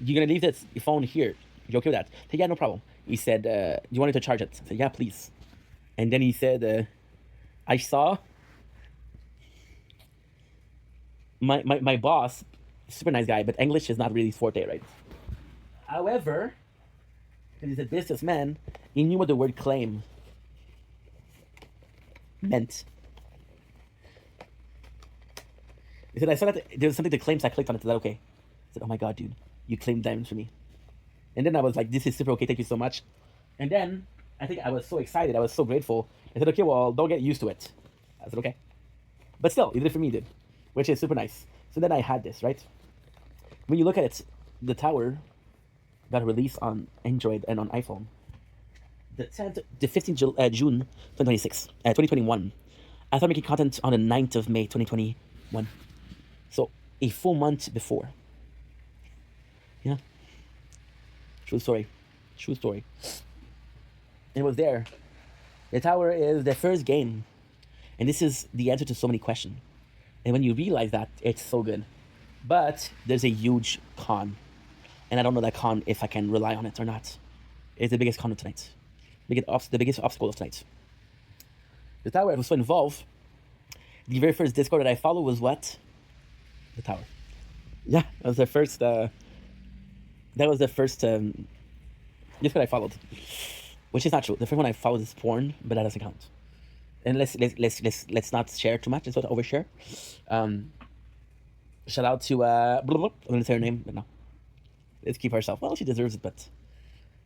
gonna leave this phone here? You okay with that?" I said, "Yeah, no problem." He said, "Do you want me to charge it?" I said, "Yeah, please." And then he said, "I saw my boss, super nice guy, but English is not really his forte, right? However, because he's a businessman, he knew what the word claim meant." He said, "I saw that there was something to claim, so I clicked on it. Is that okay?" I said, "Oh my god, dude, you claimed diamonds for me." And then I was like, "This is super okay, thank you so much." And then I think I was so excited, I was so grateful. I said, "Okay, well, don't get used to it." I said, "Okay." But still, he did it for me, dude, which is super nice. So then I had this, right? When you look at it, the tower got released on Android and on iPhone. The 15th June 2021. I started making content on the 9th of May 2021. So a full month before. Yeah. True story. It was there. The tower is the first game. And this is the answer to so many questions. And when you realize that, it's so good. But there's a huge con, and I don't know that con if I can rely on it or not. It's the biggest con of tonight. The biggest obstacle of tonight. The tower was so involved. The very first Discord that I followed was what? The tower. Yeah, that was the first. That was the first Discord I followed, which is not true. The first one I followed is porn, but that doesn't count. And let's not share too much. Let's not overshare. Shout out to I'm gonna say her name, but no. Let's keep herself. Well, she deserves it, but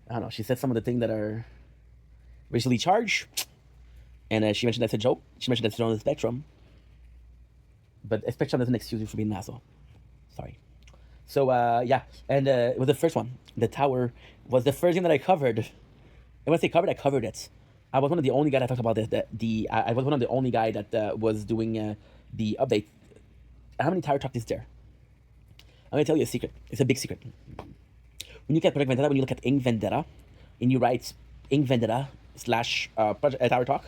I don't know. She said some of the things that are racially charged, and she mentioned that's a joke. She mentioned that's on the spectrum, but a spectrum doesn't excuse you for being an asshole. Sorry. So yeah, and it was the first one. The tower was the first thing that I covered. And when I say covered, I covered it. I was one of the only guys that talked about this. I was one of the only guy that was doing the update. How many tower talk is there? I'm gonna tell you a secret. It's a big secret. When you look at Project Vendetta, when you look at Ink Vendetta, and you write Ink Vendetta / Tower Talk,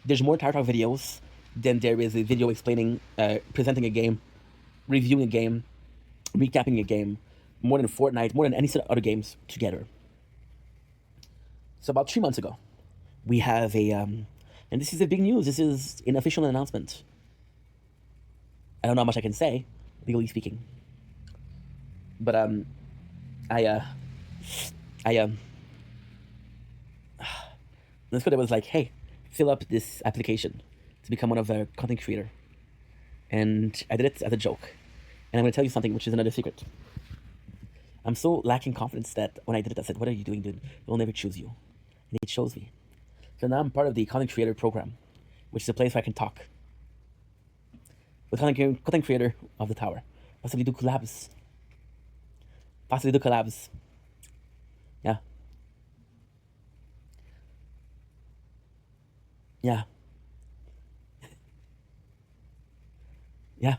there's more Tower Talk videos than there is a video explaining, presenting a game, reviewing a game, recapping a game, more than Fortnite, more than any other games together. So about 3 months ago, we have a, and this is a big news. This is an official announcement. I don't know how much I can say, legally speaking. But this guy was like, hey, fill up this application to become one of a content creator. And I did it as a joke. And I'm gonna tell you something, which is another secret. I'm so lacking confidence that when I did it, I said, what are you doing, dude? They'll never choose you. And it chose me. So now I'm part of the content creator program, which is a place where I can talk with content creator of the tower. Possibly do collabs. Yeah. Yeah. Yeah.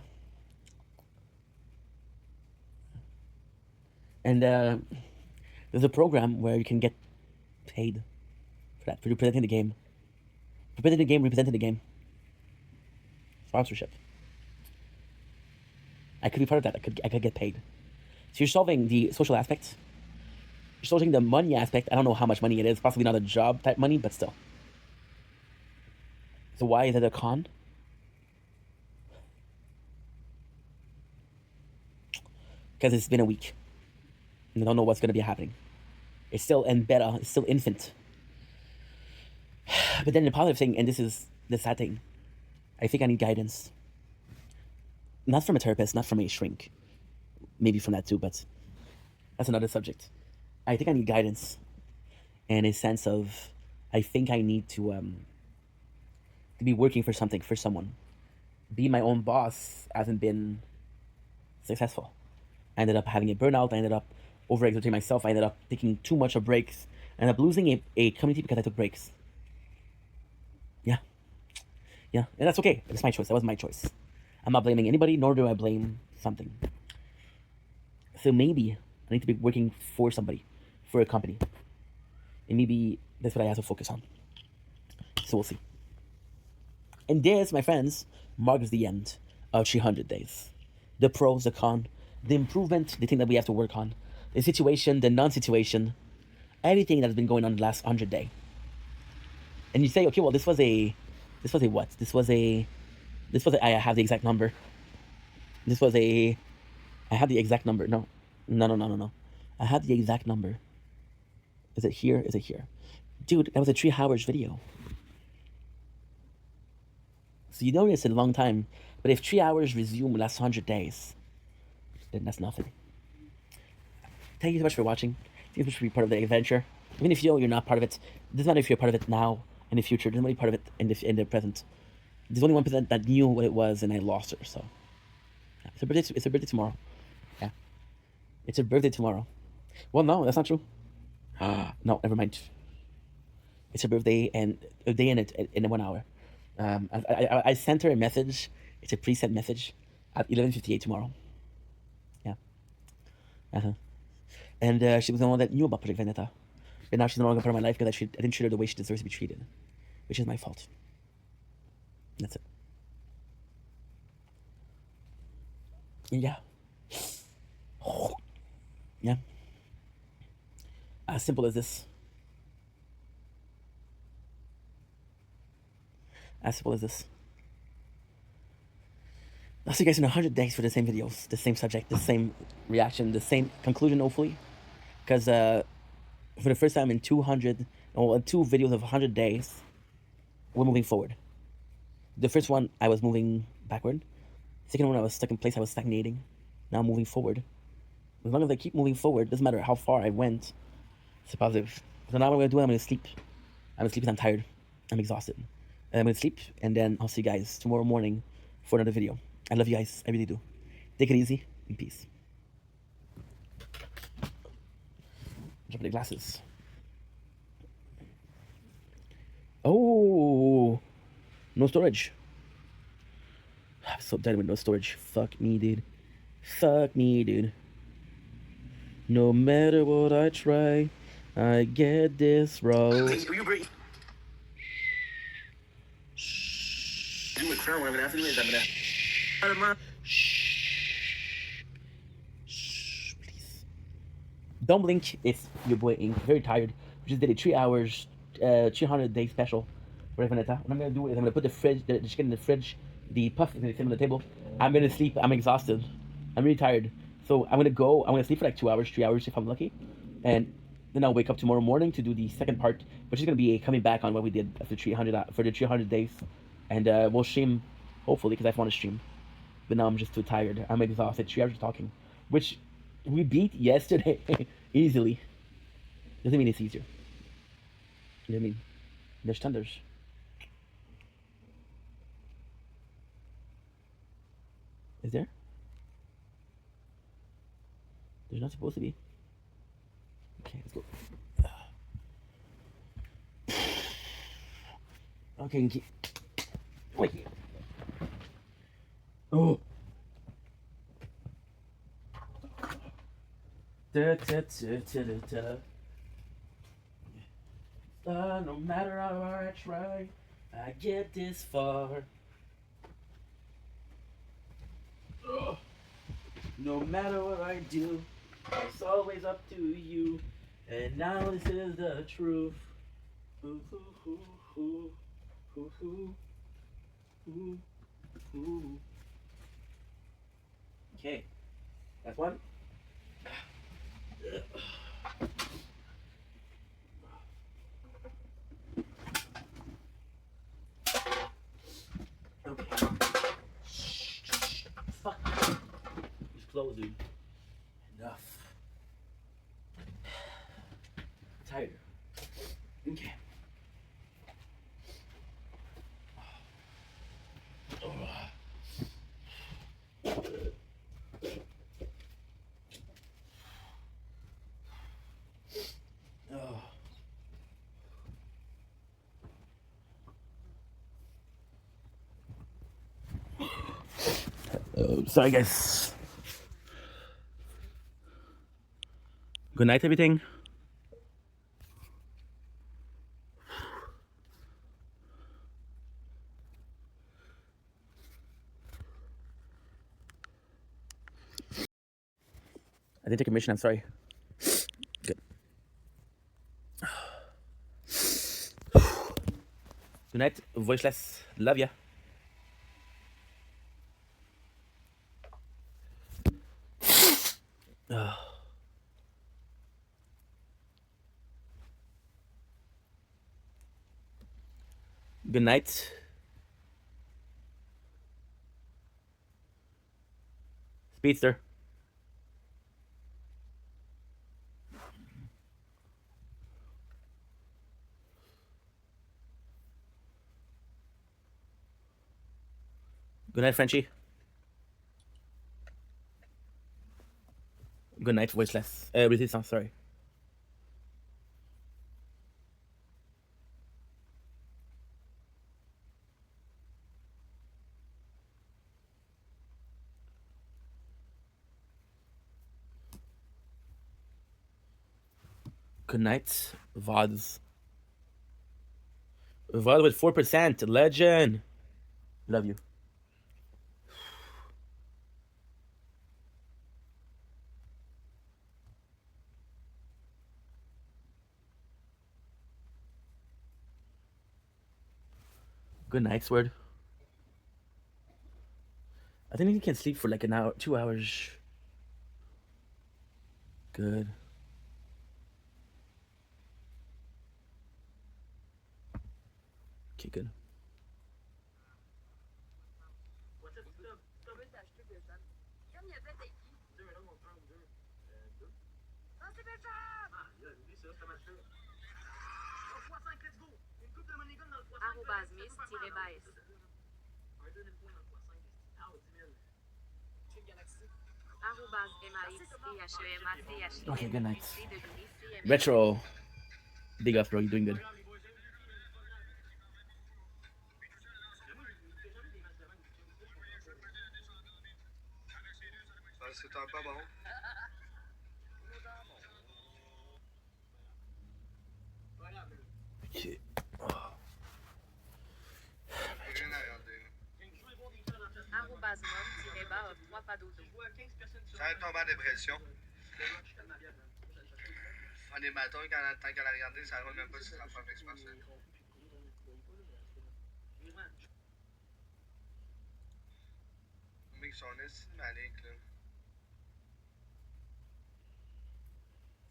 And there's a program where you can get paid for that, for representing the game. Representing the game. Sponsorship. I could be part of that. I could get paid. So you're solving the social aspect. You're solving the money aspect. I don't know how much money it is. Possibly not a job type money, but still. So why is it a con? Because it's been a week. And I don't know what's going to be happening. It's still in beta. It's still infant. But then the positive thing, and this is the sad thing, I think I need guidance. Not from a therapist, not from a shrink. Maybe from that too, but that's another subject. I think I need guidance and a sense of, I think I need to be working for something, for someone. Be my own boss hasn't been successful. I ended up having a burnout. I ended up overexerting myself. I ended up taking too much of breaks. I ended up losing a community because I took breaks. Yeah. Yeah, and that's okay. It's my choice. That was my choice. I'm not blaming anybody, nor do I blame something. So maybe I need to be working for somebody, for a company. And maybe that's what I have to focus on. So we'll see. And this, my friends, marks the end of 300 days. The pros, the con, the improvement, the thing that we have to work on, the situation, the non-situation, everything that has been going on the last 100 days. And you say, okay, well, this was a what? I have the exact number. I have the exact number. No. I have the exact number. Is it here? Is it here? Dude, that was a 3 hours video. So you know it's a long time, but if 3 hours resume the last 100 days, then that's nothing. Thank you so much for watching. Thank you so much for being part of the adventure. Even if you know you're not part of it, it doesn't matter if you're part of it now, in the future, there's nobody part of it in the present. There's only 1% that knew what it was, and I lost her, so. Yeah. It's her birthday tomorrow. Yeah. It's her birthday tomorrow. Well, no, that's not true. No, never mind. It's her birthday and a day in 1 hour. I sent her a message. It's a pre-sent message at 11:58 tomorrow. Yeah. And she was the one that knew about Project Vendetta. And now she's no longer part of my life because I didn't treat her the way she deserves to be treated. Which is my fault. That's it. Yeah. Yeah. As simple as this. As simple as this. I'll see you guys in 100 days for the same videos, the same subject, the same reaction, the same conclusion, hopefully. Because for the first time in 200, or 2 videos of 100 days, we're moving forward. The first one, I was moving backward. Second one, I was stuck in place, I was stagnating. Now I'm moving forward. As long as I keep moving forward, doesn't matter how far I went, it's positive. So now what I'm gonna do, I'm gonna sleep. I'm gonna sleep because I'm tired. I'm exhausted. And I'm gonna sleep, and then I'll see you guys tomorrow morning for another video. I love you guys, I really do. Take it easy, in peace. Drop the glasses. Oh, no storage. I'm so dead with no storage. Fuck me, dude. Fuck me, dude. No matter what I try, I get this wrong. Please. Don't blink. It's your boy Ink. Very tired. We just did a 3 hours, 300-day special for Vendetta. What I'm gonna do is I'm gonna put the chicken in the fridge. The puff is gonna sit on the table. I'm gonna sleep. I'm exhausted. I'm really tired. So I'm gonna sleep for like 2 hours, 3 hours if I'm lucky, and then I'll wake up tomorrow morning to do the second part, which is gonna be coming back on what we did after 300 for the 300 days, and we'll stream hopefully because I want to stream. But now I'm just too tired. I'm exhausted. 3 hours of talking, which we beat yesterday easily. Doesn't mean it's easier. You know what I mean? There's thunders. Is there? There's not supposed to be. Okay, let's go. Okay, Inky. Wait. Oh. Da, da, da, da, da, da. No matter how hard I try, I get this far. No matter what I do, it's always up to you. And now this is the truth. Ooh, ooh, ooh, ooh, ooh, ooh, ooh, ooh. Okay, that's one. Okay. Fuck. He's closed, dude. Enough. Tired. Okay. Sorry, guys. Good night, everything. I didn't take a mission, I'm sorry. Good. Good night, voiceless. Love ya. Good night. Speedster. Good night, Frenchie. Good night, voiceless. Resistance, sorry. Good night, VODs. VOD with 4%. Legend. Love you. Good night, Sword. I think you can sleep for like an hour, 2 hours. Good. Okay, good. Okay, good night. Retro. Big up, bro. You're doing good. C'est un pas bon. Okay. Rien à regarder. Ça va tomber en dépression. On est matin, tant qu'elle a regardé, ça roule même pas si ça fait exprès. Mais ils sont estimaliques, là.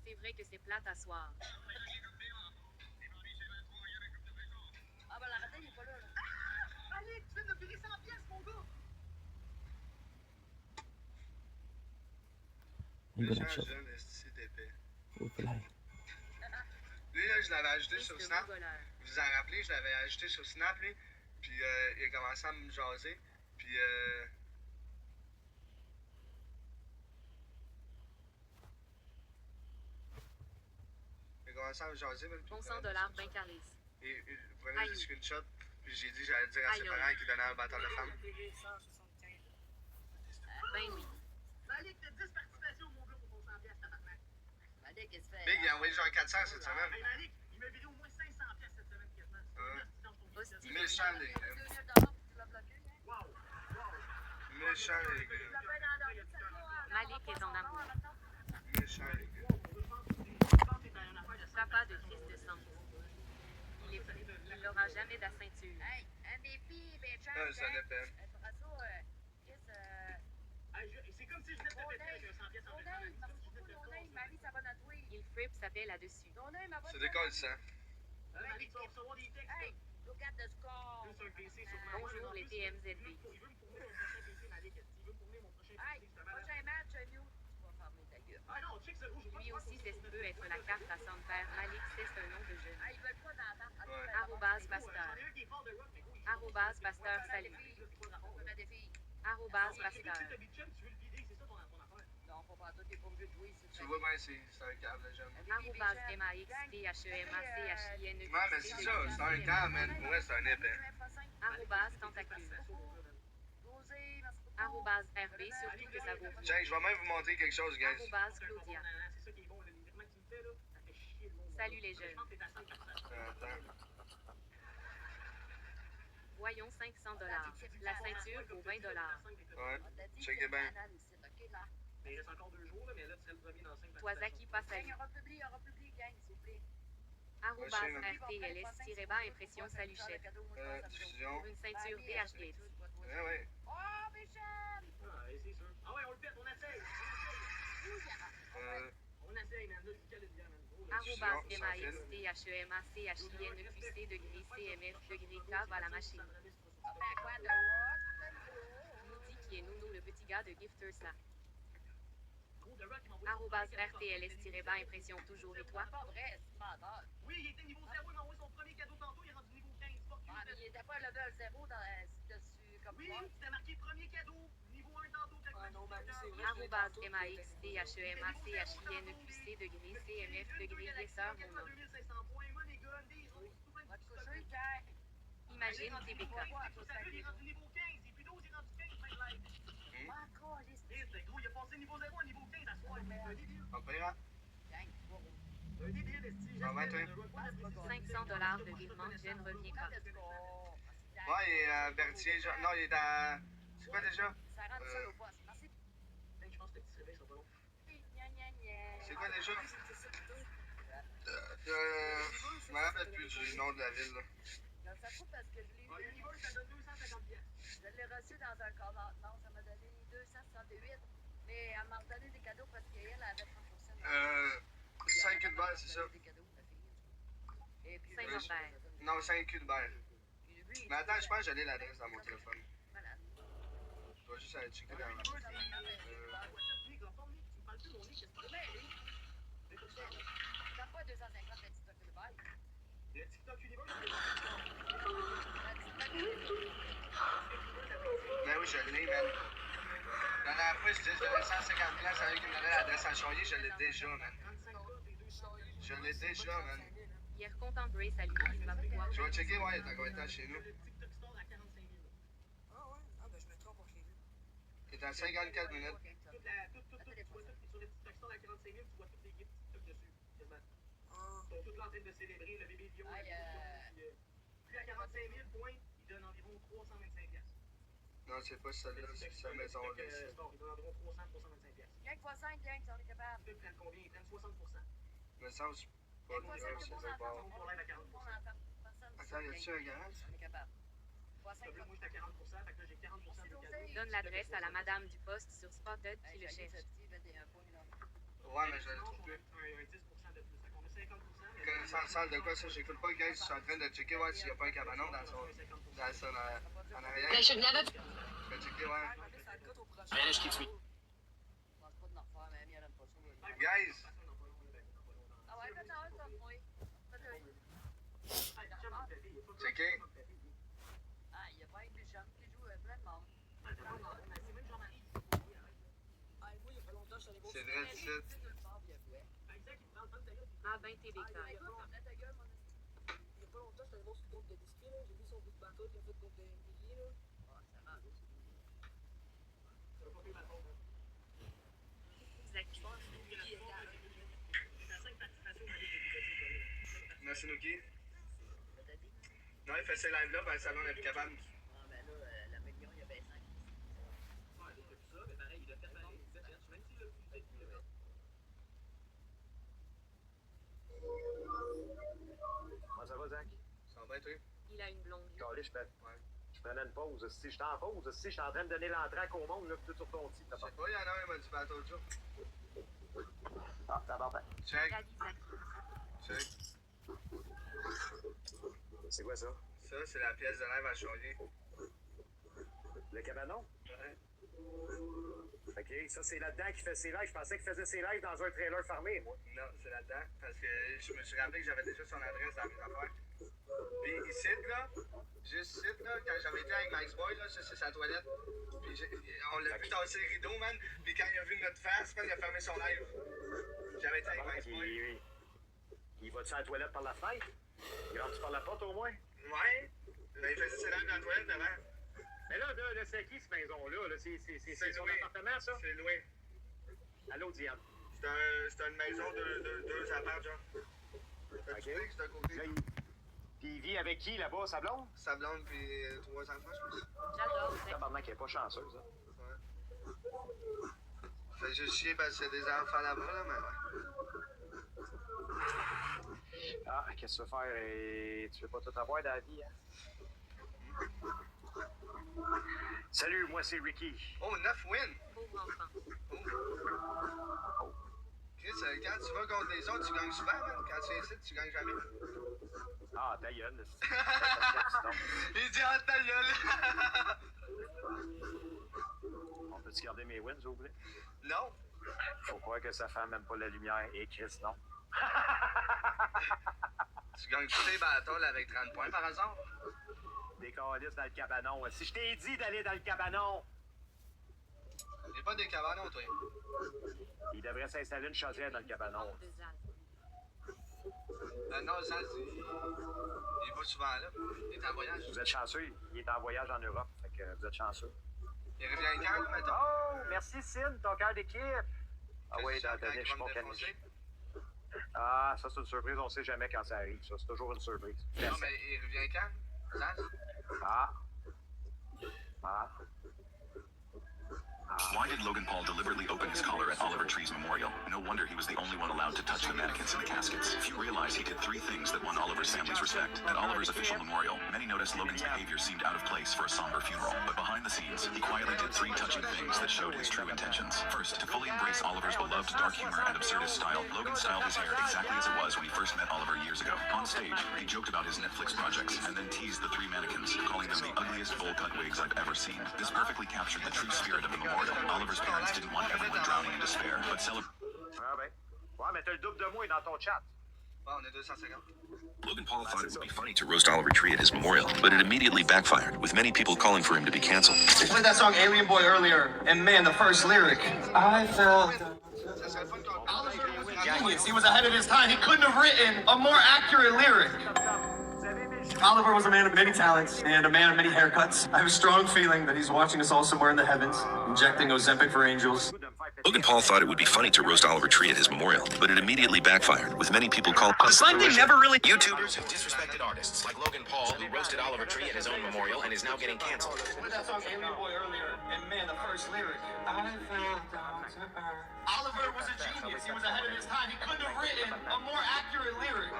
C'est vrai que c'est plate à soir. Ah ben l'arrêté, il est pas là. Ah! Allez, tu viens de virer 100 pièces, mon gars! Méchant jeune, esti d'épais. Oh, là. Lui, là, je l'avais ajouté sur Snap. Vous vous en rappelez, je l'avais ajouté sur Snap, lui. Puis il a commencé à me jaser. Puis il a commencé à me jaser. Bon $100, ben Carlis. Et il prenait des screenshots. Puis j'ai dit, j'allais dire à ses parents qu'il donnait un bâton de femme. Ben oui. Malik, t'as 10 participations, mon gars, pour ton 100 pièces, tabarnak. Malik, qu'est-ce que tu fais? Big, il a envoyé genre 400 cette semaine. Hey, Malik, il m'a viré au moins 500 pièces cette semaine, quasiment. Méchant, les gars. Méchant, les gars. Malik est en amour. Méchant, les gars. Papa de fils de sang. Il est prêt. Il n'aura jamais de la ceinture. Hey, mes filles, mes chums, Ça dépend. c'est comme si je venais de te péter avec un 100 pièces en fait. Marie, ça va notre Il frippe sa belle là-dessus. C'est décollissant. Malik, tu vas recevoir des textes. Hey, look at the score. Bonjour les TMZB. Il veut me fournir mon prochain PC, Malik. Il veut me fournir mon prochain PC. Hey, prochain match, New. Tu vas fermer ta gueule. Ah non, check ce rouge. Lui aussi, c'est ce peut être la carte à son père. Malik, c'est un nom de jeune. Ils veulent pas d'entendre. Arrobase Pasteur. Arrobase Pasteur, salut. Arrobase Pasteur. Tu vois bien, c'est un câble, le jeune. Arrobase MAXTHEMACHINE. Ouais, mais c'est ça, c'est un câble, man. Pour vrai, c'est un épais. Arrobase Tentacule. Arrobase RB, surtout que ça vaut. Tiens, je vais même vous montrer quelque chose, guys. Arrobase Claudia. Salut les jeunes. Voyons $500. La ceinture vaut $20. Ouais, checkez bien. Mais il reste encore 2 jours, mais là, tu serais le premier dans 5 Toisaki passe à lui. un republic, gang, s'il vous plaît. Arrobase RTLS-bas impression salut chef. Diffusion. Une ceinture DH Gates. Ouais, ouais. Oh, Michel! Ah, c'est sûr. Ah ouais, on le pète, on essaye. On essaye, man. Là, je vous cale une bière, man. Arrobase MAXTHEMACHINQC degré CMF degré cave à la machine. Nous dit qui est Nounou le petit gars de Gifters là. Arrobase RTLS-bas impression toujours et toi? Pas vrai, c'est menteur. Oui, il était niveau 0, il m'a envoyé son premier cadeau tantôt, il est rendu niveau 15. Ah, mais il était pas level 0 dessus comme oui, c'était marqué premier cadeau, niveau 1 tantôt. Ah non, mais c'est vrai. Arrobase MAXTHEMACHINQC degré CMF degré Guesseur mon nom. 2500 points, moi les gars, des autres. Imagine TBK. Il est rendu niveau 15, et puis 12, il est rendu 15, même live. Gros, il a passé niveau 0 à niveau 15 à soir. Un débile. Pas pire, Un débile, esti. Ça va, toi? $500 de virement, je ne reviens pas. Ouais, et Berthier, non, il est à... C'est quoi déjà? Ça rentre seul au poste. Merci. Je pense que le petit réveil sera pas long. C'est quoi déjà? Je me rappelle plus du nom de la ville, là. ça coupe parce que je l'ai eu. Ça donne 250 pièces. Je l'ai reçu dans un commandement, ça m'a donné 268. Mais elle m'a redonné des cadeaux parce qu'elle avait 30%. 5 cul de beurre, c'est ça? Et puis, 5 Norbert. Non, 5 cul de beurre. Mais attends, je pense que j'ai l'adresse dans mon téléphone. Malade. Je dois juste aller checker dans... T'as pas 250 le TikTok de bail? Le TikTok Universe? Ben oui, je l'ai, man. La dernière fois, je disais que je donnais 150 places avec qui me donnait l'adresse à Charlier, je l'ai déjà, man. Je l'ai déjà, man. Il est content de Grace à lui. Il va pouvoir. Je vais checker, ouais, il est encore temps chez nous. Ah ouais? Ah ben je me trompe pour chez lui. Il est à 54 minutes. Sur le TikTok Store à 45 000, tu vois tous les gifs TikTok dessus. Quasiment. Ils sont tous là en train de célébrer le bébé Lyon. Puis à 45 000 points, il donne environ 325 pièces. Non, c'est pas celle-là, c'est sa maison-là. Il donne environ 325 pièces. Gang x 5, gang, si on est capable. Ils prennent combien? Ils prennent 60%. Mais ça, c'est pas Gang grave, x 5, c'est pas bon. On lève à 40%. Attends, y a-tu un garage? On est capable. Moi, j'étais à 40%, fait que là, j'ai 40% de gaz. Donne l'adresse à la madame du poste sur Spotted qui le cherche. Ouais, mais je le trouve plus. Un 10% de plus. Fait qu'on a 50%. Connaissant salle de quoi ça, j'écoute pas, guys, je suis en train de checker ouais, s'il y a pas un cabanon dans son en arrière. They should never. Je vais checker, ouais. Manage keeps me. Guys! Ah ouais, faites un comme moi. Checker. Ah, il y a pas une méchante qui joue plein de monde. C'est vrai, c'est ça. Ah ben, t'es bécard. Il y a pas longtemps, je suis allé voir sur le groupe de disquets, là. J'ai vu son bout de bateau qu'il a fait contre Millier, là. Ah, ça marche. Merci, Nuki. Non, il fait ses lives là, ben, le salon n'est plus capable. Ah, ben là, la million, il y avait 5. Ouais, il a fait ça, mais pareil, il a fait pareil. Même s'il l'a plus fait, il l'a fait. Comment ça va, Zach? Ça va bien, toi? Il a une blonde. Calé, je prenais une pause. Si je suis en pause, si je suis en train de donner l'entraque au monde, là, tout sur ton site. Je sais pas, il y en a un, il m'a dit bateau de jour. Ah, ça va bien. Check. Check. C'est quoi ça? Ça, c'est la pièce de rêve à Charlier. Le cabanon? Ouais. Ok, ça c'est là-dedans qu'il fait ses lives. Je pensais qu'il faisait ses lives dans un trailer fermé, moi. Non, c'est là-dedans. Parce que je me suis rappelé que j'avais déjà son adresse dans mes affaires. Puis ici, là, juste ici, là, quand j'avais été avec Max Boy, là, ça c'est sa toilette. Puis on l'a vu tasser le rideau, man. Puis quand il a vu notre face, man, il a fermé son live. J'avais été avec Max Boy. Il va-tu à la toilette par la fenêtre? Il rentre par la porte au moins? Ouais. Là, il faisait ses lives dans la toilette avant. Mais là, c'est qui cette maison-là? Là? C'est son appartement, ça? C'est loué. Allô, Diane? C'est une maison de deux apparts, genre. Ok. C'est à côté. Là, puis il vit avec qui là-bas, sa blonde? Sa blonde, puis 3 enfants, je pense. J'adore. Tabarnak, elle est pas chanceuse, hein? Ouais. Fait juste chier parce qu'il y a des enfants là-bas, là, mais ouais. Ah, qu'est-ce que tu veux faire? Et tu veux pas tout avoir dans la vie, hein? Salut, moi c'est Ricky. Oh, 9 wins! Pauvre enfant. Oh. Chris, quand tu vas contre les autres, tu gagnes souvent, man. Quand tu es ici, tu gagnes jamais. Ah, ta gueule. Il dit ah, ta gueule! On peut-tu garder mes wins, s'il vous plaît? Non. Faut croire que sa femme n'aime pas la lumière. Et Chris, non. Tu gagnes tous tes bâtons là, avec 30 points par hasard? Des calices dans le cabanon. Si je t'ai dit d'aller dans le cabanon! J'ai pas des cabanons, toi. Il devrait s'installer une chaudière dans le cabanon. Non, ça, il est pas souvent là. Il est en voyage. Vous êtes chanceux. Il est en voyage en Europe. Fait que vous êtes chanceux. Il revient quand, mettons? Oh, merci, Cine, ton cœur d'équipe. Ah oui, dans ta niche, mon caniche. Ah, ça, c'est une surprise. On sait jamais quand ça arrive. Ça, c'est toujours une surprise. Non, mais il revient quand? Why did Logan Paul deliberately open his collar at Oliver Tree's memorial? No wonder he was the only one allowed to touch the mannequins. in the caskets. Few realized he did 3 things that won Oliver's family's respect. At Oliver's official memorial, many noticed Logan's behavior seemed out of place for a somber funeral. But behind the scenes, he quietly did 3 touching things that showed his true intentions. First, to fully embrace Oliver's beloved dark humor and absurdist style, Logan styled his hair exactly as it was when he first met Oliver years ago. On stage, he joked about his Netflix projects and then teased the 3 mannequins, calling them the ugliest bowl-cut wigs I've ever seen. This perfectly captured the true spirit of the memorial. Oliver's parents didn't want everyone drowning in despair, but celebrated. Ah ben. Ouais, mais t'as le double de moi dans ton chat. Bon, on est 250. Logan Paul thought it would be funny to roast Oliver Tree at his memorial, but it immediately backfired, with many people calling for him to be canceled. They played that song Alien Boy earlier, and man, the first lyric. I felt... Genius. He was ahead of his time. He couldn't have written a more accurate lyric. Oliver was a man of many talents and a man of many haircuts. I have a strong feeling that he's watching us all somewhere in the heavens, injecting Ozempic for angels. Logan Paul thought it would be funny to roast Oliver Tree at his memorial, but it immediately backfired, with many people calling... The slime thing never really... YouTubers have disrespected artists, like Logan Paul, who roasted Oliver Tree at his own memorial and is now getting canceled. They played that song Alien Boy earlier, and man, the first lyric. I felt down to earth. Oliver was a genius. He was ahead of his time. He couldn't have written a more accurate lyric.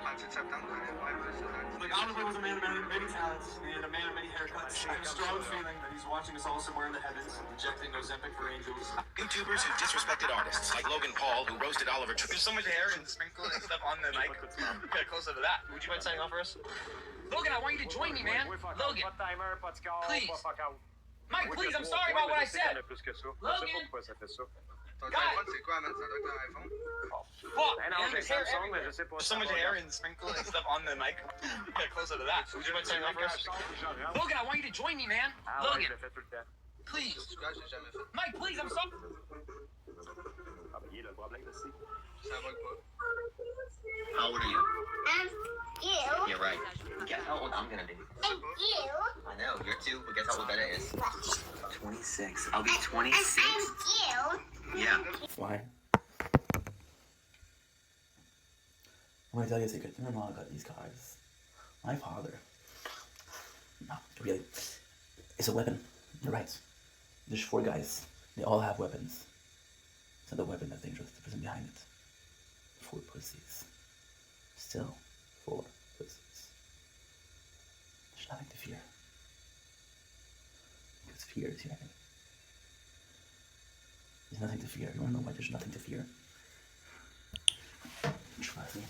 Oliver was a man of many talents and a man of many haircuts. I have a strong feeling that he's watching us all somewhere in the heavens, injecting Ozempic for angels. YouTubers who disrespected artists, like Logan Paul, who roasted Oliver Tree. There's so much hair and sprinkle and stuff on the mic. Get closer to that. Would you mind signing off for us? Logan, I want you to join me, man. Logan. Please. Mike, please, I'm sorry about what I said. Logan. Ton téléphone, c'est quoi, man? Ça doit être un iPhone. Fuck, man, there's hair everywhere. There's so much hair and sprinkle and stuff on the mic. Get closer to that. Would you mind signing off for us? Logan, I want you to join me, man. Logan. Please. Mike, please, I'm sorry. How old are you? You. You're right. Guess how old I'm gonna be. And you. I know, you're 2, but guess how old Betta is? 26. I'll be 26. And you. Yeah. Why? I'm gonna tell you a secret. You don't know how I got these cards. My father. No, really. It's a weapon. You're right. There's 4 guys. They all have weapons. It's not the weapon that's dangerous. The person behind it. 4 pussies. Still 4 pussies. There's nothing to fear. Because fear is your enemy. There's nothing to fear. You wanna know why there's nothing to fear? Trust me.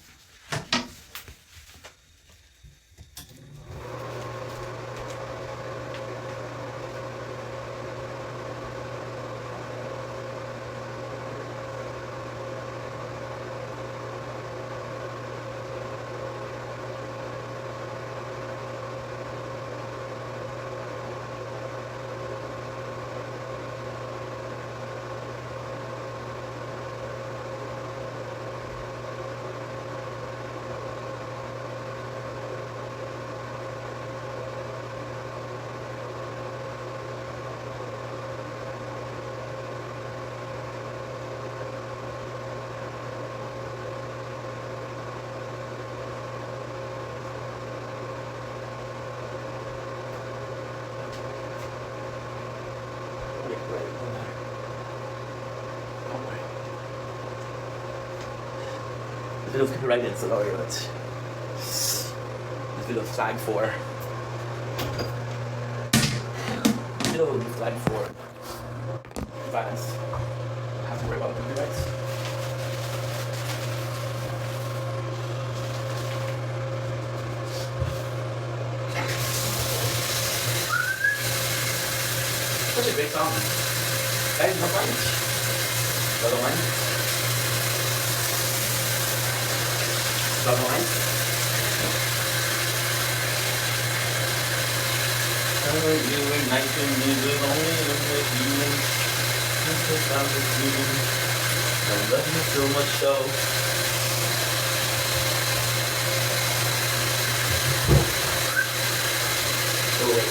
This video's copyrighted, so don't worry about it. This video's flagged for. This video will be flagged for violence. Don't have to worry about copyrights. Such a great song. Guys, no mind. Don't mind. Don't mind. You ignite the music only when we're human. Just the sound of human. I love you so much so. So wait.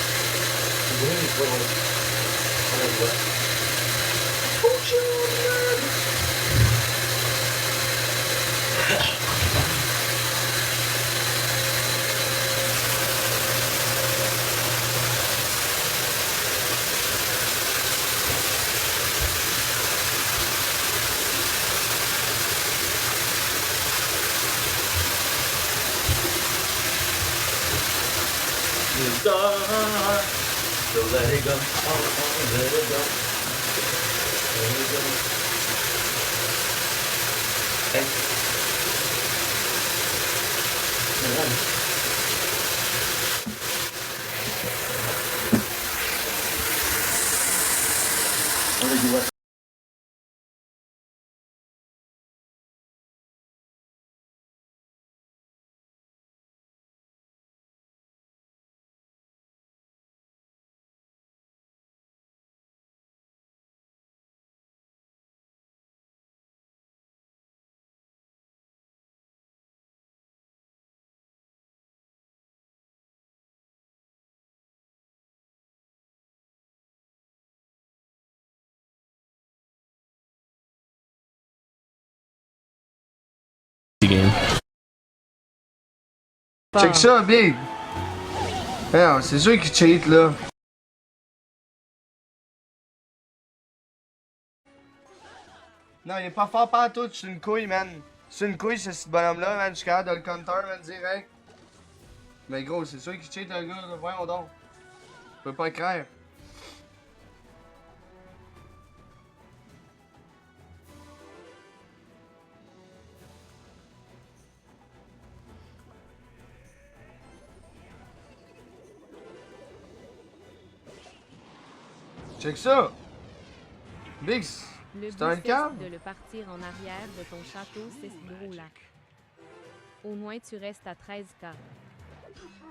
What? star. So let it go, let it go, let it go. Hey. What did you watch? Check ça, Big! Non, c'est sûr qu'il cheat, là. Non, il est pas fort pas tout, c'est une couille, man. C'est une couille, ce bonhomme-là, man. Je suis capable de le counter, man, direct. Mais gros, c'est sûr qu'il cheat, le gars, là. Voyons donc. Je peux pas y croire. Check ça! Big, c'est un câble? De le partir en arrière de ton château, c'est ce gros-là. Au moins, tu restes à 13K.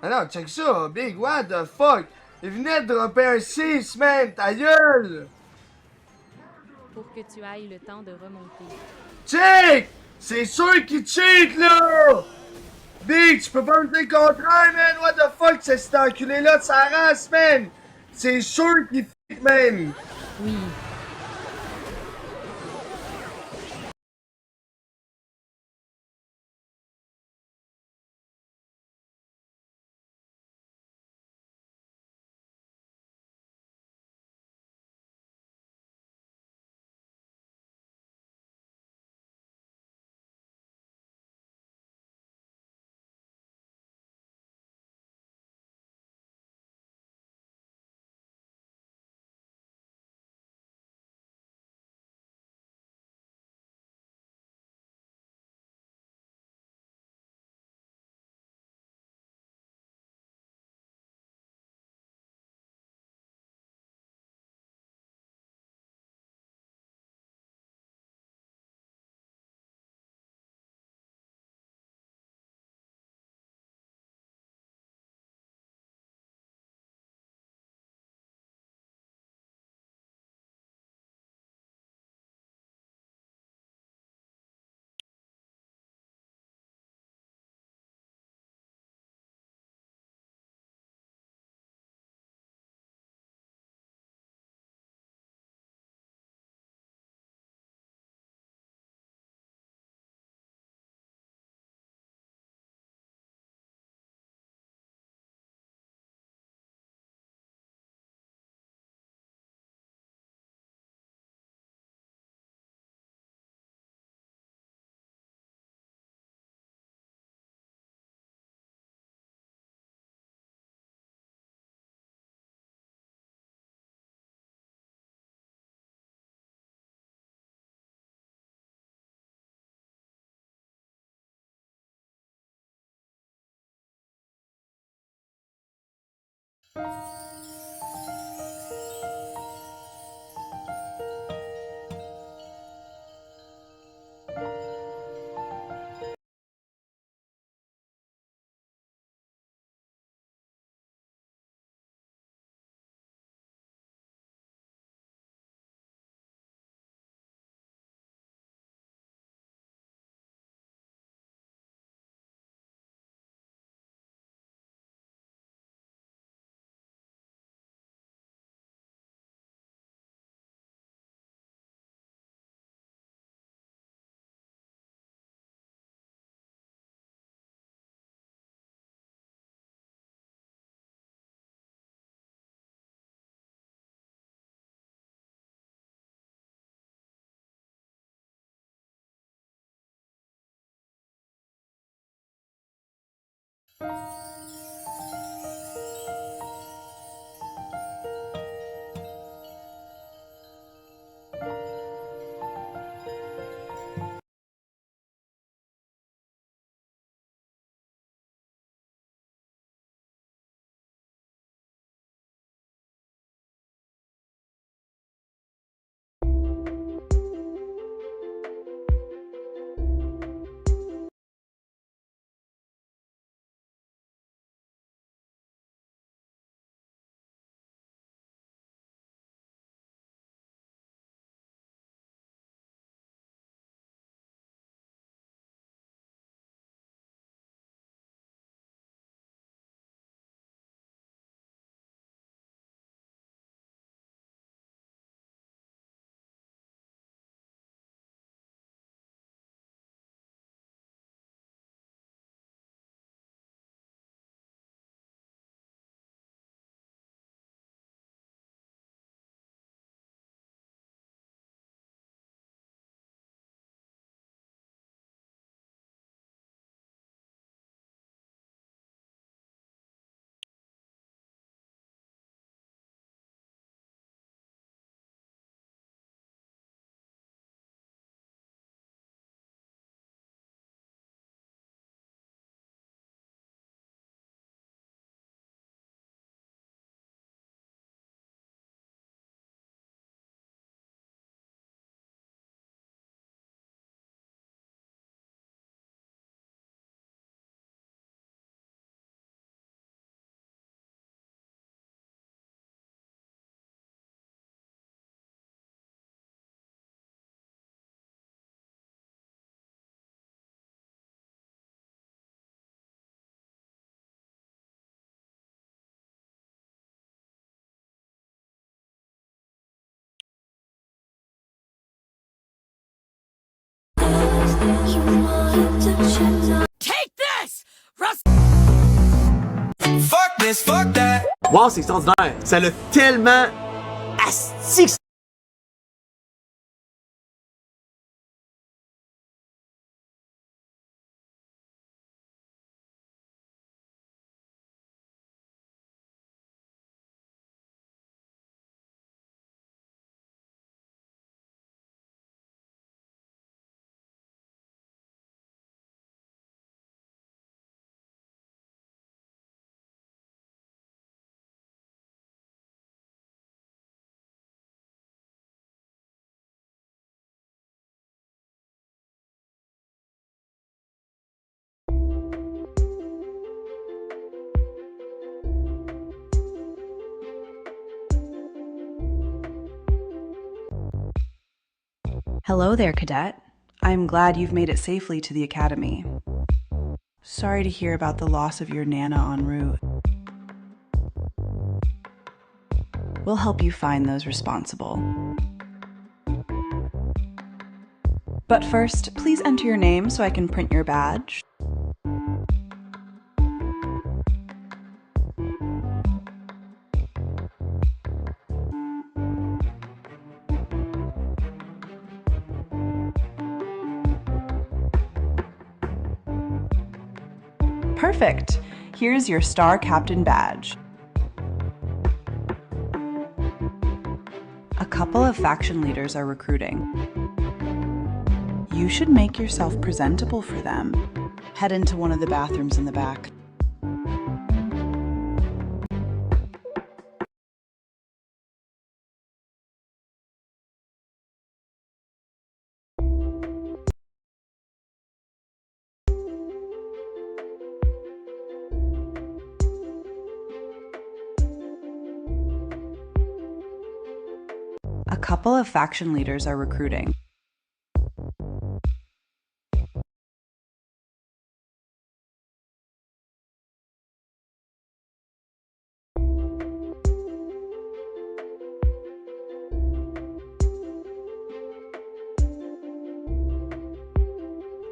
Ah non, check ça, Big, what the fuck? Il venait de dropper un 6, man, ta gueule! Pour que tu ailles le temps de remonter. Check! C'est sûr qu'il cheat, là! Big, tu peux pas me dire le contraire, man! What the fuck, c'est cet enculé-là de sa race, man! C'est sûr qu'il fait, man! Oui. Take this! Fuck this, fuck that! Wow, c'est extraordinaire! Ça l'a tellement asti. Hello there, Cadet. I'm glad you've made it safely to the Academy. Sorry to hear about the loss of your Nana en route. We'll help you find those responsible. But first, please enter your name so I can print your badge. Perfect. Here's your Star Captain badge. A couple of faction leaders are recruiting. You should make yourself presentable for them. Head into one of the bathrooms in the back. A couple of faction leaders are recruiting.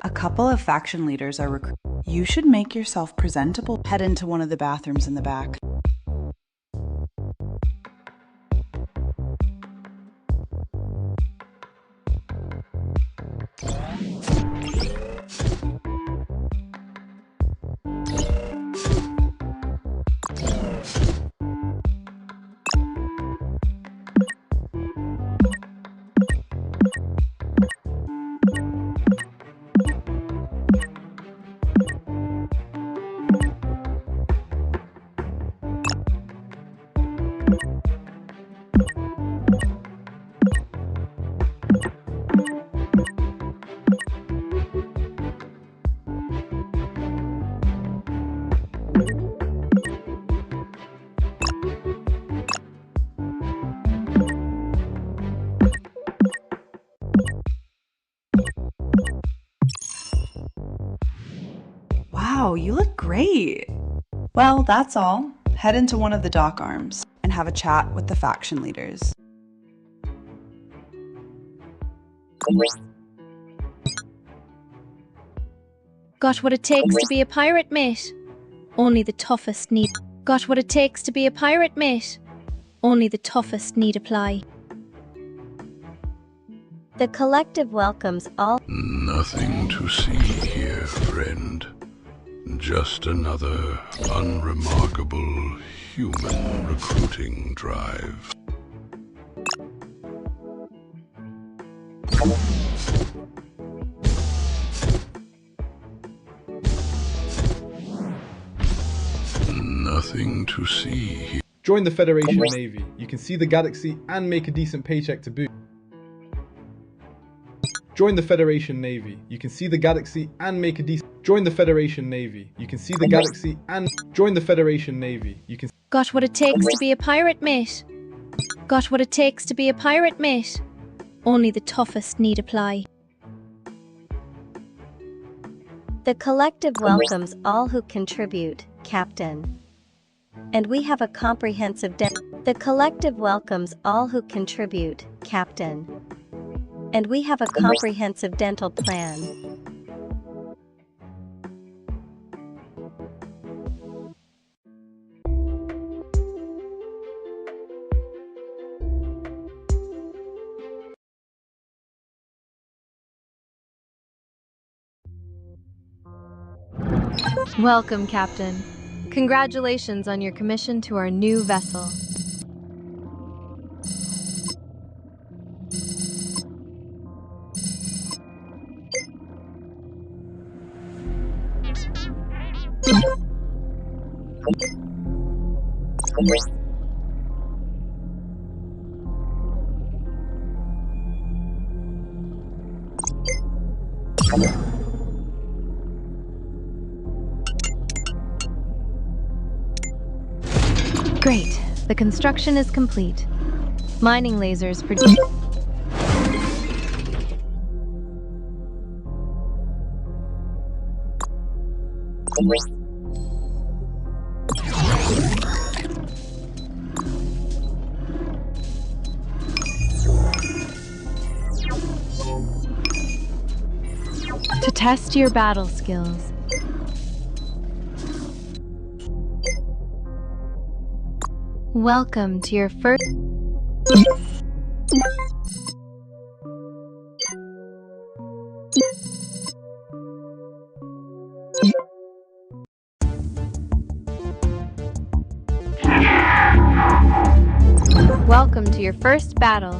A couple of faction leaders are recruiting. You should make yourself presentable. Head into one of the bathrooms in the back. Wow, you look great. Well, that's all. Head into one of the dock arms and have a chat with the faction leaders. Got what it takes to be a pirate, mate. Only the toughest need. Got what it takes to be a pirate, mate. Only the toughest need apply. The collective welcomes all. Nothing to see here, friend. Just another unremarkable human recruiting drive. Nothing to see here. Join the Federation Navy. You can see the galaxy and make a decent paycheck to boot. Join the Federation Navy. You can see the galaxy and make a decent. Join the Federation Navy. You can see the galaxy and join the Federation Navy. You can. Got what it takes to be a pirate, mate. Got what it takes to be a pirate, mate. Only the toughest need apply. The collective welcomes all who contribute, Captain. And we have a comprehensive The collective welcomes all who contribute, Captain. And we have a comprehensive dental plan. Welcome, Captain. Congratulations on your commission to our new vessel. Great. The construction is complete. Mining lasers produce. To test your battle skills. Welcome to your first. Welcome to your first battle.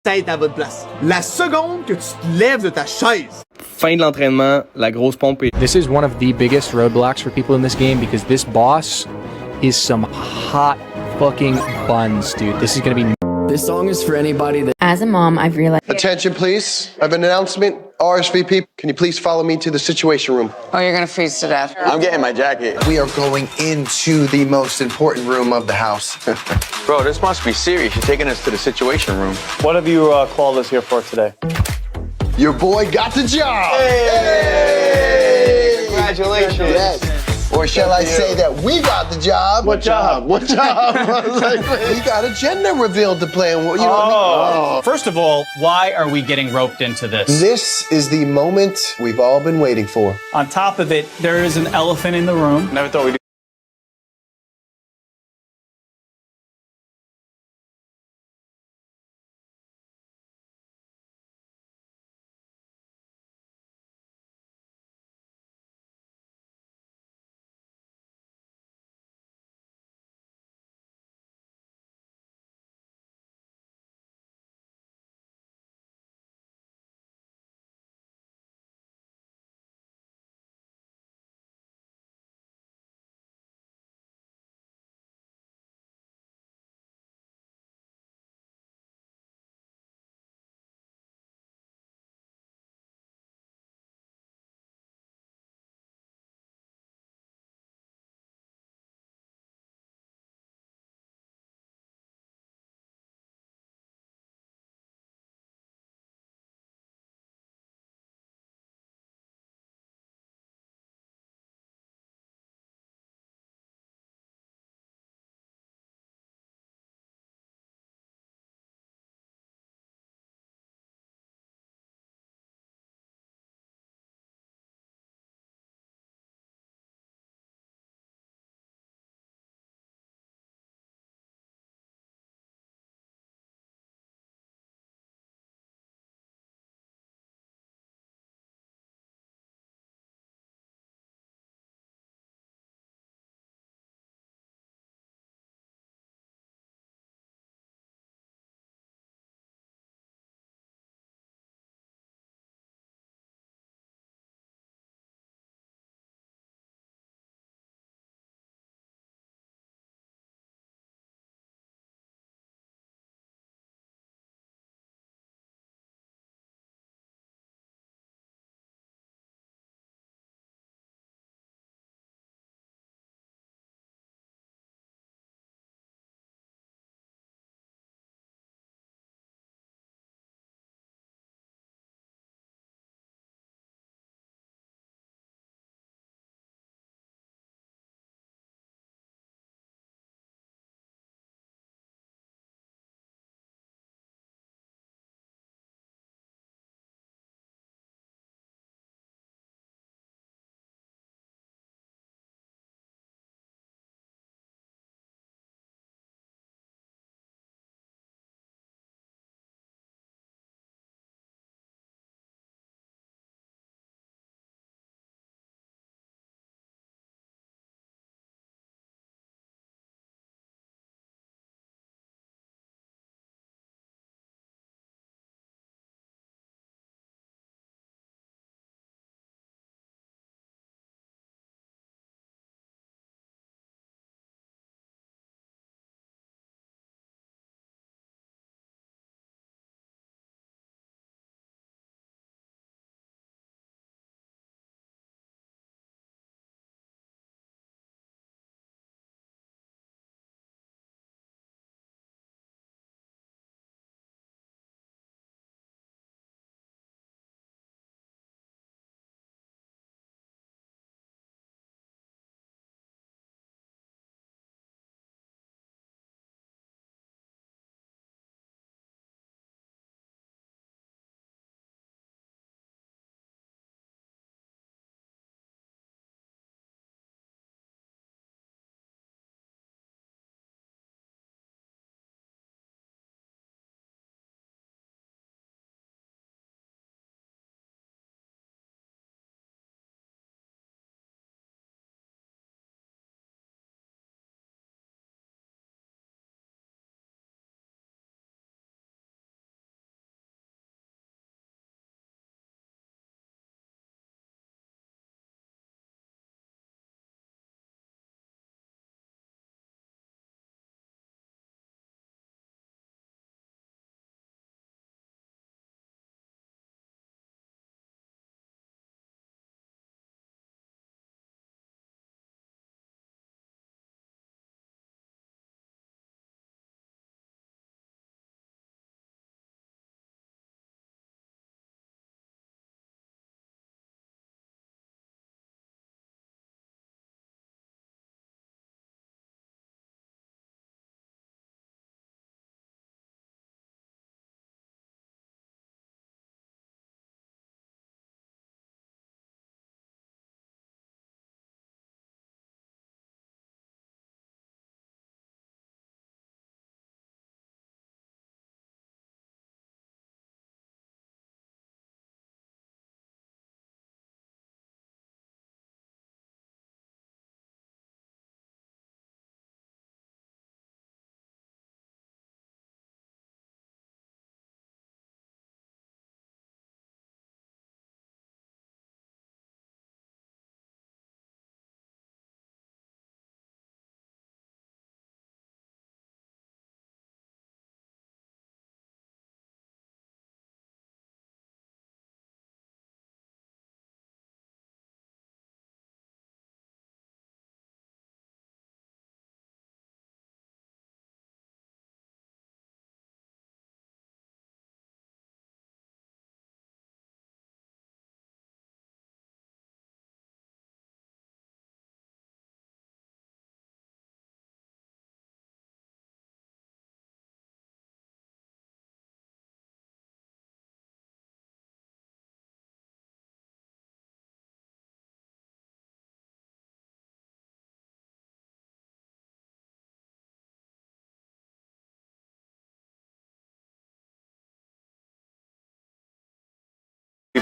Tête à votre place. La seconde que tu te lèves de ta chaise. Fin de l'entraînement, la grosse pompe. This is one of the biggest roadblocks for people in this game because this boss is some hot fucking buns, dude. This is gonna be. This song is for anybody that. As a mom, I've realized. Attention, please. I have an announcement. RSVP, can you please follow me to the Situation Room? Oh, you're gonna freeze to death. I'm getting my jacket. We are going into the most important room of the house. Bro, this must be serious. You're taking us to the Situation Room. What have you called us here for today? Your boy got the job! Hey! Congratulations. Yes. Or shall I say that we got the job? What job? What job? We got a gender reveal to play. You know what I mean? First of all, why are we getting roped into this? This is the moment we've all been waiting for. On top of it, there is an elephant in the room. Never thought we'd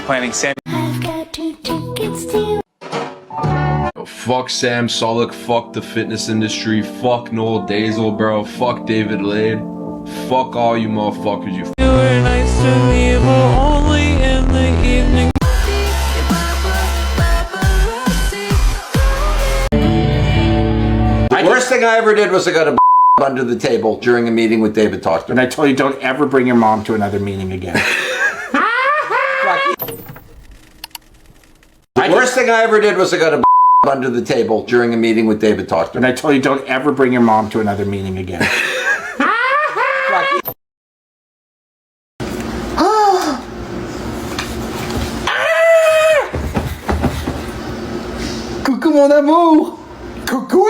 planning San. Fuck Sam Sulek, fuck the fitness industry, fuck Noel Dazel, bro, fuck David Lade, fuck all you motherfuckers, you The worst thing I ever did was I got a under the table during a meeting with David Talked. And I told you don't ever bring your mom to another meeting again. The worst thing I ever did was I got a under the table during a meeting with David Talked. And I told you don't ever bring your mom to another meeting again. Coucou mon amour! Coucou!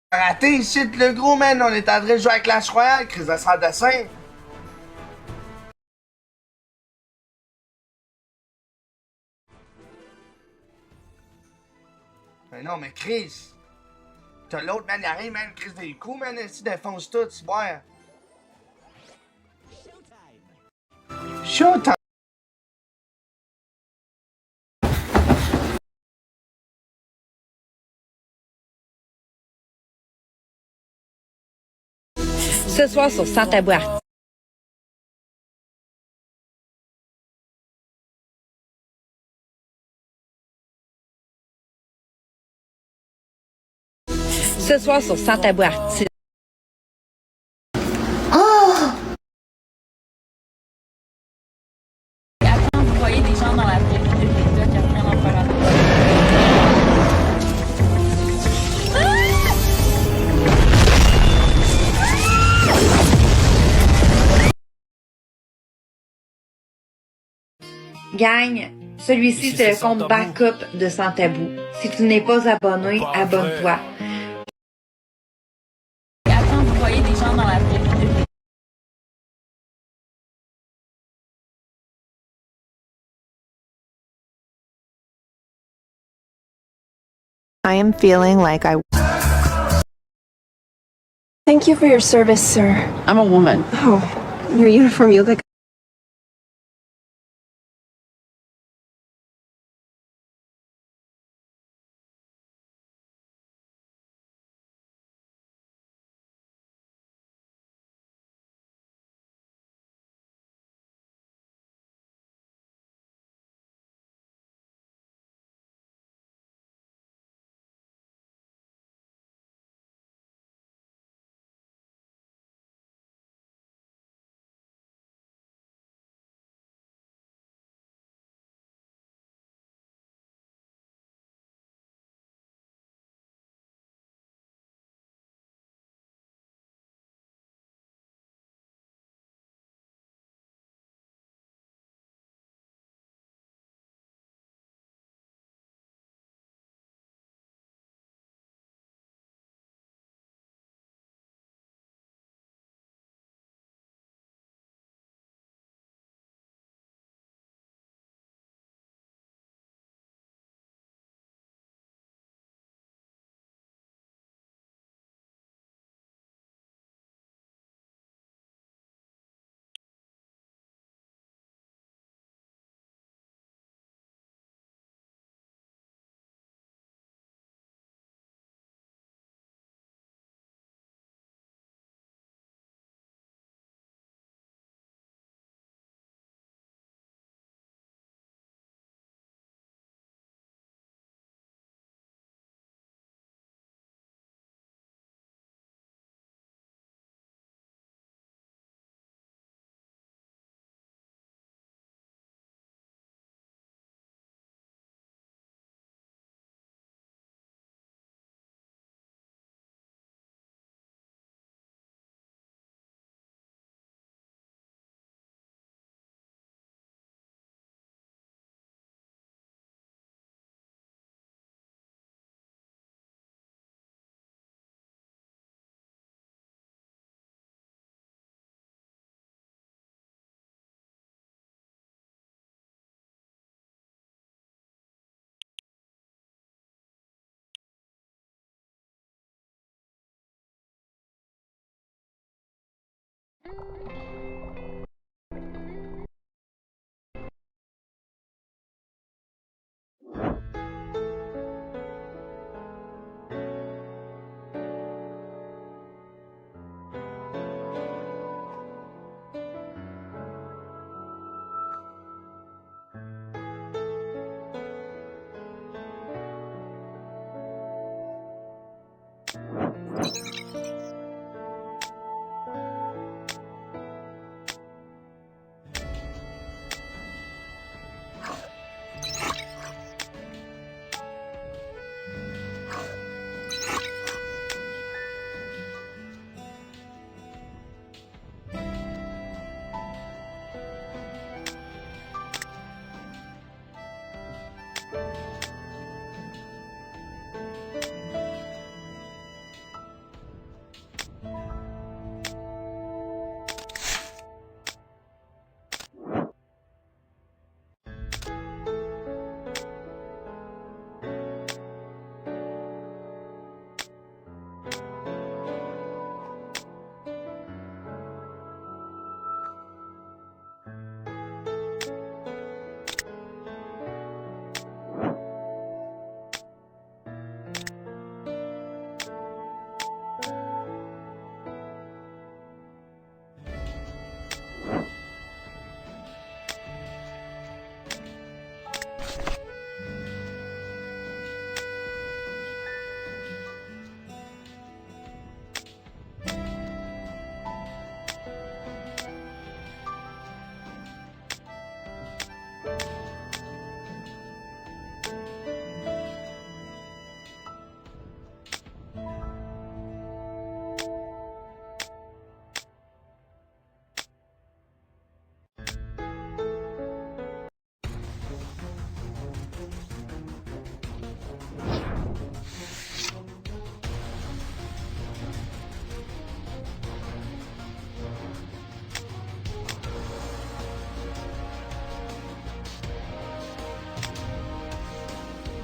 Raté ici, le gros, man. On est en train de jouer à Clash Royale, crise de sans dessin. Mais non, mais Chris. T'as l'autre, man, y'a rien, man. Chris des coups, man. Ici, défonce tout, tu vois. Showtime. Ce soir sur Sans Tabou Artistique. Ce soir sur Sans Tabou Artistique. Attends, vous voyez des gens dans la vraie vie de TikTok qui apprennent en faire Gang, celui-ci c'est le compte backup de Sans Tabou. Si tu n'es pas abonné, abonne-toi. Attends, vous voyez des gens dans la vraie vie de TikTok. I am feeling like I... Thank you for your service, sir. I'm a woman. Oh, your uniform, you look...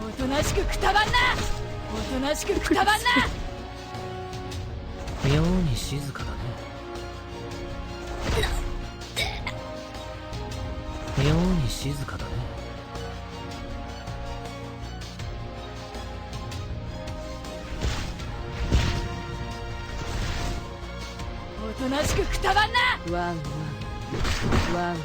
おとなしくくたばんな。おとなしくくたばんな。妙に静かだね。妙に静かだね。おとなしくくたばんな。ワンワンワンワン。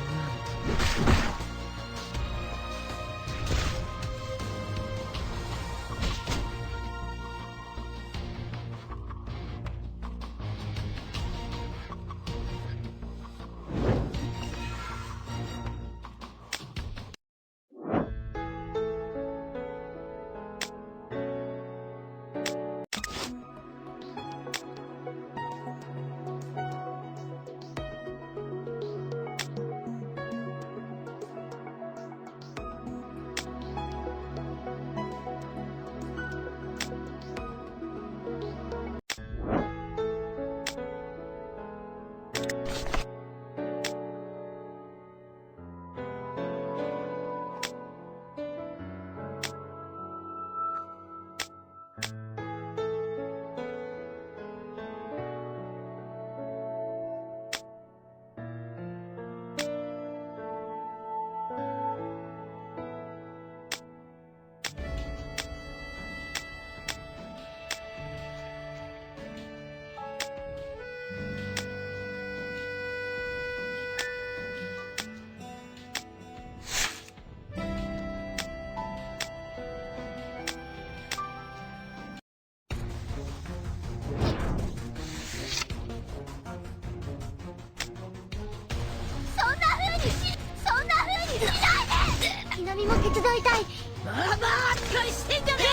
南も手伝いたい。バーバー扱いしてんじゃねえ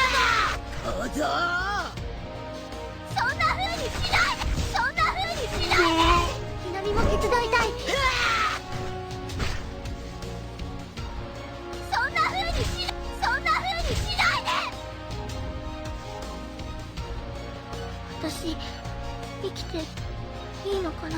ぞ。小僧。そんな風にしないで。そんな風にしないで。南も手伝いたい。そんな風にしないで。私生きていいのかな。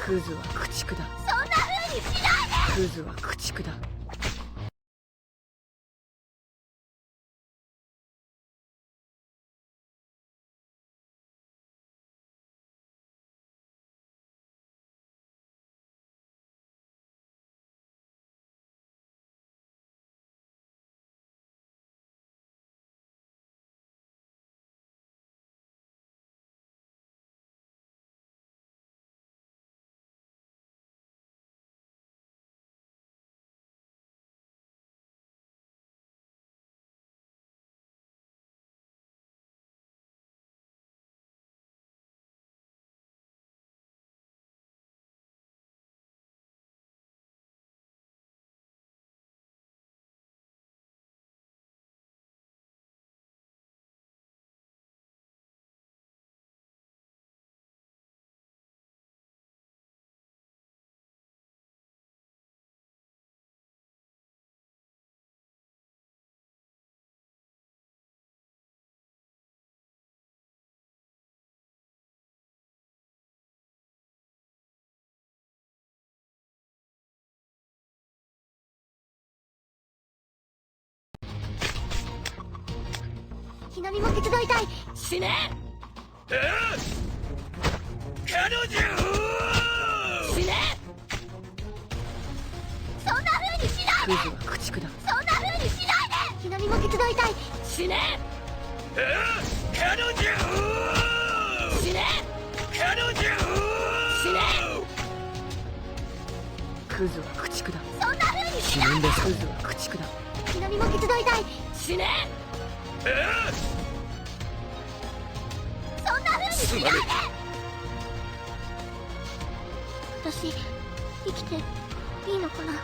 クズは駆逐だ。そんな風にしないで。クズは駆逐だ。ひなみも手伝いたい。死ね。彼女。死ね。そんな風にしないで。クズは駆逐だ。そんな風にしないで。ひなみも手伝いたい。死ね。彼女。死ね。彼女。死ね。クズは駆逐だ。そんな風にしないで。クズは駆逐だ。ひなみも手伝いたい。死ね。そんな風にしないで。私生きていいのかな。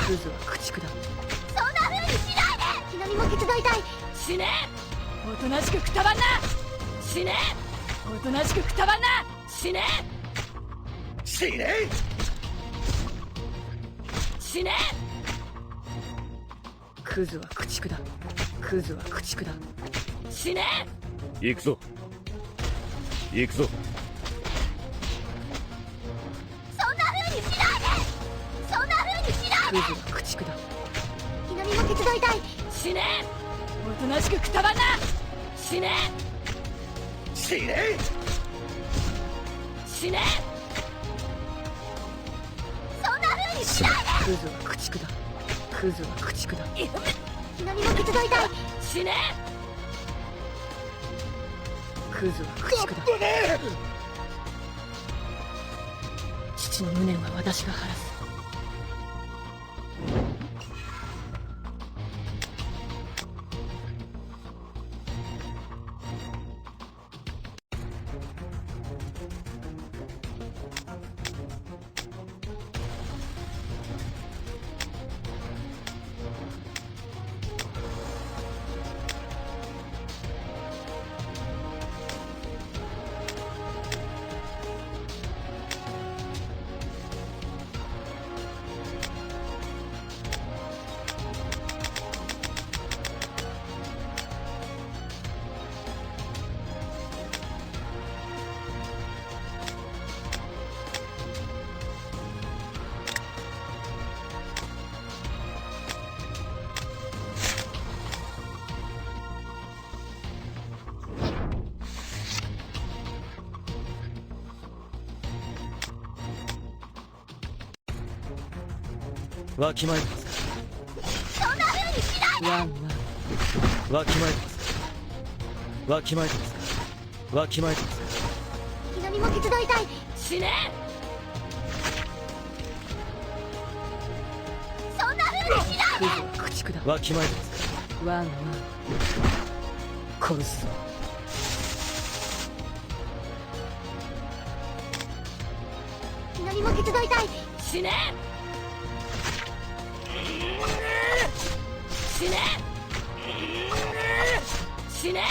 クズは駆逐だ。そんな風にしないで。ひなみも手伝いたい。死ね。おとなしくくたばんな。死ね。おとなしくくたばんな。死ね。死ね。死ね。クズは駆逐だ。クズは駆逐だ。死ね。行くぞ。行くぞ。そんな風にしないで。そんな風にしないで。クズは駆逐だ。ひなみも手伝いたい。死ね。おとなしくくたばんな。死ね。死ね。死ね。そんな風にしないで。クズは駆逐だ。クズは駆逐だ。ひなみも手伝いたい。死ね。クズは駆逐だ。父の無念は私が晴らす。わきまえてますか。そんな風にしないで。わきまえてますか。わきまえてますか。わきまえてますか。何も手伝いたい。死ね。そんな風にしないで。駆逐だ。わきまえてますか。ワン殺すぞ。何も手伝いたい。死ね。死ね。死ね。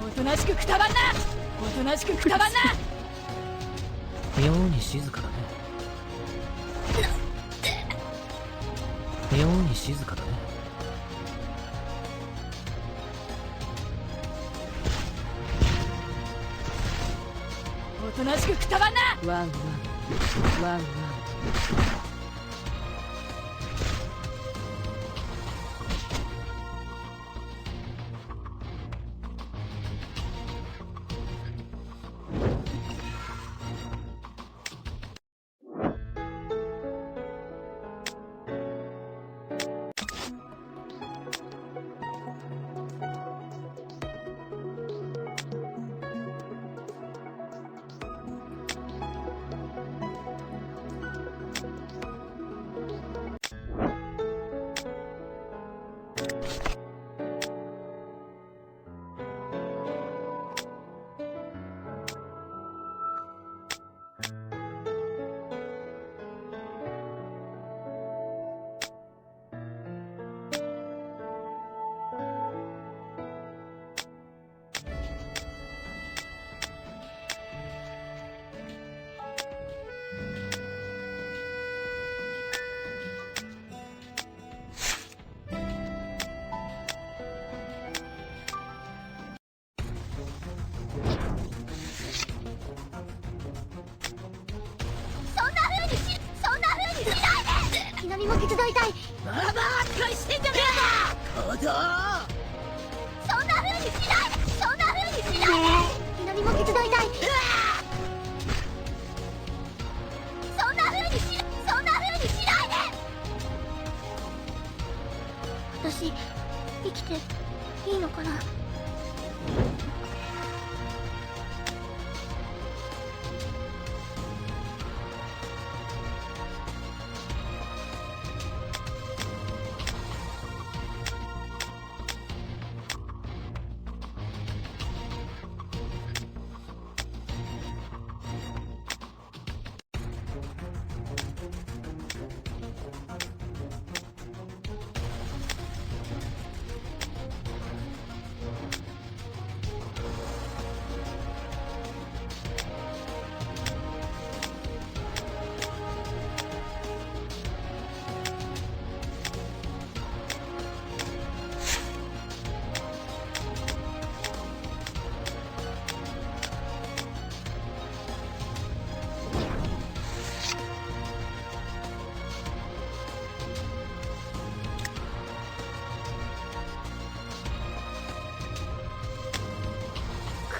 おとなしくくたばんな。おとなしくくたばんな。妙に静かだね。妙に静かだね。おとなしくくたばんな。ワンワンワンワン。何も手伝いたい。バラバラ扱いしてんじゃねえぞ。行動。そんな風にしないで。そんな風にしないで。何も手伝いたい。そんな風にしないで。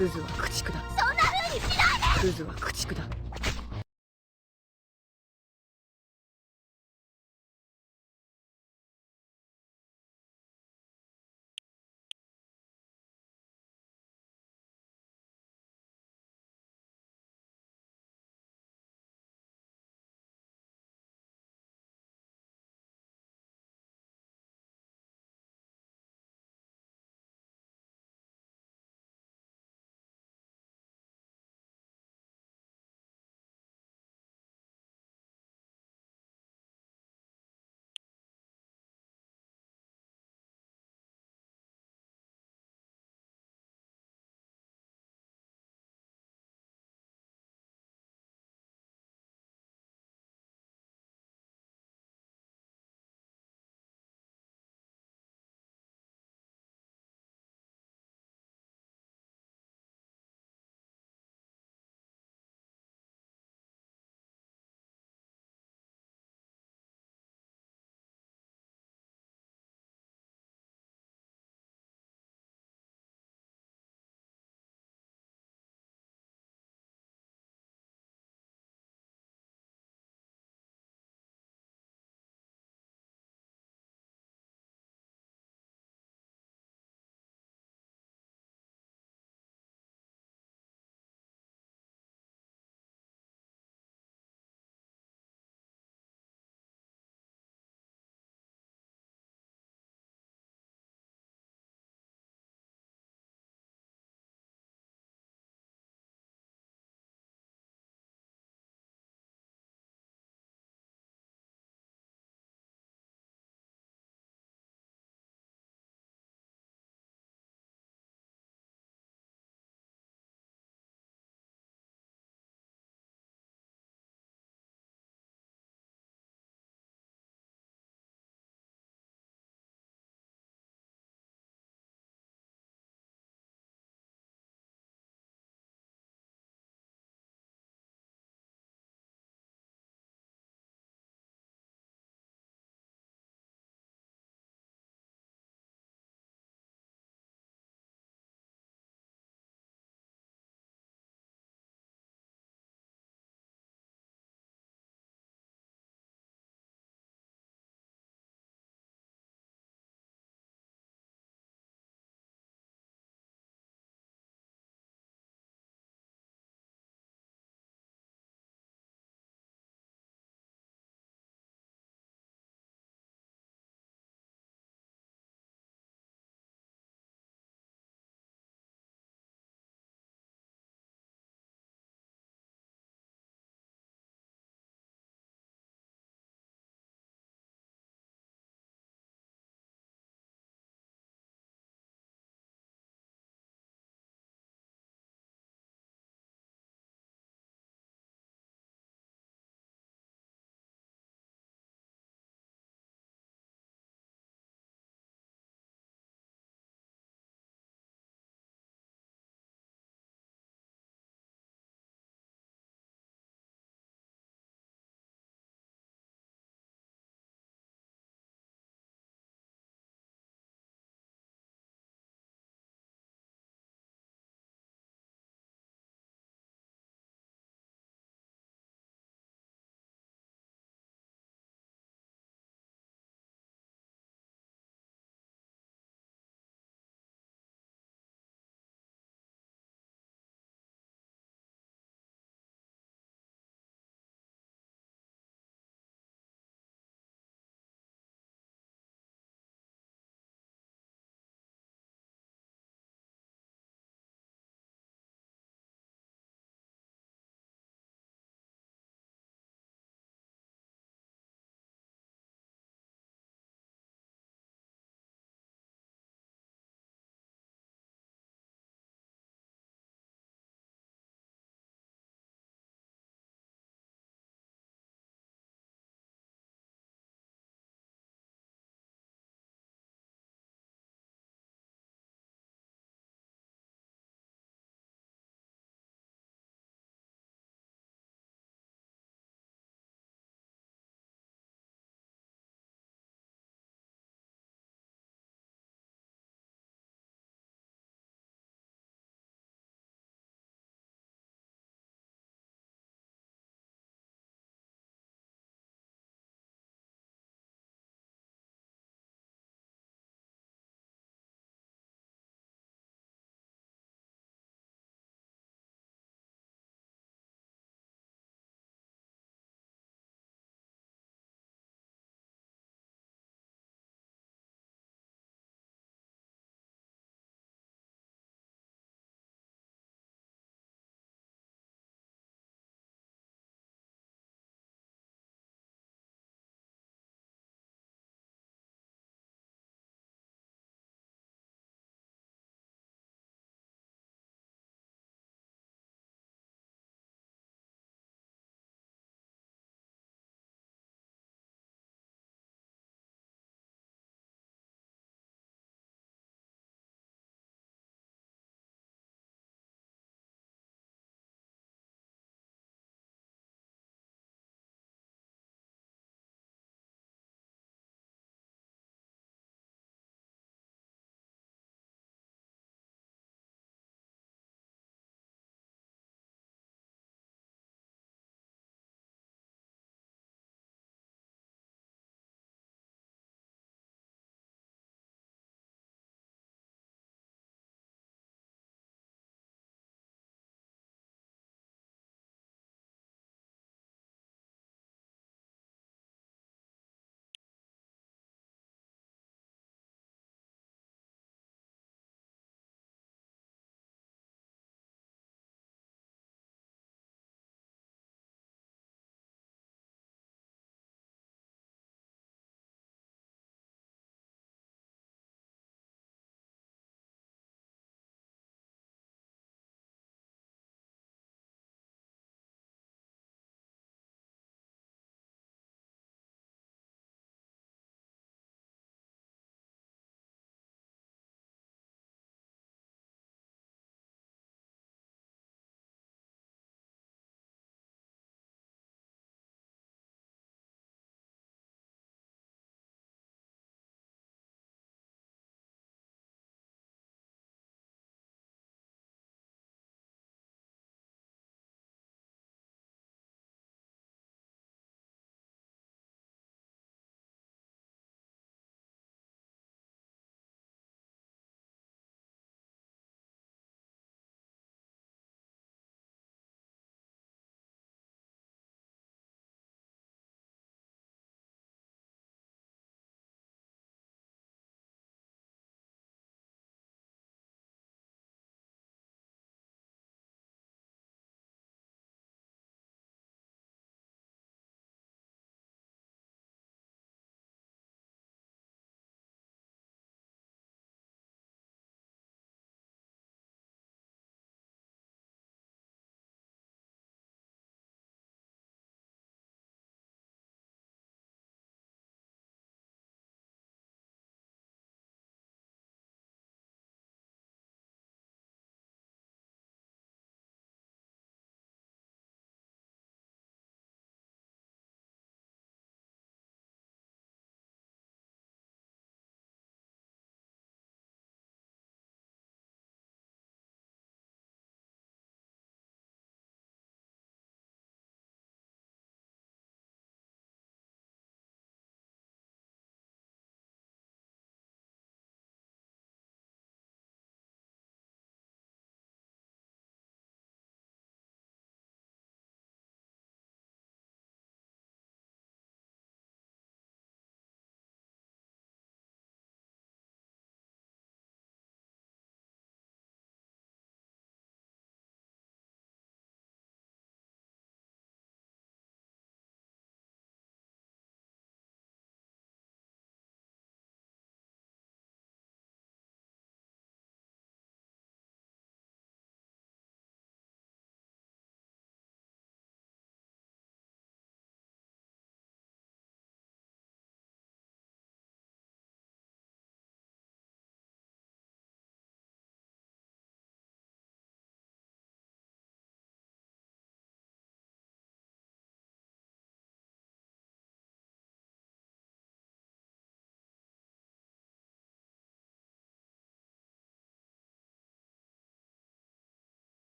クズは駆逐だ。そんな風にしないで。クズは駆逐だ。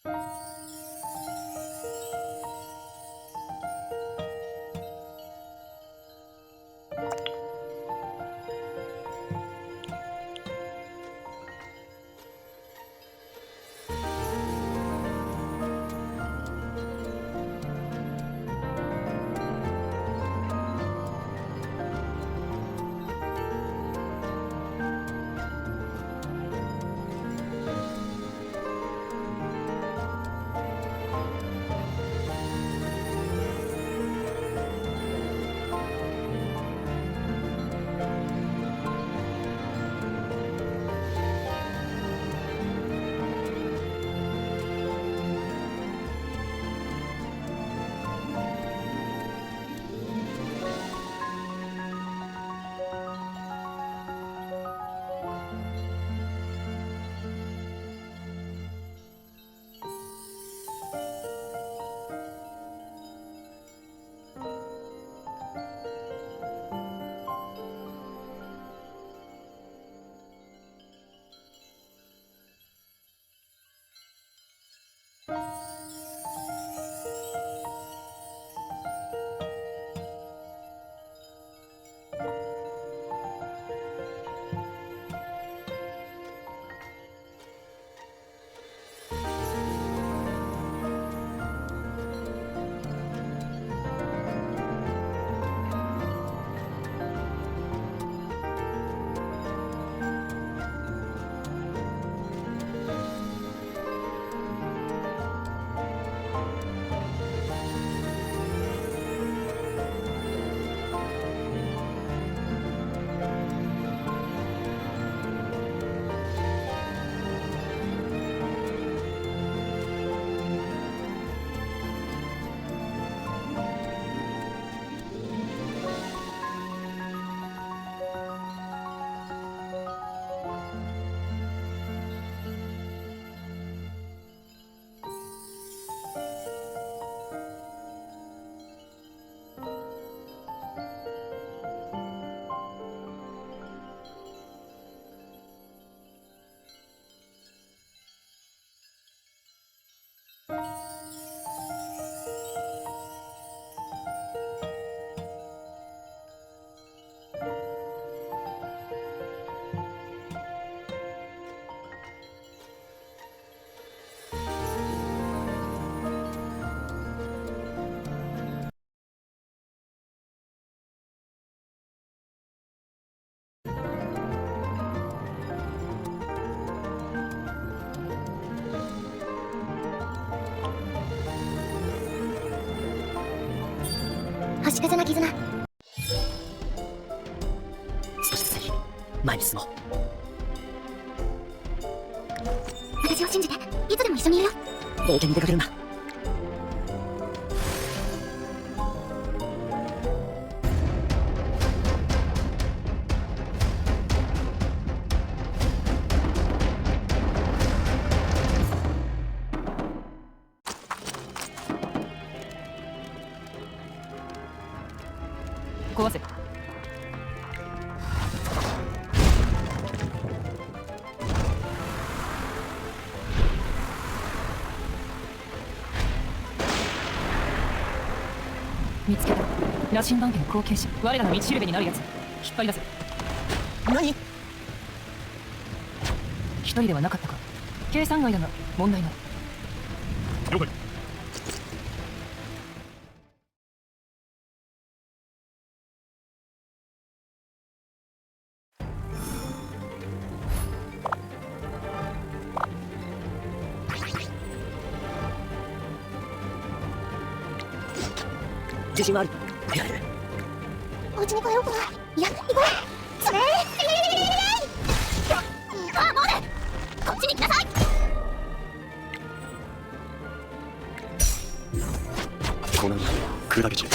星屑の絆。少しずつ前に進もう。私を信じて、いつでも一緒にいるよ。冒険に出かけるんだ。壊せ。見つけた。羅針盤家の後継者。我らの道しるべになるやつ。引っ張り出せ。何？一人ではなかったか。計算外だが問題ない。了解。自信はある。やれる。お家に帰ろうか。いや、行こう。それ。あ、もうね。こっちに来なさい。この砕け散る。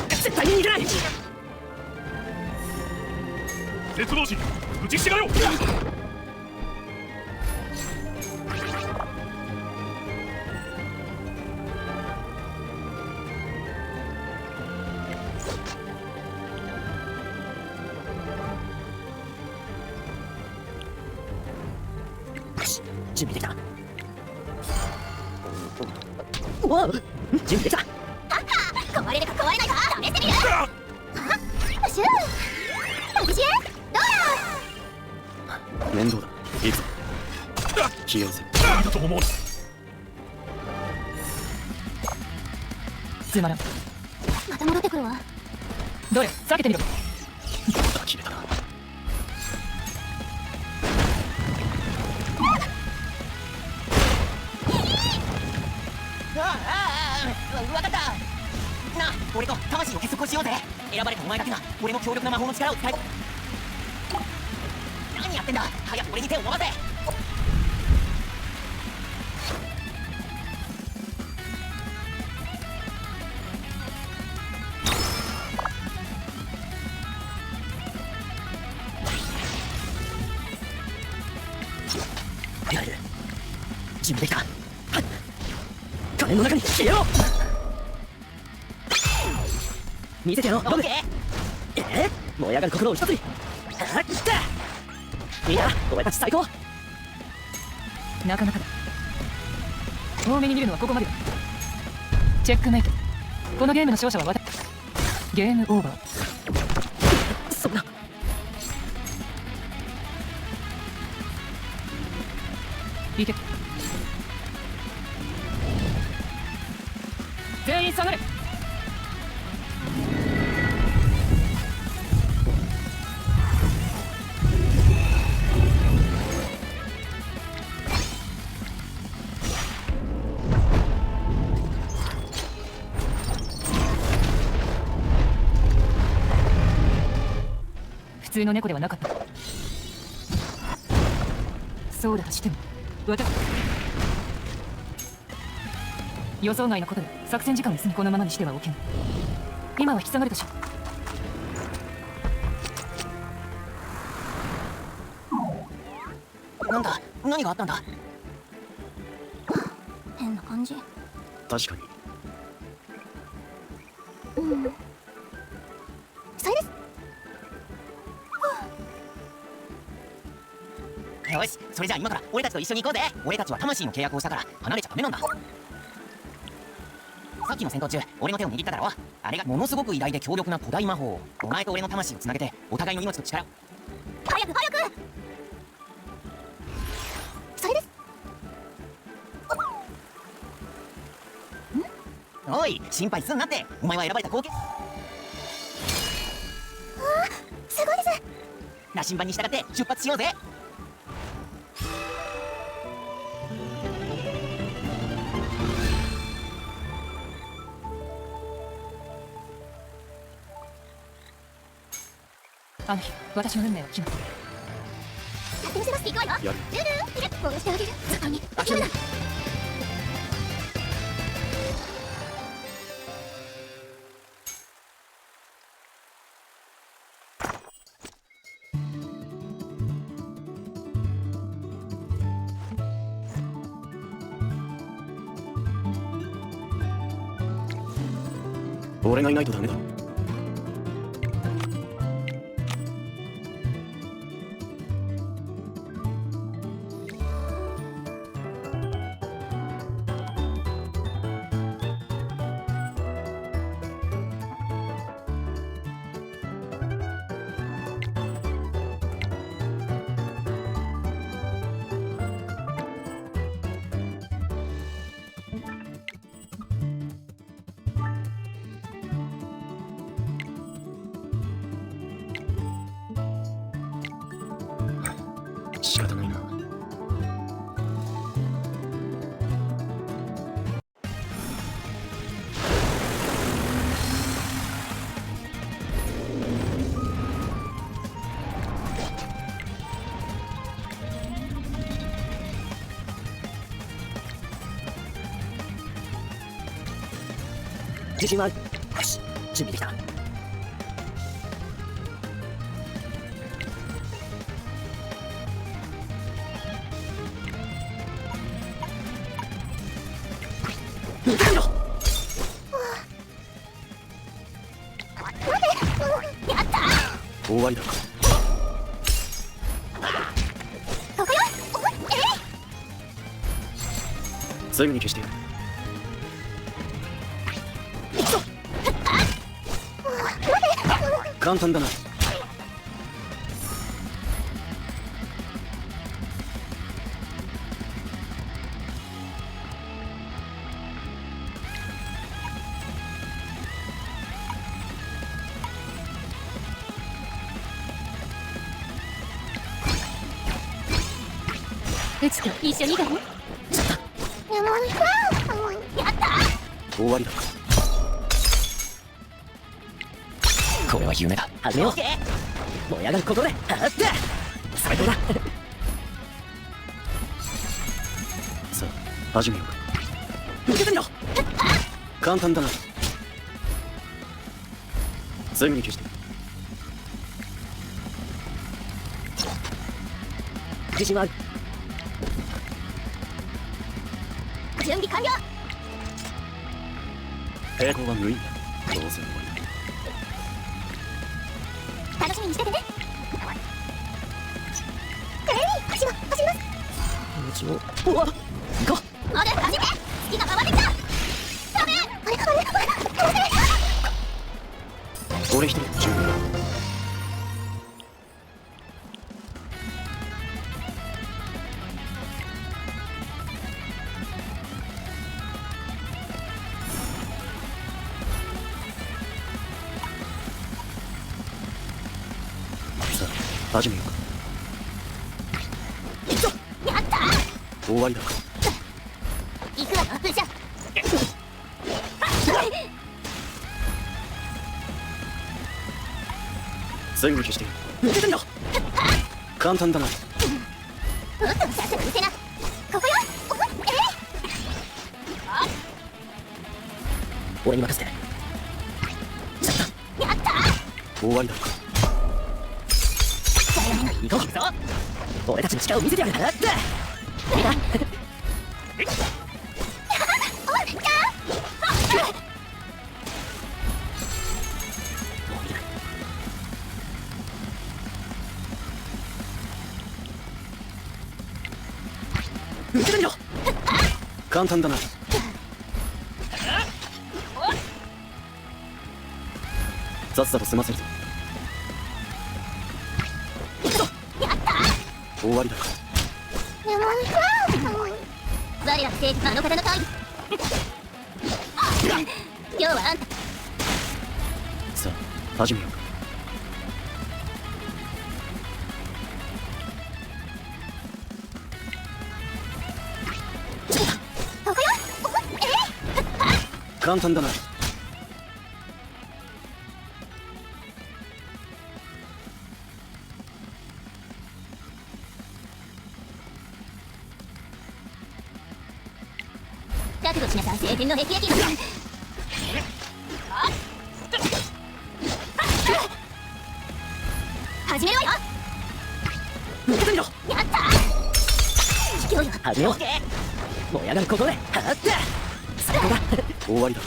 絶対に逃げない。絶望神、打ちひしがよ。準備できた。おう準備できた。壊れるか壊れないか試してみる。よっしゃパティシエどうだ。面倒だ。いいぞ。気合わせ。だと思う。つまらん。また戻ってくるわ。どれ避けてみろ。切れたな。わかった。なあ、俺と魂を結束しようぜ。選ばれたお前だけが俺の強力な魔法の力を使え。何やってんだ。早く俺に手を伸ばせ。準備できた。仮面の中に消えろ。見せてやろう。オッケー。燃え上がる心を一つに。いいな、お前たち最高。なかなかだ。多めに見るのはここまでだ。チェックメイト。このゲームの勝者は私。ゲームオーバー。そんな。いけ。全員下がれ。普通の猫ではなかった。そうだとしても私予想外のことで作戦時間をこのままにしてはおけん。今は引き下がるとしよう。なんだ、何があったんだ。変な感じ。確かに。それです。よし、それじゃあ今から俺たちと一緒に行こうぜ。俺たちは魂の契約をしたから離れちゃダメなんだ。さっきの戦闘中、俺の手を握っただろ。あれがものすごく偉大で強力な古代魔法。お前と俺の魂をつなげて、お互いの命と力。早く早く。それです。おい、心配すんなって。お前は選ばれた後継。すごいです。羅針盤に従って出発しようぜ。あの日、私の運命は決まった。やってみせます。行くわよ。やる。殺してあげる。絶対に諦めない。俺がいないとダメだ。仕方ないな。自信はある。よし、準備できた。終わりだ。すぐに消してやる。簡単だな。うちと一緒にだね。やった。終わりだ。これは夢だ。始めよう。燃え上がることで、はって最高だ。さあ、始めようか。抜けてみろ。簡単だな。すぐに消して。自信はある。準備完了。抵抗は無意味だ。どうせ終わりだ。楽しみにしててね。走ります。うわっ、行こまだ走って。好きなままできた。ダメ。う。俺一人十分だ。始めようか。やったー。終わりだ。行くわよ、ブシャ。すぐに消して。抜けてみろ。簡単だな。さっさと見せな。ここよ。俺に任せて。やったー。終わりだ。行こうぞ。俺たちの力を見せてやるからって。抜けてみろ。簡単だな。さっさと済ませるぞ。終わりだ。我ら正義あの方の会議。今日はあんた。さあ、始めようか。ここよ。簡単だな。覚悟しなさい、晴天の霹靂。始めるわよ。抜けてみろ。やったー。卑怯よ。始めよう。燃え上がることで、はって最高だ。終わりだ。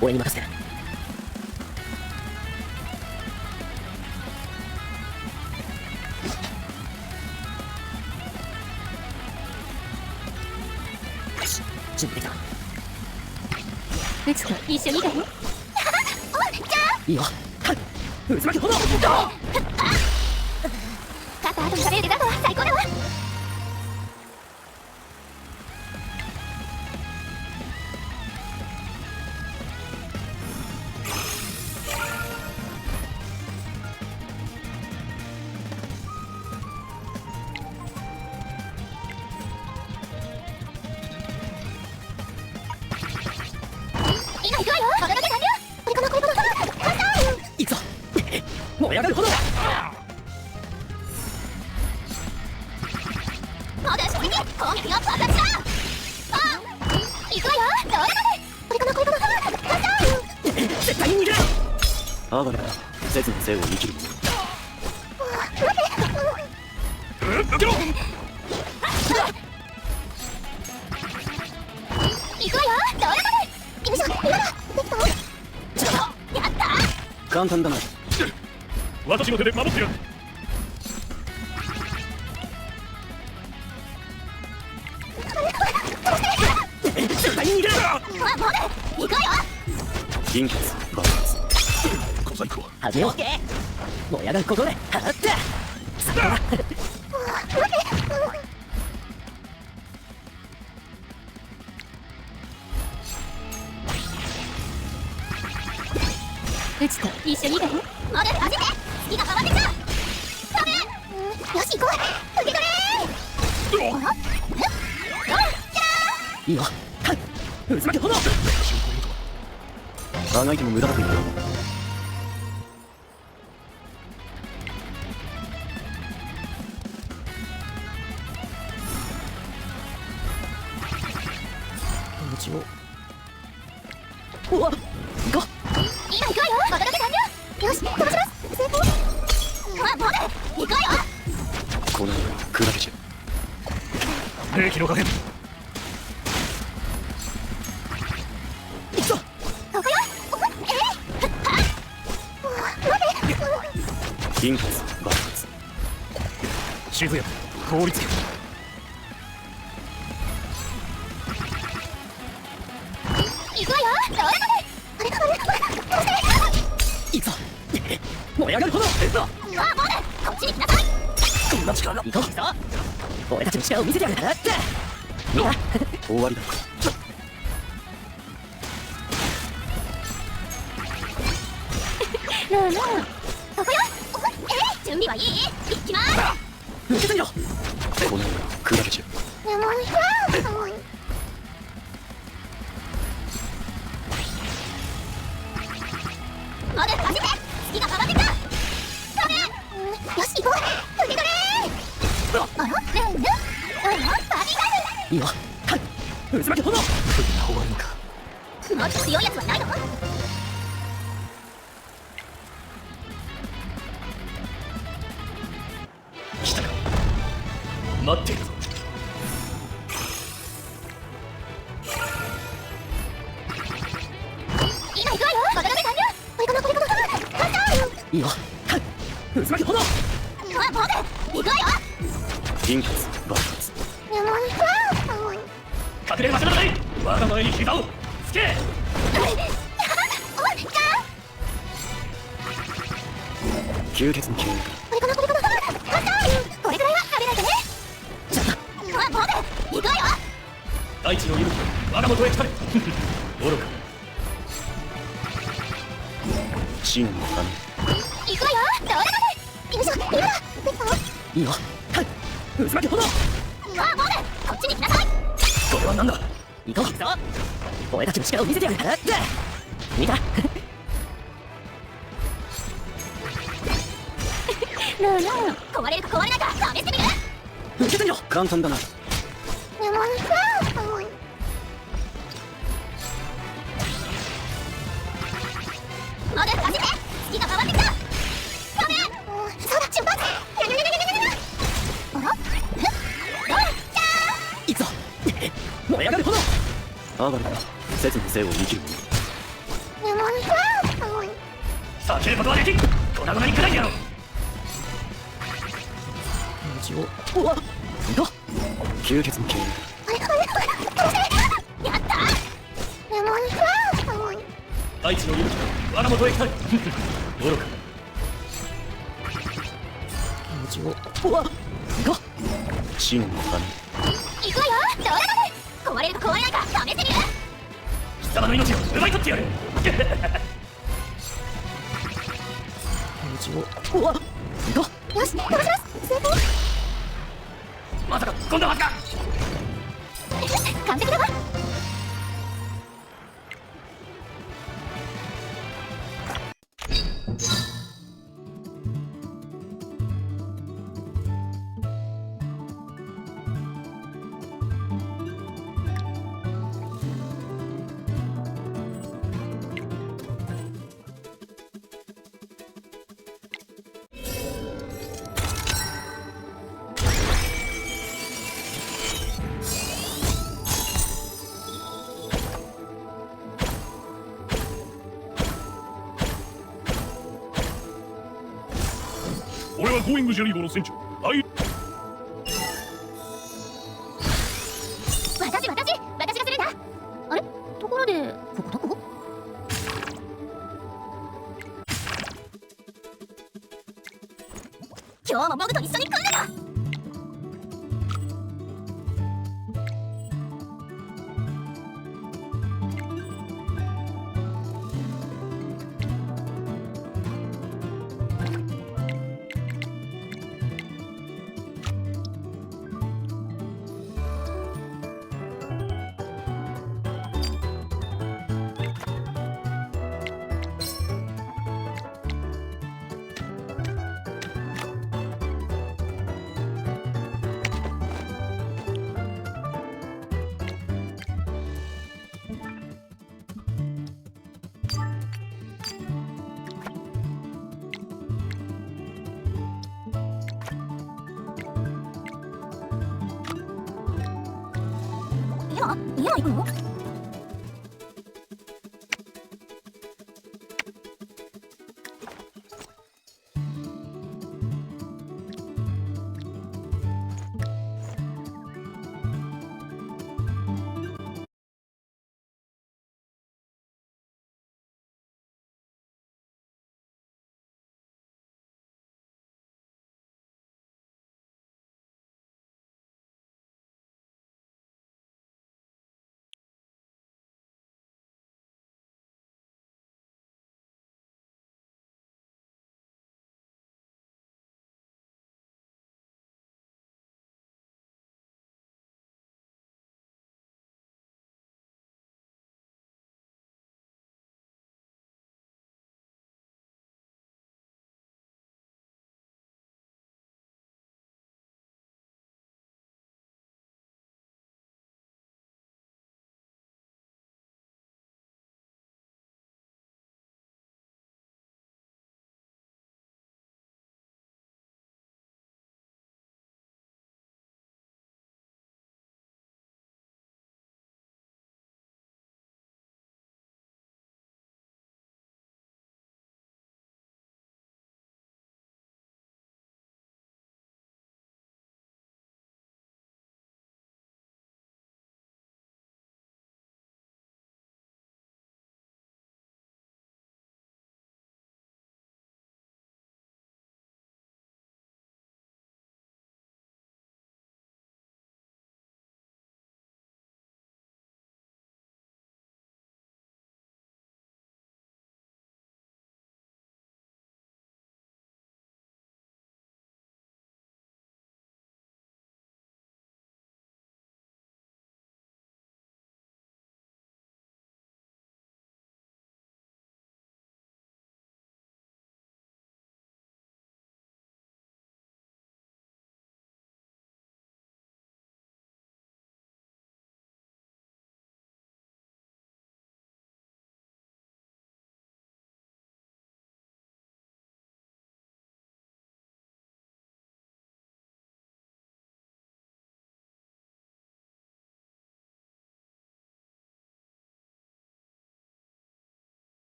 俺に任せて。準備できた。うちと一緒にだよ。いいよ。渦巻きほど。勝った後に食べるデザートは最高だわ。今行くわよ。お届け完了。これかな、これかな。行くぞ。燃え上がるほど。まだ正直攻撃が爆発だ。あ、行くわよ。どうだね。これかな、これかな。絶対に逃げる。あばれだ。節の生を生きる者。抜けろ。行くわよ。どうだね。よいしょ。今だ。できた。やったー。簡単だな。私の手で守ってやる。これ行くわよ。貧血爆発小細工始めよう。燃え上がる心で放ってさあうちと一緒にいて。まだ走って。月が変わってきた。ダメ。よし行こう。受け取れ。あら。いいよ。はい渦巻き炎あがいても無駄だというの道をうわっ行こう。今行くわよ。まただけ完了。よし飛ばします。成功。まだ行くわよ。こうなる砕けちゃう。兵器の加減貧血爆発静や凍りつけ行くわよ。どれどれ。あれ行くぞ燃え上がる炎まあモデこっちに来なさい。こんな力が行こうぞ俺たちの力を見せてやるからってみんな終わりだルールーここよ。準備はいい？行きます。受けてみろこの世が砕けちゃう。まだ走って。月が変わってきた。ダメ。よし行こう。受け取れ。あらルールーバディタイいいよはい渦巻き炎こんな終わるのか。ム。もっと強いやつはないの？来たか待っているぞ。今行くわよ。まただけ完了。これかなこれかな。勝ったいいよはい渦巻き炎あモデ行くわよ。貧血爆発隠れる場所などない。我が前に膝をつけ吸血の吸引これかなこれかな。勝ったこれくらいは食べないとね。ちょっとモデ行くわよ。大地の息吹我が元へ来たれ愚か真の神行くわよ。どれどれ。よいしょ今だ。いいよはい渦巻き炎モデこっちに来なさい。これは何だ行こうぞ俺たちの力を見せてやるからって見たルールー壊れるか壊れないか試してみる。受けてみろ簡単だなモデ走って。月が変わってきた。ダメ。そうだ出発。あらどう行くぞ燃え上がる炎上がるから節の生を生きる避けることはできん粉々に砕いてやろう道をうわっ行こう吸血の吸引やった大地の息吹我が元へ来たれ愚か道をうわっ行こう真の神行くわよ。どれどれ。壊れるか壊れないか試してみる。貴様の命を奪い取ってやる道をうわっ行こうよし飛ばします成功。まさか今度はずか完璧だわ。俺はゴーイングジェリー号の船長私がするんだ。あれどこ今日も僕と一緒に組んでた家は行くの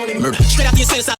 Straight out the insane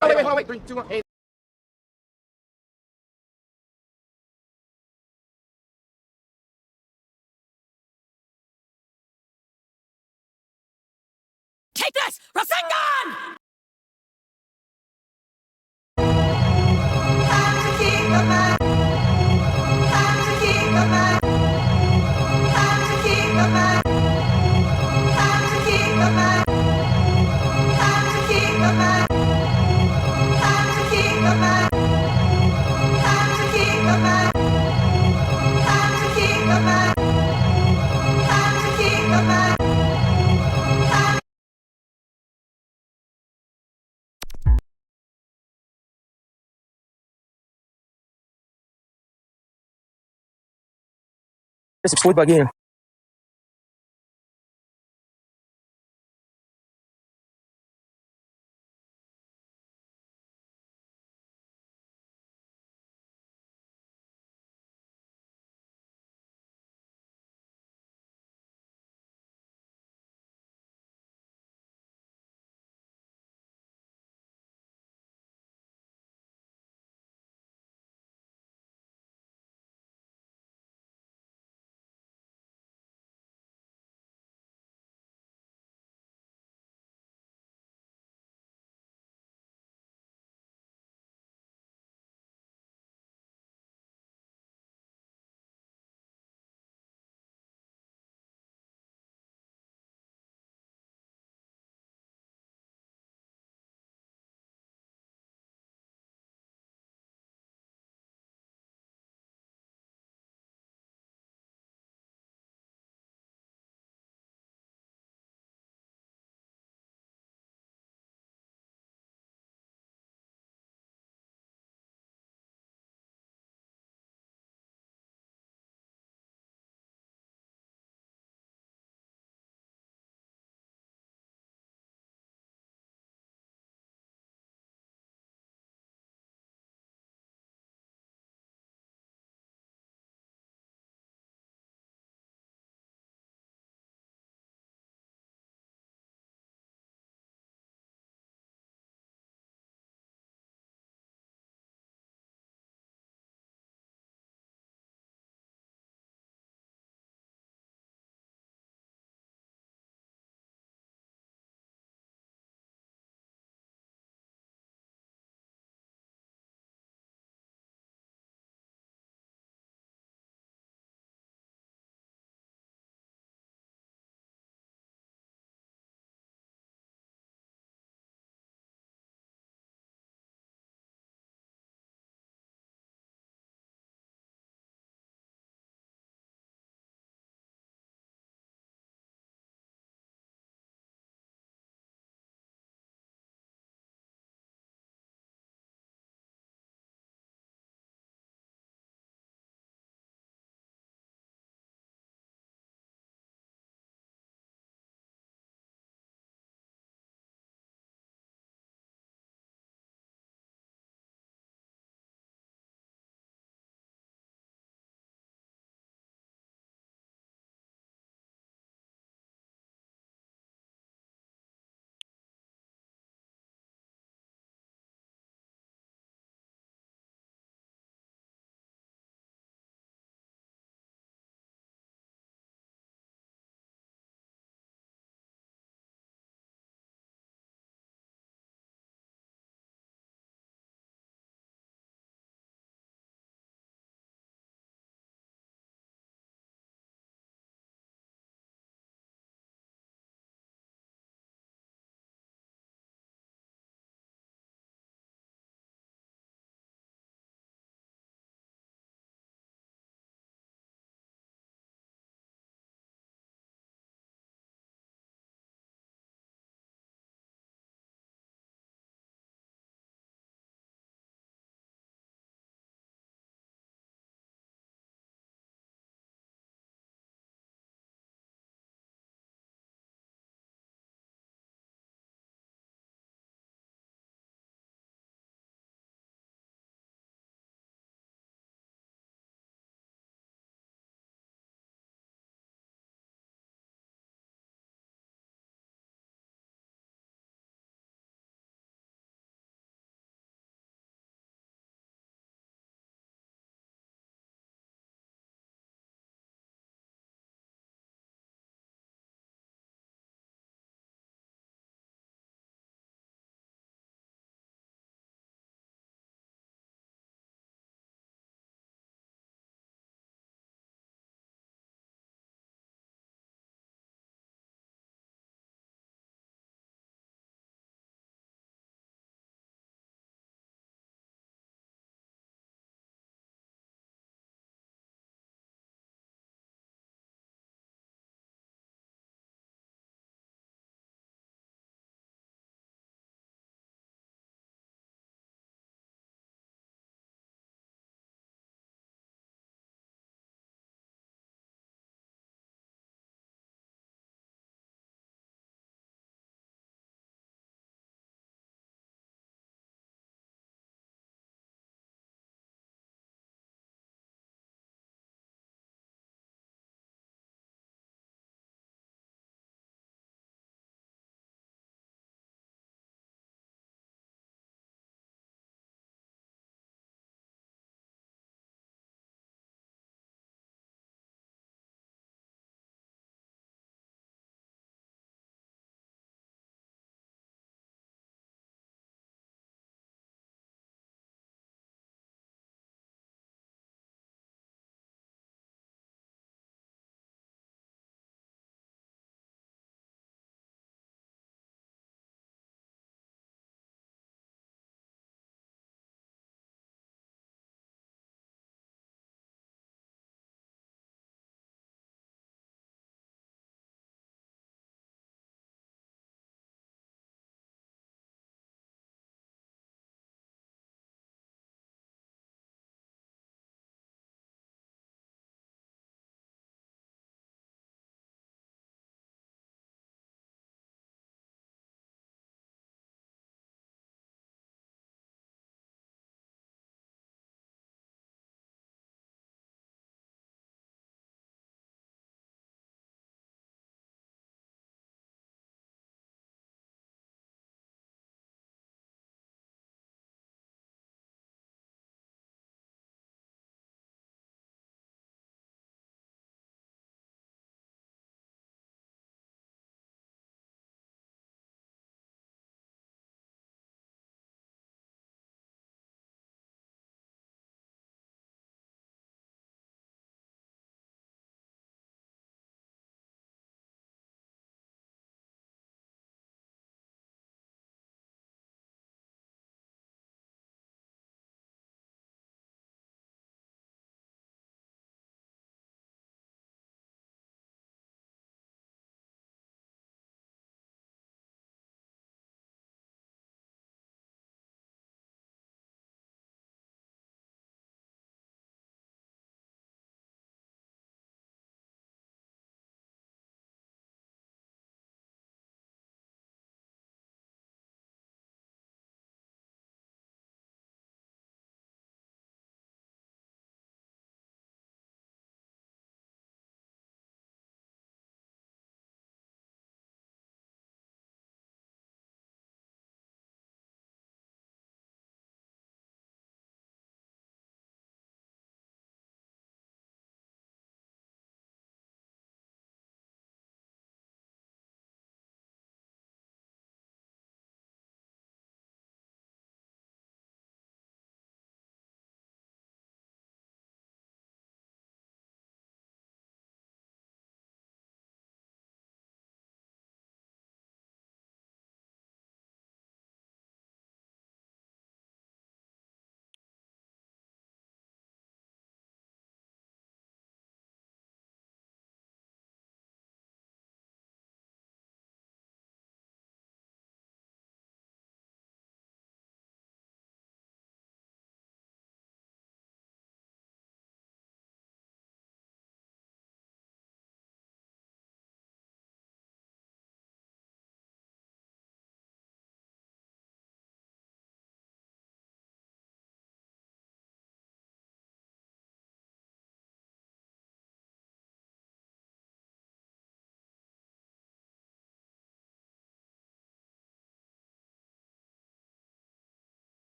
Oh, wait, hold on, wait. 3, 2, 1, 8. Take this! Rasengan! Esse foi baguinho.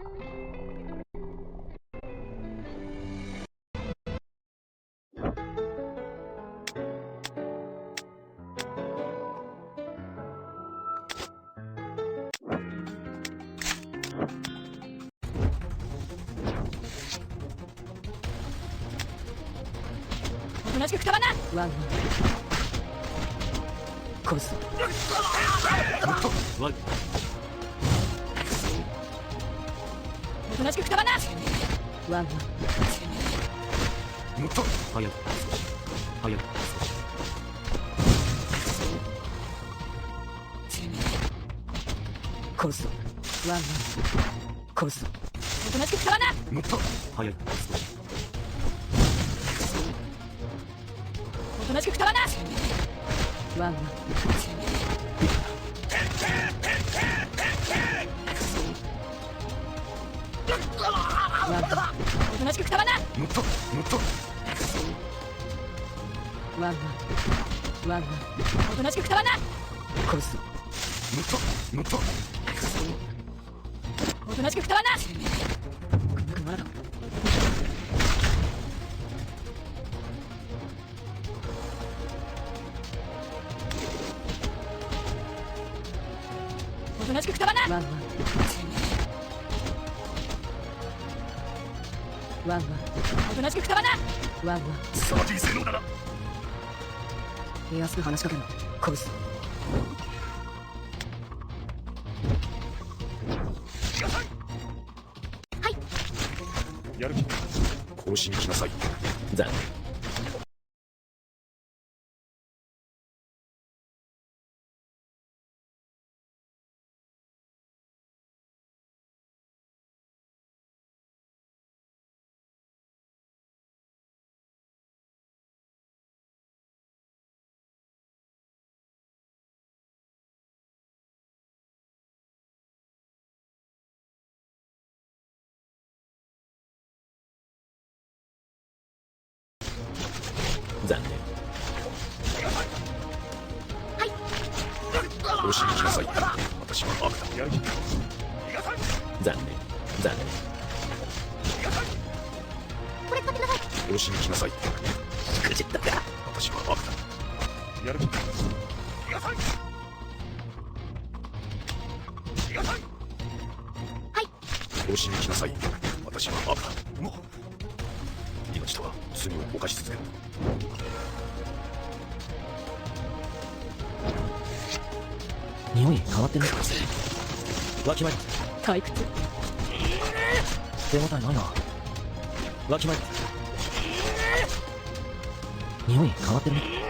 おとなしくくたばんな。ワンワン殺す。わおとなしくくたばんな。ワンワンもっと早く早く殺す。ワンワン殺す。おとなしくくたばんな。もっと早くおとなしくくたばんな。ワンワンおとなしくくたばんな。もっともっとワンワンワンワンおとなしくくたばんな。殺す。もっともっとおとなしくくたばんな。おとなしくくたばんな。ワンワンワンワンおとなしくくたばんな。ワンワンサーティ性能だな。手安く話しかけるな。殺す。やる気更新しなさい。残念。残念。更新しなさい。私は悪だ。やる気残念。残念。これ買ってください。更新しなさい。しくじったか。私は悪だ。やる気更新しなさい。私は悪だ。命とは罪を犯し続ける。匂い変わってる。わきまえ退屈。手応えないな。わきまえ匂い変わってるね。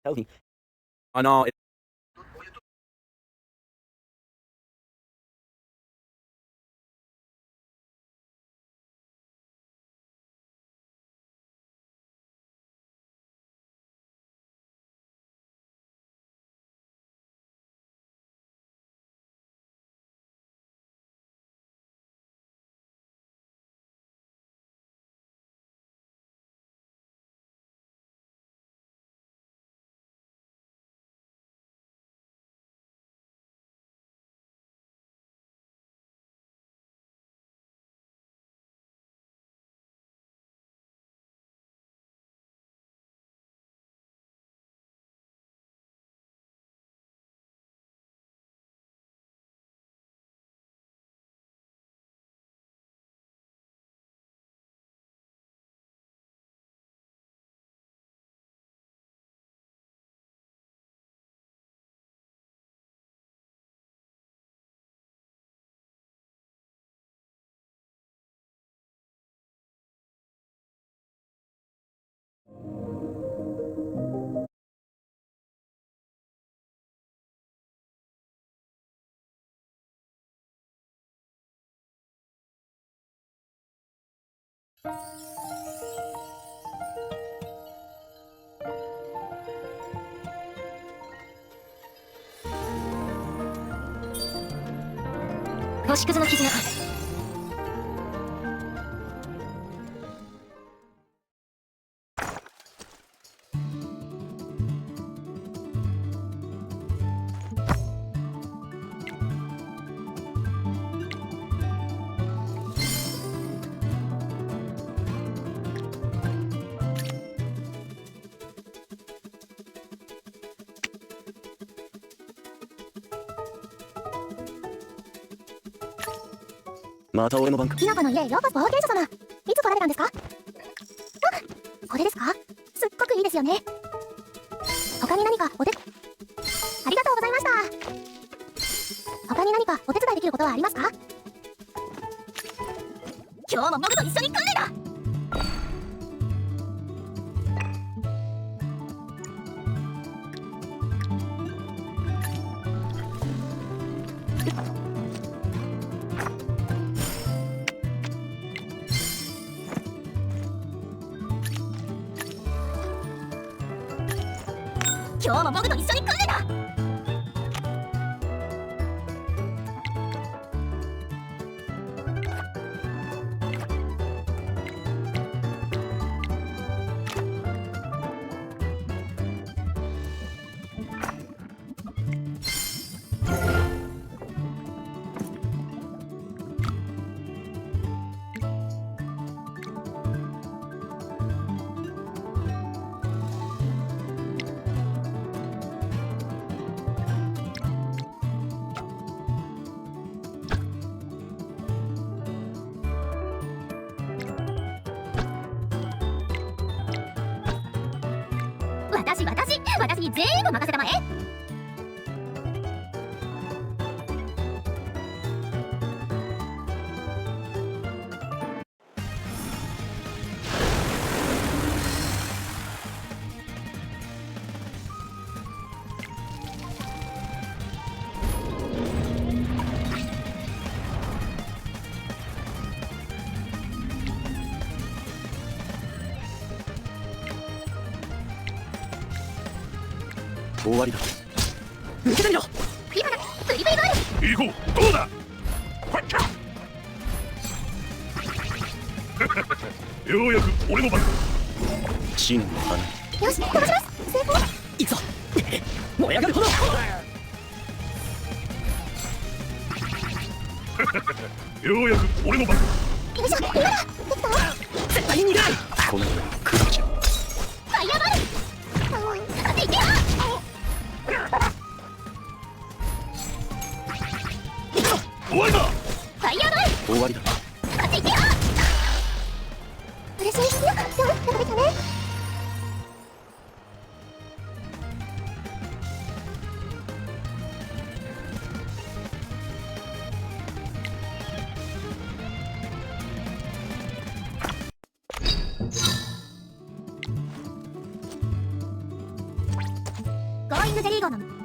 healthy. Oh no.また俺の番か。ひなたの家ようこそ冒険者様。いつ来られたんですか？あ、これですか？すっごくいいですよね。他に何かありがとうございました。他に何かお手伝いできることはありますか？今日も僕と一緒に訓練だ。今日も僕と一緒に訓練だ。私に全部任せたまえ。終わりだ。受けてみろ。今だ。ブリブリボール。行こう。どうだ。ようやく俺の番。真の花。よし、飛ばします。成功。行くぞ。燃え上がるほど。ようやく俺の番。よいしょ、今だ。できた。絶対に逃げない。この上来るじゃん。ファイヤーボール。当ていけよ。終わりだ。ファイヤーボール。終わりだ。当ていけよ。嬉しい。よくできたね。ングゼリー号の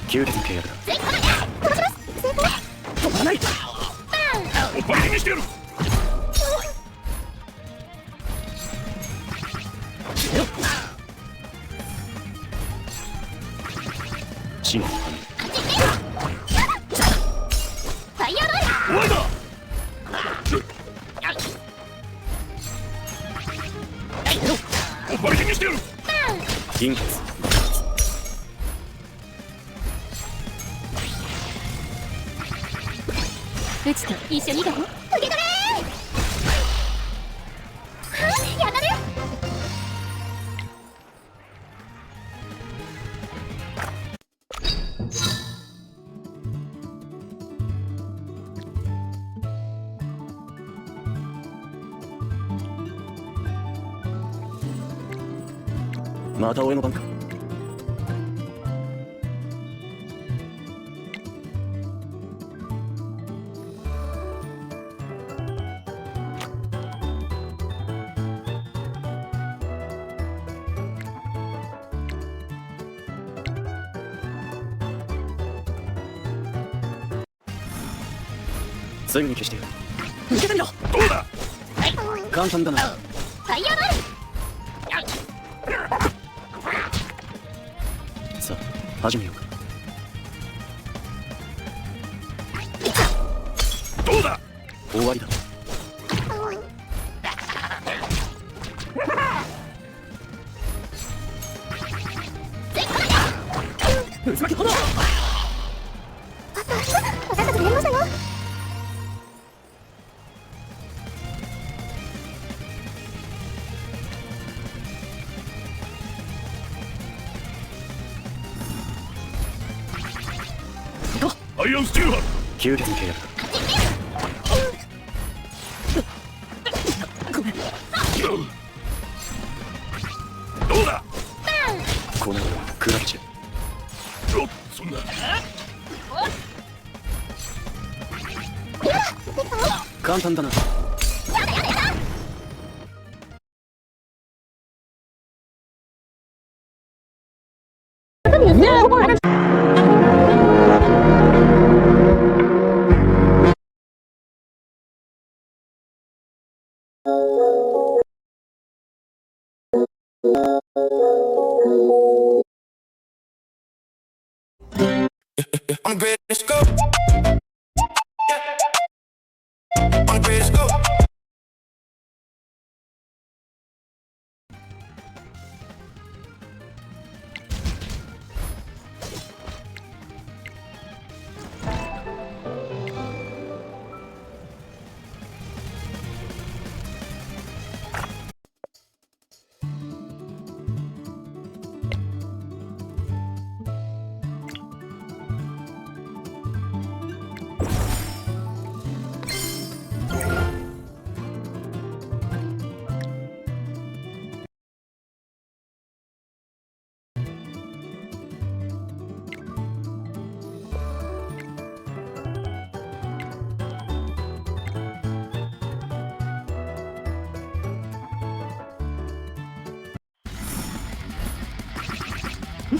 9列 KR だ止まらないバリにしてやるシンファイヤーロイ終わりだバリにしてやる銀欠うちと一緒に行こう受け取れーやったねまた俺の番かすぐに消してやる受けてみろどうだ簡単だなファイヤーボールさあ始めようかどうだ終わりだ渦巻き炎私たちやりましたよアイアンスチールハ吸血系やるごめんどうだこのクラッチおっそんな簡単だなI'm the greatest go. I'm the greatest go.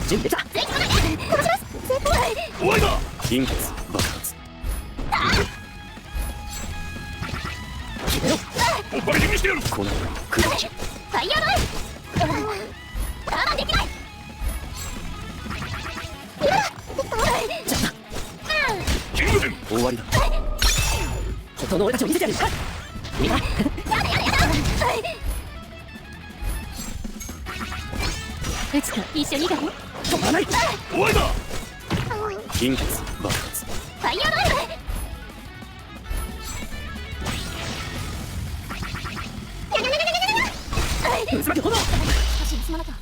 準備できた終わりだ銀欠爆発決めろバリキンにしてやるこのクラッチファイヤーロイ我慢できないキングデン終わりだその俺たちを見せてやる。いいか。いつか一緒にいいかも。止まらない。終わりだ。金欠爆発。ファイヤードライブ。渦巻き炎。少し盗まなか。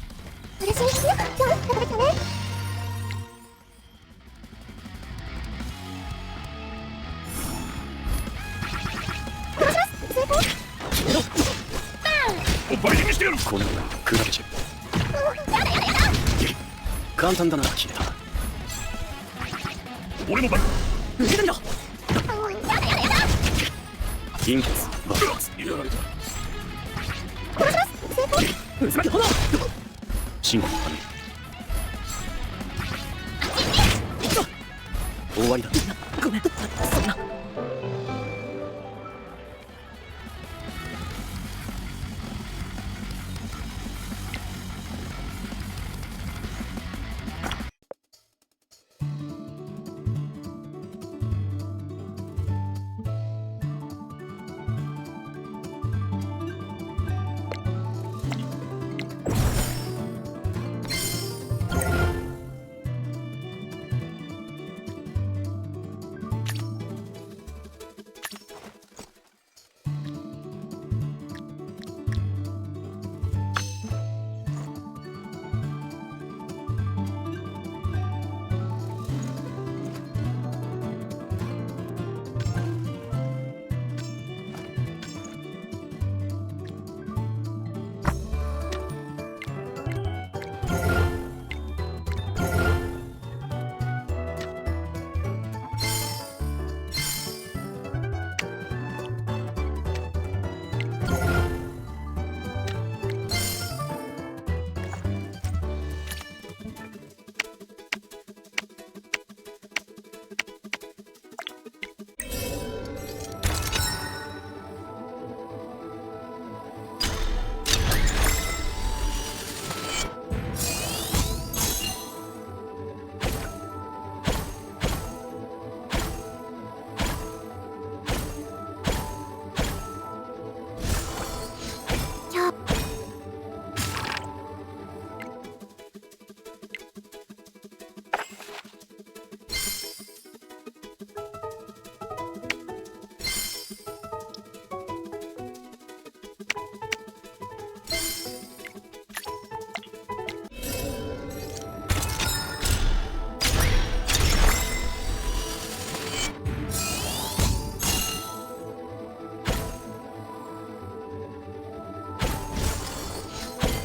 嬉しいですよ。今日食べてね。バイキングしてやる。このような砕けちゃう。簡単だな、消えた。俺の番。受けてみろ。金欠爆発。やられた。渦巻き炎。信号の羽。終わりだ。ごめん、そんな。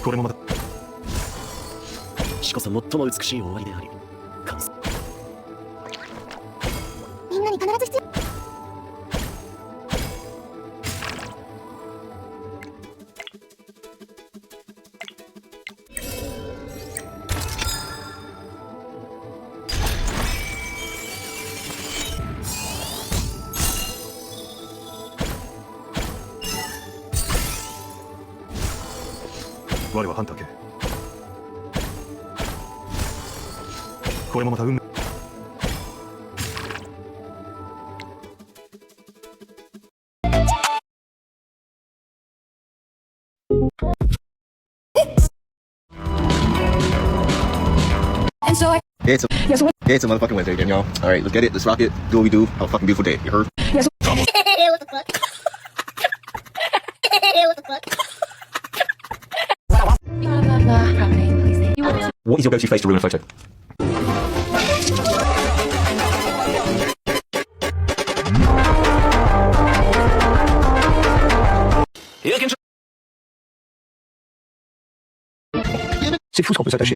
これもまだ。死こそ最も美しい終わりであり、完成。みんなに必ず必要。我はハンター系。これもまた運命。And so It's a motherfucking Wednesday again, y'all. All right, let's get it. Let's rock it. Do what we do. Have a fucking beautiful day. You heard? Yes. What the fuck? What the fuck? What is your go-to face to ruin a photo? C'est fou ce qu'on peut s'attacher.